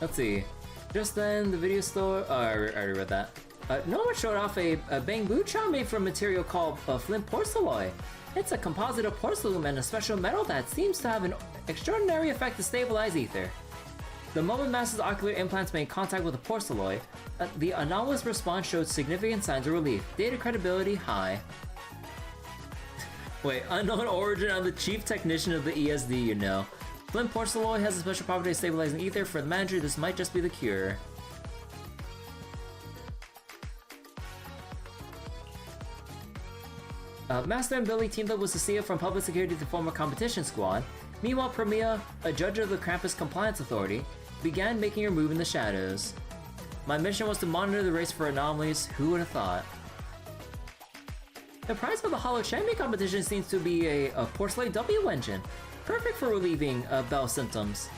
Let's see. Just then, the video store... oh, I already read that. Norma showed off a bamboo-cha made from a material called flint porcelain. It's a composite of porcelain and a special metal that seems to have an extraordinary effect to stabilize ether. The moment Master's ocular implants made contact with the porcelain, the anomalous response showed significant signs of relief. Data credibility high. Wait, unknown origin on the chief technician of the ESD, you know. Flint porcelain has a special property of stabilizing ether. For the manager, this might just be the cure. Master and Billy teamed up with Cecilia from Public Security to form a competition squad. Meanwhile, Premia, a judge of the Krampus Compliance Authority, began making her move in the shadows. My mission was to monitor the race for anomalies. Who would have thought? The prize for the Hollow Champion competition seems to be a porcelain W engine, perfect for relieving Bell's symptoms.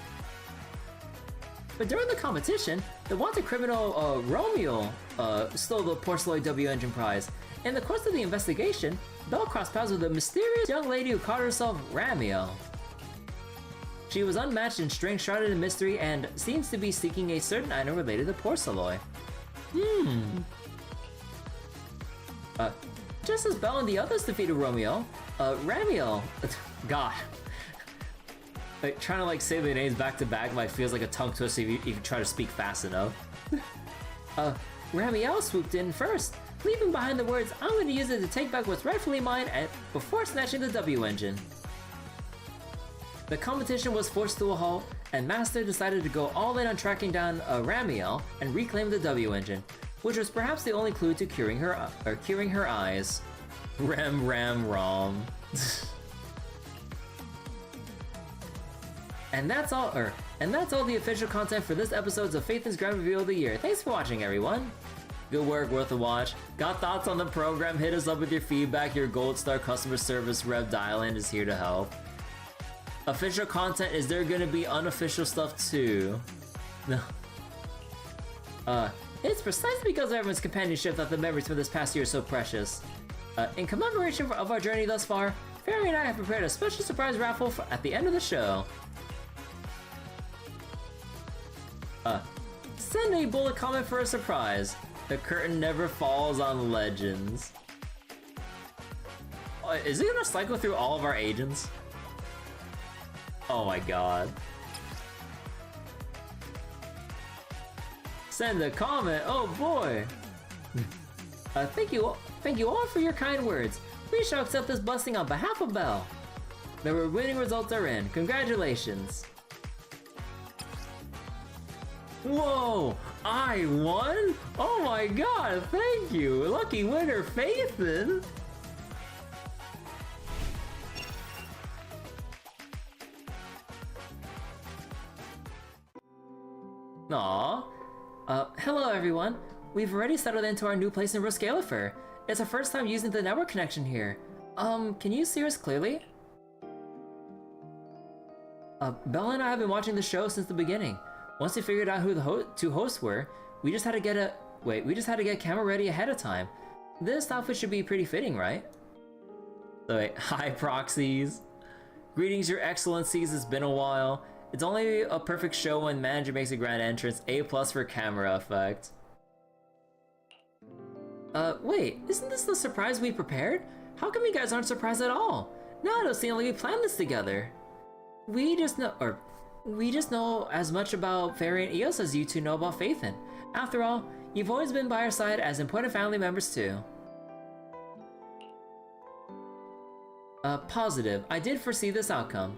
But during the competition, the wanted criminal Remielle stole the porcelain W engine prize. In the course of the investigation, Belle crossed paths with a mysterious young lady who called herself Remielle. She was unmatched in strength, shrouded in mystery, and seems to be seeking a certain item related to porcelain. Just as Belle and the others defeated Remielle, God. Like, trying to like say the names back to back like feels like a tongue twister if you try to speak fast enough. Remielle swooped in first, leaving behind the words, "I'm going to use it to take back what's rightfully mine," and before snatching the W engine. The competition was forced to a halt, and Master decided to go all in on tracking down Remielle and reclaim the W engine, which was perhaps the only clue to curing her eyes. Rom. And that's all the official content for this episode's of Phaethon's Grand Reveal of the Year. Thanks for watching, everyone. Good work, worth a watch. Got thoughts on the program? Hit us up with your feedback. Your Gold Star customer service rep Dylan is here to help. Official content, is there gonna be unofficial stuff too? No. It's precisely because of everyone's companionship that the memories from this past year are so precious. In commemoration of our journey thus far, Fairy and I have prepared a special surprise raffle at the end of the show. Send a bullet comment for a surprise. The curtain never falls on legends. Is it gonna cycle through all of our agents? Oh my god. Send a comment, oh boy! Thank you all for your kind words. We shall accept this blessing on behalf of Belle. The winning results are in. Congratulations. Whoa! I won? Oh my god, thank you! Lucky winner, Phaethon! Aww. Hello everyone. We've already settled into our new place in Roscalifer. It's our first time using the network connection here. Can you see us clearly? Bella and I have been watching the show since the beginning. Once we figured out who the two hosts were, we just had to get camera ready ahead of time. This outfit should be pretty fitting, right? So wait, hi proxies. Greetings, your excellencies, it's been a while. It's only a perfect show when manager makes a grand entrance. A+ for camera effect. Wait, isn't this the surprise we prepared? How come you guys aren't surprised at all? Now it doesn't seem like we planned this together. We just know as much about Fairy and Eos as you two know about Phaethon. After all, you've always been by our side as important family members too. Positive. I did foresee this outcome.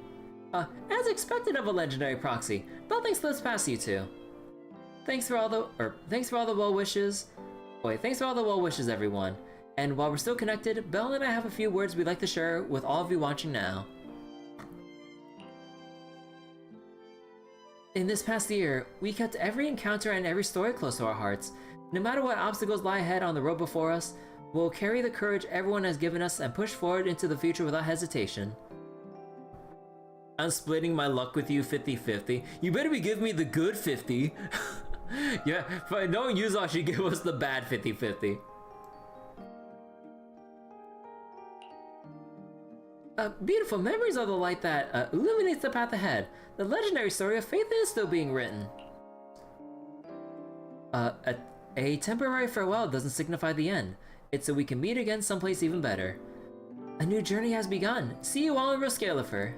As expected of a legendary proxy, nothing slips past you two. Thanks for all the well wishes. Thanks for all the well wishes, everyone. And while we're still connected, Belle and I have a few words we'd like to share with all of you watching now. In this past year, we kept every encounter and every story close to our hearts. No matter what obstacles lie ahead on the road before us, we'll carry the courage everyone has given us and push forward into the future without hesitation. I'm splitting my luck with you 50-50. You better be giving me the good 50. Yeah, knowing Yuzo should give us the bad 50-50. Beautiful memories are the light that illuminates the path ahead. The legendary story of Phaethon is still being written. A temporary farewell doesn't signify the end. It's so we can meet again someplace even better. A new journey has begun. See you all in Roscalifer.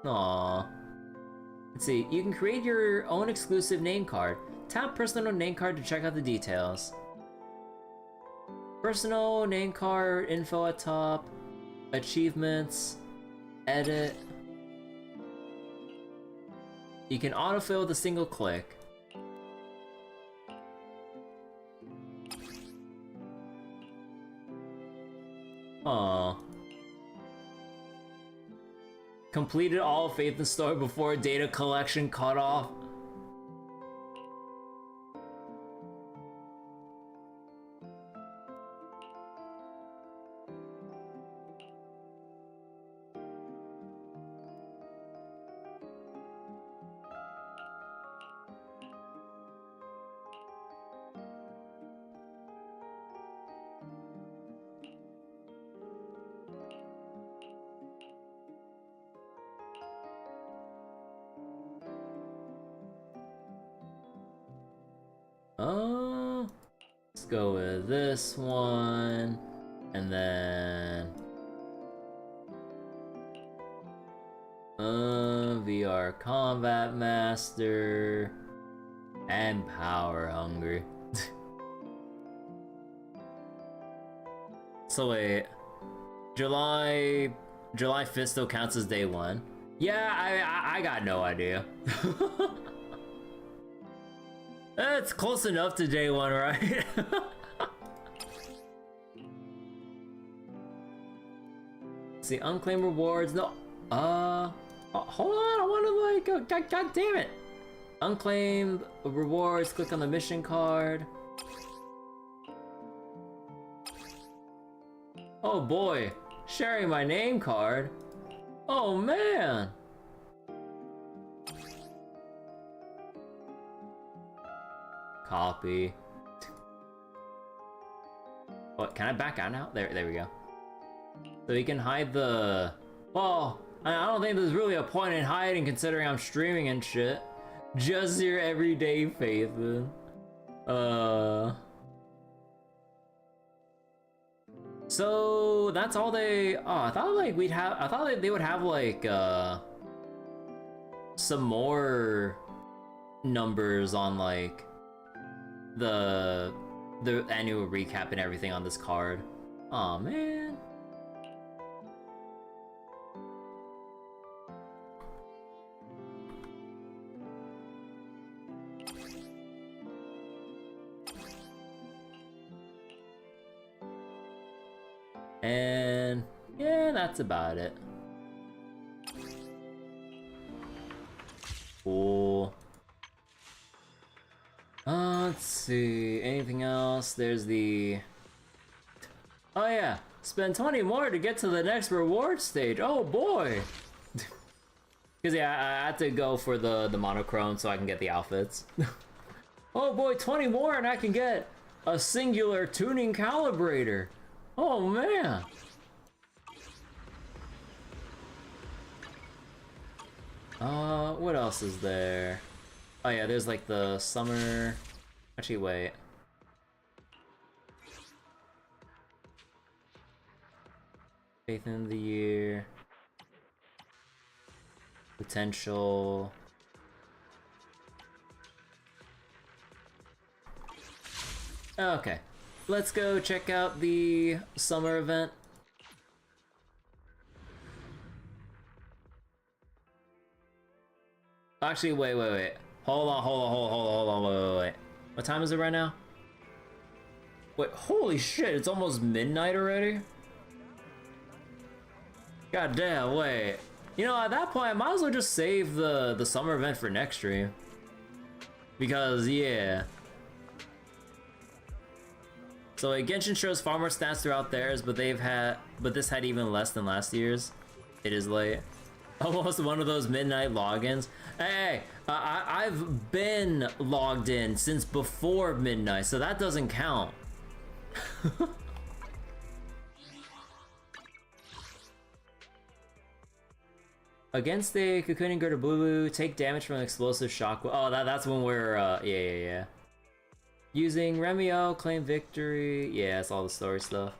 Aww. Let's see, you can create your own exclusive name card. Tap personal name card to check out the details. Personal name card info at top, achievements, edit. You can autofill with a single click. Aww. Completed all of Phaethon's story before data collection cut off. Let's go with this one, and then VR Combat Master and Power Hungry. So wait, July 5th still counts as day one? Yeah, I got no idea. It's close enough to day one, right? See, unclaimed rewards. No, hold on. I want to like, God damn it. Unclaimed rewards. Click on the mission card. Oh boy, sharing my name card. Oh man. Copy. What, can I back out now? There we go. So you can hide the... Well, I don't think there's really a point in hiding considering I'm streaming and shit. Just your everyday Faithin. So that's all they... Oh, I thought like we'd have... I thought like they would have like some more numbers on like the annual recap and everything on this card. Aw, man. And yeah, that's about it. Cool. Let's see, anything else? There's the... Oh yeah, spend 20 more to get to the next reward stage. Oh boy! Because yeah, I had to go for the monochrome so I can get the outfits. Oh boy, 20 more and I can get a singular tuning calibrator. Oh man! What else is there? Oh yeah, there's like the summer... Actually, wait. Faith in the year. Potential. Okay. Let's go check out the summer event. Actually, wait. Hold on, wait. What time is it right now? Wait, holy shit, it's almost midnight already? God damn, wait. You know, at that point, I might as well just save the summer event for next stream. Because, yeah. So, like, Genshin shows far more stats throughout theirs, but this had even less than last year's. It is late. Almost one of those midnight logins. Hey, I've been logged in since before midnight, so that doesn't count. Against the cocooning Gerda Blue, take damage from an explosive shock. Oh, that's when we're, yeah. Using Remielle, claim victory. Yeah, it's all the story stuff.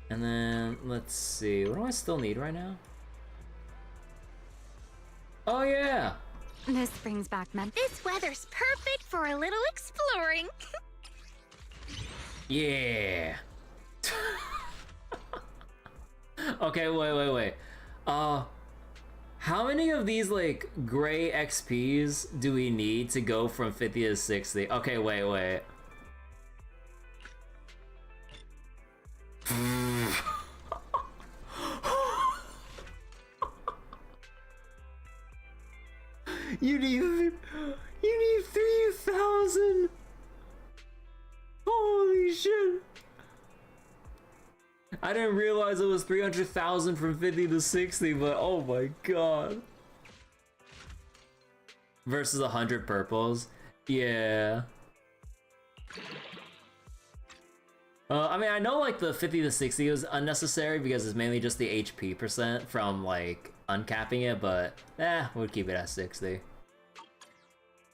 And then, let's see, what do I still need right now? Oh yeah! This brings back This weather's perfect for a little exploring. Yeah! Okay, wait. How many of these, like, gray XPs do we need to go from 50 to 60? Okay, wait. You need 3,000. Holy shit. I didn't realize it was 300,000 from 50 to 60, but oh my god. Versus 100 purples. Yeah. I mean, I know like the 50 to 60 was unnecessary because it's mainly just the HP percent from like uncapping it, but we'll keep it at 60.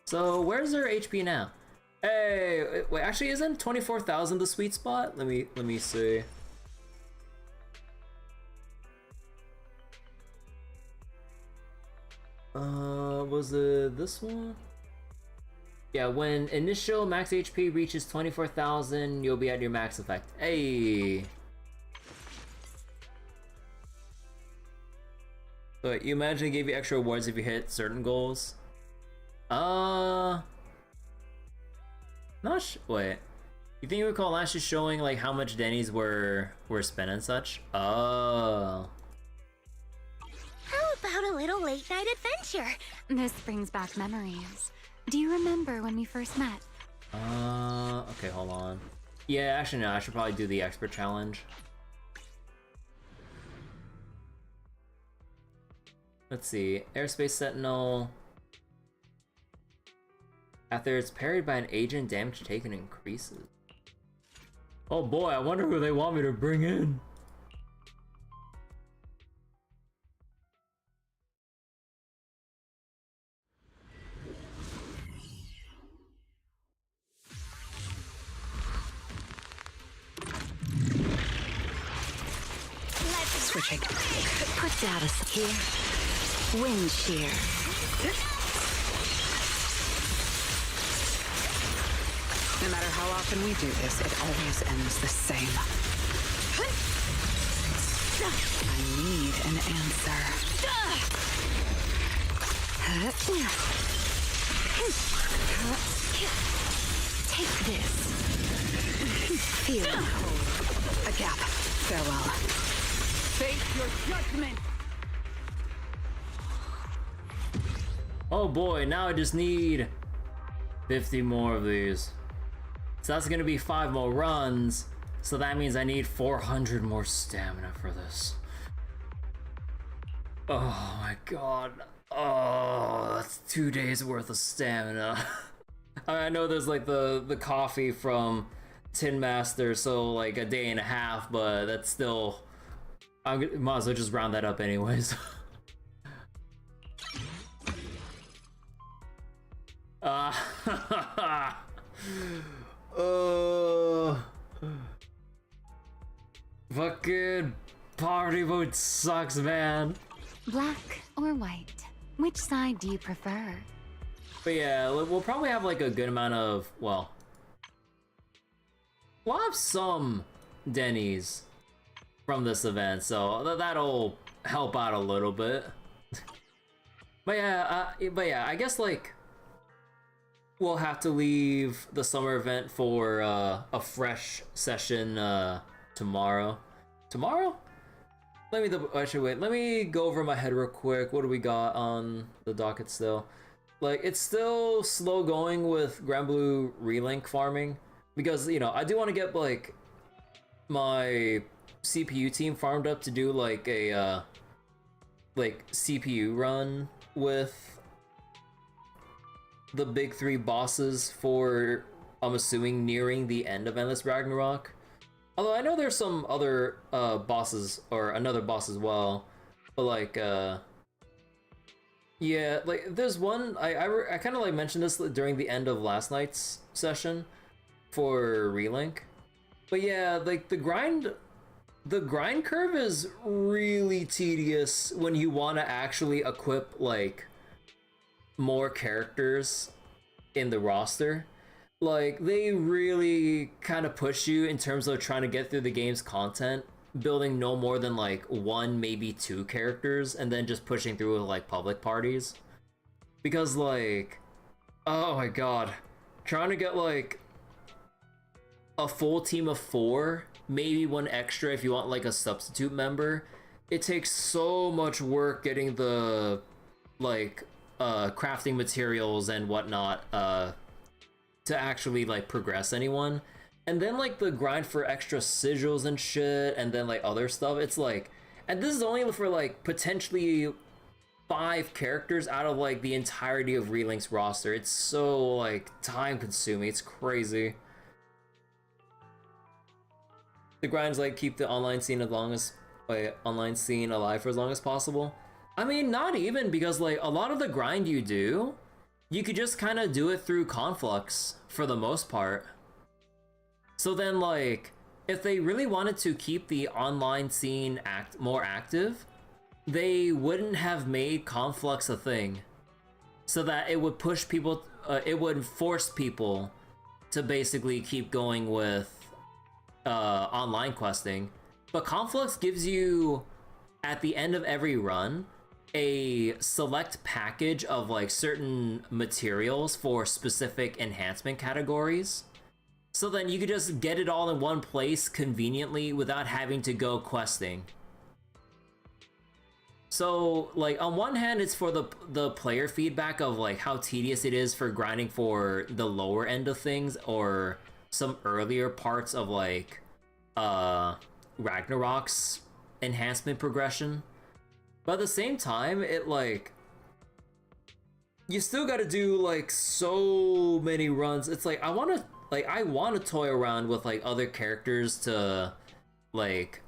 So where's their HP now? Hey, wait, actually isn't 24,000 the sweet spot? Let me see. Was it this one? Yeah, when initial max HP reaches 24,000, you'll be at your max effect. Hey! So you imagine it gave you extra rewards if you hit certain goals? Not wait. You think you recall last year showing like how much Denny's were spent and such? Oh. How about a little late night adventure? This brings back memories. Do you remember when we first met? Okay, hold on. Yeah, actually no, I should probably do the expert challenge. Let's see, Airspace Sentinel. After it's parried by an agent, damage taken increases. Oh boy, I wonder who they want me to bring in. Switching. Put data here. Wind shear. No matter how often we do this, it always ends the same. I need an answer. Take this. Feel the cold. A gap. Farewell. Face your judgment! Oh boy, now I just need 50 more of these. So that's gonna be 5 more runs. So that means I need 400 more stamina for this. Oh my god. Oh, that's 2 days worth of stamina. I know there's like the coffee from Tin Master, so like a day and a half, but that's still... I might as well just round that up anyways. Fucking poverty mode sucks, man. Black or white? Which side do you prefer? But yeah, we'll probably have like a good amount of, well, we'll have some Denny's from this event, so that'll help out a little bit. But yeah, I guess like we'll have to leave the summer event for a fresh session tomorrow. Tomorrow? Actually wait, let me go over my head real quick. What do we got on the docket still? Like, it's still slow going with Grand Blue Relink farming because, you know, I do want to get like my CPU team farmed up to do like a like CPU run with the big 3 bosses for, I'm assuming, nearing the end of Endless Ragnarok. Although I know there's some other bosses, or another boss as well, but like yeah, like there's one I kind of like mentioned this during the end of last night's session for Relink. But yeah, like the grind curve is really tedious when you want to actually equip like more characters in the roster. Like they really kind of push you in terms of trying to get through the game's content, building no more than like 1, maybe 2 characters, and then just pushing through with like public parties. Because like, oh my god, trying to get like a full team of 4, maybe 1 extra if you want like a substitute member, it takes so much work getting the like crafting materials and whatnot to actually like progress anyone. And then like the grind for extra sigils and shit, and then like other stuff, it's like, and this is only for like potentially 5 characters out of like the entirety of Relink's roster. It's so like time consuming, it's crazy. The grinds like keep the online scene alive for as long as possible. I mean, not even, because like a lot of the grind you do, you could just kind of do it through Conflux for the most part. So then like, if they really wanted to keep the online scene more active, they wouldn't have made conflux a thing, so that it would push people, it would force people to basically keep going with online questing. But conflux gives you, at the end of every run, a select package of like certain materials for specific enhancement categories. So then you could just get it all in one place conveniently without having to go questing. So like on one hand, it's for the player feedback of like how tedious it is for grinding for the lower end of things or some earlier parts of like Ragnarok's enhancement progression. But at the same time, it like, you still gotta do like so many runs. It's like I wanna toy around with like other characters to like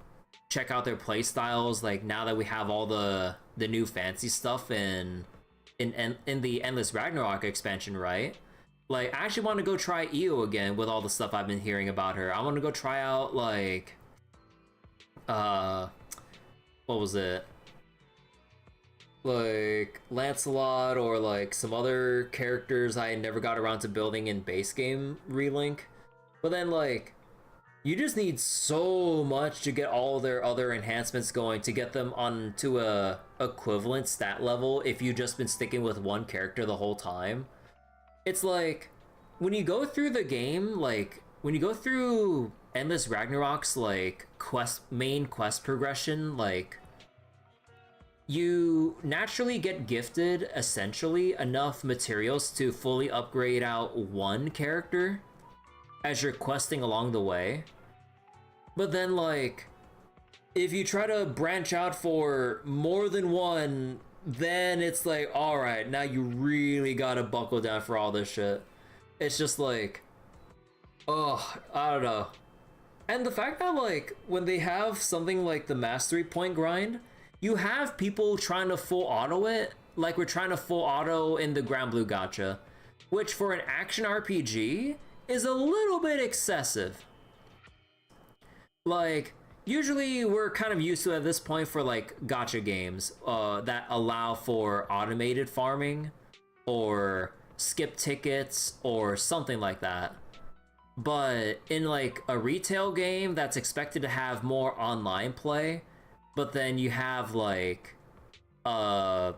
check out their play styles, like now that we have all the new fancy stuff in the Endless Ragnarok expansion, right? Like I actually want to go try Io again with all the stuff I've been hearing about her. I want to go try out like what was it? Like Lancelot or like some other characters I never got around to building in base game relink. But then like you just need so much to get all their other enhancements going to get them onto a equivalent stat level if you've just been sticking with one character the whole time. It's like when you go through the game, like when you go through Endless Ragnarok's like main quest progression, like you naturally get gifted essentially enough materials to fully upgrade out one character as you're questing along the way. But then like if you try to branch out for more than one, then it's like, all right, now you really gotta buckle down for all this shit. It's just like, oh, I don't know. And the fact that like when they have something like the mastery point grind, you have people trying to full auto it, like we're trying to full auto in the Grand Blue Gacha, which for an action RPG is a little bit excessive. Like, usually we're kind of used to at this point for like gacha games that allow for automated farming or skip tickets or something like that. But in like a retail game that's expected to have more online play, but then you have like a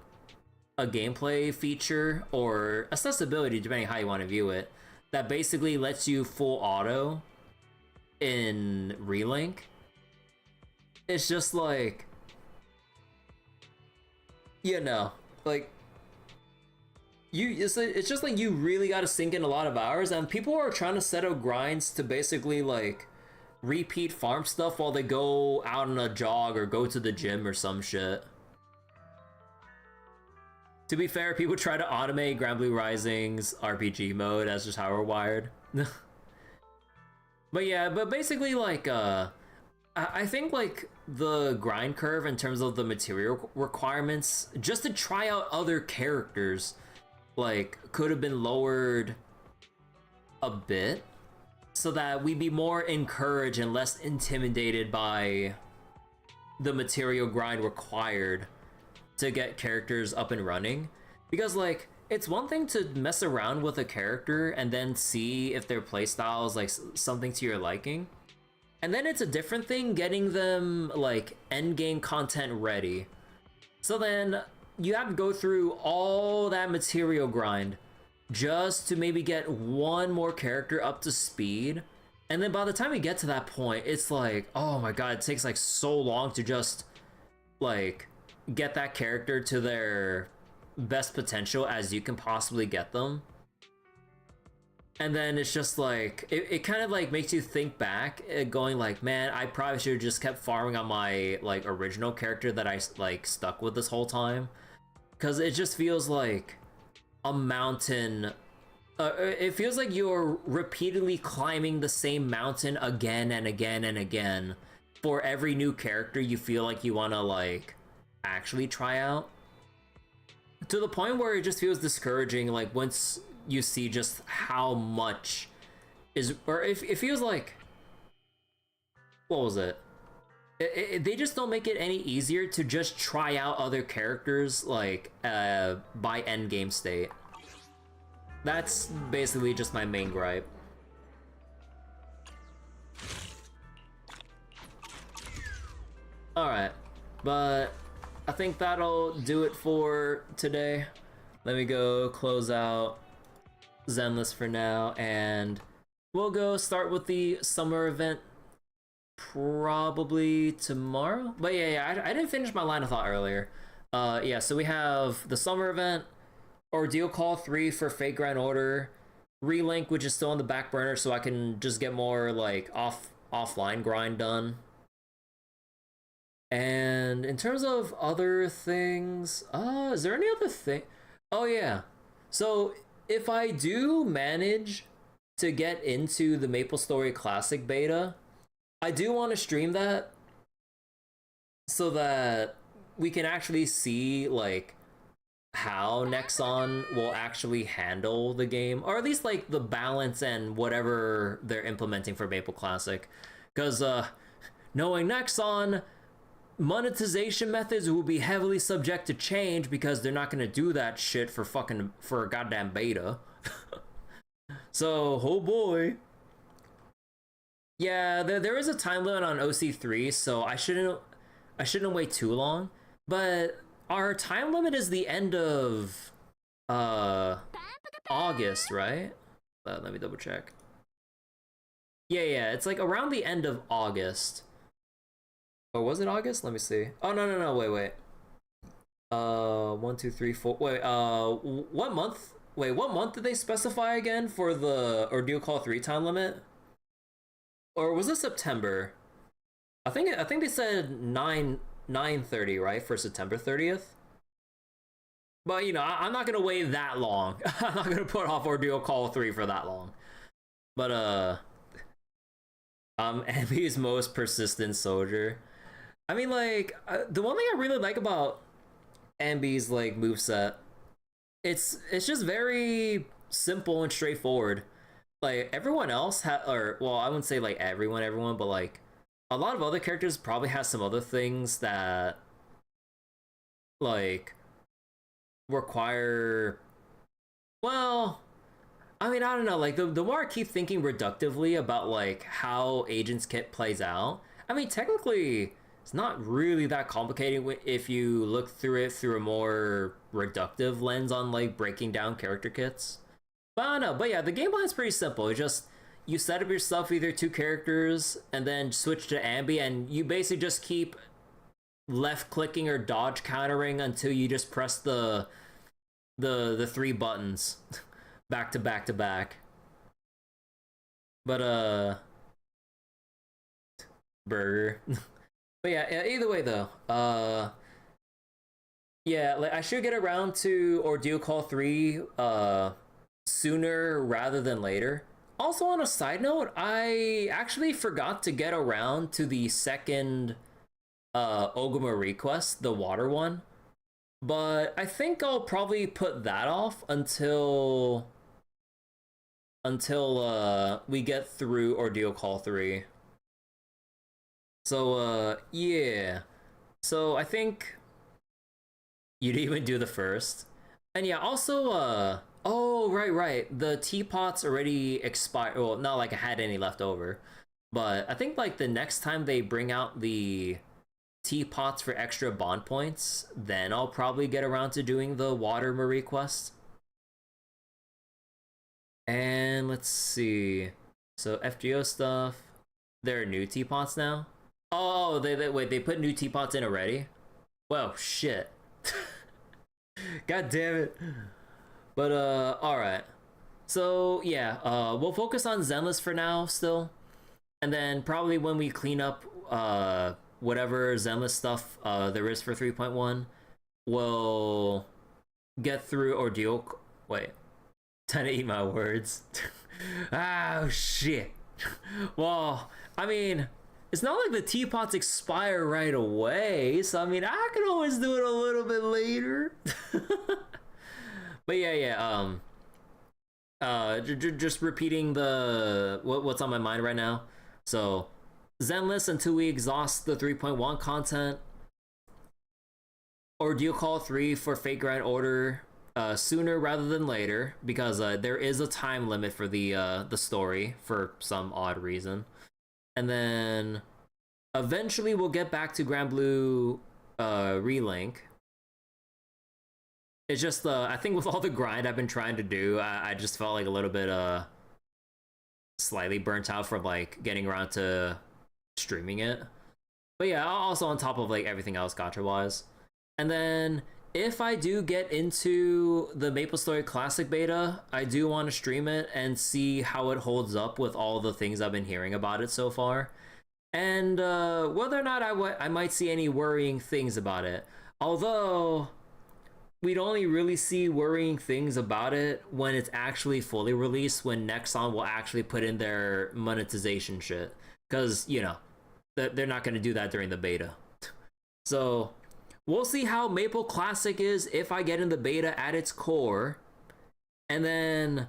gameplay feature or accessibility, depending on how you want to view it, that basically lets you full auto in Relink. It's just like, you know, like it's just like you really got to sink in a lot of hours, and people are trying to set up grinds to basically like repeat farm stuff while they go out on a jog or go to the gym or some shit. To be fair, people try to automate Grand Blue Rising's RPG mode. That's just how we're wired. But yeah, but basically like I think like the grind curve in terms of the material requirements just to try out other characters like could have been lowered a bit so that we'd be more encouraged and less intimidated by the material grind required to get characters up and running. Because like it's one thing to mess around with a character and then see if their playstyle is like something to your liking, and then it's a different thing getting them like endgame content ready. So then you have to go through all that material grind just to maybe get one more character up to speed. And then by the time you get to that point, it's like, oh my god, it takes like so long to just like get that character to their best potential as you can possibly get them. And then it's just like it kind of like makes you think back, going like, man, I probably should have just kept farming on my like original character that I like stuck with this whole time, because it just feels like a mountain. It feels like you're repeatedly climbing the same mountain again and again and again for every new character you feel like you want to like actually try out, to the point where it just feels discouraging like once you see just how much is, or if it feels like, what was it? They just don't make it any easier to just try out other characters like by end game state. That's basically just my main gripe. Alright, but I think that'll do it for today. Let me go close out Zenless for now, and we'll go start with the summer event probably tomorrow. But yeah, I didn't finish my line of thought earlier. Yeah, so we have the summer event, Ordeal Call 3 for Fate Grand Order, Relink, which is still on the back burner, so I can just get more like offline grind done. And in terms of other things, is there any other thing? Oh yeah, so if I do manage to get into the MapleStory Classic beta, I do want to stream that so that we can actually see like how Nexon will actually handle the game, or at least like the balance and whatever they're implementing for Maple Classic. Because knowing Nexon, monetization methods will be heavily subject to change because they're not going to do that shit for a goddamn beta. So, oh boy. Yeah, there is a time limit on OC3, so I shouldn't wait too long. But our time limit is the end of August, right? Let me double check. Yeah, it's like around the end of August. Or was it August? Let me see. Oh no, wait. 1, 2, 3, 4. Wait, what month? Wait, what month did they specify again for the Ordeal Call 3 time limit? Or was it September? I think they said 9/30, right, for September 30th. But you know, I'm not gonna wait that long. I'm not gonna put off Ordeal Call 3 for that long. But Ambi's most persistent soldier. I mean, like, the one thing I really like about Ambi's like moveset, it's just very simple and straightforward. Like everyone else or well, I wouldn't say like everyone, but like a lot of other characters probably has some other things that like require, well, I mean, I don't know, like the more I keep thinking reductively about like how Agents Kit plays out, I mean, technically it's not really that complicated if you look through it through a more reductive lens on like breaking down character kits. But I don't know, but yeah, the game plan is pretty simple. It's just you set up your stuff either 2 characters and then switch to Ambi, and you basically just keep left clicking or dodge countering until you just press the 3 buttons back to back to back. But burger. But yeah, either way though, yeah, like I should get around to Ordeal Call 3 sooner rather than later. Also, on a side note, I actually forgot to get around to the second Ogama request, the water one. But I think I'll probably put that off until we get through Ordeal Call 3. So yeah. So I think you'd even do the first. And yeah, also oh right, the teapots already expired. Well, not like I had any left over, but I think like the next time they bring out the teapots for extra bond points, then I'll probably get around to doing the water Marie quest. And let's see, so FGO stuff, there are new teapots now. Oh, they put new teapots in already? Well, shit. God damn it. But alright, so yeah, we'll focus on Zenless for now still, and then probably when we clean up whatever Zenless stuff there is for 3.1, we'll get through Ordeal. Wait, time to eat my words. Oh shit. Well, I mean, it's not like the teapots expire right away, so I mean, I can always do it a little bit later. But yeah, just repeating the what's on my mind right now. So Zenless until we exhaust the 3.1 content? Or do you call 3 for Fate Grand Order sooner rather than later? Because there is a time limit for the story for some odd reason. And then eventually we'll get back to Grand Blue Relink. It's just, I think with all the grind I've been trying to do, I just felt like a little bit slightly burnt out from like getting around to streaming it. But yeah, also on top of like everything else gacha-wise. And then if I do get into the MapleStory Classic beta, I do want to stream it and see how it holds up with all the things I've been hearing about it so far. And whether or not I might see any worrying things about it. Although we'd only really see worrying things about it when it's actually fully released, when Nexon will actually put in their monetization shit. Because, you know, they're not going to do that during the beta. So we'll see how Maple Classic is if I get in the beta at its core. And then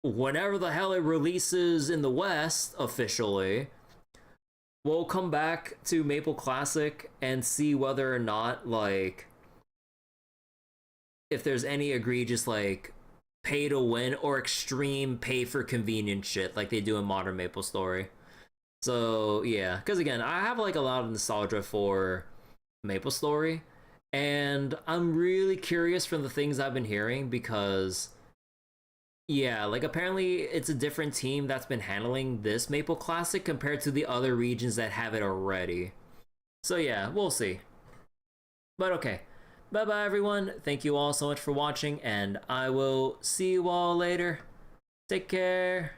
whenever the hell it releases in the West officially, we'll come back to Maple Classic and see whether or not, like, if there's any egregious, like, pay to win or extreme pay for convenience shit like they do in Modern MapleStory. So, yeah, because again, I have, like, a lot of nostalgia for MapleStory, and I'm really curious from the things I've been hearing because, yeah, like, apparently it's a different team that's been handling this Maple Classic compared to the other regions that have it already. So, yeah, we'll see. But okay. Bye-bye, everyone. Thank you all so much for watching, and I will see you all later. Take care.